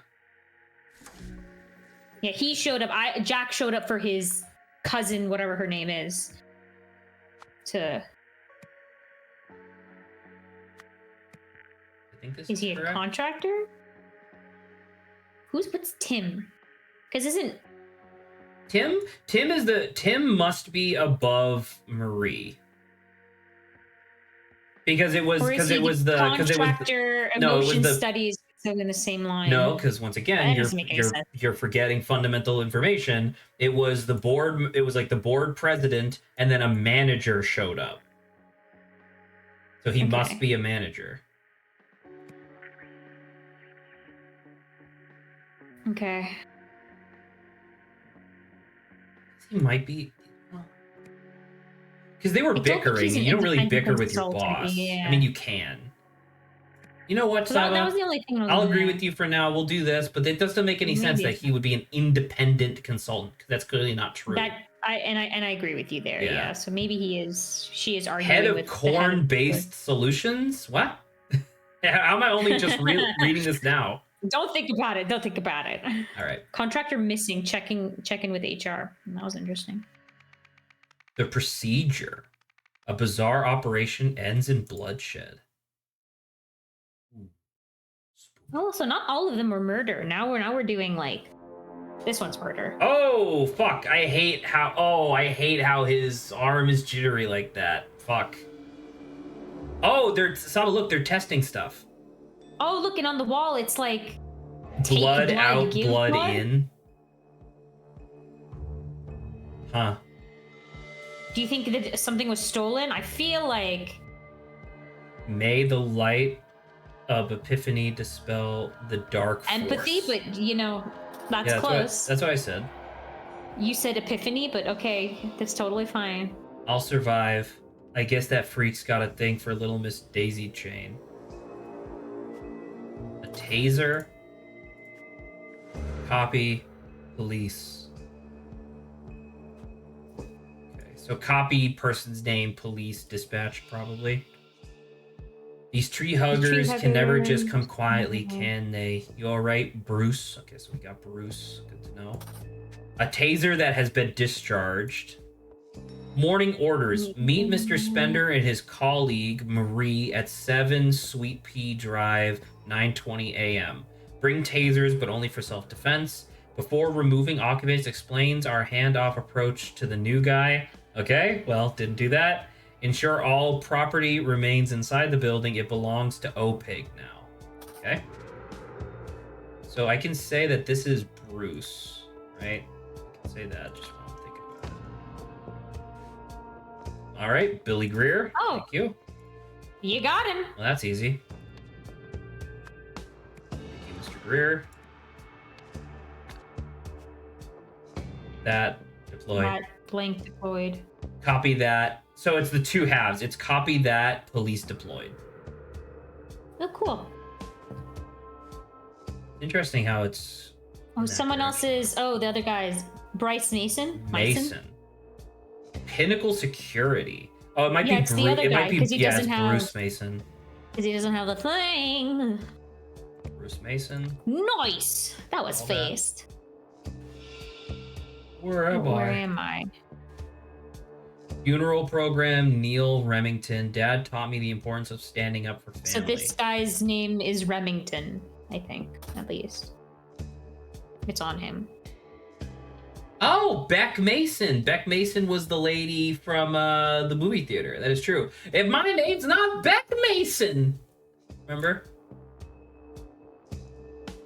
Yeah, he showed up. Jack showed up for his cousin, whatever her name is. I think this Is he correct. a contractor? What's Tim? Because isn't Tim must be above Marie. Because it was contractor no, it was emotion the studies so in the same line. no, because once again That doesn't make any sense. you're forgetting fundamental information. It was the board. It was like the board president, and then a manager showed up. So he must be a manager. Okay. He might be. Because they were I don't think bickering, he's and an you don't really independent bicker with your consultant, boss. yeah. I mean, you can. You know what, So that Saba? was the only thing. I'll agree with you for now. We'll do this, but it doesn't make any sense that he would be an independent consultant. Because that's clearly not true. I agree with you there. Yeah. So maybe she is arguing Head of with corn-based solutions. What? How am I only just reading this now? Don't think about it. All right. Contractor missing. Checking with HR. That was interesting. The procedure. A bizarre operation ends in bloodshed. Oh, so not all of them were murder. Now we're doing like this one's murder. Oh fuck! I hate how his arm is jittery like that. Fuck. Oh, they're testing stuff. Oh, look, and on the wall it's like Blood out, give blood in. Huh. Do you think that something was stolen? I feel like May the light of epiphany dispel the dark force. empathy, but that's close. That's what I said. You said epiphany, but okay, that's totally fine. I'll survive. I guess that freak's got a thing for little Miss Daisy Chain. A taser. Copy. Police. Okay, so copy person's name, police, dispatch, probably. These tree huggers can never just come quietly, can they? You alright, Bruce? Okay, so we got Bruce. Good to know. A taser that has been discharged. Morning orders. Meet Mr. Spender and his colleague, Marie, at 7 Sweet Pea Drive, 9:20 a.m. Bring tasers, but only for self-defense. Before removing occupants, explains our handoff approach to the new guy. Okay, well, didn't do that. Ensure all property remains inside the building. It belongs to OPIG now. Okay. So I can say that this is Bruce, right? I can say that just while I'm thinking about it. All right, Billy Greer. Oh. Thank you. You got him. Well, that's easy. Thank you, Mr. Greer. That deployed. That blank deployed. Copy that. So it's the two halves. It's copy that, police deployed. Oh, cool. Interesting how it's. Oh, someone else's. Oh, the other guy's Bryce Mason. Mason. Pinnacle Security. Oh, it might Yeah, be it's the other It guy, might be 'cause he yeah, it's doesn't have- Bruce Mason. Because he doesn't have the thing. Bruce Bruce Mason. Nice. That was All that. fast. Where am I? Funeral program, Neil Remington. Dad taught me the importance of standing up for family. So this guy's name is Remington, I think, at least. It's on him. Oh, Beck Mason. Beck Mason was the lady from the movie theater. That is true. If my name's not Beck Mason. Remember?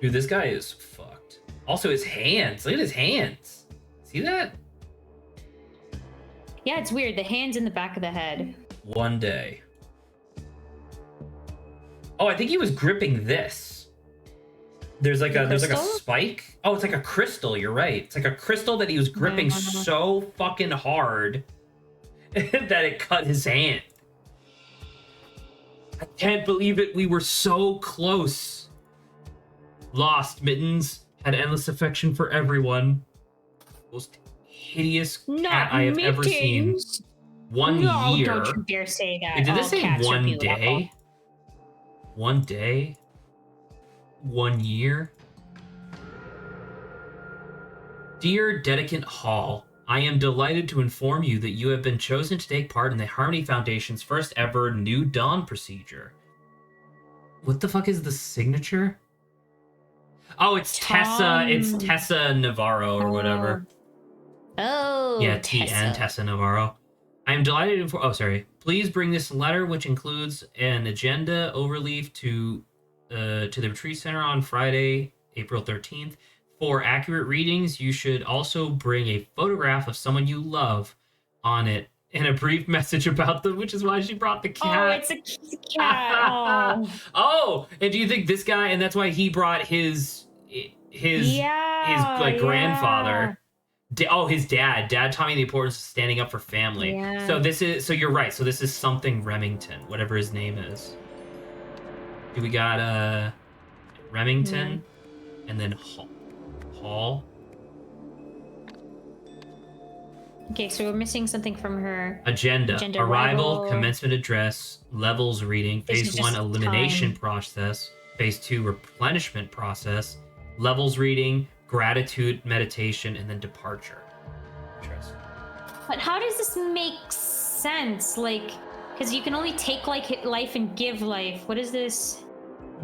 Dude, this guy is fucked. Also, his hands. Look at his hands. See that? Yeah, it's weird. The hand's in the back of the head. One day. Oh, I think he was gripping this. There's like a spike. Oh, it's like a crystal. You're right. It's like a crystal that he was gripping so fucking hard that it cut his hand. I can't believe it. We were so close. Lost Mittens had endless affection for everyone. Most hideous cat I have ever seen. 1 year. Don't you dare say that. Did All this say cats are 1 beautiful. day? 1 day? 1 year? Dear Dedicant Hall, I am delighted to inform you that you have been chosen to take part in the Harmony Foundation's first ever New Dawn procedure. What the fuck is the signature? Oh, it's Tessa. It's Tessa Navarro or whatever. Oh, Yeah, TN, Tessa Navarro. I am delighted to inform... Oh, sorry. Please bring this letter, which includes an agenda overleaf to the retreat center on Friday, April 13th. For accurate readings, you should also bring a photograph of someone you love on it and a brief message about them, which is why she brought the cat. Oh, it's a cat. Oh. Oh, and do you think this guy, and that's why he brought his grandfather. His dad. Dad taught me the importance of standing up for family. Yeah. So you're right. So this is something Remington, whatever his name is. We got Remington and then Hall. Okay, so we're missing something from her. Agenda. Arrival, commencement address, levels reading, phase 1 elimination process, phase 2 replenishment process, levels reading, gratitude, meditation, and then departure. Interesting. But how does this make sense? Like, because you can only take life and give life. What is this?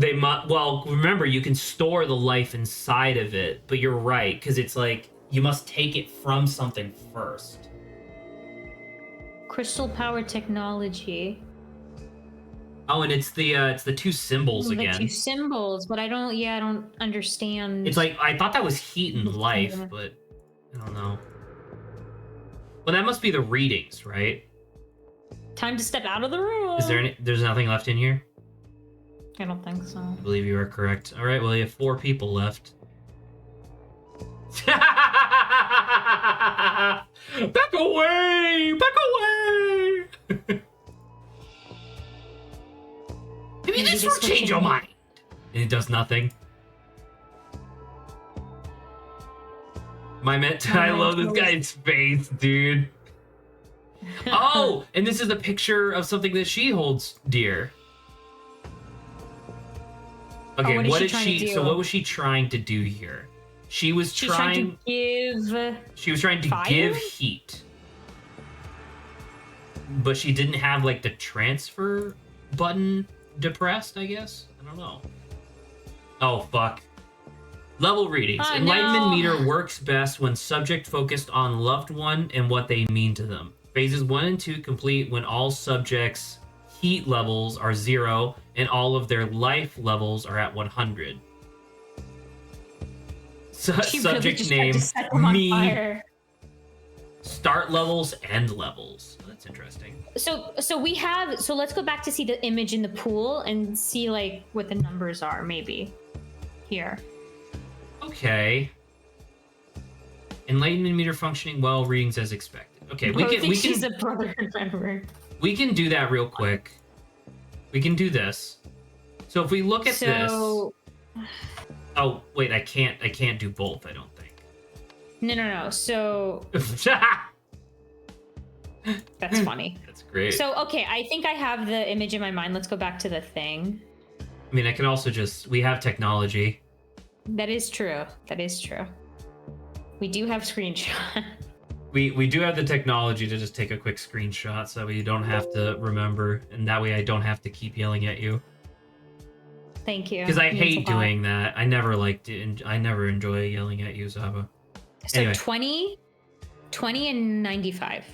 Well, remember, you can store the life inside of it, but you're right, because it's like you must take it from something first. Crystal power technology. Oh, and it's the two symbols again. The two symbols, but I don't understand. It's like I thought that was heat and life, but I don't know. Well, that must be the readings, right? Time to step out of the room. Is there there's nothing left in here? I don't think so. I believe you are correct. All right, well, you have 4 people left. Back away! Back away! Maybe this will change your mind. And it does nothing. I love this guy's face, dude. Oh, and this is a picture of something that she holds dear. Okay, what is she? So what was she trying to do here? She was trying to give. She was trying to give heat, but she didn't have like the transfer button depressed. I guess I don't know. Oh fuck. Level readings. Enlightenment meter works best when subject focused on loved one and what they mean to them. Phases 1 and 2 complete when all subjects' heat levels are 0 and all of their life levels are at 100. Subject name me. Start levels, end levels. That's interesting. So let's go back to see the image in the pool and see like what the numbers are maybe here. Okay. Enlightenment meter functioning well, readings as expected. Okay, we can she's a brother member. We can do that real quick. We can do this. So if we look at this. Oh, wait, I can't do both, I don't think. No. So that's funny. That's great. So okay, I think I have the image in my mind. Let's go back to the thing. I mean, I can also we have technology. That is true. That is true. We do have screenshot. We do have the technology to just take a quick screenshot so you don't have to remember, and that way I don't have to keep yelling at you. Thank you. Because I It means hate a lot. doing that. I never liked it. I never enjoy yelling at you, Zaba. So Anyway. 20 and 95.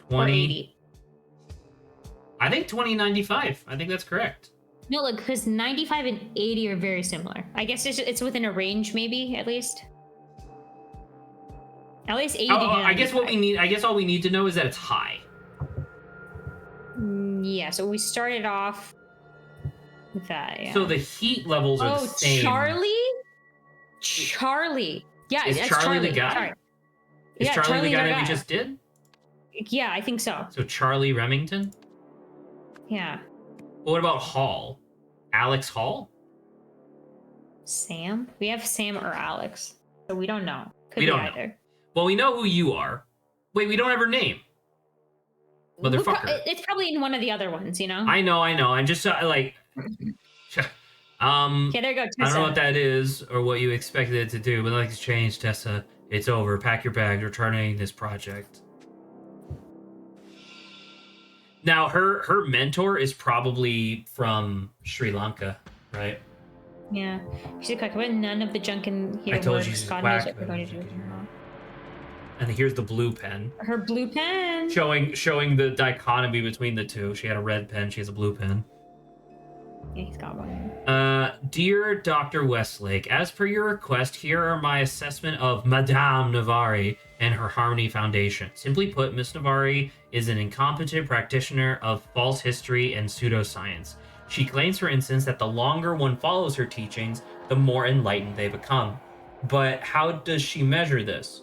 20. Or 80. I think 2095. I think that's correct. No, look, because 95 and 80 are very similar. I guess it's within a range, maybe, at least. At least 80 to I guess what 95. we need. I guess all we need to know is that it's high. Yeah, so we started off with that, yeah. So the heat levels are the same. Charlie. Yeah, Is that's Charlie the guy? Sorry. Is Yeah, Charlie Charlie's the guy our that we guy. just did? Yeah, I think so. So Charlie Remington? Yeah. What about Hall? Alex Hall? Sam? We have Sam or Alex. So we don't know. Could We be don't know. either. Well, we know who you are. Wait, we don't have her name. Motherfucker. It's probably in one of the other ones, you know? I know. I'm just like. Okay, there you go, I don't Tessa. know what that is or what you expected it to do, but like it's changed, Tessa. It's over. Pack your bags. We're terminating this project. Now, her mentor is probably from Sri Lanka, right? Yeah. She's like, but none of the junk in here I told works. you she's God whack, knows what we're but going to do. And here's the blue pen, Her blue pen. showing the dichotomy between the two. She had a red pen. She has a blue pen. Yeah, he's got one. Dear Dr. Westlake, as per your request, here are my assessment of Madame Navari and her Harmony Foundation. Simply put, Miss Navari is an incompetent practitioner of false history and pseudoscience. She claims, for instance, that the longer one follows her teachings, the more enlightened they become. But how does she measure this?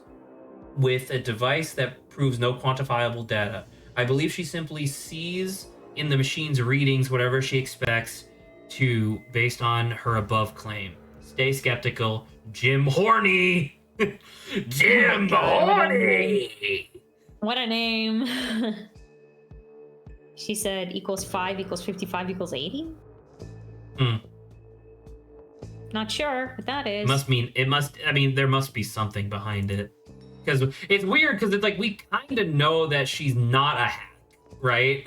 With a device that proves no quantifiable data. I believe she simply sees in the machine's readings whatever she expects to based on her above claim. Stay skeptical. Jim Horny! Jim Horny! What a name. She said equals 5 equals 55 equals 80? Not sure what that is. There must be something behind it. Because it's weird because it's like we kind of know that she's not a hack, right?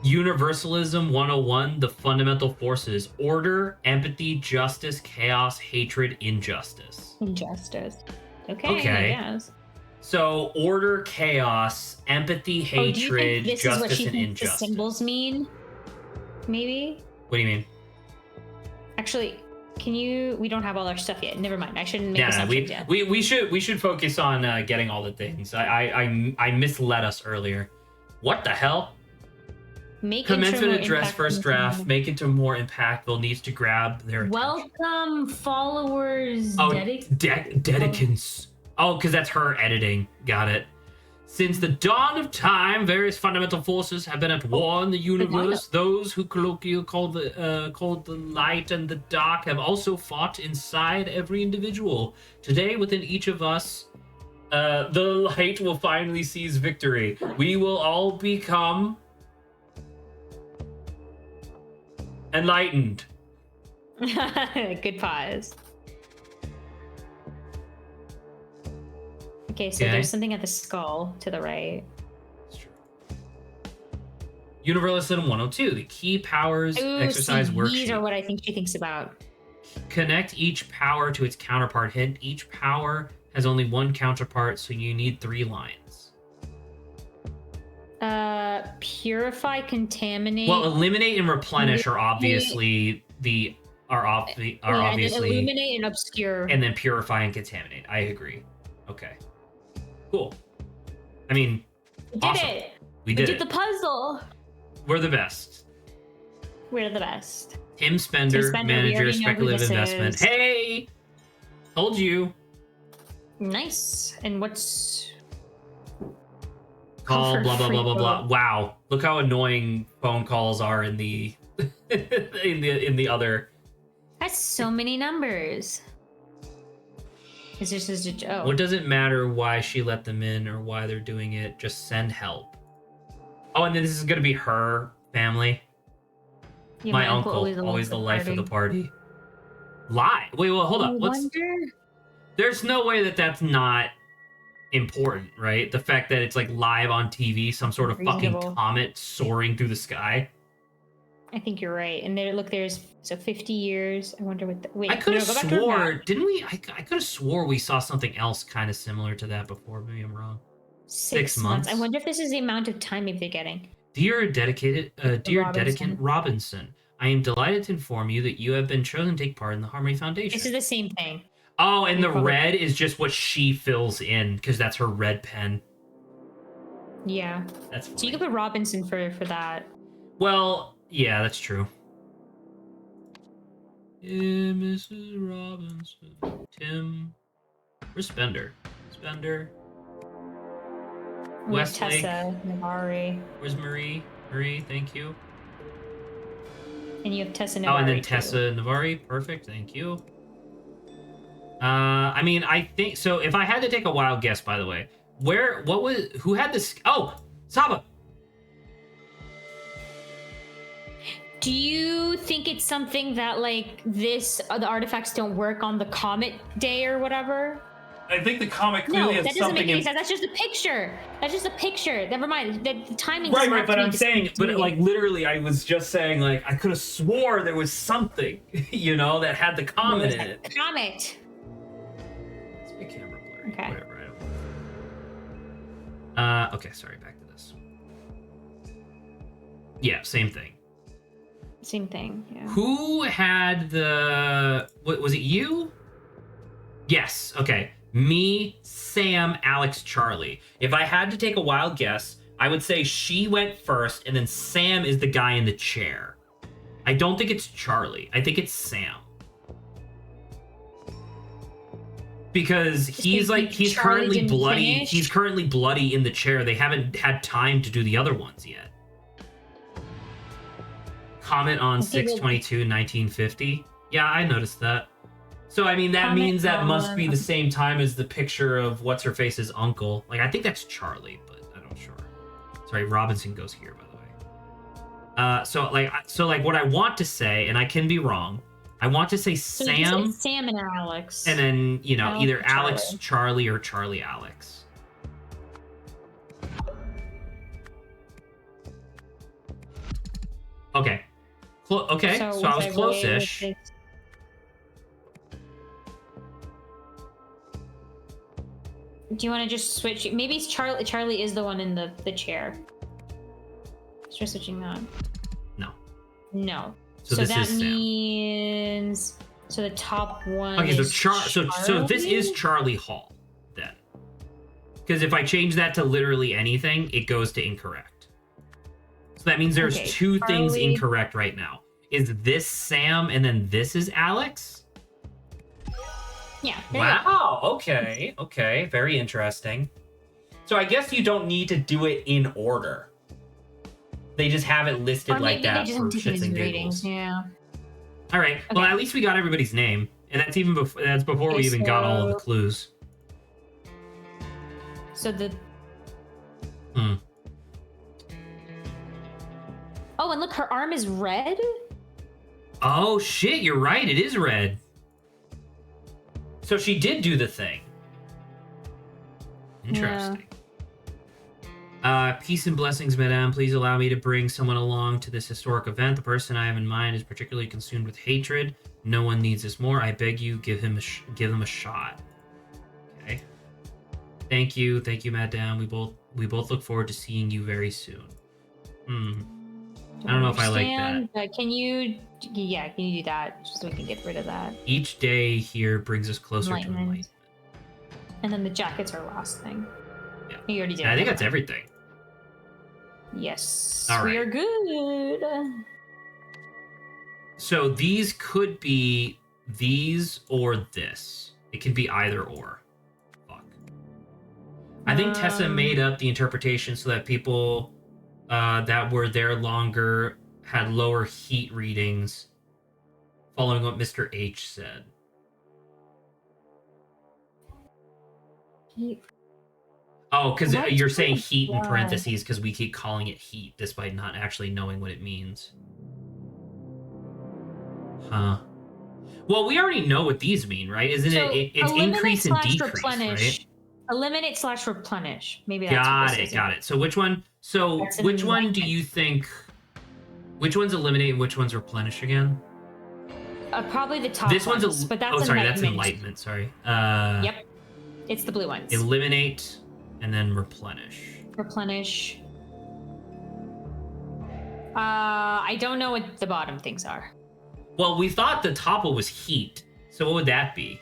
Universalism 101, the fundamental forces: order, empathy, justice, chaos, hatred, injustice. Injustice. Okay. Okay. I guess. So order, chaos, empathy, Do you hatred, think this is what justice, she and thinks the injustice. symbols mean? Maybe? What do you mean? Actually, we don't have all our stuff yet. Never mind. I shouldn't make assumptions yet. we should focus on getting all the things. I misled us earlier. What the hell? Make Commencement intro more address, first impactful. draft. Make it more impactful. Needs to grab their attention. Welcome, followers. Oh, Dedicants. Oh, because that's her editing. Got it. Since the dawn of time, various fundamental forces have been at war in the universe. Those who colloquially called the light and the dark have also fought inside every individual. Today, within each of us, the light will finally seize victory. We will all become enlightened. Good pause. Okay, so Okay. there's something at the skull to the right. Universalism 102. The key powers Ooh, exercise see, worksheet. these are what I think she thinks about. Connect each power to its counterpart. Hint: each power has only one counterpart, so you need 3 lines. Purify, contaminate. Well, eliminate and replenish are obviously and then obviously, illuminate and obscure. and then purify and contaminate. I agree. Okay, cool. I mean, We did awesome. it. We did did it. the puzzle. We're the best. We're the best. Tim Spender, Tim Spender, we manager, already know who speculative this investment. is. Hey, told you. Nice. And what's Call Comfort blah blah blah blah free blah. code. Wow, look how annoying phone calls are in the in the other. That's so many numbers. Is this just a joke? What does it matter why she let them in or why they're doing it? Just send help. Oh, and then this is gonna be her family. Yeah, My uncle, always the life of the party. Lie. Wait, well, hold I up. wonder. There's no way that that's not important, right? The fact that it's like live on TV, some sort of fucking Reasonable. comet soaring through the sky. I think you're right. And there's 50 years. I wonder what. Wait, I could no, have go back to our swore, map. didn't we? I could have swore we saw something else kind of similar to that before. Maybe I'm wrong. 6 months. I wonder if this is the amount of time maybe they're getting. Dear Dedicant Robinson. Robinson, I am delighted to inform you that you have been chosen to take part in the Harmony Foundation. This is the same thing. Oh, and the probably- red is just what she fills in because that's her red pen. Yeah. That's funny. So you could put Robinson for that. Well, yeah, that's true. Mrs. Robinson. Tim. Where's Spender? Spender. We have Westlake. Tessa, Navari. Where's Marie? Marie, thank you. And you have Tessa Navari. Oh, and then too. Tessa Navari. Perfect, thank you. I mean, I think so. If I had to take a wild guess, by the way, who had this? Oh, Saba. Do you think it's something that like the artifacts don't work on the comet day or whatever? I think the comic No, clearly that has doesn't something make any in. sense. That's just a picture. That's just a picture. Never mind. The timing. Right, doesn't right, have but to be I'm saying, distinct. but like literally, I was just saying, like I could have swore there was something, you know, that had the comet in it. Comet. It's a big camera blurry. Okay. Whatever. I don't. Okay, sorry. Back to this. Yeah, same thing. Same thing. Yeah. Who had the? What was it? You? Yes. Okay. Me, Sam, Alex, Charlie. If I had to take a wild guess, I would say she went first, and then Sam is the guy in the chair. I don't think it's Charlie. I think it's Sam. Because he's Charlie currently didn't bloody. finish? He's currently bloody in the chair. They haven't had time to do the other ones yet. Comment on Okay, 6/22/1950. Yeah, I noticed that. So I mean that Comment means that must on- be the same time as the picture of what's her face's uncle. Like I think that's Charlie, but I'm not sure. Sorry, Robinson goes here by the way. So what I want to say, and I can be wrong. I want to say So you just Sam, said Sam and Alex. and then Alex either or Alex Charlie. Charlie or Charlie Alex. Okay. Okay, so I was close-ish. Do you want to just switch? Maybe it's Charlie. Charlie is the one in the chair. Let's try switching that. No. No. So So this that is Sam. means the top one. Okay, so is so this is Charlie? Charlie Hall then. Because if I change that to literally anything, it goes to incorrect. So that means there's Okay, two things Charlie- incorrect right now. Is this Sam and then this is Alex? Yeah. there you go. Wow. Okay. Okay. Very interesting. So I guess you don't need to do it in order. They just have it listed Or like maybe that they just for have different shits and ratings. giggles. Yeah. All right. Well, Okay. at least we got everybody's name, and that's even before we Okay, even got all of the so- clues. So the. Hmm. Oh, and look, her arm is red. Oh shit! You're right. It is red. So she did do the thing. Interesting. Peace and blessings, madame. Please allow me to bring someone along to this historic event. The person I have in mind is particularly consumed with hatred. No one needs this more. I beg you, give him a shot. Okay. Thank you, madame. We both look forward to seeing you very soon. I don't know if I like that. Understand, but can you do that just so we can get rid of that? Each day here brings us closer to Enlightenment. enlightenment. And then the jacket's our last thing. Yeah. You already did. And I think never that's mind. everything. Yes. All We right. are good. So these could be these or this. It could be either or. Fuck. I think Tessa made up the interpretation so that people that were there longer had lower heat readings, following what Mr. H said. Oh, because What? you're saying heat in God. parentheses because we keep calling it heat despite not actually knowing what it means. Huh. Well, we already know what these mean, right? Isn't So it's increase and decrease, replenish. right? Eliminate / replenish. Maybe that's what this is. Got it. So which one? So That's which one do enlightenment. you think? Which one's eliminate and which one's replenish again? Probably the top This one's ones, but that's that's enlightenment. enlightenment. Sorry. Yep, it's the blue ones. Eliminate and then replenish. Replenish. I don't know what the bottom things are. Well, we thought the top one was heat. So what would that be?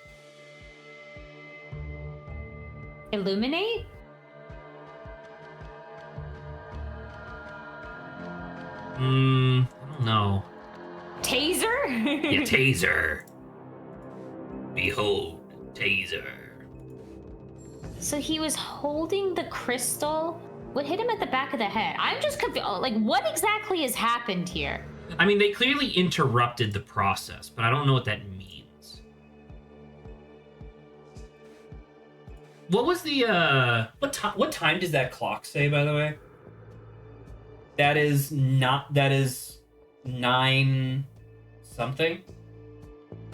Illuminate? I don't know. Taser? Yeah, taser. Behold, taser. So he was holding the crystal. What hit him at the back of the head? I'm just confused. Like, what exactly has happened here? I mean, they clearly interrupted the process, but I don't know what that means. What was the What time does that clock say, by the way? That is 9 something.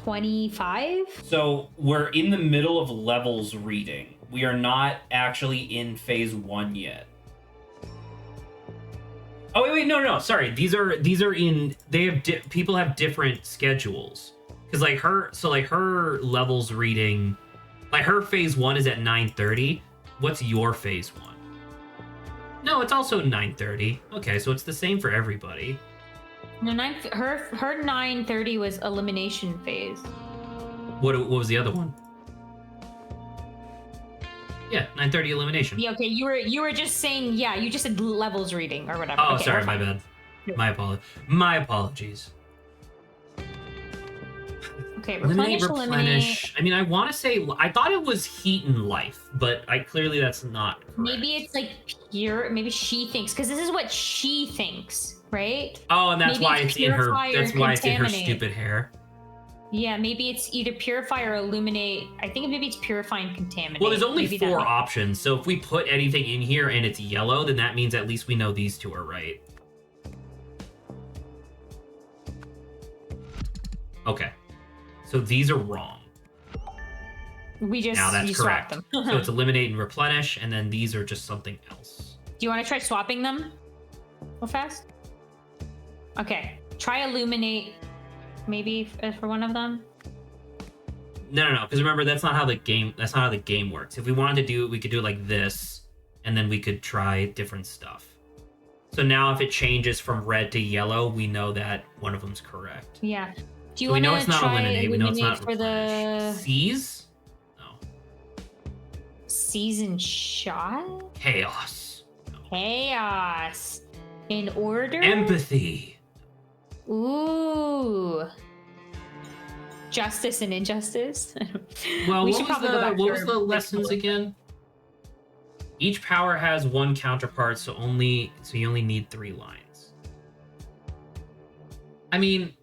25? So we're in the middle of levels reading. We are not actually in phase 1 yet. Oh wait, no, sorry. These are in. They have people have different schedules because like her levels reading, like her phase 1 is at 9:30. What's your phase 1? No, it's also 9:30. Okay, so it's the same for everybody. No, her 9:30 was elimination phase. What was the other one? Yeah, 9:30 elimination. Yeah, okay. You were just saying, yeah, you just said levels reading or whatever. Oh, okay, sorry, my bad. My apologies. Okay, Eliminate, replenish. replenish. I mean, I want to say I thought it was heat and life, but clearly that's not correct. Maybe it's like pure. Maybe she thinks because this is what she thinks, right? Oh, and that's Maybe why it's it's in her. purify or That's why it's in her contaminate. stupid hair. Yeah, maybe it's either purify or illuminate. I think maybe it's purify and contaminate. Well, there's only Maybe 4 that- options, so if we put anything in here and it's yellow, then that means at least we know these 2 are right. Okay, so these are wrong. We just Now that's you swap correct. them. So it's eliminate and replenish, and then these are just something else. Do you want to try swapping them real fast? Okay, try illuminate. Maybe for one of them. No, because remember that's not how the game works. If we wanted to do it, we could do it like this, and then we could try different stuff. So now if it changes from red to yellow, we know that one of them's correct. Yeah. Do you So we want know to it's not try eliminate. We know it's not for replenish. the Seize? No. season shot? Chaos. No. Chaos. In order? Empathy. Ooh. Justice and injustice. Well, We what should was probably go back what to was our the lessons again? Each power has 1 counterpart, so you only need 3 lines. I mean,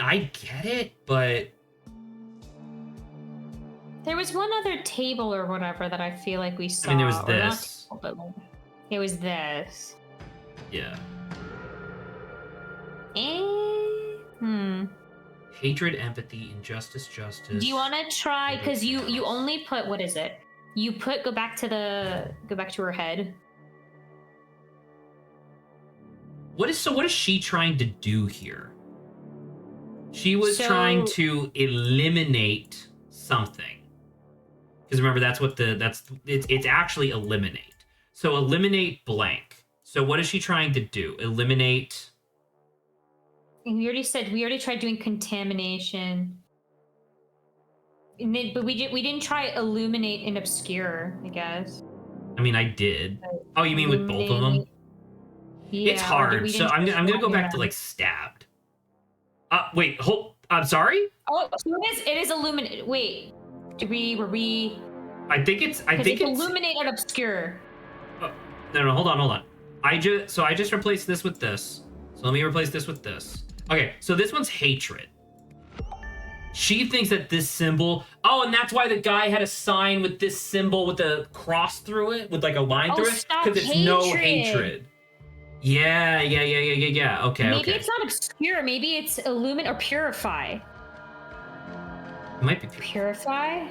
I get it, but there was one other table or whatever that I feel like we saw. I mean, there was or not this. table, but like, it was this. Yeah. Hatred, empathy, injustice, justice. Do you want to try? Because you only put, what is it? You put go back to her head. What is she trying to do here? She was trying to eliminate something. Because remember, it's actually eliminate. So eliminate blank. So what is she trying to do? Eliminate. And we already tried doing contamination. But we didn't try illuminate and obscure, I guess. I mean, I did. Oh, you mean with both of them? Yeah, It's hard. So I'm gonna go back to like stabbed. Wait, I'm sorry? Oh, so it is illuminate. Wait. Were we I think it's illuminate and obscure. No, hold on. I just replaced this with this. So let me replace this with this. Okay, so this one's hatred. She thinks that this symbol. Oh, and that's why the guy had a sign with this symbol with a cross through it, with like a line through it, stop because it's no hatred. hatred. Yeah. Okay, Maybe okay. it's not obscure. Maybe it's illuminate or purify. It might be Purify?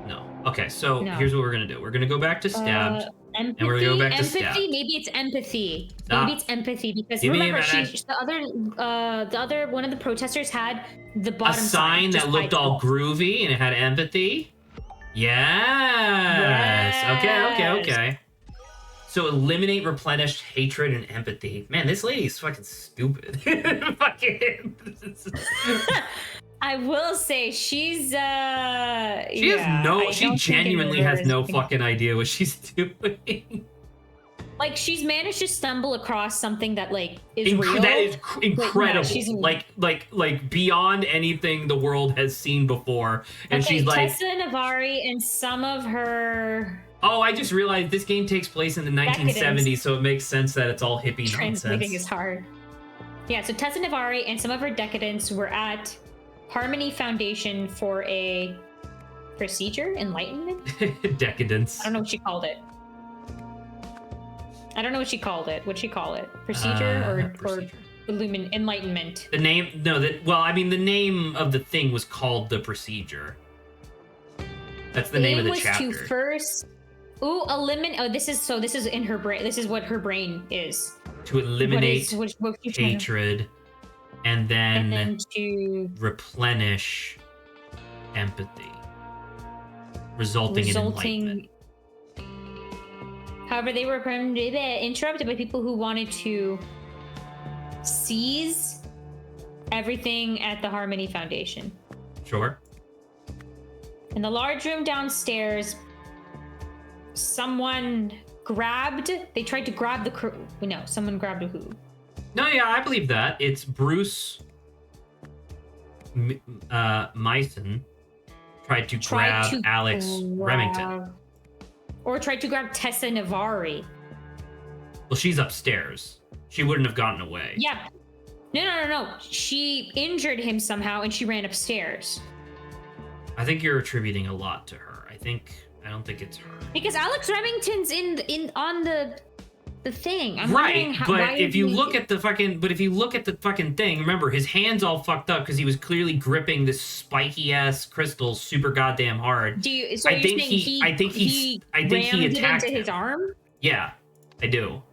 No. Okay, so No. here's what we're gonna do. We're gonna go back to stabbed. Empathy. And we're gonna go back to empathy. stabbed. Maybe it's empathy. Stop. Maybe it's empathy because Give me a remember, minute. the other one of the protesters had the bottom A sign that just looked by all default. groovy and it had empathy. Yes. Okay. So eliminate replenished hatred and empathy. Man, this lady's fucking stupid. Fucking. I will say she's She has no. She genuinely has no fucking idea what she's doing. Like she's managed to stumble across something that like is real. That is incredible. She's like beyond anything the world has seen before. And okay, she's like Tessa Navari and some of her. Oh, I just realized this game takes place in the 1970s, so it makes sense that it's all hippie Translating nonsense. is hard. Yeah, so Tessa Navari and some of her decadents were at Harmony Foundation for a procedure, enlightenment? Decadence. I don't know what she called it. What'd she call it? Procedure or enlightenment? The name, no, the name of the thing was called the procedure. That's the name of the chapter. To first, eliminate. Oh, this is in her brain. This is what her brain is. To eliminate hatred, and then to replenish empathy, resulting in enlightenment. However, they were interrupted by people who wanted to seize everything at the Harmony Foundation. Sure. In the large room downstairs, someone they tried to grab someone grabbed a who? No, yeah, I believe that. It's Bruce Myson tried to grab Alex Remington. Or tried to grab Tessa Navari. Well, she's upstairs. She wouldn't have gotten away. Yeah. No. She injured him somehow and she ran upstairs. I think you're attributing a lot to her. I don't think it's her. Because Alex Remington's on the thing. I'm right, but if you look at the fucking thing, remember his hands all fucked up because he was clearly gripping this spiky ass crystal super goddamn hard. I think he attacked into his arm? Yeah, I do.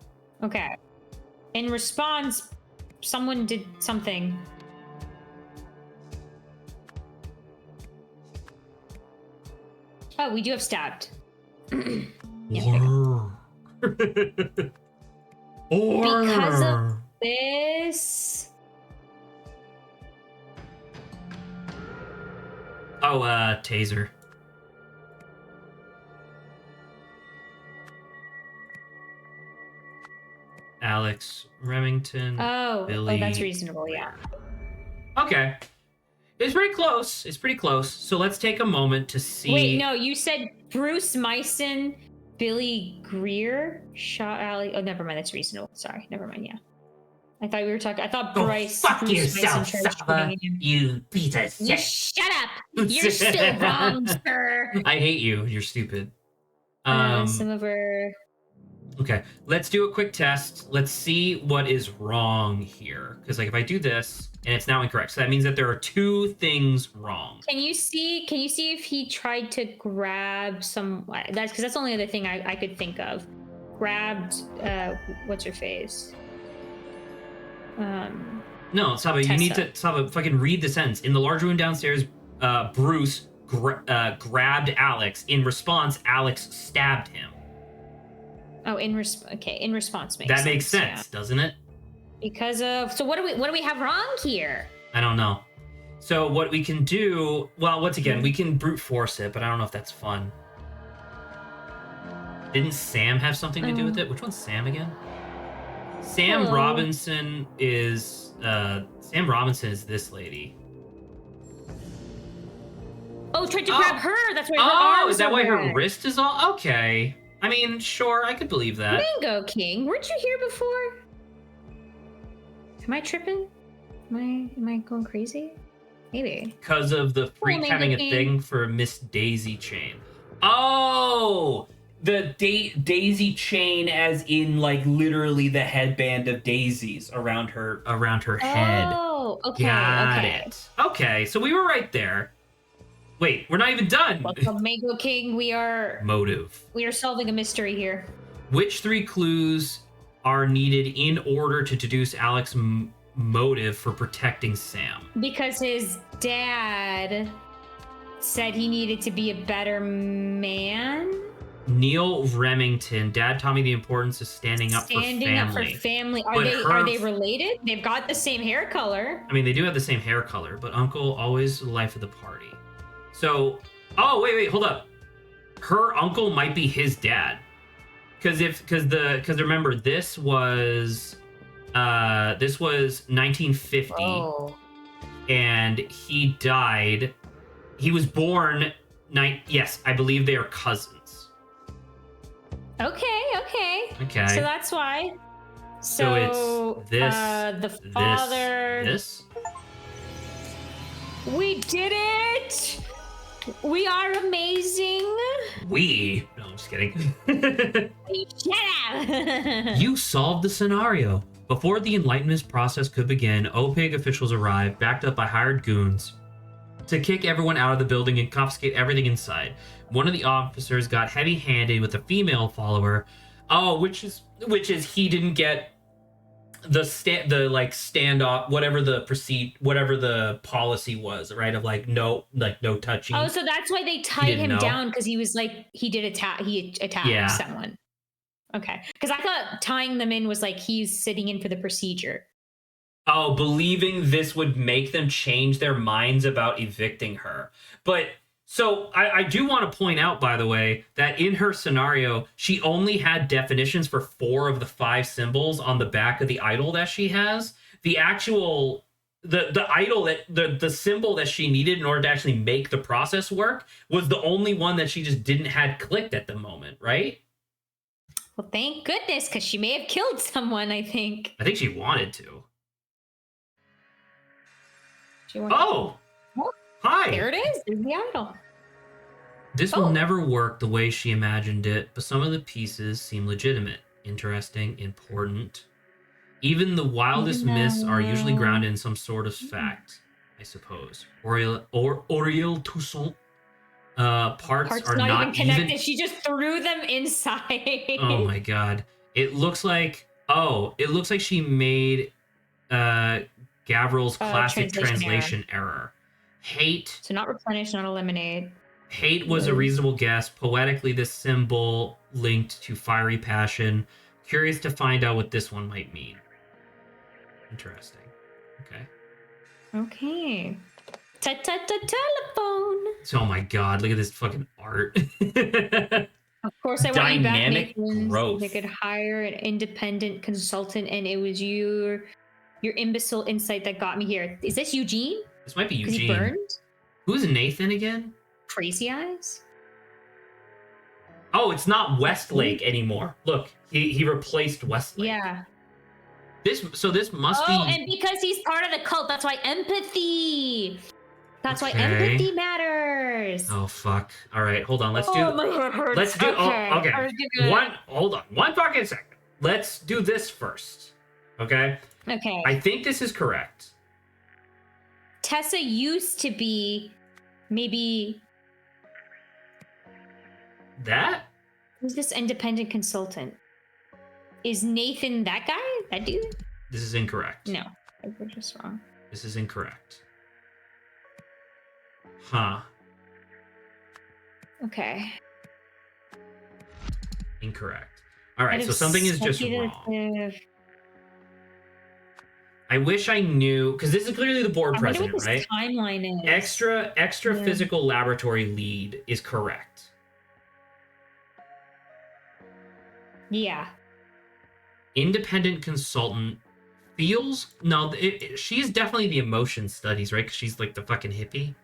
Okay. In response, someone did something. Oh, we do have stabbed. Because of this. Oh, taser. Alex Remington. Billy. That's reasonable, yeah. Okay. It's pretty close. So let's take a moment to see. Wait, no, you said Bruce Myson, Billy Greer shot Ali. Oh, never mind. That's reasonable. Sorry, never mind. Yeah, I thought we were talking. I thought Bruce yourself, Saba. You piece of shit. You shut up. You're still wrong, sir. I hate you. You're stupid. Some of her. Okay, let's do a quick test. Let's see what is wrong here. Because like if I do this and it's now incorrect, so that means that there are two things wrong. Can you see if he tried to grab some? That's because that's the only other thing I could think of. Grabbed. What's her face? No, Saba, Tessa. you need to fucking read the sentence. In the large room downstairs, Bruce grabbed Alex. In response, Alex stabbed him. Oh, in response makes that sense. makes sense, doesn't it? Because of what do we have wrong here? I don't know. So what we can do, well, once again, we can brute force it, but I don't know if that's fun. Didn't Sam have something to do with it? Which one's Sam again? Sam Robinson is this lady. Oh, tried to grab her. That's why her arms. Is that why her red. wrist is all okay? I mean, sure, I could believe that. Mango King, weren't you here before? Am I tripping? Am I going crazy? Maybe. Because of the freak having a thing for Miss Daisy chain. Oh, the daisy chain, as in like literally the headband of daisies around her head. Oh, okay. Got okay. it. Okay, so we were right there. Wait, we're not even done. Welcome, Mango King. We are Motive. solving a mystery here. Which 3 clues are needed in order to deduce Alex's motive for protecting Sam? Because his dad said he needed to be a better man. Neil Remington, Dad taught me the importance of standing up for family. Are they related? They've got the same hair color. I mean, they do have the same hair color, but Uncle always the life of the party. So, oh wait, hold up. Her uncle might be his dad, because remember this was 1950, and he died. He was born. Yes, I believe they are cousins. Okay. So that's why. So it's this. The father. This. We did it! We are amazing. No, I'm just kidding. Shut up! You solved the scenario. Before the Enlightenment process could begin, OPIG officials arrived, backed up by hired goons, to kick everyone out of the building and confiscate everything inside. One of the officers got heavy-handed with a female follower. Oh, which is he didn't get the standoff, whatever the policy was, right? Of no touching. Oh, so that's why they tied him down, because he was he attacked someone. Okay, because I thought tying them in was he's sitting in for the procedure. Oh, believing this would make them change their minds about evicting her. But so I do want to point out, by the way, that in her scenario, she only had definitions for 4 of the 5 symbols on the back of the idol that she has. The actual the idol that the symbol that she needed in order to actually make the process work was the only one that she just didn't had clicked at the moment, right? Well, thank goodness, because she may have killed someone, I think. I think she wanted to. Oh! Hi! There it is. There's the idol. This will never work the way she imagined it, but some of the pieces seem legitimate, interesting, important. Even the wildest myths are usually grounded in some sort of fact, I suppose. Oriel Toussaint. Parts are not even connected. She just threw them inside. Oh my god. It looks like she made Gavril's classic translation error. Hate. So not replenish, not eliminate. Hate was a reasonable guess. Poetically, this symbol linked to fiery passion. Curious to find out what this one might mean. Interesting. Okay. Telephone. Oh my god, look at this fucking art. Of course, I want you back, Dynamic Nathan. growth. They could hire an independent consultant, and it was your imbecile insight that got me here. Is this Eugene? This might be Is he Eugene. burned? Who's Nathan again? Crazy Eyes? Oh, it's not Westlake anymore. Look, he replaced Westlake. Yeah. This must be. Oh, and because he's part of the cult, that's why empathy. That's why empathy matters. Oh fuck! All right, hold on. Let's do. My head hurts. Let's do. Okay. Oh, okay. Hold on. One fucking second. Let's do this first. Okay. Okay. I think this is correct. Tessa used to be maybe. That? Who's this independent consultant? Is Nathan that guy? That dude? This is incorrect. No, we're just wrong. This is incorrect. Huh. Okay. Incorrect. All right, so something is just wrong. I wish I knew, because this is clearly the board president, right? This timeline is. Extra physical laboratory lead is correct. Yeah. Independent consultant feels she's definitely the emotion studies, right? Because she's like the fucking hippie.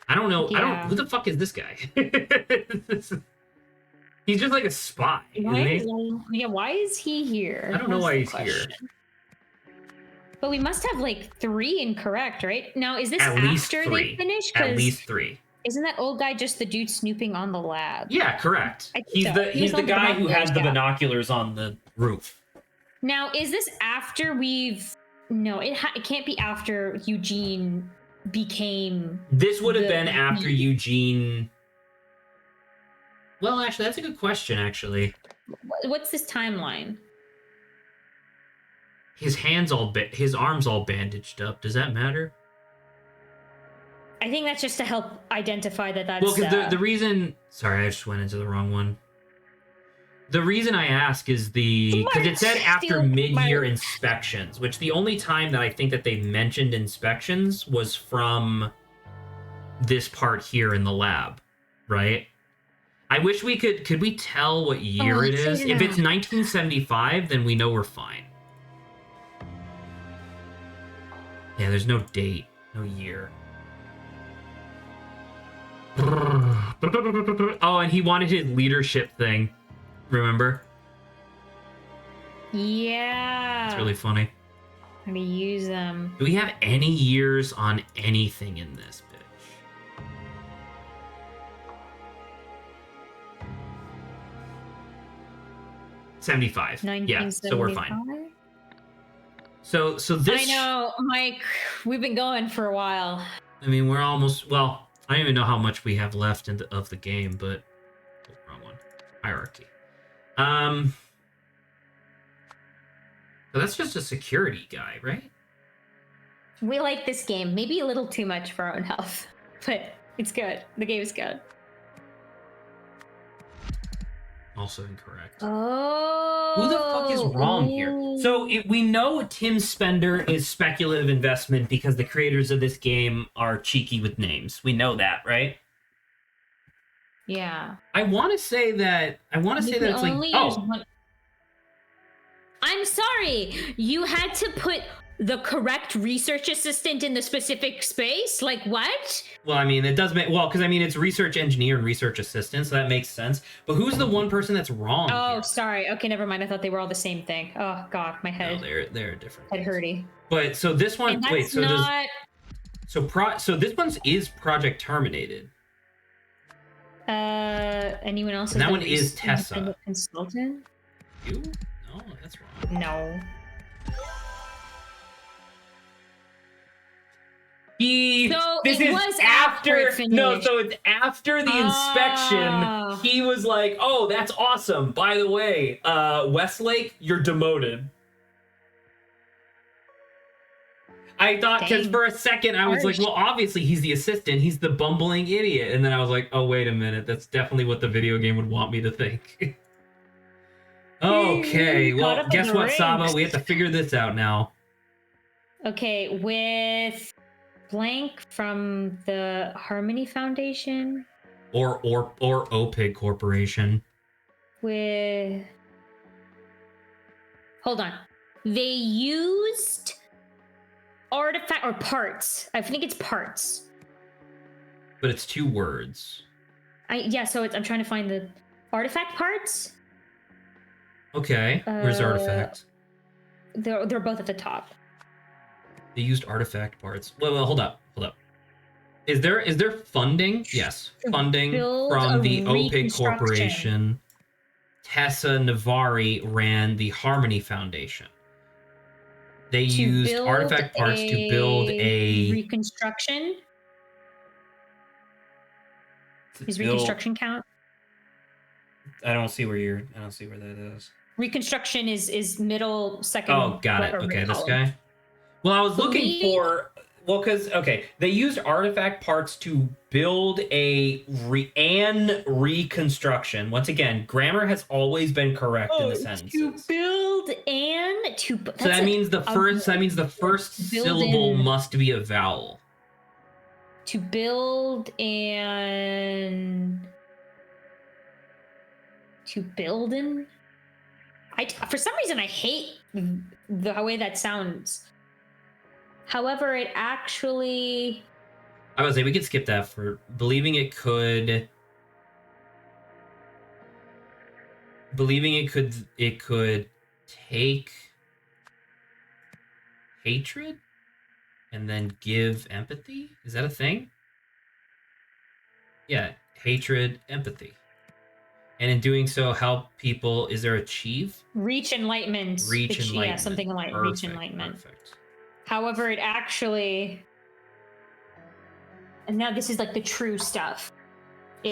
I don't know. Yeah. Who the fuck is this guy? He's just like a spy. Why is he here? I don't know why he's here. But we must have 3 incorrect, right? Now, is this At least after 3. they finish? At least 3. isn't that old guy just the dude snooping on the lab? Yeah, correct. I think He's so. the He was on the guy who has the binoculars, binoculars on the roof. Now, is this after we've? No, it can't be after Eugene became. This would have the been after lead. Eugene. Well, actually, that's a good question. Actually, What's this timeline? his arms all bandaged up. Does that matter? I think that's just to help identify that that's. Well, because the reason. Sorry, I just went into the wrong one. The reason I ask is because it said after mid-year inspections, which the only time that I think that they mentioned inspections was from this part here in the lab, right? I wish we could we tell what year it is? If it's 1975, then we know we're fine. Yeah, there's no date, no year. Oh, and he wanted his leadership thing. Remember? Yeah. It's really funny. I'm gonna use them. Do we have any years on anything in this bitch? '75. Yeah, so we're fine. So this. I know, Mike. We've been going for a while. I mean, we're almost. Well, I don't even know how much we have left of the game, but wrong one. Hierarchy. So that's just a security guy, right? We like this game. Maybe a little too much for our own health, but it's good. The game is good. Also incorrect. Oh. Who the fuck is wrong here? So we know Tim Spender is speculative investment because the creators of this game are cheeky with names. We know that, right? Yeah. I want to say that it's like I'm sorry. You had to put the correct research assistant in the specific space? Like what? Well, I mean, it does make because I mean it's research engineer and research assistant, so that makes sense. But who's the one person that's wrong? Oh, here? sorry. Okay, never mind. I thought they were all the same thing. Oh god, my head. No, they're different. Head hurty. But so this one, wait, so not... so this one's is project terminated. Anyone else? And that one is Tessa. Consultant. You? No, that's wrong. No. This is after so it's after the inspection. He was like, "Oh, that's awesome. By the way, Westlake, you're demoted." I thought because for a second I was like, "Well, obviously he's the assistant. He's the bumbling idiot." And then I was like, "Oh, wait a minute. That's definitely what the video game would want me to think." Okay, well, guess what, Saba? We have to figure this out now. Okay, with blank from the Harmony Foundation or OPIG Corporation. With hold on, they used artifact or parts. I think it's parts, but it's two words. So I'm trying to find the artifact parts. Okay, where's artifact? They're both at the top. They used artifact parts. Well, hold up. Is there funding? Yes, funding from the OPIG Corporation. Tessa Navari ran the Harmony Foundation. They used artifact parts to build a reconstruction. Is reconstruction count? I don't see where that is. Reconstruction is middle second. Oh, got it. Okay, this guy. Well, I was looking for because they used artifact parts to build an reconstruction. Once again, grammar has always been correct in the sentences. To build so that means the first syllable must be a vowel. To build and to build in. For some reason I hate the way that sounds. However, it actually... I would say we could skip that for believing it could take hatred and then give empathy. Is that a thing? Yeah, hatred, empathy. And in doing so, help people. Is there achieve? Reach enlightenment. Reach Yeah, enlightenment. something like reach enlightenment. Perfect. However, it actually, and now this is like the true stuff.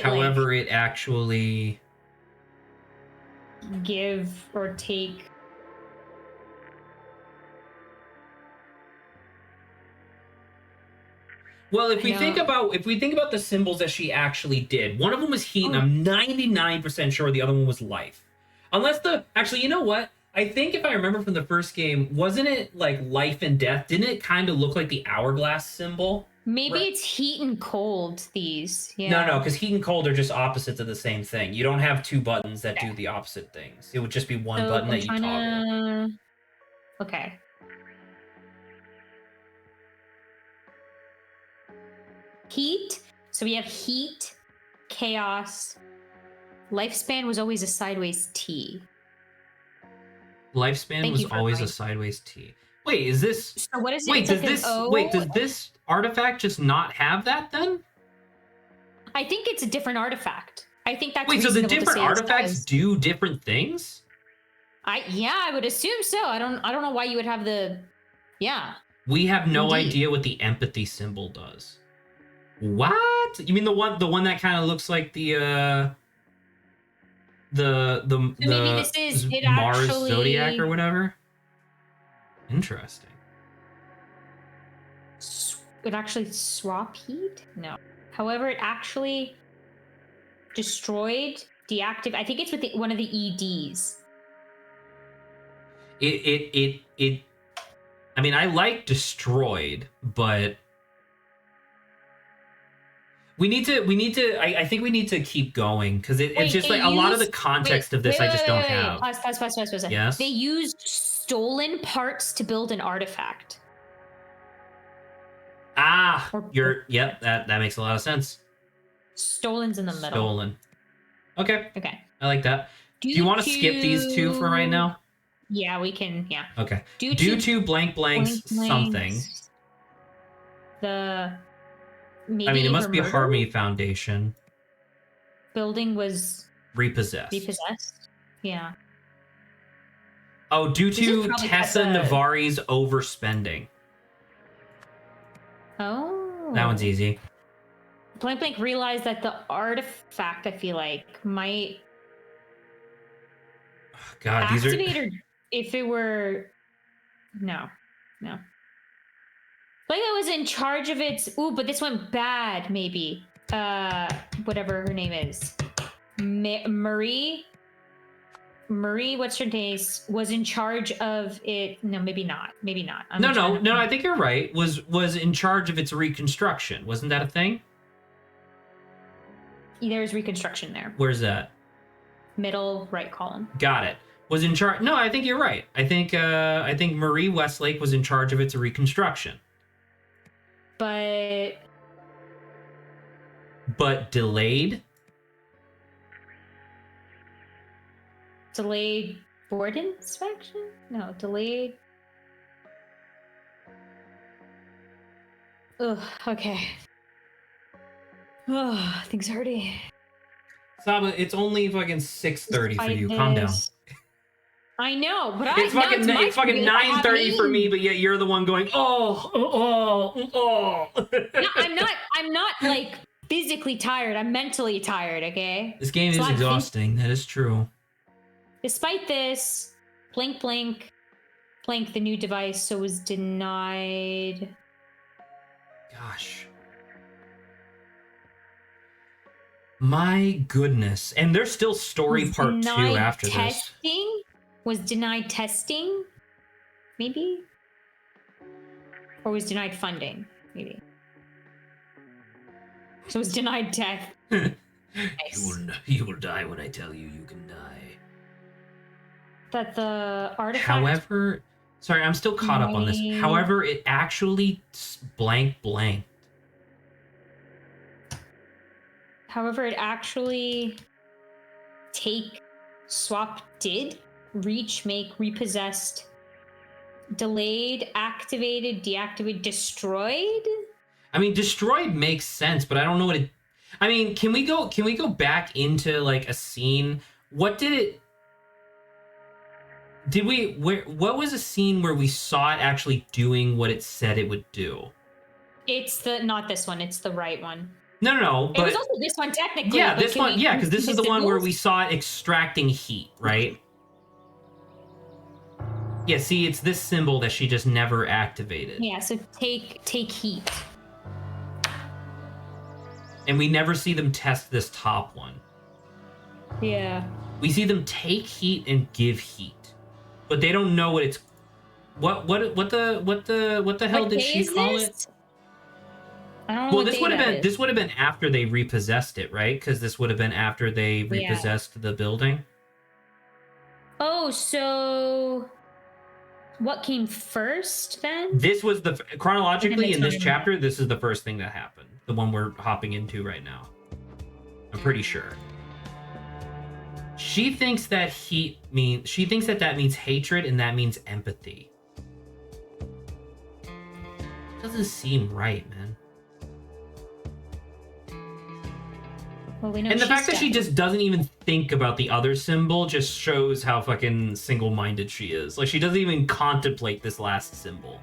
However, it actually give or take. Well, if we think about the symbols that she actually did, one of them was heat, and I'm 99% sure the other one was life. Unless actually, you know what? I think if I remember from the first game, wasn't it like life and death? Didn't it kind of look like the hourglass symbol? Maybe it's heat and cold. These, yeah. No, because heat and cold are just opposites of the same thing. You don't have two buttons that do the opposite things. It would just be one button that you toggle. Okay. Heat. So we have heat, chaos. Lifespan was always a sideways T. Lifespan was always a sideways T. Wait, is this? So what is it? Wait, does this artifact just not have that then? I think it's a different artifact. I think that's so the different artifacts do different things? I would assume so. I don't know why you would have the We have no idea what the empathy symbol does. What? You mean the one that kind of looks like the maybe this is Mars Zodiac or whatever? Interesting. It actually swap heat? No. However, it actually destroyed, deactivated. I think it's with one of the EDs. It. I mean, I like destroyed, but we need to. I think we need to keep going because it's just like a lot of the context of this I just don't have. Pause. Yes. They used stolen parts to build an artifact. Yep, that makes a lot of sense. Stolen's in the middle. Stolen. Okay. I like that. Do you want to skip these two for right now? Yeah, we can, yeah. Okay. Due to blanks something. Maybe I mean, it must be a Harmony Foundation. Building was repossessed. Yeah. Oh, due to Tessa Navari's overspending. Oh. That one's easy. Blank realized that the artifact, I feel like, might activate or if it were no. Like I was in charge of its but this went bad, maybe. Whatever her name is. Marie, what's her name? Was in charge of it. No, maybe not. No, I think you're right. Was in charge of its reconstruction. Wasn't that a thing? There's reconstruction there. Where's that? Middle right column. Got it. Was in charge. No, I think you're right. I think Marie Westlake was in charge of its reconstruction. But delayed. Delayed board inspection? No, delayed. Ugh, okay. Ugh, things hurting. Saba, it's only fucking 6:30 for you. Calm down. I know, but it's fucking 9:30 for me, but yet you're the one going, oh. No, I'm not like physically tired. I'm mentally tired, okay? This game is exhausting. That is true. Despite this, blank, the new device, so was denied. Gosh. My goodness. And there's still story part 2 after this. Was denied testing, maybe? Or was denied funding, maybe? So it was denied death. Nice. You will die when I tell you can die. That the artifact... However... Sorry, I'm still caught up on this. However, it actually blank. However, it actually did reach, make, repossessed, delayed, activated, deactivated, destroyed. I mean, destroyed makes sense, but I don't know what it. I mean, can we go back into like a scene? What what was a scene where we saw it actually doing what it said it would do? It's not this one, it's the right one. No, It but was also this one technically. yeah, but this one, yeah, because this is the one where we symbols? saw it extracting heat, right? Yeah, see, it's this symbol that she just never activated. Yeah, so take heat. And we never see them test this top one. Yeah. We see them take heat and give heat, but they don't know what it's. What the hell What did day she is call this? it? I don't know Well, what this day would have that been is. this would have been after they repossessed it, right? Because this would have been after they repossessed the building. Oh, so what came first then? This was chronologically in this timeline. chapter. This is the first thing that happened. The one we're hopping into right now. I'm pretty sure. She thinks that that means hatred and that means empathy. Doesn't seem right, man. Well, we know And the fact that she dead. just doesn't even think about the other symbol just shows how fucking single-minded she is. Like, she doesn't even contemplate this last symbol.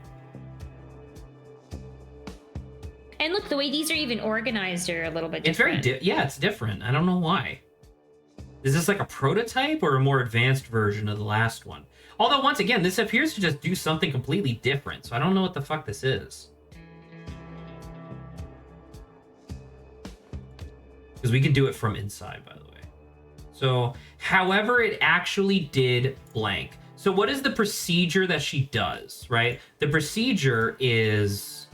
And look, the way these are even organized are a little bit different. Yeah, it's different. I don't know why. Is this like a prototype or a more advanced version of the last one? Although, once again, this appears to just do something completely different, so I don't know what the fuck this is. Because we can do it from inside, by the way. So, however it actually did blank. So what is the procedure that she does, right? The procedure is...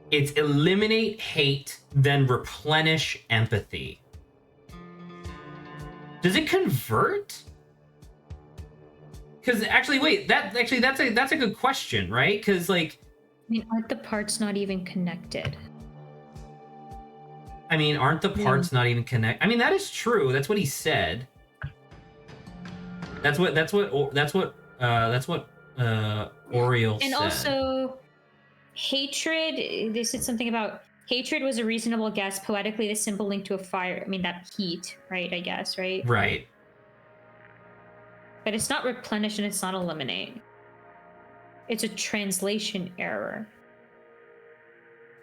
it's eliminate hate, then replenish empathy. Does it convert? Because actually, wait, that's a good question, right? Because like, I mean, aren't the parts not even connected? I mean, aren't the parts not even connect? I mean, that is true. That's what he said. That's what Oriel said. And also, hatred. They said something about hatred was a reasonable guess. Poetically, the symbol linked to a fire. I mean, that heat, right? I guess, right? Right. But it's not replenish and it's not eliminate. It's a translation error.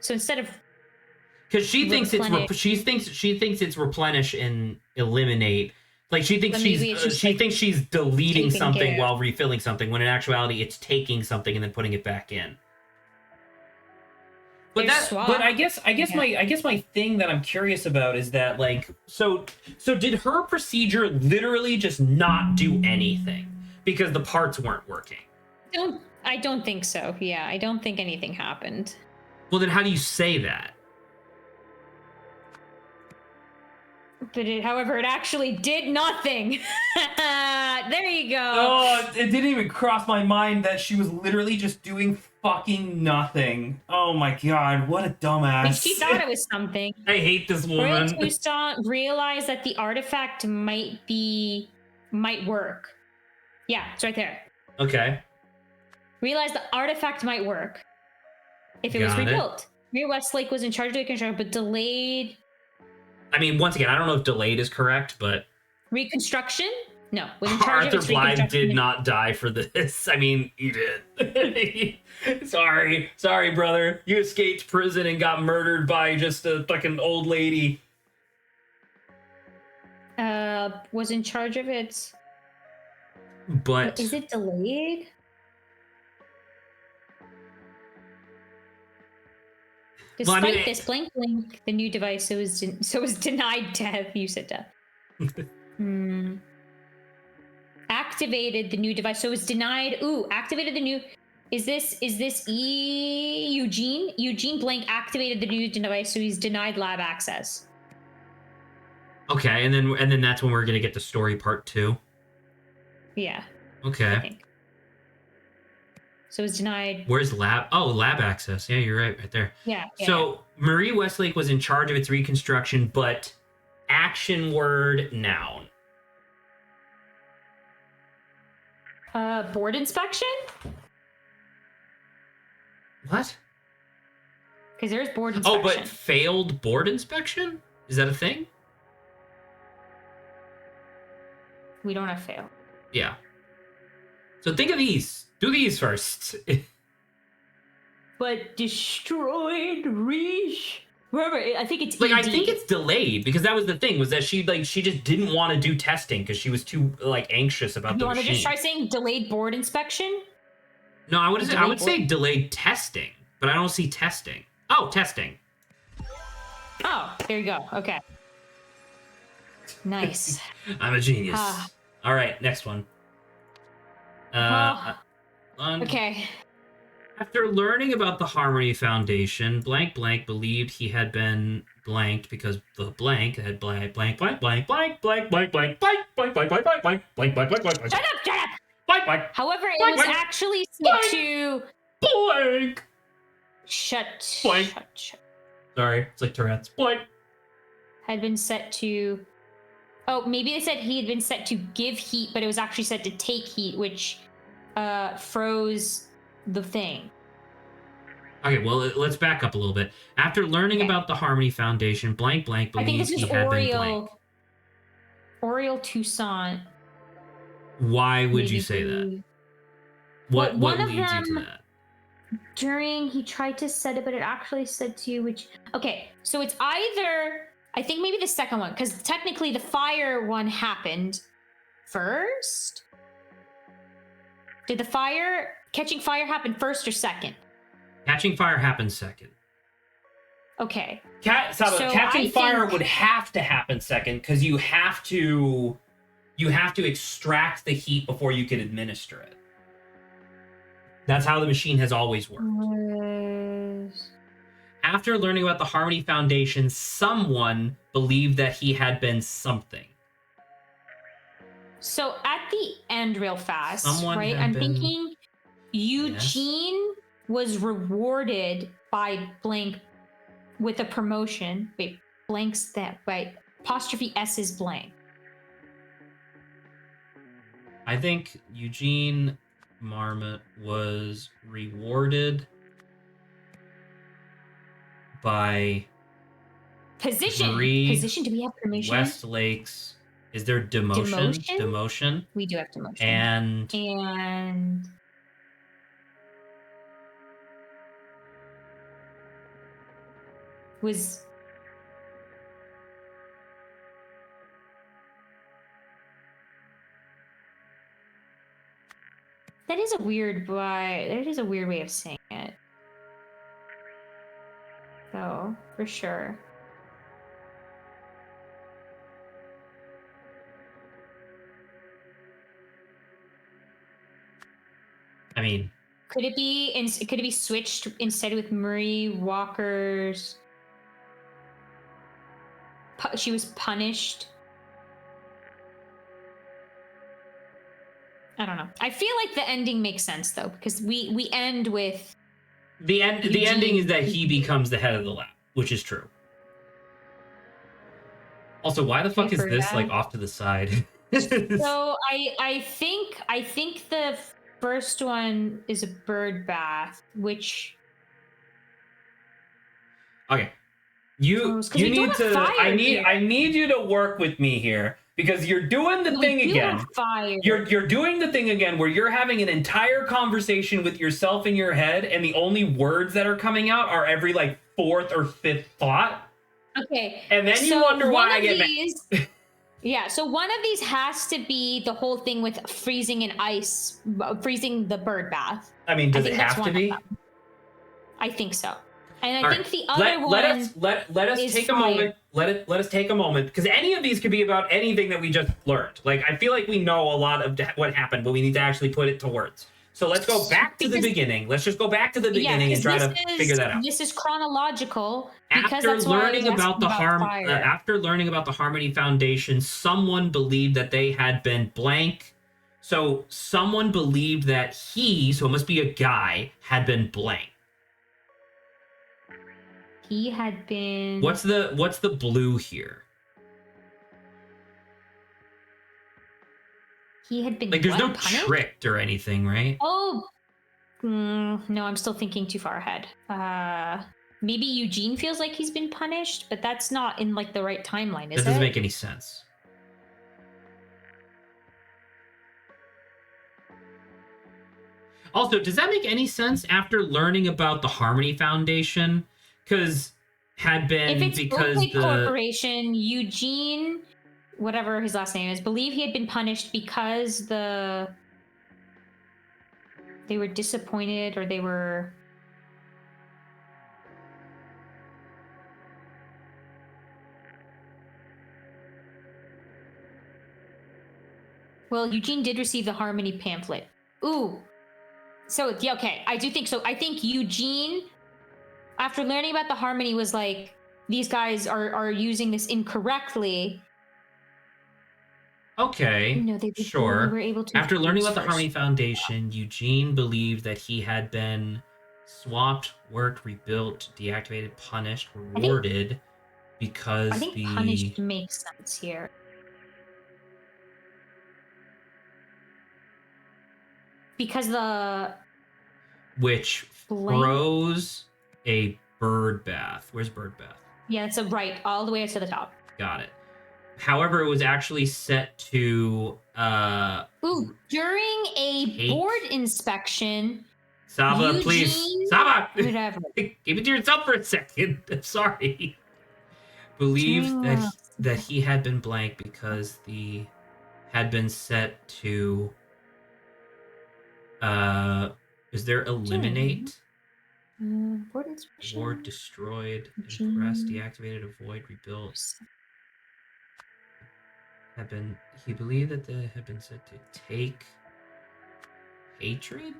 So instead of Because she thinks she thinks it's replenish and eliminate. Like she thinks she's deleting something while refilling something, when in actuality it's taking something and then putting it back in. But I guess my thing that I'm curious about is that like so did her procedure literally just not do anything because the parts weren't working? I don't think so. Yeah, I don't think anything happened. Well, then how do you say that? But however, it actually did nothing. There you go. Oh, it didn't even cross my mind that she was literally just doing fucking nothing. Oh my god, what a dumbass. But she thought it was something. I hate this woman. Tucson realized that the artifact might work. Yeah, it's right there. Okay. Realized the artifact might work if it was rebuilt. Mayor Westlake was in charge of the construction, but delayed. I mean, once again, I don't know if delayed is correct, but reconstruction? No, was in charge Arthur of its Blythe reconstruction. did not die for this. I mean, he did. Sorry, brother. You escaped prison and got murdered by just a fucking old lady. Was in charge of its. But is it delayed? Despite this, blank, the new device, so was denied death. You said death. Activated the new device, so it was denied. Ooh, activated the new. Is this Eugene? Eugene Blank activated the new device, so he's denied lab access. Okay, and then that's when we're gonna get to story part 2. Yeah. Okay. I think. So it was denied. Where's lab? Oh, lab access. Yeah, you're right there. Yeah. So Marie Westlake was in charge of its reconstruction, but action word noun. Board inspection? What? Because there's board Oh, inspection. but failed board inspection? Is that a thing? We don't have fail. Yeah. So think of these. Do these first. But destroyed, remember, I think it's Like, ED. I think it's delayed because that was the thing, was that she just didn't want to do testing because she was too anxious about You the want to machine. just try saying delayed board inspection? No, I would Delayed say delayed testing, but I don't see testing. Oh, testing. Oh, there you go. Okay. Nice. I'm a genius. Ah. All right, next one. Okay. After learning about the Harmony Foundation, blank blank believed he had been blanked because the blank had blank blank blank blank blank blank blank blank blank blank blank blank blank blank blank blank blank blank. Shut up! Blank blank However, it was actually said to blank. shut. Blank. Shut. Sorry, it's like Tourette's. Blank. Had been set to. Oh, maybe they said he had been set to give heat, but it was actually set to take heat, which froze the thing. Okay, well, let's back up a little bit. After learning about the Harmony Foundation, blank blank I think believed this he is had been blank. Oriole Toussaint. Why would you maybe say that? he- What Well, one of leads you to them- that? During he tried to set it, but it actually said to which. Okay, so it's either I think maybe the second one, because technically the fire one happened first. Did the catching fire happen first or second? Catching fire happens second. Okay. Catching I fire think- would have to happen second because you have to extract the heat before you can administer it. That's how the machine has always worked. After learning about the Harmony Foundation, someone believed that he had been something. So at the end, real fast, Someone right? had I'm been- thinking Eugene was rewarded by blank with a promotion. Wait, blank's that right? Apostrophe S is blank. I think Eugene Marmot was rewarded by Position. Marie Position. Do we have permission? Westlakes. Is there demotion? Demotion? Demotion. We do have demotion. And was that is a weird way of saying it. So for sure. I mean, Could it be switched instead with Marie Walker's? She was punished. I don't know. I feel like the ending makes sense though, because we end with the ending is that he becomes the head of the lab, which is true. Also, why the fuck is for this that. like off to the side? So I think the first one is a bird bath, which Okay. You 'cause we need don't to have fire I here. need you to work with me here because you're doing the thing we do again. have fire. You're doing the thing again where you're having an entire conversation with yourself in your head and the only words that are coming out are every like fourth or fifth thought. Okay. And then you so wonder why one I of get mad. these, Yeah, so one of these has to be the whole thing with freezing the bird bath. I mean, does I it think that's have to one of be? them. I think so. And I All think right. the other one let us is take a fire. moment. Let us take a moment because any of these could be about anything that we just learned. Like I feel like we know a lot of what happened, but we need to actually put it to words. So let's go back to the beginning. Let's just go back to the beginning and try to figure that out. This is chronological because After that's why I was learning about the asking fire. after learning about the Harmony Foundation, someone believed that they had been blank. So someone believed that he, so it must be a guy, had been blank. He had been. What's the blue here? He had been. Like there's no punished? tricked or anything, right? Oh, no, I'm still thinking too far ahead. maybe Eugene feels like he's been punished, but that's not in like the right timeline, is it? That doesn't make any sense. Also, does that make any sense after learning about the Harmony Foundation? Because had been if it's because Oakley the Corporation, Eugene, whatever his last name is, believe he had been punished because they were disappointed or they were. Well, Eugene did receive the Harmony pamphlet. Ooh. So, yeah, okay. I do think so. I think Eugene, after learning about the Harmony, was like, these guys are using this incorrectly. Okay, sure. Were able to After learning about the first. Harmony Foundation, Eugene believed that he had been swapped, worked, rebuilt, deactivated, punished, rewarded because I think punished makes sense here. Because which froze a bird bath. Where's bird bath? Yeah, it's right, all the way to the top. Got it. However, it was actually set to during a board inspection. Saba, Eugene, please. Saba! Whatever. Keep it to yourself for a second. I'm sorry. Believed that he had been blank because the had been set to is there eliminate? Board inspection. Ward destroyed, impress, deactivated, avoid, rebuilt. He believed that they had been set to take hatred?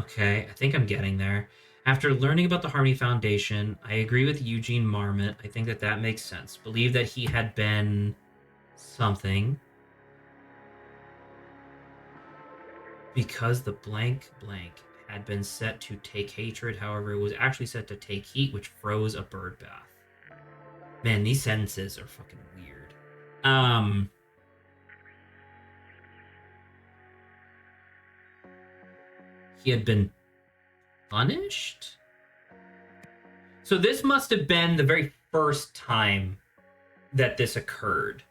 Okay, I think I'm getting there. After learning about the Harmony Foundation, I agree with Eugene Marmot. I think that makes sense. Believe that he had been something. Because the blank had been set to take hatred, however, it was actually set to take heat, which froze a bird bath. Man, these sentences are fucking weird. He had been punished? So this must have been the very first time that this occurred.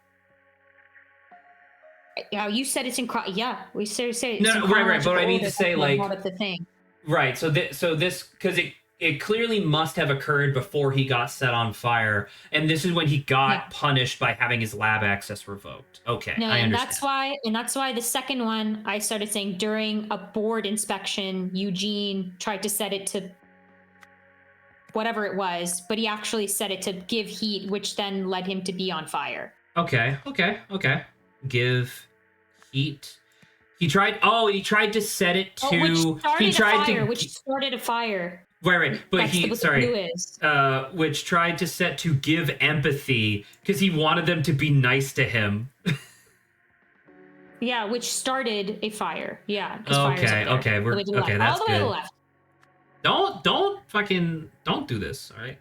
Yeah, you said it's in. Yeah, we said it's no, right. But I mean to say, like, the thing. Right. So this because it clearly must have occurred before he got set on fire, and this is when he got punished by having his lab access revoked. Okay, no, I understand. That's why the second one I started saying during a board inspection, Eugene tried to set it to whatever it was, but he actually set it to give heat, which then led him to be on fire. Okay. Give heat. He tried to set it to. Which started a fire. Right. But which tried to set to give empathy because he wanted them to be nice to him. Yeah, which started a fire. Yeah. Okay. That's all the good. Way to the left. Don't do this. All right.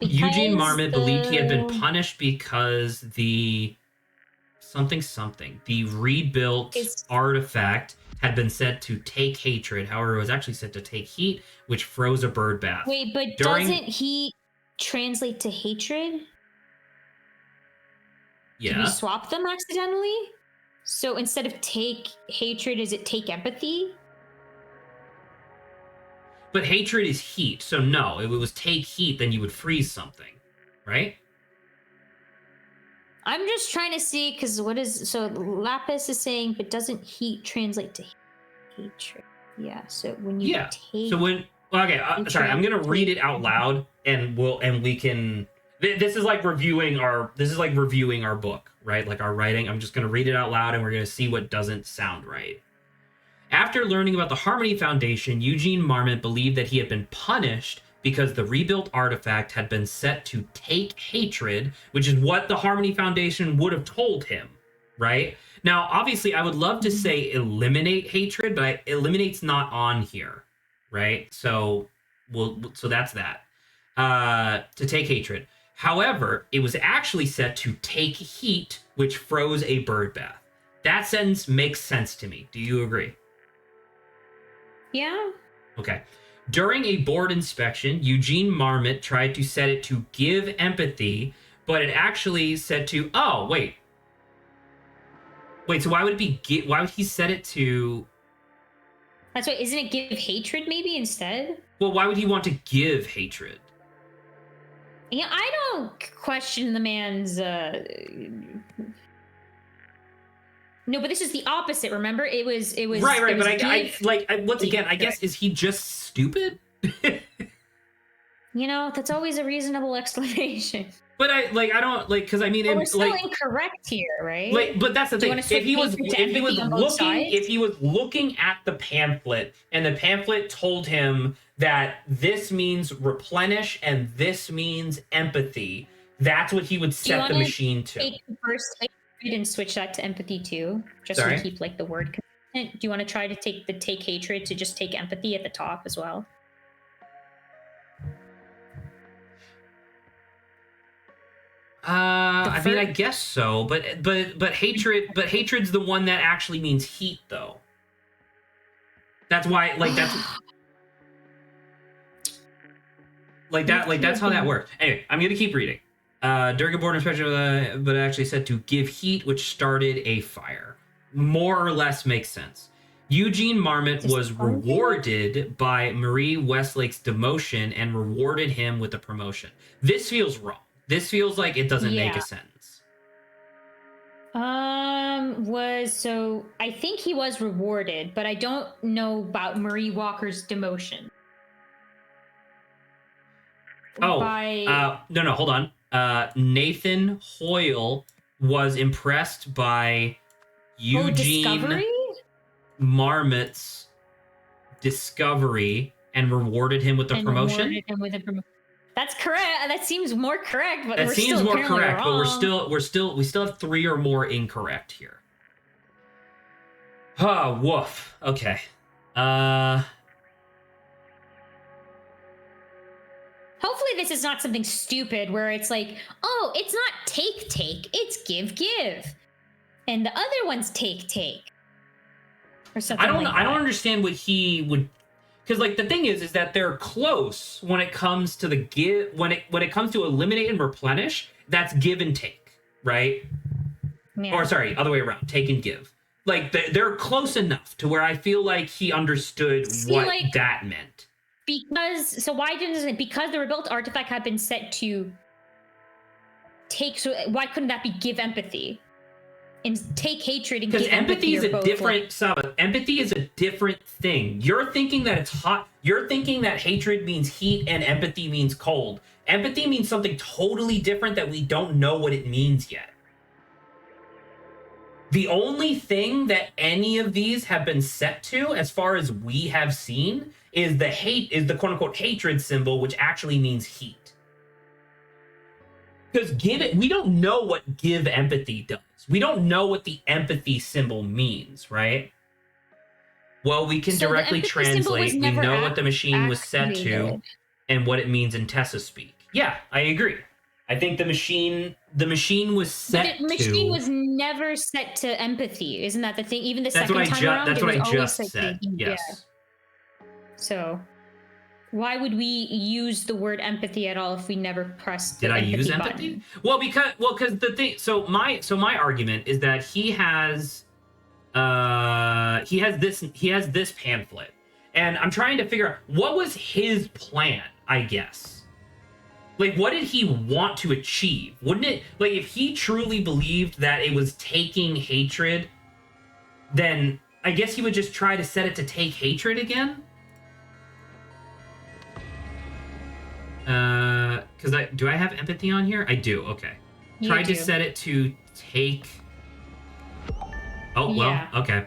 Eugene Marmot believed he had been punished because the rebuilt artifact had been set to take hatred. However, it was actually set to take heat, which froze a bird bath. Wait, but doesn't heat translate to hatred? Yeah. Did we swap them accidentally? So instead of take hatred, is it take empathy? But hatred is heat, so no. If it was take heat, then you would freeze something, right? I'm just trying to see, because Lapis is saying, but doesn't heat translate to hatred? Yeah, so when you take... So when... Okay, sorry, I'm going to read it out loud, and we can... This is like reviewing our book, right? Like our writing. I'm just going to read it out loud, and we're going to see what doesn't sound right. After learning about the Harmony Foundation, Eugene Marmot believed that he had been punished because the rebuilt artifact had been set to take hatred, which is what the Harmony Foundation would have told him, right? Now, obviously, I would love to say eliminate hatred, but eliminate's not on here, right? So that's that. To take hatred. However, it was actually set to take heat, which froze a bird bath. That sentence makes sense to me. Do you agree? Yeah. Okay. During a board inspection, Eugene Marmot tried to set it to give empathy, but it actually said to, oh, wait. Wait, so why would he set it to... That's why, isn't it give hatred maybe instead? Well, why would he want to give hatred? Yeah, I don't question the man's. No, but this is the opposite. Remember, it was right. It was But once again, I guess, is he just stupid? You know, that's always a reasonable explanation. But I don't because I mean, we're still incorrect here, right? But that's the thing. If he was looking at the pamphlet, and the pamphlet told him that this means replenish and this means empathy, that's what he would set the machine to. Take the first hatred and switch that to empathy too, just Sorry? to keep like the word consistent. Do you want to try to take hatred to just take empathy at the top as well? I mean, I guess so, but hatred's the one that actually means heat, though. That's why, that's how that works. Anyway, I'm gonna keep reading. During a board inspection, but it actually said to give heat, which started a fire. More or less makes sense. Eugene Marmot was rewarded by Marie Westlake's demotion and rewarded him with a promotion. This feels wrong. This feels like it doesn't make a sentence. So I think he was rewarded, but I don't know about Marie Walker's demotion. No, hold on. Nathan Hoyle was impressed by Eugene Marmot's discovery and rewarded him with a promotion. That's correct. That seems more correct, but we still have 3 or more incorrect here. Oh, woof. Okay. Hopefully this is not something stupid where it's like, oh, it's not take, it's give. And the other one's take. Or something I don't understand what he would, because the thing is that they're close when it comes to the give, when it comes to eliminate and replenish, that's give and take, right? Yeah. Or sorry, other way around, take and give. They're close enough to where I feel like he understood what that meant. Because the rebuilt artifact had been set to take, so why couldn't that be give empathy? And take hatred and give empathy. Because empathy is a different thing. You're thinking that it's hot. You're thinking that hatred means heat and empathy means cold. Empathy means something totally different that we don't know what it means yet. The only thing that any of these have been set to, as far as we have seen, is the quote unquote hatred symbol, which actually means heat. Because we don't know what give empathy does. We don't know what the empathy symbol means, right? Well, we can directly translate. We know what the machine was set to and what it means in Tessa speak. Yeah, I agree. I think the machine was set to... The machine was never set to empathy. Isn't that the thing? Even the second time around, that's what I just said. Yes. Yeah. So... why would we use the word empathy at all if we never pressed the empathy button? Did I use empathy? Well, because the thing. So my argument is that he has this pamphlet, and I'm trying to figure out what was his plan. I guess. What did he want to achieve? Wouldn't it if he truly believed that it was taking hatred, then I guess he would just try to set it to take hatred again. Because do I have empathy on here? I do. Okay. Tried to set it to take. Oh well. Okay.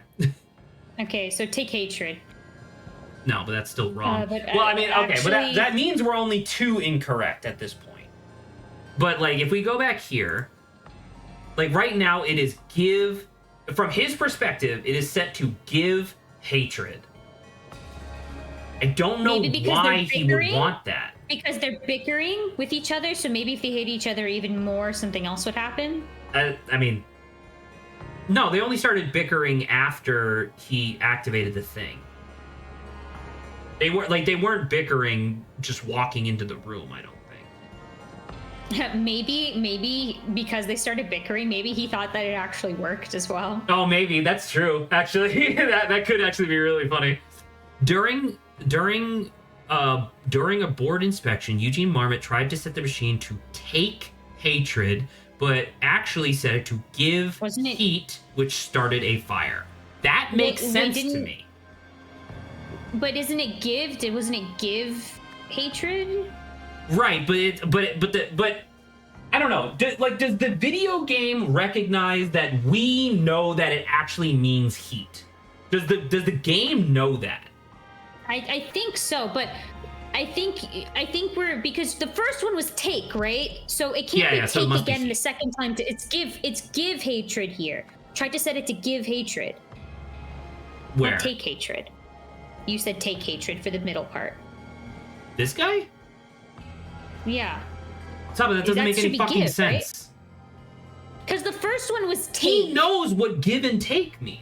Okay, so take hatred. No, but that's still wrong. But that means we're only 2 incorrect at this point. But if we go back here, right now it is give. From his perspective, it is set to give hatred. I don't know why he would want that. Because they're bickering with each other, so maybe if they hate each other even more, something else would happen? I mean... No, they only started bickering after he activated the thing. They weren't bickering just walking into the room, I don't think. Maybe because they started bickering, maybe he thought that it actually worked as well. Oh, maybe that's true. Actually, that could actually be really funny. During a board inspection, Eugene Marmot tried to set the machine to take hatred, but actually set it to give heat, which started a fire. That makes sense to me. But isn't it give? Wasn't it give hatred? Right, but I don't know. Does the video game recognize that we know that it actually means heat? Does the game know that? I think so, but I think we're, because the first one was take, right? So it can't be take again the second time. It's give hatred here. Tried to set it to give hatred. Where? Not take hatred. You said take hatred for the middle part. This guy? Yeah. Stop it, that doesn't make any fucking sense. Because the first one was take. He knows what give and take means.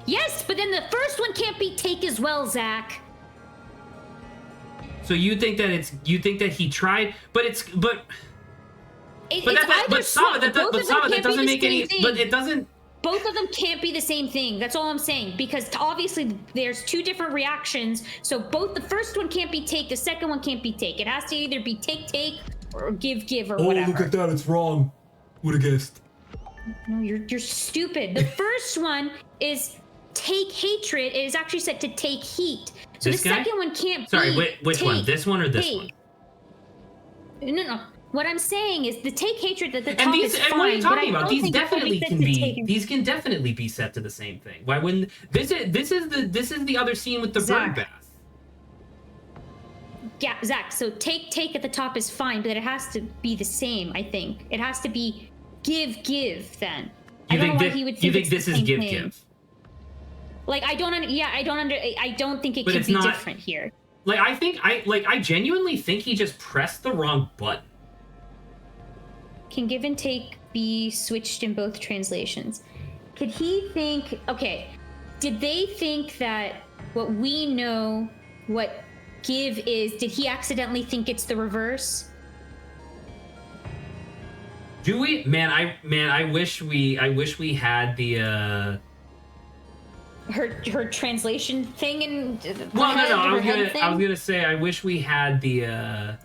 Yes, but then the first one can't be take as well, Zach. So you think that he tried, but it's either that doesn't make any. But it doesn't. Both of them can't be the same thing. That's all I'm saying. Because obviously there's two different reactions. So both the first one can't be take, the second one can't be take. It has to either be take or give or whatever. Oh, look at that! It's wrong. Would have guessed. No, you're stupid. The first one is take hatred. It is actually set to take heat. So this the guy? second one can't Sorry, be which take, one? This one or this take. one? No. What I'm saying is the take hatred at the top and these, is and fine. what are you talking but about? I don't These think definitely can be. take. These can definitely be set to the same thing. Why wouldn't this is the other scene with the bird bath? Yeah, Zach. So take at the top is fine, but it has to be the same. I think it has to be give. Then You think this is give? Like I don't think it But could it's be not different here. Like I genuinely think he just pressed the wrong button. Can give and take be switched in both translations? Could he think, okay, did they think that what we know what give is, did he accidentally think it's the reverse? Do we? I wish we had the her translation thing and well, no, I was gonna say I wish we had the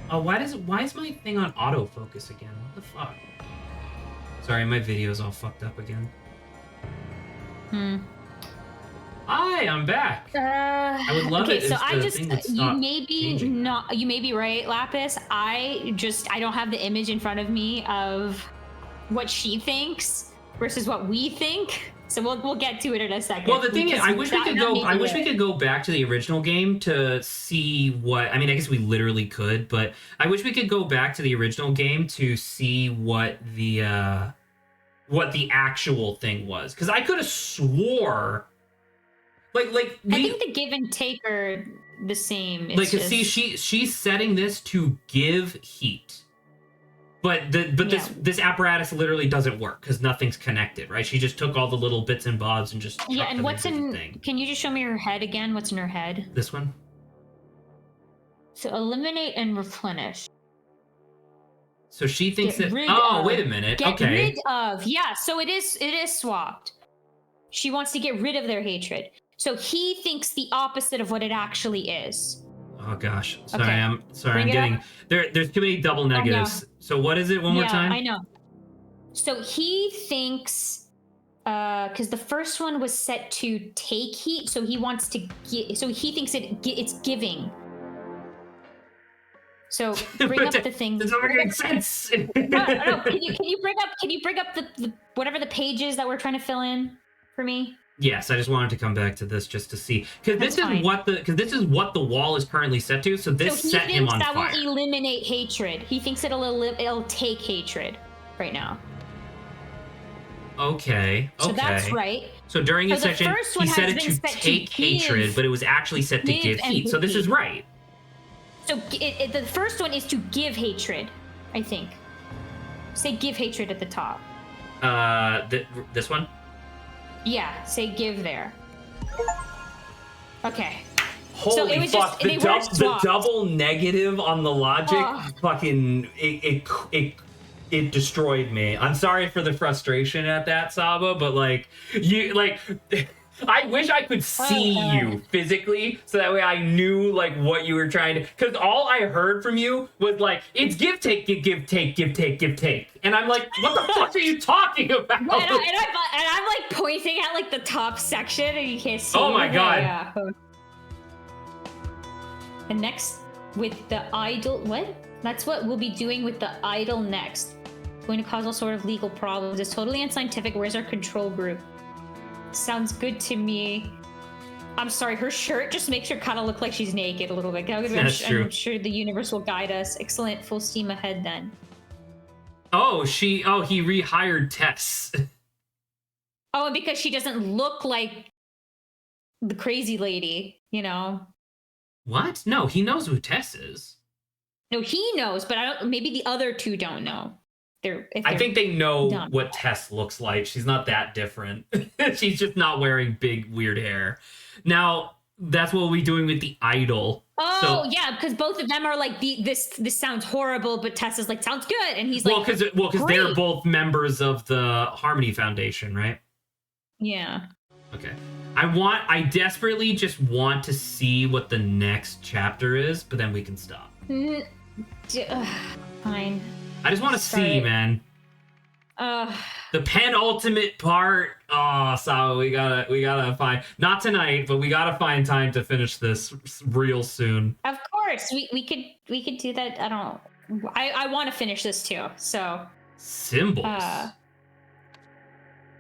oh, why is my thing on autofocus again? What the fuck? Sorry, my video's all fucked up again. Hi, I'm back. I would love it. So You may be right, Lapis. I don't have the image in front of me of what she thinks versus what we think. So we'll get to it in a second. Well, the thing is, I wish we could go back to the original game to see what. I mean, I guess we literally could, but I wish we could go back to the original game to see what the actual thing was, because I could have swore. I think the give and take are the same. She's setting this to give heat. But this apparatus literally doesn't work because nothing's connected, right? She just took all the little bits and bobs and just and what's in the thing. Can you just show me her head again? What's in her head? This one. So eliminate and replenish. So she thinks wait a minute. Get rid of. Yeah, so it is swapped. She wants to get rid of their hatred. So he thinks the opposite of what it actually is. Oh gosh. Sorry, I'm getting there's too many double negatives. So what is it one more time? I know. So he thinks because the first one was set to take heat, so he wants to so he thinks it's giving. So bring up the thing. This doesn't make sense. No. Can you bring up the whatever the pages that we're trying to fill in for me? Yes, I just wanted to come back to this just to see, because this is what the wall is currently set to. So this set him on fire. That will eliminate hatred. He thinks it'll take hatred right now. Okay. So that's right. So during his section, he set it to take hatred, but it was actually set to give heat. So this is right. So the first one is to give hatred, I think. Say give hatred at the top. This one. Yeah, say give there. Okay. Holy it was fuck! just- they were The swapped. double negative on the logic, Ugh. fucking it destroyed me. I'm sorry for the frustration at that, Saba, but like you like. I wish I could see God. you physically, so that way I knew like what you were trying to. Because all I heard from you was like, "It's give take, give take, give take, give take," and I'm like, "What the fuck are you talking about?" And I'm like pointing at like the top section, and you can't see. Oh my it. God. Yeah. And next with the idol, what? That's what we'll be doing with the idol next. It's going to cause all sort of legal problems. It's totally unscientific. Where's our control group? Sounds good to me. I'm sorry, her shirt just makes her kind of look like she's naked a little bit. That's true. I'm sure the universe will guide us. Excellent, full steam ahead then. He rehired Tess. Oh, and because she doesn't look like the crazy lady, you know. What? No, he knows who Tess is. No, he knows, but I don't. Maybe the other two don't know. I think they know done. what Tess looks like. She's not that different. She's just not wearing big weird hair. Now that's what we'll be doing with the idol. Oh yeah, because both of them are like this sounds horrible, but Tess is like sounds good, and he's like because they're both members of the Harmony Foundation, right? Yeah. Okay. I desperately just want to see what the next chapter is, but then we can stop. Fine. I just want to see, man. The penultimate part. Oh, so we gotta find, not tonight, but we gotta find time to finish this real soon. Of course, we could do that. I want to finish this too. So symbols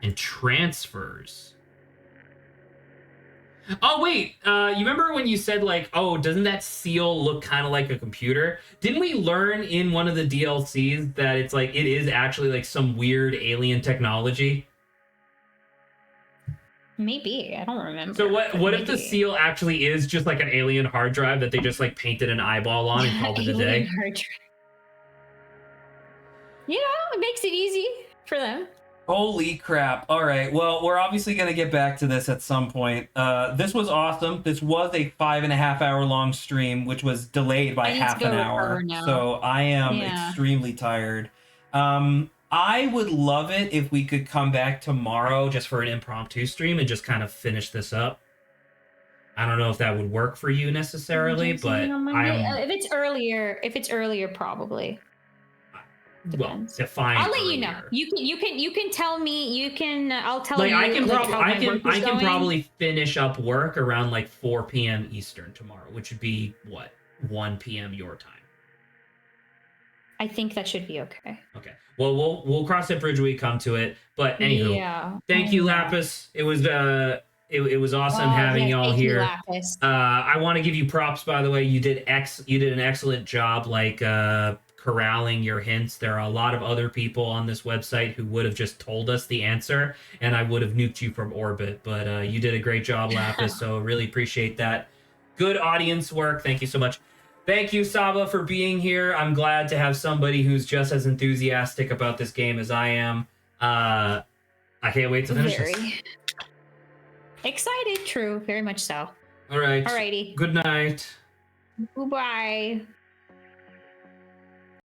and transfers. Oh wait, you remember when you said like, oh, doesn't that seal look kind of like a computer? Didn't we learn in one of the DLCs that it's like it is actually like some weird alien technology? Maybe, I don't remember. So what if the seal actually is just like an alien hard drive that they just like painted an eyeball on and called it a day? Hard drive. You know, it makes it easy for them. Holy crap. All right. Well, we're obviously going to get back to this at some point. This was awesome. This was a 5.5 hour long stream, which was delayed by half an hour. So I am extremely tired. I would love it if we could come back tomorrow just for an impromptu stream and just kind of finish this up. I don't know if that would work for you necessarily, but if it's earlier, probably. Depends. Well, define. I'll let you know. You can tell me. I'll tell you. I can probably finish up work around like 4 p.m. Eastern tomorrow, which would be what, 1 p.m. your time. I think that should be okay. Okay. Well, we'll cross that bridge when we come to it. But anywho, thank you, Lapis. It was awesome having y'all here. I want to give you props, by the way. You did an excellent job, like corralling your hints. There are a lot of other people on this website who would have just told us the answer, and I would have nuked you from orbit. But you did a great job, Lapis. So really appreciate that. Good audience work. Thank you so much. Thank you, Saba, for being here. I'm glad to have somebody who's just as enthusiastic about this game as I am. I can't wait to finish this. Excited, true, very much so. All right. Alrighty. Good night. Goodbye.